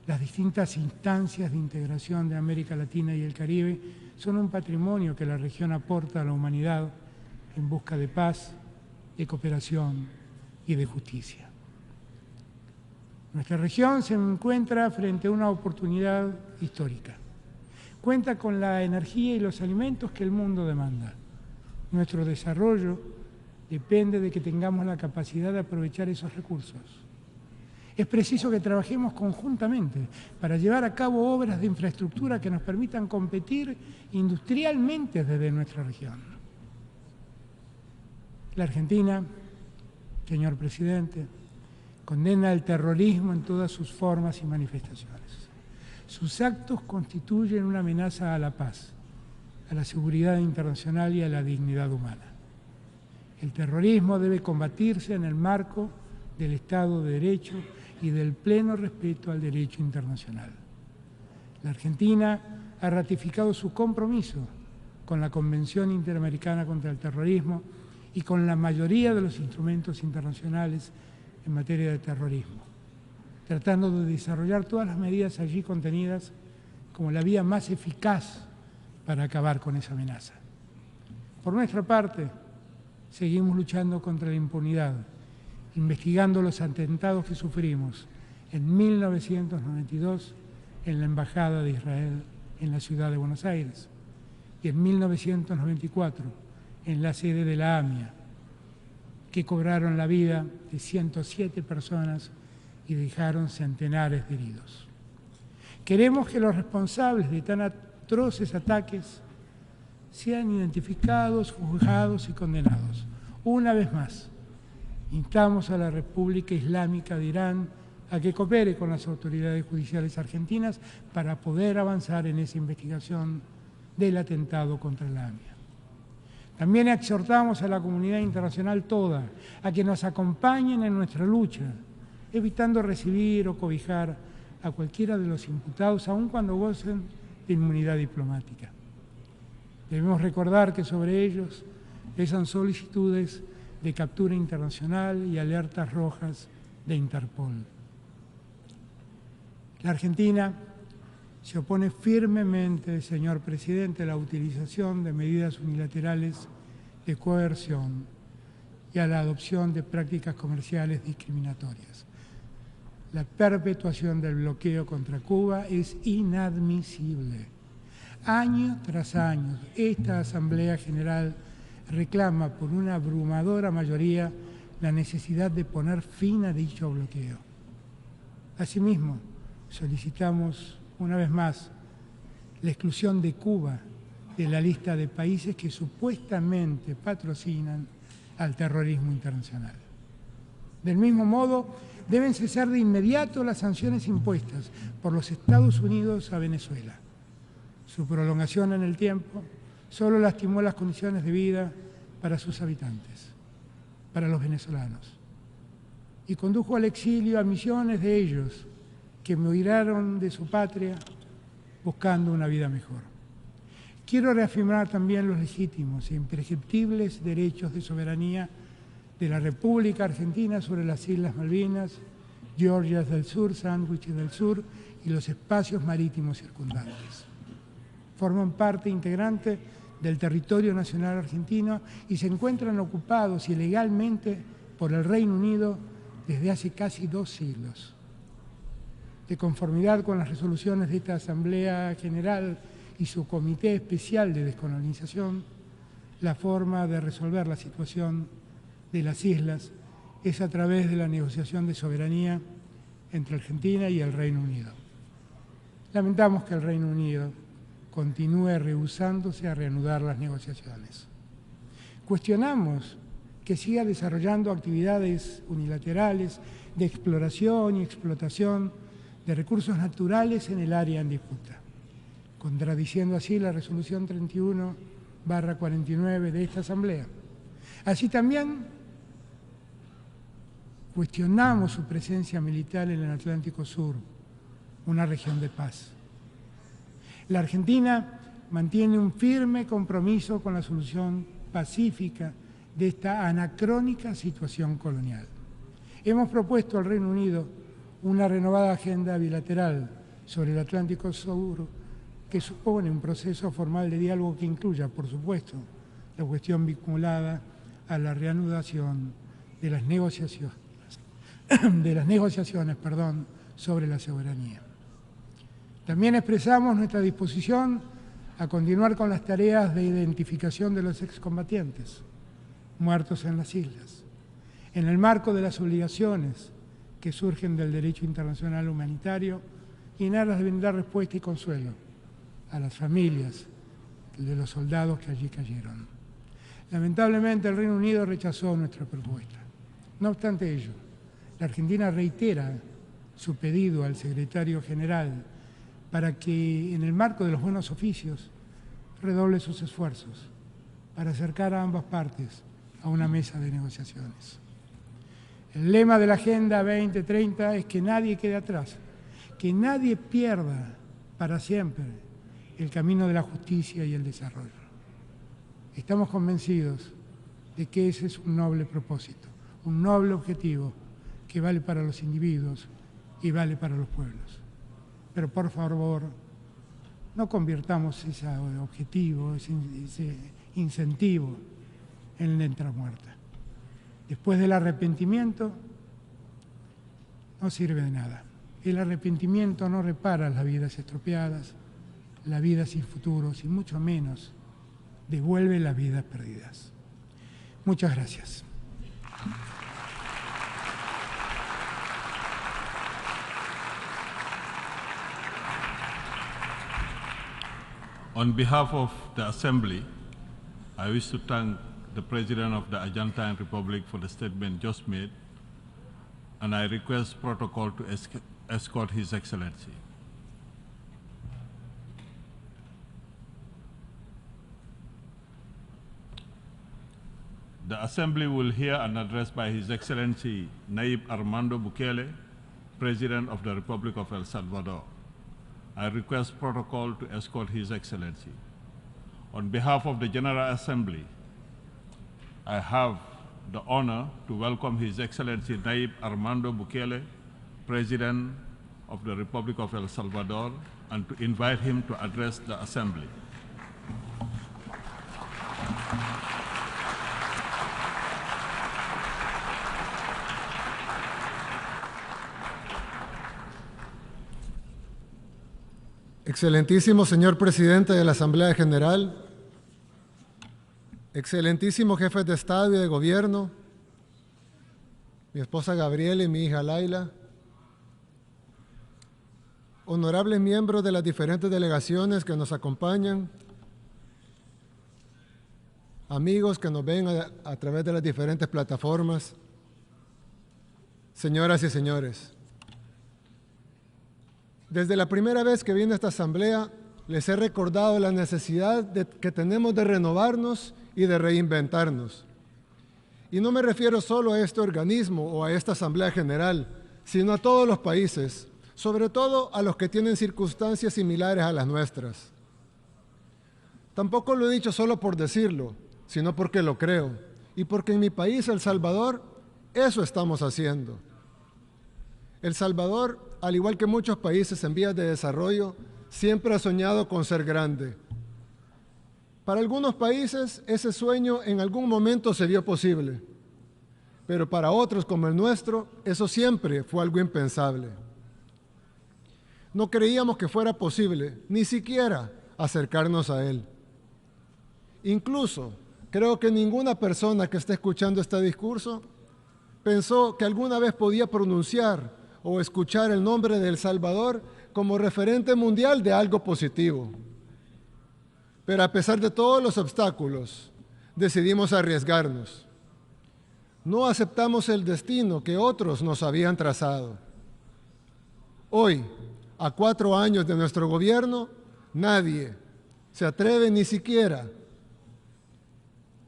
[SPEAKER 17] las distintas instancias de integración de América Latina y el Caribe son un patrimonio que la región aporta a la humanidad en busca de paz, de cooperación y de justicia. Nuestra región se encuentra frente a una oportunidad histórica. Cuenta con la energía y los alimentos que el mundo demanda. Nuestro desarrollo depende de que tengamos la capacidad de aprovechar esos recursos. Es preciso que trabajemos conjuntamente para llevar a cabo obras de infraestructura que nos permitan competir industrialmente desde nuestra región. La Argentina, señor presidente, condena el terrorismo en todas sus formas y manifestaciones. Sus actos constituyen una amenaza a la paz, a la seguridad internacional y a la dignidad humana. El terrorismo debe combatirse en el marco del Estado de Derecho y del pleno respeto al derecho internacional. La Argentina ha ratificado su compromiso con la Convención Interamericana contra el Terrorismo y con la mayoría de los instrumentos internacionales en materia de terrorismo, tratando de desarrollar todas las medidas allí contenidas como la vía más eficaz para acabar con esa amenaza. Por nuestra parte, seguimos luchando contra la impunidad, investigando los atentados que sufrimos en 1992 en la Embajada de Israel en la ciudad de Buenos Aires y en 1994 en la sede de la AMIA, que cobraron la vida de 107 personas y dejaron centenares de heridos. Queremos que los responsables de tan atroces ataques sean identificados, juzgados y condenados. Una vez más, instamos a la República Islámica de Irán a que coopere con las autoridades judiciales argentinas para poder avanzar en esa investigación del atentado contra la AMIA. También exhortamos a la comunidad internacional toda a que nos acompañen en nuestra lucha, evitando recibir o cobijar a cualquiera de los imputados, aun cuando gocen de inmunidad diplomática. Debemos recordar que sobre ellos pesan solicitudes de captura internacional y alertas rojas de Interpol. La Argentina se opone firmemente, señor presidente, a la utilización de medidas unilaterales de coerción y a la adopción de prácticas comerciales discriminatorias. La perpetuación del bloqueo contra Cuba es inadmisible. Año tras año, esta Asamblea General reclama por una abrumadora mayoría la necesidad de poner fin a dicho bloqueo. Asimismo, solicitamos una vez más la exclusión de Cuba de la lista de países que supuestamente patrocinan al terrorismo internacional. Del mismo modo, deben cesar de inmediato las sanciones impuestas por los Estados Unidos a Venezuela. Su prolongación en el tiempo solo lastimó las condiciones de vida para sus habitantes, para los venezolanos, y condujo al exilio a millones de ellos que emigraron de su patria buscando una vida mejor. Quiero reafirmar también los legítimos e imprescriptibles derechos de soberanía de la República Argentina sobre las Islas Malvinas, Georgias del Sur, Sándwiches del Sur y los espacios marítimos circundantes. Forman parte integrante del territorio nacional argentino y se encuentran ocupados ilegalmente por el Reino Unido desde hace casi 2 siglos. De conformidad con las resoluciones de esta Asamblea General y su Comité Especial de Descolonización, la forma de resolver la situación de las islas es a través de la negociación de soberanía entre Argentina y el Reino Unido. Lamentamos que el Reino Unido continúe rehusándose a reanudar las negociaciones. Cuestionamos que siga desarrollando actividades unilaterales de exploración y explotación de recursos naturales en el área en disputa, contradiciendo así la resolución 31/49 de esta Asamblea. Así también cuestionamos su presencia militar en el Atlántico Sur, una región de paz. La Argentina mantiene un firme compromiso con la solución pacífica de esta anacrónica situación colonial. Hemos propuesto al Reino Unido una renovada agenda bilateral sobre el Atlántico Sur que supone un proceso formal de diálogo que incluya, por supuesto, la cuestión vinculada a la reanudación de las negociaciones, sobre la soberanía. También expresamos nuestra disposición a continuar con las tareas de identificación de los excombatientes muertos en las islas, en el marco de las obligaciones que surgen del derecho internacional humanitario y en aras de brindar respuesta y consuelo a las familias de los soldados que allí cayeron. Lamentablemente, el Reino Unido rechazó nuestra propuesta. No obstante ello, la Argentina reitera su pedido al secretario general para que, en el marco de los buenos oficios, redoble sus esfuerzos para acercar a ambas partes a una mesa de negociaciones. El lema de la Agenda 2030 es que nadie quede atrás, que nadie pierda para siempre el camino de la justicia y el desarrollo. Estamos convencidos de que ese es un noble propósito, un noble objetivo que vale para los individuos y vale para los pueblos. Pero por favor, no convirtamos ese objetivo, ese incentivo en letra muerta. Después del arrepentimiento, no sirve de nada. El arrepentimiento no repara las vidas estropeadas, las vidas sin futuros y mucho menos devuelve las vidas perdidas. Muchas gracias.
[SPEAKER 18] On behalf of the Assembly, I wish to thank the President of the Argentine Republic for the statement just made, and I request protocol to escort His Excellency. The Assembly will hear an address by His Excellency Nayib Armando Bukele, President of the Republic of El Salvador. I request protocol to escort His Excellency. On behalf of the General Assembly, I have the honor to welcome His Excellency Nayib Armando Bukele, President of the Republic of El Salvador, and to invite him to address the Assembly.
[SPEAKER 19] Excelentísimo señor Presidente de la Asamblea General, excelentísimo jefe de Estado y de Gobierno, mi esposa Gabriela y mi hija Laila, honorables miembros de las diferentes delegaciones que nos acompañan, amigos que nos ven a través de las diferentes plataformas, señoras y señores. Desde la primera vez que vine a esta asamblea, les he recordado la necesidad que tenemos de renovarnos y de reinventarnos. Y no me refiero solo a este organismo o a esta Asamblea General, sino a todos los países, sobre todo a los que tienen circunstancias similares a las nuestras. Tampoco lo he dicho solo por decirlo, sino porque lo creo, y porque en mi país, El Salvador, eso estamos haciendo. El Salvador, al igual que muchos países en vías de desarrollo, siempre ha soñado con ser grande. Para algunos países, ese sueño en algún momento se vio posible, pero para otros, como el nuestro, eso siempre fue algo impensable. No creíamos que fuera posible, ni siquiera acercarnos a él. Incluso, creo que ninguna persona que esté escuchando este discurso pensó que alguna vez podía pronunciar o escuchar el nombre de El Salvador como referente mundial de algo positivo. Pero a pesar de todos los obstáculos, decidimos arriesgarnos. No aceptamos el destino que otros nos habían trazado. Hoy, a 4 años de nuestro gobierno, nadie se atreve ni siquiera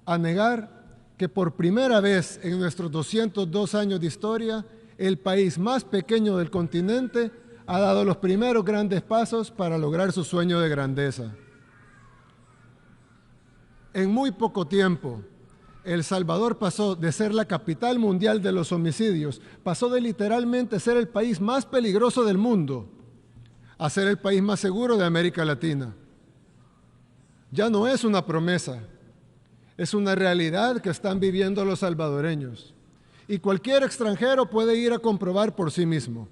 [SPEAKER 19] a negar que por primera vez en nuestros 202 años de historia, el país más pequeño del continente ha dado los primeros grandes pasos para lograr su sueño de grandeza. En muy poco tiempo, El Salvador pasó de ser la capital mundial de los homicidios, pasó de literalmente ser el país más peligroso del mundo a ser el país más seguro de América Latina. Ya no es una promesa, es una realidad que están viviendo los salvadoreños. Y cualquier extranjero puede ir a comprobar por sí mismo.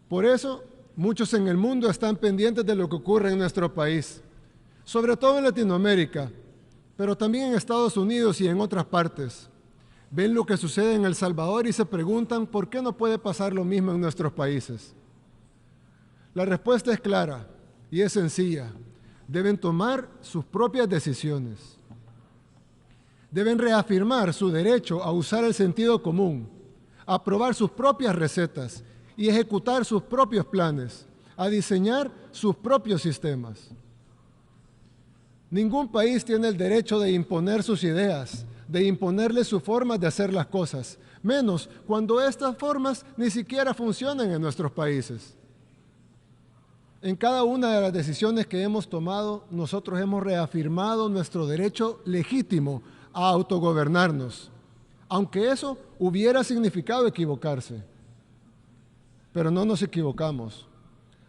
[SPEAKER 19] Por eso, muchos en el mundo están pendientes de lo que ocurre en nuestro país, sobre todo en Latinoamérica, pero también en Estados Unidos y en otras partes. Ven lo que sucede en El Salvador y se preguntan por qué no puede pasar lo mismo en nuestros países. La respuesta es clara y es sencilla. Deben tomar sus propias decisiones. Deben reafirmar su derecho a usar el sentido común, a aprobar sus propias recetas y ejecutar sus propios planes, a diseñar sus propios sistemas. Ningún país tiene el derecho de imponer sus ideas, de imponerle su forma de hacer las cosas, menos cuando estas formas ni siquiera funcionan en nuestros países. En cada una de las decisiones que hemos tomado, nosotros hemos reafirmado nuestro derecho legítimo a autogobernarnos, aunque eso hubiera significado equivocarse. Pero no nos equivocamos.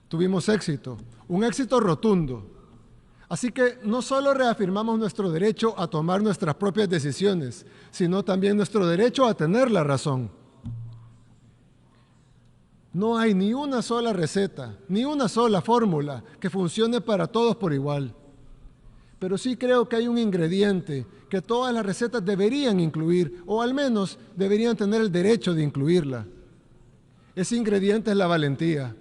[SPEAKER 19] Tuvimos éxito, un éxito rotundo. Así que no solo reafirmamos nuestro derecho a tomar nuestras propias decisiones, sino también nuestro derecho a tener la razón. No hay ni una sola receta, ni una sola fórmula que funcione para todos por igual. Pero sí creo que hay un ingrediente que todas las recetas deberían incluir, o al menos deberían tener el derecho de incluirla. Ese ingrediente es la valentía.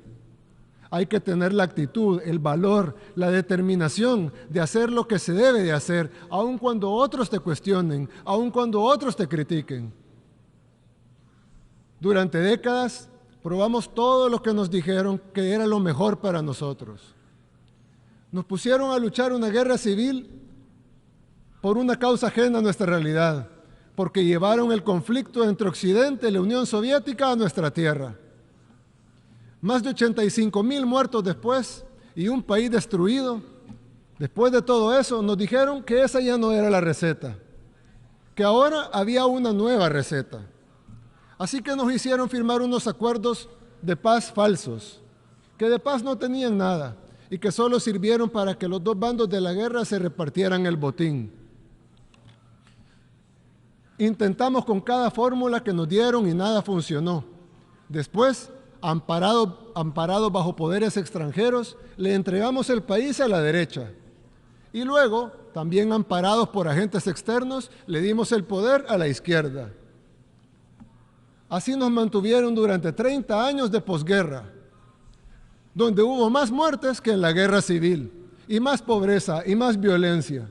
[SPEAKER 19] Hay que tener la actitud, el valor, la determinación de hacer lo que se debe de hacer, aun cuando otros te cuestionen, aun cuando otros te critiquen. Durante décadas probamos todo lo que nos dijeron que era lo mejor para nosotros. Nos pusieron a luchar una guerra civil por una causa ajena a nuestra realidad, porque llevaron el conflicto entre Occidente y la Unión Soviética a nuestra tierra. Más de 85,000 muertos después y un país destruido. Después de todo eso, nos dijeron que esa ya no era la receta. que ahora había una nueva receta. Así que nos hicieron firmar unos acuerdos de paz falsos, que de paz no tenían nada y que solo sirvieron para que los dos bandos de la guerra se repartieran el botín. Intentamos con cada fórmula que nos dieron y nada funcionó. Después, amparados bajo poderes extranjeros, le entregamos el país a la derecha. Y luego, también amparados por agentes externos, le dimos el poder a la izquierda. Así nos mantuvieron durante 30 años de posguerra, donde hubo más muertes que en la guerra civil, y más pobreza y más violencia.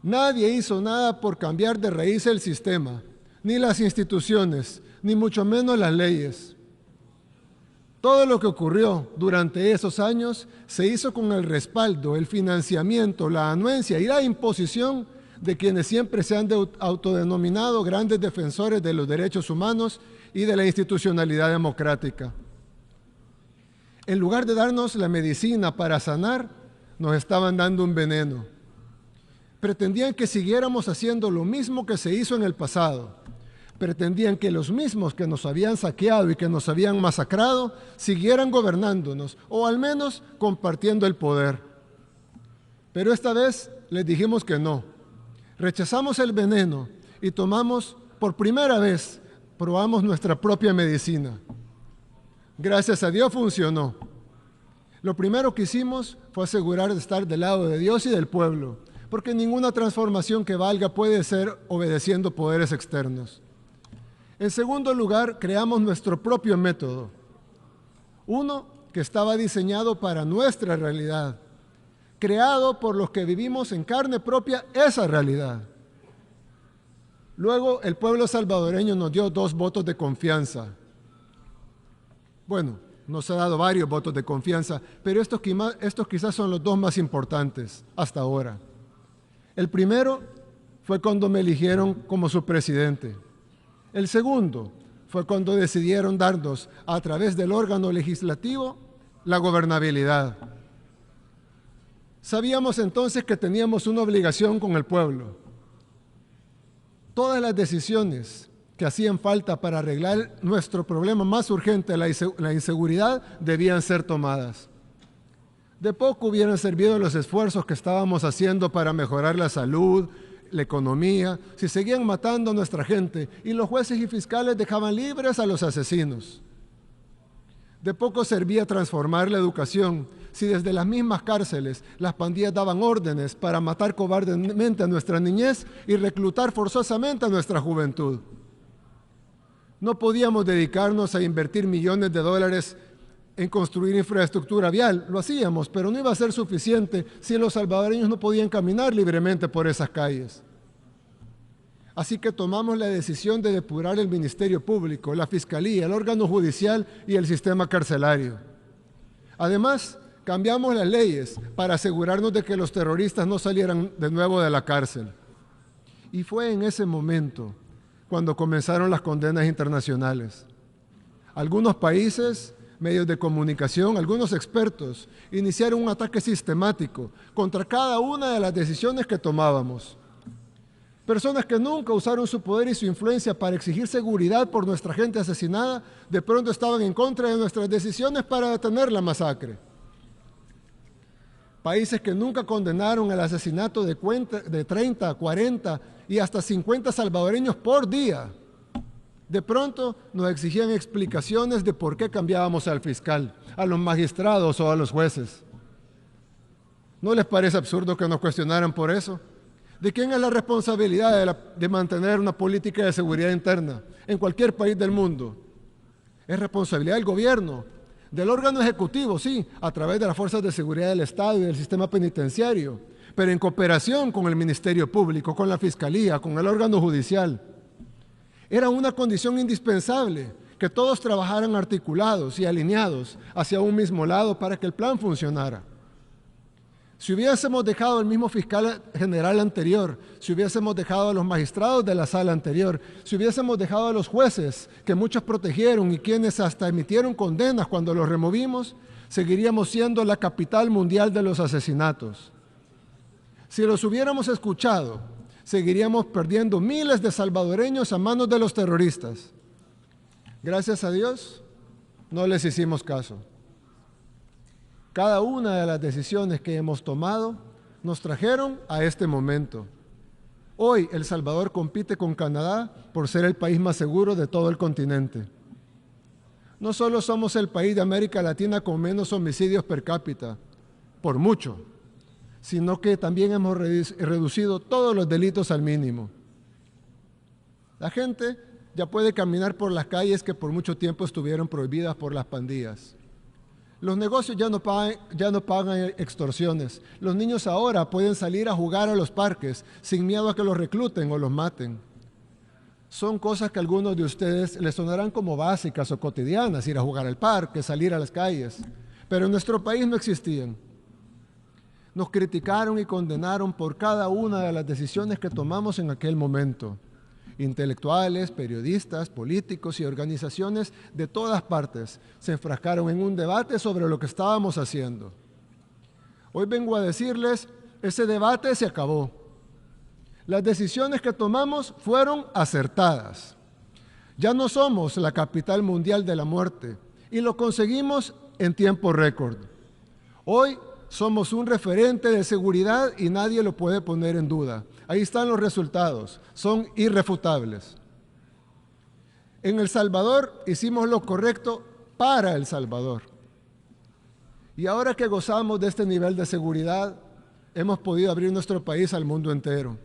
[SPEAKER 19] Nadie hizo nada por cambiar de raíz el sistema, ni las instituciones, ni mucho menos las leyes. Todo lo que ocurrió durante esos años se hizo con el respaldo, el financiamiento, la anuencia y la imposición de quienes siempre se han autodenominado grandes defensores de los derechos humanos y de la institucionalidad democrática. En lugar de darnos la medicina para sanar, nos estaban dando un veneno. Pretendían que siguiéramos haciendo lo mismo que se hizo en el pasado. Pretendían que los mismos que nos habían saqueado y que nos habían masacrado siguieran gobernándonos, o al menos compartiendo el poder. Pero esta vez les dijimos que no. Rechazamos el veneno y tomamos, por primera vez, probamos nuestra propia medicina. Gracias a Dios funcionó. Lo primero que hicimos fue asegurar de estar del lado de Dios y del pueblo, porque ninguna transformación que valga puede ser obedeciendo poderes externos. En segundo lugar, creamos nuestro propio método, uno que estaba diseñado para nuestra realidad, creado por los que vivimos en carne propia esa realidad. Luego, el pueblo salvadoreño nos dio 2 votos de confianza. Bueno, nos ha dado varios votos de confianza, pero estos quizás son los 2 más importantes hasta ahora. El primero fue cuando me eligieron como su presidente. El segundo fue cuando decidieron darnos, a través del órgano legislativo, la gobernabilidad. Sabíamos entonces que teníamos una obligación con el pueblo. Todas las decisiones que hacían falta para arreglar nuestro problema más urgente, la inseguridad, debían ser tomadas. De poco hubieran servido los esfuerzos que estábamos haciendo para mejorar la salud, la economía, si seguían matando a nuestra gente y los jueces y fiscales dejaban libres a los asesinos. De poco servía transformar la educación si desde las mismas cárceles las pandillas daban órdenes para matar cobardemente a nuestra niñez y reclutar forzosamente a nuestra juventud. No podíamos dedicarnos a invertir millones de dólares en construir infraestructura vial. Lo hacíamos, pero no iba a ser suficiente si los salvadoreños no podían caminar libremente por esas calles. Así que tomamos la decisión de depurar el Ministerio Público, la Fiscalía, el órgano judicial y el sistema carcelario. Además, cambiamos las leyes para asegurarnos de que los terroristas no salieran de nuevo de la cárcel. Y fue en ese momento cuando comenzaron las condenas internacionales. Algunos países, medios de comunicación, algunos expertos iniciaron un ataque sistemático contra cada una de las decisiones que tomábamos. Personas que nunca usaron su poder y su influencia para exigir seguridad por nuestra gente asesinada, de pronto estaban en contra de nuestras decisiones para detener la masacre. Países que nunca condenaron el asesinato de 30, 40 y hasta 50 salvadoreños por día, de pronto nos exigían explicaciones de por qué cambiábamos al fiscal, a los magistrados o a los jueces. ¿No les parece absurdo que nos cuestionaran por eso? ¿De quién es la responsabilidad de mantener una política de seguridad interna en cualquier país del mundo? Es responsabilidad del gobierno, del órgano ejecutivo, sí, a través de las fuerzas de seguridad del Estado y del sistema penitenciario, pero en cooperación con el Ministerio Público, con la Fiscalía, con el órgano judicial. Era una condición indispensable que todos trabajaran articulados y alineados hacia un mismo lado para que el plan funcionara. Si hubiésemos dejado al mismo fiscal general anterior, si hubiésemos dejado a los magistrados de la sala anterior, si hubiésemos dejado a los jueces, que muchos protegieron y quienes hasta emitieron condenas cuando los removimos, seguiríamos siendo la capital mundial de los asesinatos. Si los hubiéramos escuchado, seguiríamos perdiendo miles de salvadoreños a manos de los terroristas. Gracias a Dios, no les hicimos caso. Cada una de las decisiones que hemos tomado nos trajeron a este momento. Hoy El Salvador compite con Canadá por ser el país más seguro de todo el continente. No solo somos el país de América Latina con menos homicidios per cápita, por mucho, sino que también hemos reducido todos los delitos al mínimo. La gente ya puede caminar por las calles que por mucho tiempo estuvieron prohibidas por las pandillas. Los negocios ya no pagan extorsiones. Los niños ahora pueden salir a jugar a los parques sin miedo a que los recluten o los maten. Son cosas que a algunos de ustedes les sonarán como básicas o cotidianas, ir a jugar al parque, salir a las calles, pero en nuestro país no existían. Nos criticaron y condenaron por cada una de las decisiones que tomamos en aquel momento. Intelectuales, periodistas, políticos y organizaciones de todas partes se enfrascaron en un debate sobre lo que estábamos haciendo. Hoy vengo a decirles, ese debate se acabó. Las decisiones que tomamos fueron acertadas. Ya no somos la capital mundial de la muerte y lo conseguimos en tiempo récord. Hoy somos un referente de seguridad y nadie lo puede poner en duda. Ahí están los resultados, son irrefutables. En El Salvador hicimos lo correcto para El Salvador. Y ahora que gozamos de este nivel de seguridad, hemos podido abrir nuestro país al mundo entero.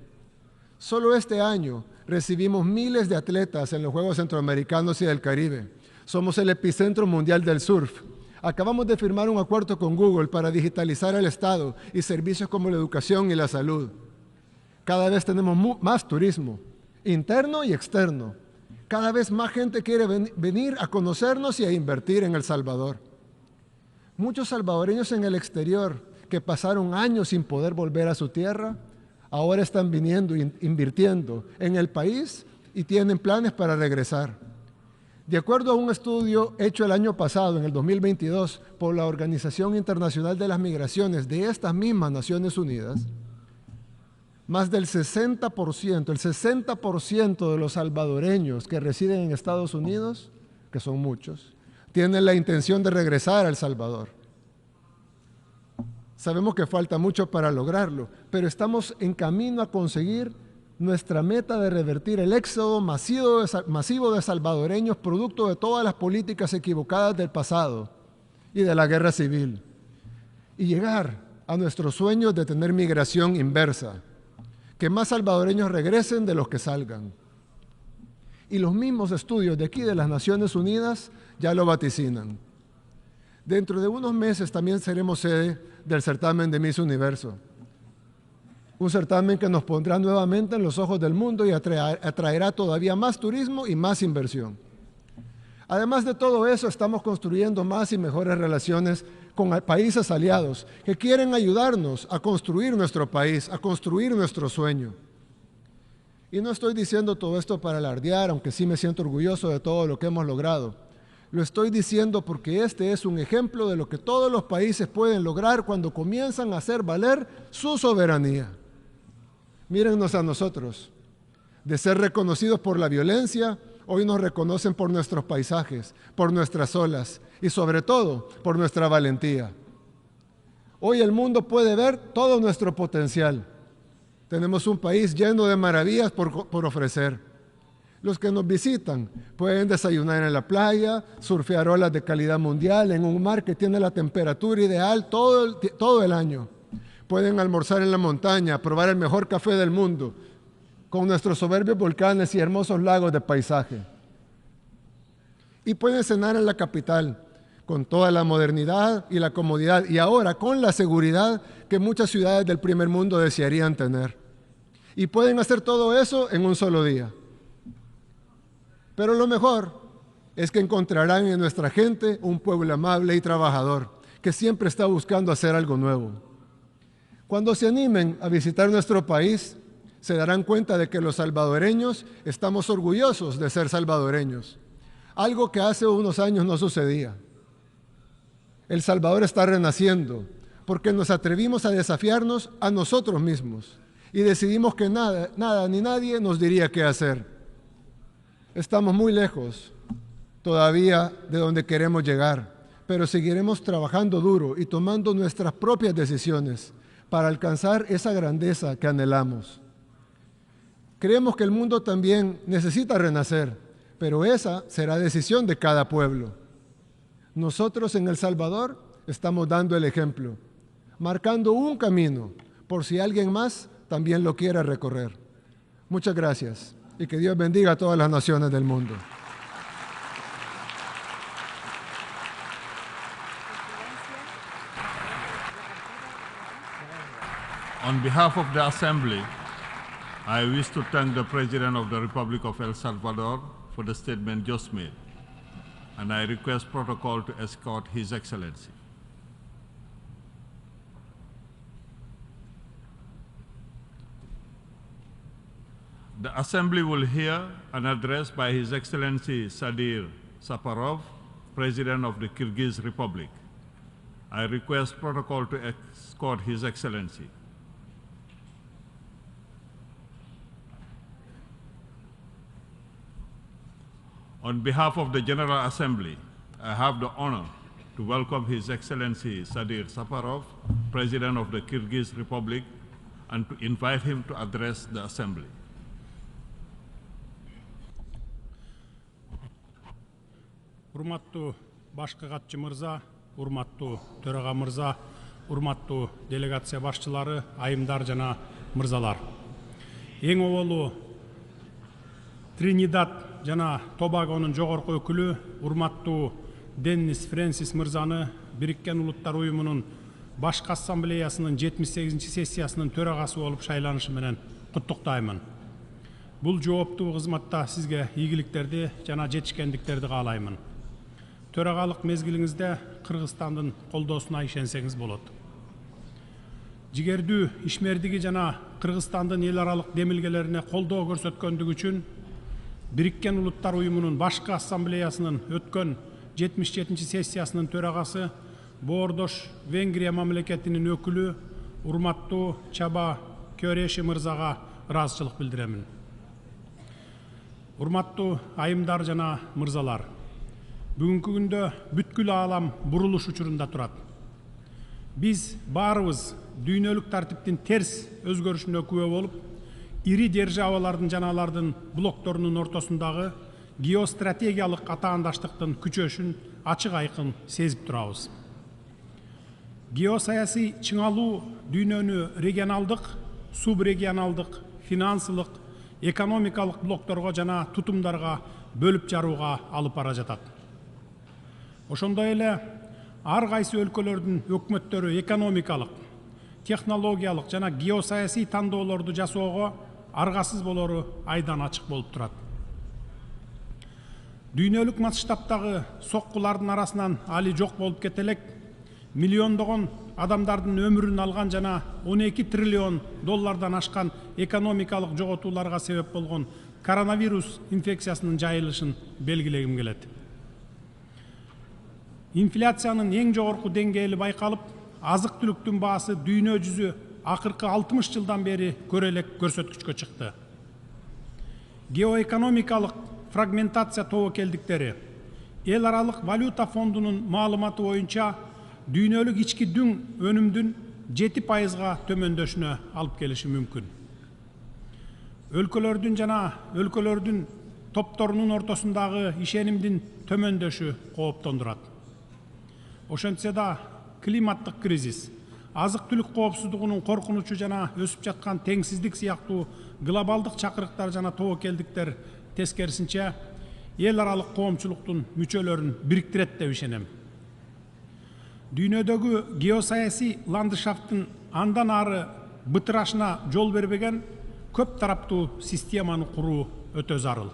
[SPEAKER 19] Solo este año recibimos miles de atletas en los Juegos Centroamericanos y del Caribe. Somos el epicentro mundial del surf. Acabamos de firmar un acuerdo con Google para digitalizar el Estado y servicios como la educación y la salud. Cada vez tenemos más turismo, interno y externo. Cada vez más gente quiere venir a conocernos y a invertir en El Salvador. Muchos salvadoreños en el exterior que pasaron años sin poder volver a su tierra, ahora están viniendo e invirtiendo en el país y tienen planes para regresar. De acuerdo a un estudio hecho el año pasado, en el 2022, por la Organización Internacional de las Migraciones de estas mismas Naciones Unidas, más del 60% de los salvadoreños que residen en Estados Unidos, que son muchos, tienen la intención de regresar a El Salvador. Sabemos que falta mucho para lograrlo, pero estamos en camino a conseguir nuestra meta de revertir el éxodo masivo de salvadoreños producto de todas las políticas equivocadas del pasado y de la guerra civil, y llegar a nuestros sueños de tener migración inversa, que más salvadoreños regresen de los que salgan. Y los mismos estudios de aquí de las Naciones Unidas ya lo vaticinan. Dentro de unos meses también seremos sede del certamen de Miss Universo. Un certamen que nos pondrá nuevamente en los ojos del mundo y atraerá todavía más turismo y más inversión. Además de todo eso, estamos construyendo más y mejores relaciones con países aliados que quieren ayudarnos a construir nuestro país, a construir nuestro sueño. Y no estoy diciendo todo esto para alardear, aunque sí me siento orgulloso de todo lo que hemos logrado. Lo estoy diciendo porque este es un ejemplo de lo que todos los países pueden lograr cuando comienzan a hacer valer su soberanía. Mírennos a nosotros. De ser reconocidos por la violencia, hoy nos reconocen por nuestros paisajes, por nuestras olas y sobre todo por nuestra valentía. Hoy el mundo puede ver todo nuestro potencial. Tenemos un país lleno de maravillas por ofrecer. Los que nos visitan pueden desayunar en la playa, surfear olas de calidad mundial en un mar que tiene la temperatura ideal todo el año. Pueden almorzar en la montaña, probar el mejor café del mundo, con nuestros soberbios volcanes y hermosos lagos de paisaje. Y pueden cenar en la capital, con toda la modernidad y la comodidad, y ahora con la seguridad que muchas ciudades del primer mundo desearían tener. Y pueden hacer todo eso en un solo día. Pero lo mejor es que encontrarán en nuestra gente un pueblo amable y trabajador, que siempre está buscando hacer algo nuevo. Cuando se animen a visitar nuestro país, se darán cuenta de que los salvadoreños estamos orgullosos de ser salvadoreños, algo que hace unos años no sucedía. El Salvador está renaciendo porque nos atrevimos a desafiarnos a nosotros mismos y decidimos que nada ni nadie nos diría qué hacer. Estamos muy lejos todavía de donde queremos llegar, pero seguiremos trabajando duro y tomando nuestras propias decisiones para alcanzar esa grandeza que anhelamos. Creemos que el mundo también necesita renacer, pero esa será decisión de cada pueblo. Nosotros en El Salvador estamos dando el ejemplo, marcando un camino por si alguien más también lo quiera recorrer. Muchas gracias y que Dios bendiga a todas las naciones del mundo.
[SPEAKER 18] On behalf of the Assembly, I wish to thank the President of the Republic of El Salvador for the statement just made, and I request protocol to escort His Excellency. The Assembly will hear an address by His Excellency Sadir Saparov, President of the Kyrgyz Republic. I request protocol to escort His Excellency. On behalf of the General Assembly, I have the honor to welcome His Excellency Sadir Saparov, President of the Kyrgyz Republic, and to invite him to address the Assembly.
[SPEAKER 20] Урматтуу башкы катчы мырза, урматтуу төраға мырза, урматтуу делегация башчылары, айымдар жана мырзалар. Эң оболу Тринидад жана Тобагонун жогорку өкүлү, урматтуу Деннис Фрэнсис мырзаны Бириккен Улуттар Уюмунун башкы ассамблеясынын 78-чи сессиясынын төрагасы болуп шайланышы менен куттуктаймын. Бул жооптуу кызматта сизге ийгиликтерди жана жетишкендиктерди каалаймын. Төрагалык мезгилиңизде Кыргызстандын колдоосуна ишенсеңиз болот. Жигердүү ишмердиги жана Кыргызстандын эл аралык демилгелерине колдоо көрсөткөндүгү үчүн Бириккен Улуттар Уюмунун башкы ассамблеясынын өткөн 77-чи сессиясынын төрагасы Боордош Венгрия мамлекетинин өкүлү урматтуу Чаба Көреши мырзага ыраазычылык билдиремин. Урматтуу айымдар жана мырзалар, бүгүнкү күндө бүткүл аалам бурулуш учурунда турат. Биз баарыбыз дүйнөлүк тартиптин терс өзгөрүшүнө күбө болуп, ири державалардын жана алардын блокторунун ортосундагы геостратегиялык атаандаштыктын күчөшүн ачык айкын сезип турабыз. Геосаясий чыңалуу дүйнөнү регионалдык, субрегионалдык, финансылык, экономикалык блокторго жана тутумдарга бөлүп жарууга алып бара жатат. Ошондой эле ар кайсы өлкөлөрдүн өкмөттөрү экономикалык, технологиялык жана геосаясий тандоолорду жасоого аргасыз болору айдан ачык болуп турат. Дүйнөлүк масштабтагы соккулардын арасынан али жок болуп кете элек, миллиондогон адамдардын өмүрүн алган жана 12 триллион доллардан ашкан экономикалык жоготууларга себеп болгон коронавирус инфекциясынын жайылышын белгилегим келет. Инфляциянын эң жогорку деңгээли байкалып, азык-түлүктүн баасы дүйнө жүзү акыркы 60 жылдан бери көрелек көрсөткүчкө чыкты. Геоэкономикалык фрагментация тобокелдиктери, эл аралык валюта фондунун маалыматы боюнча дүйнөлүк ички дүң өнүмдүн 7%га төмөндөшүнө алып келиши мүмкүн. Өлкөлөрдүн жана өлкөлөрдүн топторунун ортосундагы ишенимдин төмөндөшү кооптондурат. Ошентсе да климаттык кризис, азык-түлүк коопсуздугунун коркунучу жана өсүп жаткан теңсиздик сыяктуу глобалдык чакырыктар жана тобокелдиктер тескерисинче эл аралык коомчулуктун мүчөлөрүн бириктирет деп ишенем. Дүйнөдөгү геосаясий ландшафттын андан ары бытырашына жол бербеген көп тараптуу системаны куруу өтө зарыл.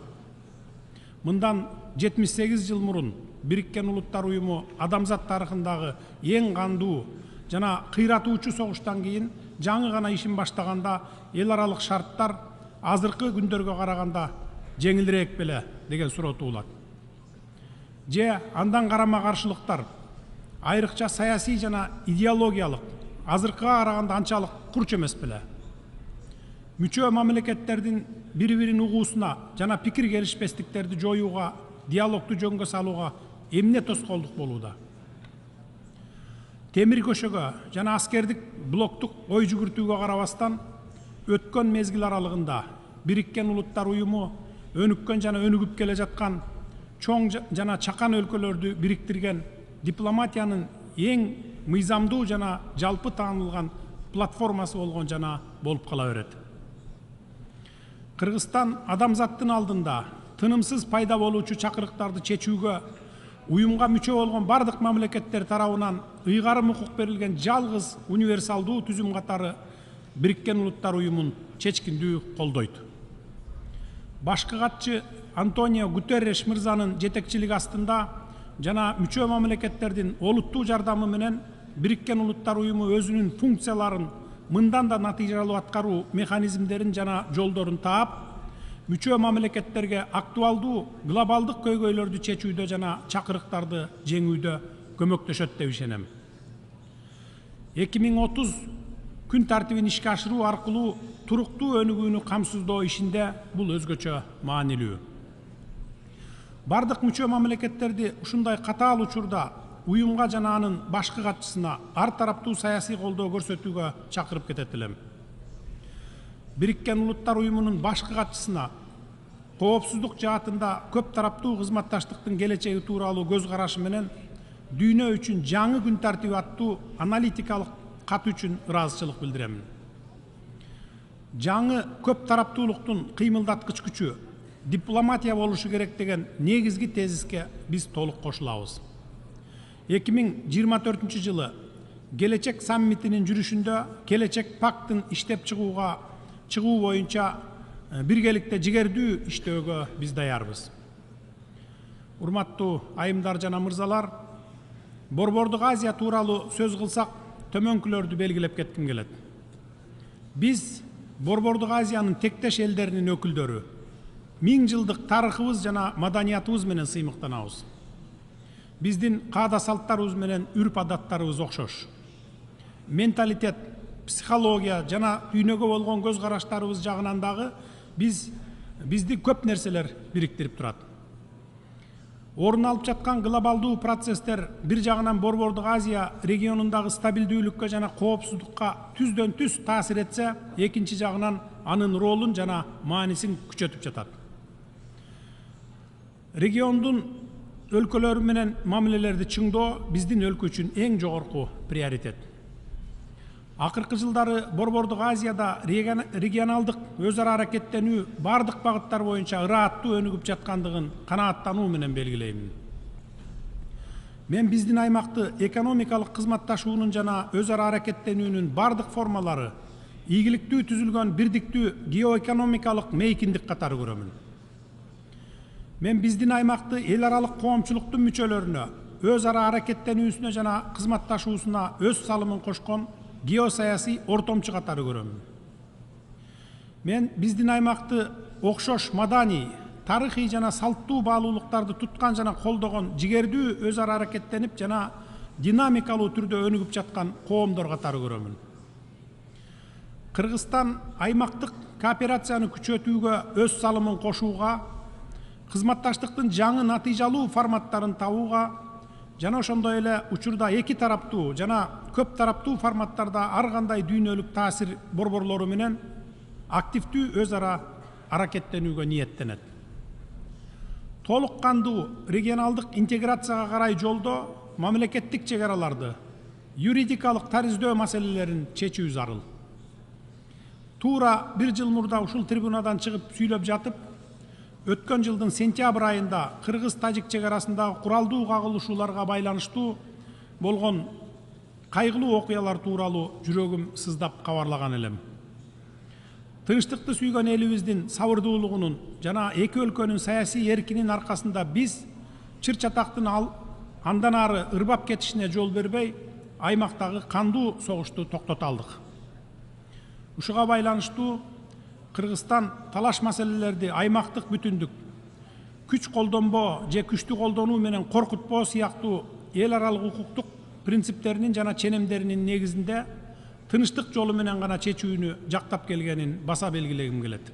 [SPEAKER 20] Мындан 78 жыл мурун Бириккен Улуттар Уюму адамзат тарыхындагы эң кандуу жана кыйратуучу согуштан кийин жаңы гана ишин баштаганда эл аралык шарттар азыркы күндөргө караганда жеңилирээк беле деген суроо туулат. Же андан карама каршылыктар айрыкча саясий жана идеологиялык азыркыга караганда анчалык курч эмес беле. мүчө мамлекеттердин бири-бирин угуусуна жана пикир келишпестиктерди жоюуга, диалогду жөнгө салууга эмне тоскоолдук болууда? Темир көшөгө жана аскердик блоктук ой жүгүртүүгө карабастан өткөн мезгил аралыгында Бириккен Улуттар Уюму өнүккөн жана өнүгүп келе жаткан чоң жана чакан өлкөлөрдү бириктирген дипломатиянын эң мыйзамдуу жана жалпы таанылган платформасы болгон жана болуп кала берет. Кыргызстан адамзаттын алдында тынымсыз пайда болуучу чакырыктарды чечүүгө уюмга мүчө болгон бардык мамлекеттер тарабынан ыйгарым укук берилген жалгыз универсалдуу түзүм катары Бириккен Улуттар Уюмун чечкиндүү колдойт. Башкы катчы Антонио Гутерреш мырзанын жетекчилиги астында жана мүчө мамлекеттердин олуттуу жардамы менен Бириккен Улуттар Уюму өзүнүн функцияларын мындан да натыйжалуу аткаруу механизмдерин жана жолдорун таап, мүчө мамлекеттерге актуалдуу глобалдык көйгөйлөрдү чечүүдө жана чакырыктарды жеңүүдө көмөктөшөт деп ишенем. 2030 күн тартибин ишке ашыруу аркылуу туруктуу өнүгүүнү камсыздоо ишинде бул өзгөчө маанилүү. Бардык мүчө мамлекеттерди ушундай катаал учурда уюмга жана анын башкы катчысына ар тараптуу саясий колдоо көрсөтүүгө чакырып кетет элем. Бириккен Улуттар Уюмунун башкы катчысына коопсуздук жаатында көп тараптуу кызматташтыктын келечеги тууралуу көз карашы менен дүйнө үчүн жаңы күн тартиби аттуу аналитикалык кат үчүн ыраазычылык билдиремин. Жаңы көп тараптуулуктун кыймылдаткыч күчү дипломатия болушу керек деген негизги тезиске биз толук кошулабыз. 2024 жылы Келечек саммитинин жүрүшүндө Келечек пактын иштеп чыгуу боюнча биргеликте жигердүү иштөөгө биз даярбыз. Урматтуу айымдар жана мырзалар, Борбордук Азия тууралуу сөз кылсак, төмөнкүлөрдү белгилеп кетким келет. Биз Борбордук Азиянын тектеш элдеринин өкүлдөрү 1000 жылдык тарыхыбыз жана маданиятыбыз менен сыймыктанабыз. Биздин каада салттарыбыз менен үрп адаттарыбыз окшош. Менталитет, психология жана дүйнөгө болгон көз караштарыбыз жагынан дагы бизди көп нерселер бириктирип турат. Орун алып жаткан глобалдуу процесстер бир жагынан Борбордук Азия регионундагы стабилдүүлүккө жана коопсуздукка түздөн түз таасир этсе, экинчи жагынан анын ролун жана маанисин күчөтүп жатат. Региондун өлкөлөрү менен мамилелерди чыңдоо биздин өлкө үчүн эң жогорку приоритет. Акыркы жылдары Борбордук Азияда регионалдык өз ара аракеттенүү бардык багыттар боюнча ырааттуу өнүгүп жаткандыгын канааттануу менен белгилеймин. Мен биздин аймакты экономикалык кызматташуунун жана өз ара аракеттенүүнүн бардык формалары ийгиликтүү түзүлгөн бирдиктүү геоэкономикалык мейкиндик катары көрөмүн. Мен биздин аймакты эл аралык коомчулуктун мүчөлөрүнө өз ара аракеттенүүсүнө жана кызматташуусуна өз салымын кошкон геосаясий ортомчу катары көрөмүн. Мен биздин аймакты окшош маданий, тарыхый жана салттуу баалуулуктарды туткан жана колдогон жигердүү өз ара аракеттенип жана динамикалуу түрдө өнүгүп жаткан коомдор катары көрөмүн. Кыргызстан аймактык кооперацияны күчөтүүгө өз салымын кошууга, кызматташтыктын жаңы натыйжалуу форматтарын табууга жана ошондой эле учурда эки тараптуу жана көп тараптуу форматтарда ар кандай дүйнөлүк таасир борборлору менен активдүү өз ара аракеттенүүгө ниеттенет. Толук кандуу регионалдык интеграцияга карай жолдо мамлекеттик чек араларды, юридикалык тарыздөө маселелерин чечүү зарыл. Туура бир жыл мурда ушул трибунадан чыгып сүйлөп жатып, өткөн жылдын сентябрь айында Кыргыз-Тажик чек арасындагы куралдуу кагылышууларга байланыштуу болгон кайгылуу окуялар тууралуу жүрөгүм сыздап кабарлаган элем. Тынчтыкты сүйгөн элибиздин сабырдуулугунун жана эки өлкөнүн саясий эркинин аркасында биз чыр чатактын андан ары ырбап кетишине жол бербей, аймактагы кандуу согушту токтото алдык. Ушуга байланыштуу Кыргызстан талаш маселелерди аймактык бүтүндүк, күч колдонбоо же күчтү колдонуу менен коркутпоо сыяктуу эл аралык укуктук принциптеринин жана ченемдеринин негизинде тыныштык жолу менен гана чечүүнү жактап келгенин баса белгилегим келет.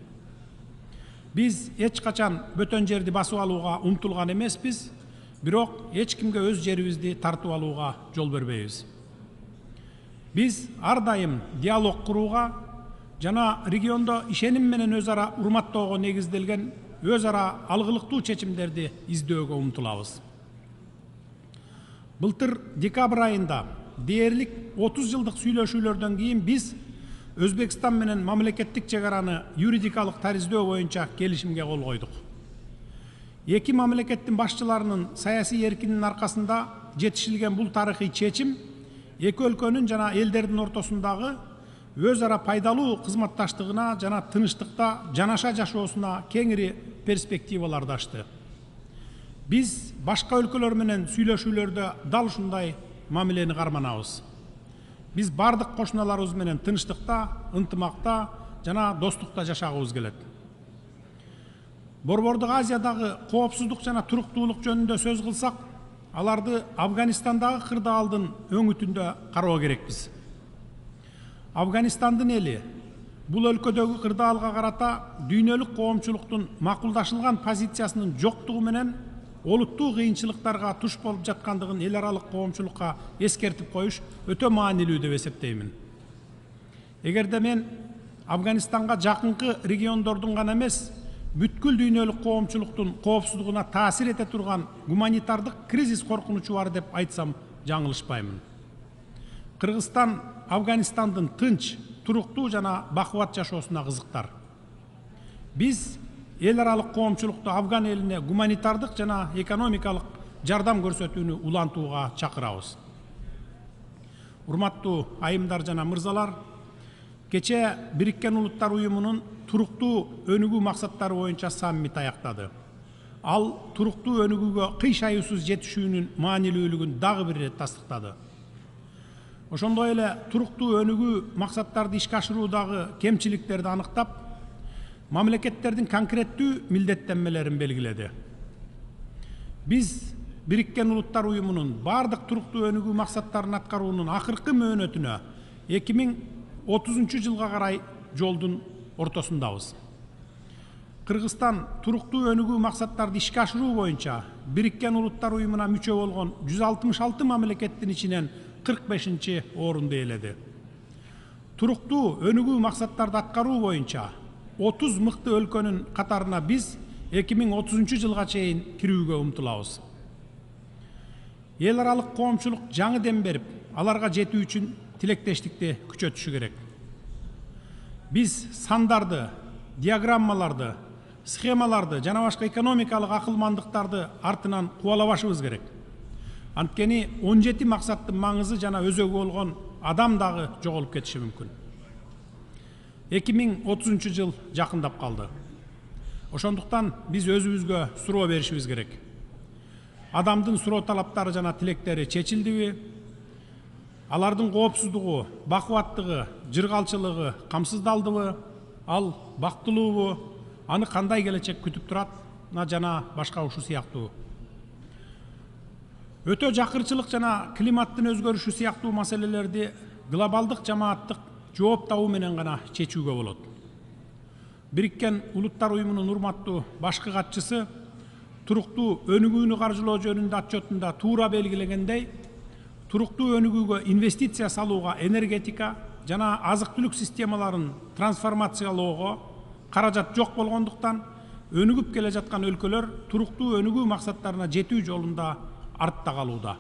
[SPEAKER 20] Биз эч качан бөтөн жерди басып алууга умтулган эмеспиз, бирок эч кимге өз жерибизди тартып алууга жол бербейбиз. Биз ар дайым диалог курууга жана региондо ишеним менен өз ара урматтоого негизделген өз ара алгылыктуу чечимдерди издөөгө умтулабыз. Былтыр декабрь айында дээрлик 30 жылдык сүйлөшүүлөрдөн кийин биз Өзбекстан менен мамлекеттик чегараны юридикалык тариздөө боюнча келишимге кол койдук. Эки мамлекеттин башчыларынын саясий эркинин аркасында жетишилген бул тарыхый чечим эки өлкөнүн жана элдердин ортосундагы өз ара пайдалуу кызматташтыгына жана тынычтыкта жанаша жашоосуна кеңири перспективаларды ачты. Биз башка өлкөлөр менен сүйлөшүүлөрдө дал ушундай мамилени карманабыз. Биз бардык кошуналарыбыз менен тынычтыкта, ынтымакта жана достукта жашагыбыз келет. Борбордук Азиядагы коопсуздук жана туруктуулук жөнүндө сөз кылсак, аларды Афганистандагы кырдаалдын өңүтүндө кароо керекпиз. Афганистандын эли бул өлкөдөгү кырдаалга карата дүйнөлүк коомчулуктун макулдашылган позициясынын жоктугу менен олуттуу кыйынчылыктарга туш болуп жаткандыгын эл аралык коомчулукка эскертип коюш өтө маанилүү деп эсептеймин. Эгерде мен Афганистанга жакынкы региондордун гана эмес, бүткүл дүйнөлүк коомчулуктун коопсуздугуна таасир эте турган гуманитардык кризис коркунучу бар деп айтсам жаңылышпаймын. Кыргызстан Афганистандын тынч, туруктуу жана бакубат жашоосуна кызыктар. Биз эл аралык коомчулукту Афган элине гуманитардык жана экономикалык жардам көрсөтүүнү улантууга чакырабыз. Урматтуу айымдар жана мырзалар, кече Бириккен Улуттар Уюмунун туруктуу өнүгүү максаттары боюнча саммит аяктады. Ал туруктуу өнүгүүгө кыйшайуусуз жетишүүнүн маанилүүлүгүн дагы бир ирет тастыктады. Ошондой эле туруктуу өнүгүү максаттарды ишке ашыруудагы кемчиликтерди аныктап, мамлекеттердин конкреттүү милдеттенмелерин белгиледи. Биз Бириккен Улуттар Уюмунун бардык туруктуу өнүгүү максаттарын аткаруунун акыркы мөөнөтүнө 2030 жылга карай жолдун ортосундабыз. Кыргызстан туруктуу өнүгүү максаттарды ишке ашыруу боюнча Бириккен Улуттар Уюмуна мүчө болгон 166 мамлекеттин ичинен 45-чи орунду ээледи. Туруктуу өнүгүү максаттарды аткаруу боюнча 30 мыкты өлкөнүн катарына биз 2030 жылга чейин кирүүгө умтулабыз. Эл аралык коомчулук жаңы дем берип, аларга жетүү үчүн тилектештикти күчөтүшү керек. Биз сандарды, диаграммаларды, схемаларды жана башка экономикалык акылмандыктарды артынан кубалабашыбыз керек. Анткени 17 максаттын маңызы жана өзөгү болгон адам дагы жоголуп кетиши мүмкүн. 2030 жыл жакындап калды. Ошондуктан биз өзүбүзгө суроо беришибиз керек. Адамдын суроо талаптары жана тилектери чечилдиби? Алардын коопсуздугу, бакубаттыгы, жыргалчылыгы камсыздалдыбы? Ал бактылуубу? Аны кандай келечек күтүп турат? Жана башка ушу сыяктуу. Өтө жакырчылык жана климаттын өзгөрүшү сыяктуу маселелерди глобалдык жамааттык жооп табуу менен гана чечүүгө болот. Бириккен Улуттар Уюмунун урматтуу башкы катчысы туруктуу өнүгүүнү каржылоо жөнүндө отчетунда туура белгилегендей, туруктуу өнүгүүгө инвестиция салууга энергетика жана азык-түлүк системаларын трансформациялоого каражат жок болгондуктан өнүгүп келе жаткан өлкөлөр туруктуу өнүгүү максаттарына жетүү жолунда артта калууда.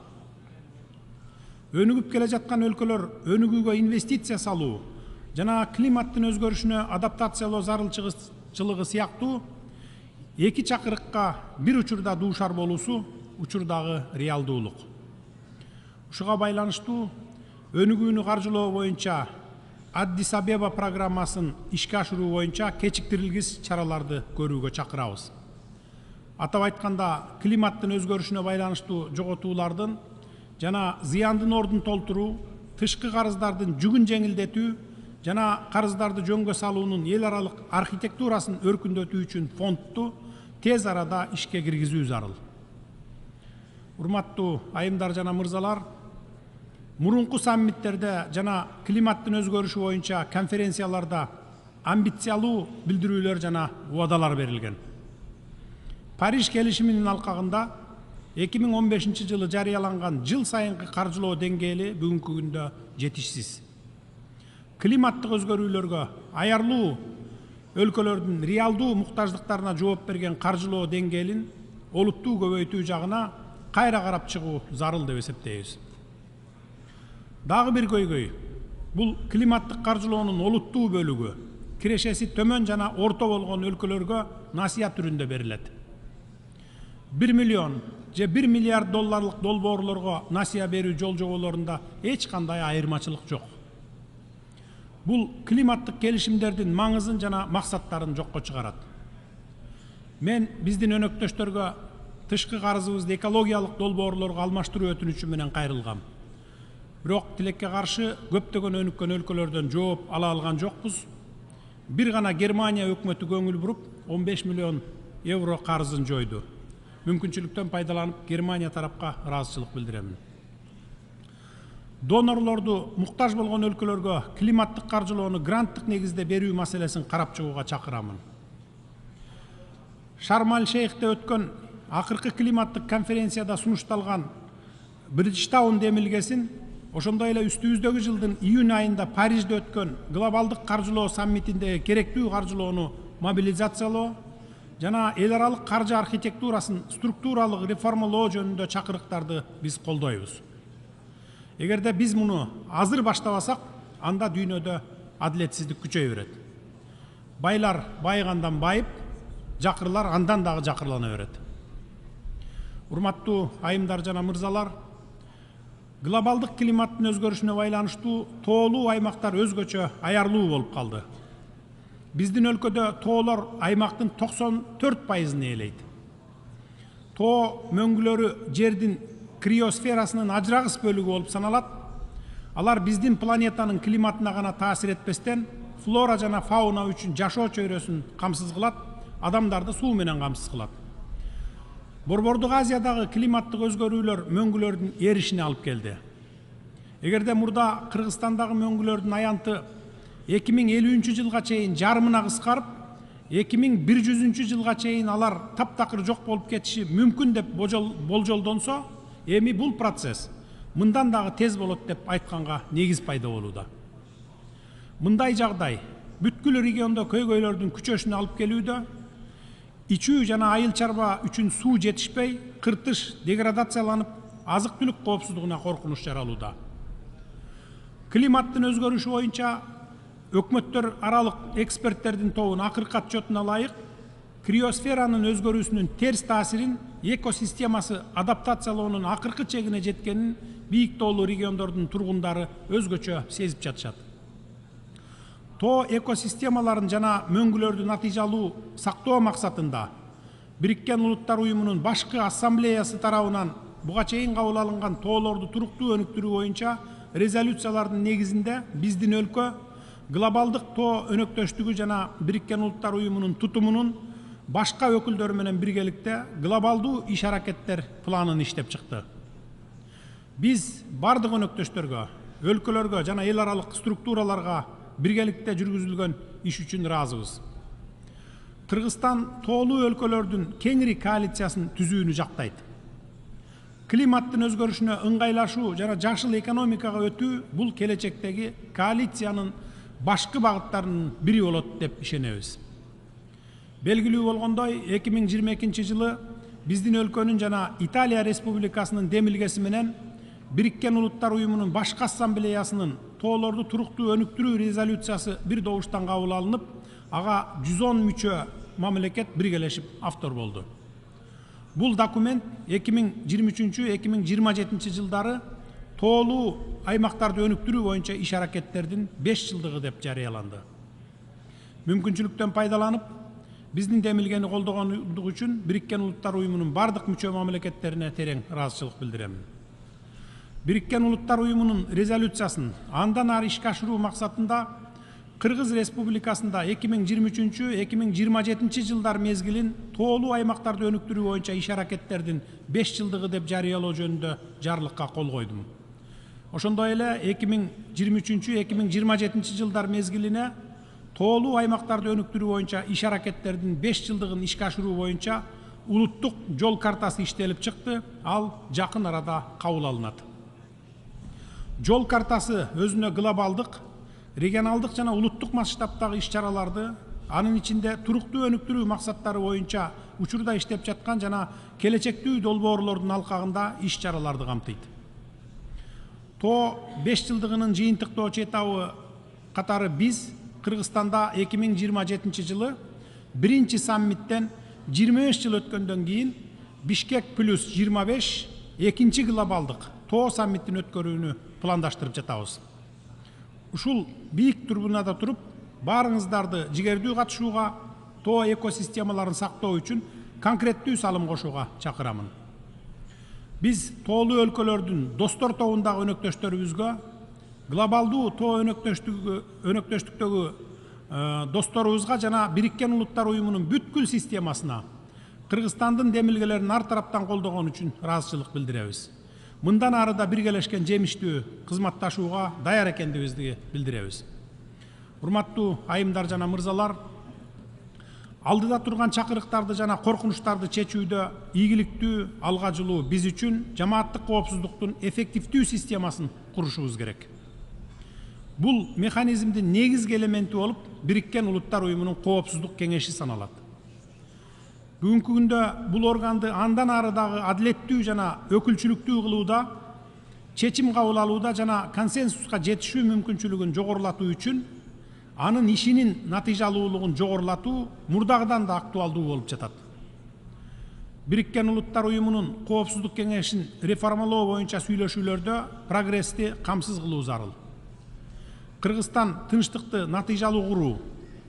[SPEAKER 20] Өнүгүп келе жаткан өлкөлөр өнүгүүгө инвестиция салуу жана климаттын өзгөрүшүнө адаптациялоо зарылчылыгы сыяктуу эки чакырыкка бир учурда дуушар болуусу учурдагы реалдуулук. Ушуга байланыштуу өнүгүүнү каржылоо боюнча Аддис Абеба программасын ишке ашыруу боюнча кечиктирилгис чараларды көрүүгө чакырабыз. Атап айтканда, климаттын өзгөрүшүнө байланыштуу жоготуулардын жана зыяндын ордун толтуруу, тышкы карыздардын жүгүн жеңилдетүү жана карыздарды жөнгө салуунун эл аралык архитектурасын өркүндөтүү үчүн фондду тез арада ишке киргизүү зарыл. Урматтуу айымдар жана мырзалар, мурунку саммиттерде жана климаттын өзгөрүшү боюнча конференцияларда амбициялуу билдирүүлөр жана убадалар берилген. Париж келишиминин алкагында 2015 жылы жарыяланган жыл сайынкы каржылоо деңгээли бүгүнкү күндө жетишсиз. Климаттык өзгөрүүлөргө аярлуу өлкөлөрдүн реалдуу муктаждыктарына жооп берген каржылоо деңгээлин олуттуу көбөйтүү жагына кайра карап чыгуу зарыл деп эсептейбиз. Дагы бир көйгөй бул климаттык каржылоонун олуттуу бөлүгү кирешеси төмөн жана орто болгон өлкөлөргө насыя түрүндө берилет. 1 миллион же 1 миллиард долларлык долбоорлорго насыя берүү жол жоболорунда эч кандай айырмачылык жок. Бул климаттык келишимдердин маңызын жана максаттарын жокко чыгарат. Мен биздин өнөктөштөргө тышкы карызыбызды экологиялык долбоорлорго алмаштыруу өтүнүчү менен кайрылгам. Бирок тилекке каршы көптөгөн өнүккөн өлкөлөрдөн жооп ала алган жокпуз. Бир гана Германия өкмөтү көңүл буруп 15 миллион евро карызын жойду. Мүмкүнчүлүктөн пайдаланып Германия тарапка ыраазычылык билдиремин. Донорлорду муктаж болгон өлкөлөргө климаттык каржылоону гранттык негизде берүү маселесин карап чыгууга чакырамын. Шарм-аль-Шейхте өткөн акыркы климаттык конференцияда сунушталган Бриджтаун демилгесин ошондой эле үстүбүздөгү жылдын июнь айында Парижде өткөн глобалдык каржылоо саммитиндеги керектүү каржылоону мобилизациялоо жана эл аралык каржы архитектурасын структуралык реформалоо жөнүндө чакырыктарды биз колдойбуз. Эгерде биз муну азыр баштабасак, анда дүйнөдө адилетсиздик күчөй берет. Байлар байыгандан байып, жакырлар андан дагы жакырлана берет. Урматтуу айымдар жана мырзалар, глобалдык климаттын өзгөрүшүнө байланыштуу тоолуу аймактар өзгөчө аярлуу болуп калды. Биздин өлкөдө тоолор аймактын 94%-ын ээлейт. Тоо мөңгүлөрү жердин криосферасынын ажырагыс бөлүгү болуп саналат. Алар биздин планетанын климатына гана таасир этпестен, флора жана фауна үчүн жашоо чөйрөсүн камсыз кылат, адамдарды суу менен камсыз кылат. Борбордук Азиядагы климаттык өзгөрүүлөр мөңгүлөрдүн эришине алып келди. Эгерде мурда Кыргызстандагы мөңгүлөрдүн аянты 2050 жылга чейин жарымына кыскарып, 2100 жылга чейин алар таптакыр жок болуп кетиши мүмкүн деп болжолдонсо, эми бул процесс мындан дагы тез болот деп айтканга негиз пайда болууда. Мындай жагдай бүткүл региондо көйгөйлөрдүн күчөшүнө алып келүүдө, ичүү жана айыл чарба үчүн суу жетишпей, кыртыш деградацияланып, азык-түлүк коопсуздугуна коркунуч жаралууда. Климаттын өзгөрүшү боюнча өкмөттөр аралык эксперттердин тобун акыркы отчетуна ылайык криосферанын өзгөрүүсүнүн терс таасирин экосистемасы адаптациялоонун акыркы чегине жеткенин бийик тоолуу региондордун тургундары өзгөчө сезип жатышат. Тоо экосистемаларын жана мөңгүлөрдү натыйжалуу сактоо максатында Бириккен Улуттар Уюмунун башкы ассамблеясы тарабынан буга чейин кабыл алынган тоолорду туруктуу өнүктүрүү боюнча резолюциялардын негизинде биздин өлкө глобалдык тоо өнөктөштүгү жана Бириккен Улуттар Уюмунун тутумунун башка өкүлдөрү менен биргеликте глобалдуу иш-аракеттер планын иштеп чыкты. Биз бардык өнөктөштөргө, өлкөлөргө жана эл аралык структураларга биргеликте жүргүзүлгөн иш үчүн ыраазыбыз. Кыргызстан тоолуу өлкөлөрдүн кеңири коалициясын түзүүнү жактайт. Климаттын өзгөрүшүнө ыңгайлашуу жана жашыл экономикага өтүү бул келечектеги коалициянын башкы багыттарынын бири болот деп ишенебиз. Белгилүү болгондой, 2022 жылы биздин өлкөнүн жана Италия Республикасынын демилгеси менен Бириккен Улуттар Уюмунун башкы ассамблеясынын тоолорду туруктуу өнүктүрүү резолюциясы бир добуштан кабыл алынып, ага 110 мүчө мамлекет биргелешип автор болду. Бул документ 2023-2027 жылдары тоолуу аймактарды өнүктүрүү боюнча иш-аракеттердин 5 жылдыгы деп жарыяланды. Мүмкүнчүлүктөн пайдаланып, биздин демилгени колдогондук үчүн Бириккен Улуттар Уюмунун бардык мүчө мамлекеттерине терең ыраазычылык билдиремин. Бириккен Улуттар Уюмунун резолюциясын андан ары ишке ашыруу максатында Кыргыз Республикасында 2023-2027 жылдар мезгилин тоолуу аймактарды өнүктүрүү боюнча иш-аракеттердин 5 жылдыгы деп жарыялоо жөнүндө жарлыкка кол койдум. Ошондой эле 2023-2027 жылдар мезгилине тоолуу аймактарды өнүктүрүү боюнча иш аракеттердин 5 жылдыгын ишке ашыруу боюнча улуттук жол картасы иштелип чыкты. Ал жакын арада кабыл алынат. Жол картасы өзүнө глобалдык, регионалдык жана улуттук масштабтагы иш-чараларды, анын ичинде туруктуу өнүктүрүү максаттары боюнча учурда иштеп жаткан жана келечектүү долбоорлордун алкагында иш-чараларды камтыйт. ТОО 5 жылдыгынын жыйынтыктоочу этабы катары биз Кыргызстанда 2027 жылы биринчи саммиттен 25 жыл өткөндөн кийин Бишкек плюс 25 экинчи глобалдык ТОО саммитин өткөрүүнү пландаштырып жатабыз. Ушул бийик трибунада туруп, баарыңыздарды жигердүү катышууга, ТОО экосистемаларын сактоо үчүн конкреттүү салым кошууга чакырамын. Биз тоолуу өлкөлөрдүн достор тобундагы өнөктөштөрүбүзгө, глобалдуу ТОО өнөктөштүктөгү досторубузга жана Бириккен Улуттар Уюмунун бүткүл системасына Кыргызстандын демилгелерин ар тараптан колдогон үчүн ыраазычылык билдиребиз. Мындан ары да биргелешкен жемиштүү кызматташууга даяр экендигибизди билдиребиз. Урматтуу айымдар жана мырзалар, алдыда турган чакырыктарды жана коркунучтарды чечүүдө ийгиликтүү, алга жылуу биз үчүн жамааттык коопсуздуктун эффективдүү системасын курушубуз керек. Бул механизмдин негизги элементи болуп, Бириккен Улуттар Уюмунун коопсуздук кеңеши саналат. Бүгүнкү күндө бул органды андан ары дагы адилеттүү жана өкүлчүлүктүү кылууда, чечим кабыл алууда жана консенсуска жетишүү мүмкүнчүлүгүн жогорулатуу үчүн анын ишинин натыйжалуулугун жогорулатуу мурдагыдан да актуалдуу болуп жатат. Бириккен Улуттар Уюмунун коопсуздук кеңешин реформалоо боюнча сүйлөшүүлөрдө прогрессти камсыз кылуу зарыл. Кыргызстан тынчтыкты натыйжалуу куруу,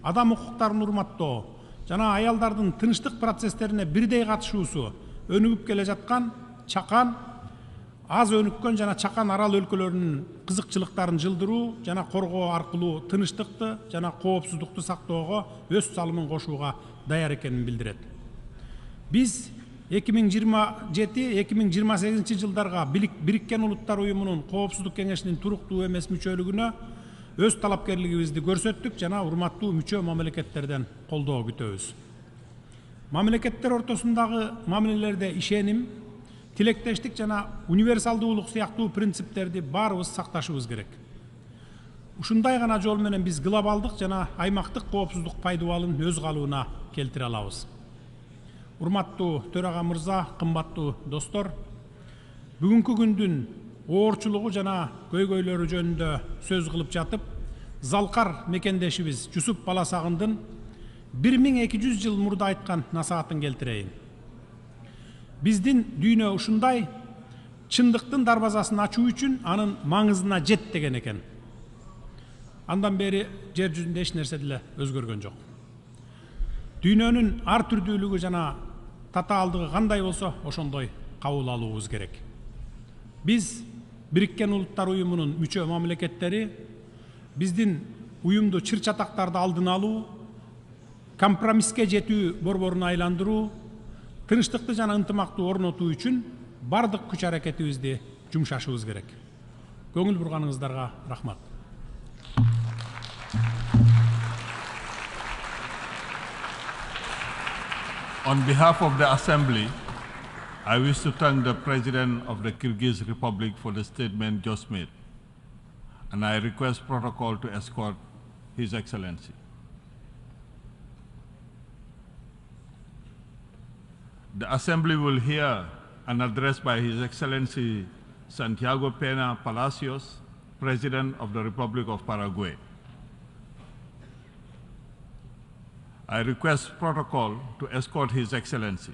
[SPEAKER 20] адам укуктарын урматтоо жана аялдардын тынчтык процесстерине бирдей катышуусу өнүгүп келе жаткан чакан, аз өнүккөн жана чакан арал өлкөлөрүнүн кызыкчылыктарын жылдыруу жана коргоо аркылуу тынчтыкты жана коопсуздукту сактоого өз салымын кошууга даяр экенин билдирет. Биз 2027-2028 жылдарга Бириккен Улуттар Уюмунун коопсуздук кеңешинин туруктуу эмес мүчөлүгүнө өз талапкерлигибизди көрсөттүк жана урматтуу мүчө мамлекеттерден колдоо күтөбүз. Мамлекеттер ортосундагы мамилелерде ишеним, тилектештик жана универсалдуулук сыяктуу принциптерди баарыбыз сакташыбыз керек. Ушундай гана жол менен биз глобалдык жана аймактык коопсуздук пайдубалын өз калыбына келтире алабыз. Урматтуу төрага мырза, кымбаттуу достор, бүгүнкү күндүн оорчулугу жана көйгөйлөрү жөнүндө сөз кылып жатып, залкар мекендешибиз Жусуп Баласагындын 1200 жыл мурда айткан насаатын келтирейин. Биздин дүйнө ушундай, чындыктын дарбазасын ачуу үчүн анын маңызына жет деген экен. Андан бери жер жүзүндө эч нерсе деле өзгөргөн жок. Дүйнөнүн ар түрдүүлүгү жана татаалдыгы кандай болсо, ошондой кабыл алуубуз керек. Биз Бириккен Улуттар Уюмунун мүчө мамлекеттери биздин уюмду чыр-чатактарды алдын алуу, компромисске жетүү борборуна айландыруу, тынчтыкты жана ынтымакты орнотуу үчүн бардык күч аракетибизди жумшашыбыз керек. Көңүл бурганыңыздарга рахмат.
[SPEAKER 18] On behalf of the Assembly, I wish to thank the President of the Kyrgyz Republic for the statement just made, and I request protocol to escort His Excellency. The Assembly will hear an address by His Excellency Santiago Peña Palacios, President of the Republic of Paraguay. I request protocol to escort His Excellency.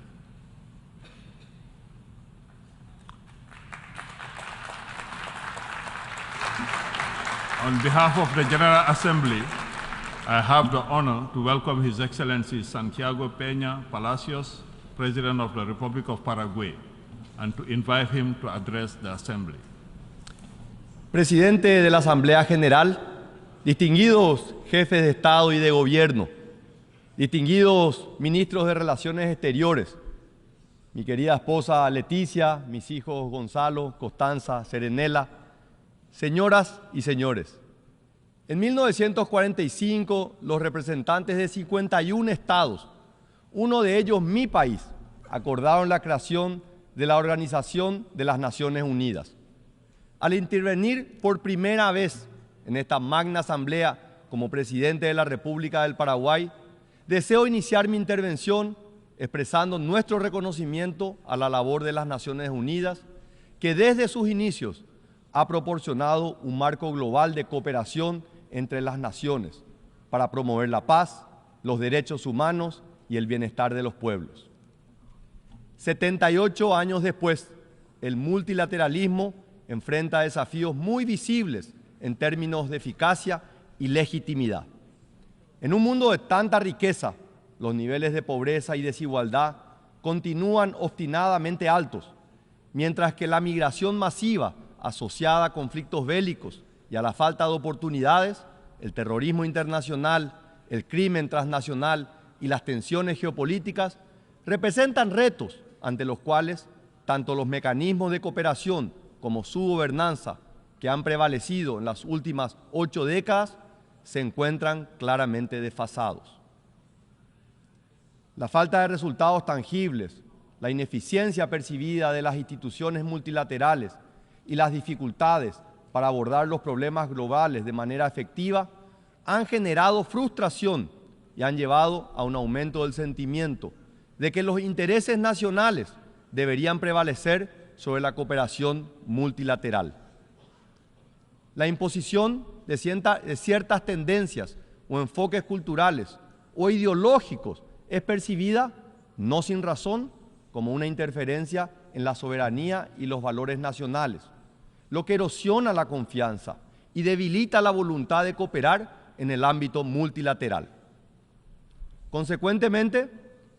[SPEAKER 18] On behalf of the General Assembly, I have the honor to welcome His Excellency Santiago Peña Palacios, President of the Republic of Paraguay, and to invite him to address the Assembly.
[SPEAKER 21] Presidente de la Asamblea General, distinguidos jefes de Estado y de Gobierno, distinguidos ministros de Relaciones Exteriores, mi querida esposa Leticia, mis hijos Gonzalo, Constanza, Serenela, Señoras y señores, en 1945 los representantes de 51 estados, uno de ellos mi país, acordaron la creación de la Organización de las Naciones Unidas. Al intervenir por primera vez en esta magna asamblea como presidente de la República del Paraguay, deseo iniciar mi intervención expresando nuestro reconocimiento a la labor de las Naciones Unidas, que desde sus inicios ha proporcionado un marco global de cooperación entre las naciones para promover la paz, los derechos humanos y el bienestar de los pueblos. 78 años después, el multilateralismo enfrenta desafíos muy visibles en términos de eficacia y legitimidad. En un mundo de tanta riqueza, los niveles de pobreza y desigualdad continúan obstinadamente altos, mientras que la migración masiva asociada a conflictos bélicos y a la falta de oportunidades, el terrorismo internacional, el crimen transnacional y las tensiones geopolíticas representan retos ante los cuales tanto los mecanismos de cooperación como su gobernanza, que han prevalecido en las últimas 8 décadas, se encuentran claramente desfasados. La falta de resultados tangibles, la ineficiencia percibida de las instituciones multilaterales y las dificultades para abordar los problemas globales de manera efectiva han generado frustración y han llevado a un aumento del sentimiento de que los intereses nacionales deberían prevalecer sobre la cooperación multilateral. La imposición de ciertas tendencias o enfoques culturales o ideológicos es percibida, no sin razón, como una interferencia en la soberanía y los valores nacionales, lo que erosiona la confianza y debilita la voluntad de cooperar en el ámbito multilateral. Consecuentemente,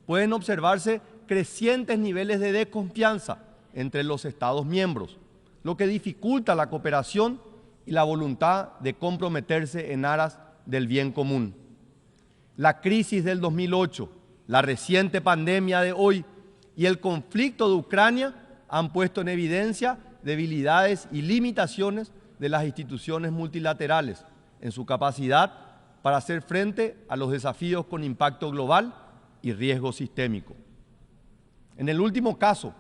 [SPEAKER 21] pueden observarse crecientes niveles de desconfianza entre los Estados miembros, lo que dificulta la cooperación y la voluntad de comprometerse en aras del bien común. La crisis del 2008, la reciente pandemia de hoy y el conflicto de Ucrania han puesto en evidencia debilidades y limitaciones de las instituciones multilaterales en su capacidad para hacer frente a los desafíos con impacto global y riesgo sistémico. En el último caso,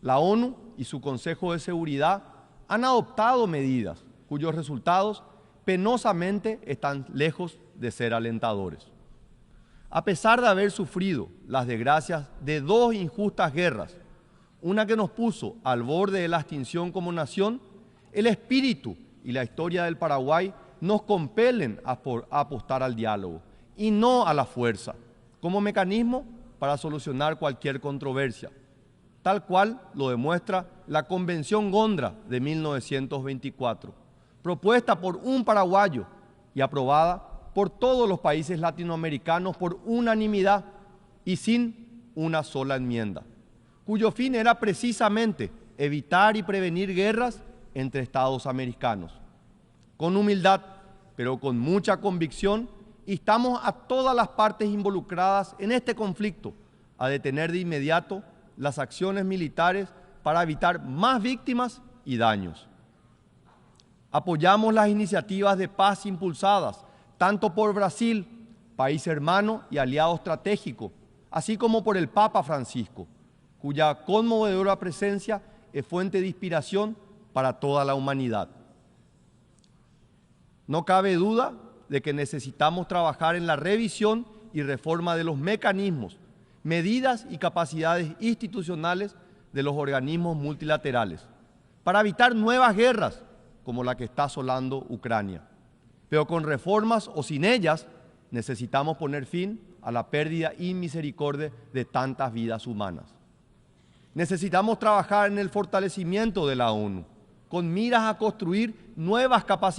[SPEAKER 21] la ONU y su Consejo de Seguridad han adoptado medidas cuyos resultados penosamente están lejos de ser alentadores. A pesar de haber sufrido las desgracias de 2 injustas guerras, una que nos puso al borde de la extinción como nación, el espíritu y la historia del Paraguay nos compelen a apostar al diálogo y no a la fuerza, como mecanismo para solucionar cualquier controversia, tal cual lo demuestra la Convención Gondra de 1924, propuesta por un paraguayo y aprobada por todos los países latinoamericanos por unanimidad y sin una sola enmienda, cuyo fin era precisamente evitar y prevenir guerras entre Estados americanos. Con humildad, pero con mucha convicción, instamos a todas las partes involucradas en este conflicto a detener de inmediato las acciones militares para evitar más víctimas y daños. Apoyamos las iniciativas de paz impulsadas tanto por Brasil, país hermano y aliado estratégico, así como por el Papa Francisco, cuya conmovedora presencia es fuente de inspiración para toda la humanidad. No cabe duda de que necesitamos trabajar en la revisión y reforma de los mecanismos, medidas y capacidades institucionales de los organismos multilaterales, para evitar nuevas guerras como la que está asolando Ucrania. Pero con reformas o sin ellas, necesitamos poner fin a la pérdida inmisericordia de tantas vidas humanas. Necesitamos trabajar en el fortalecimiento de la ONU, con miras a construir nuevas capacidades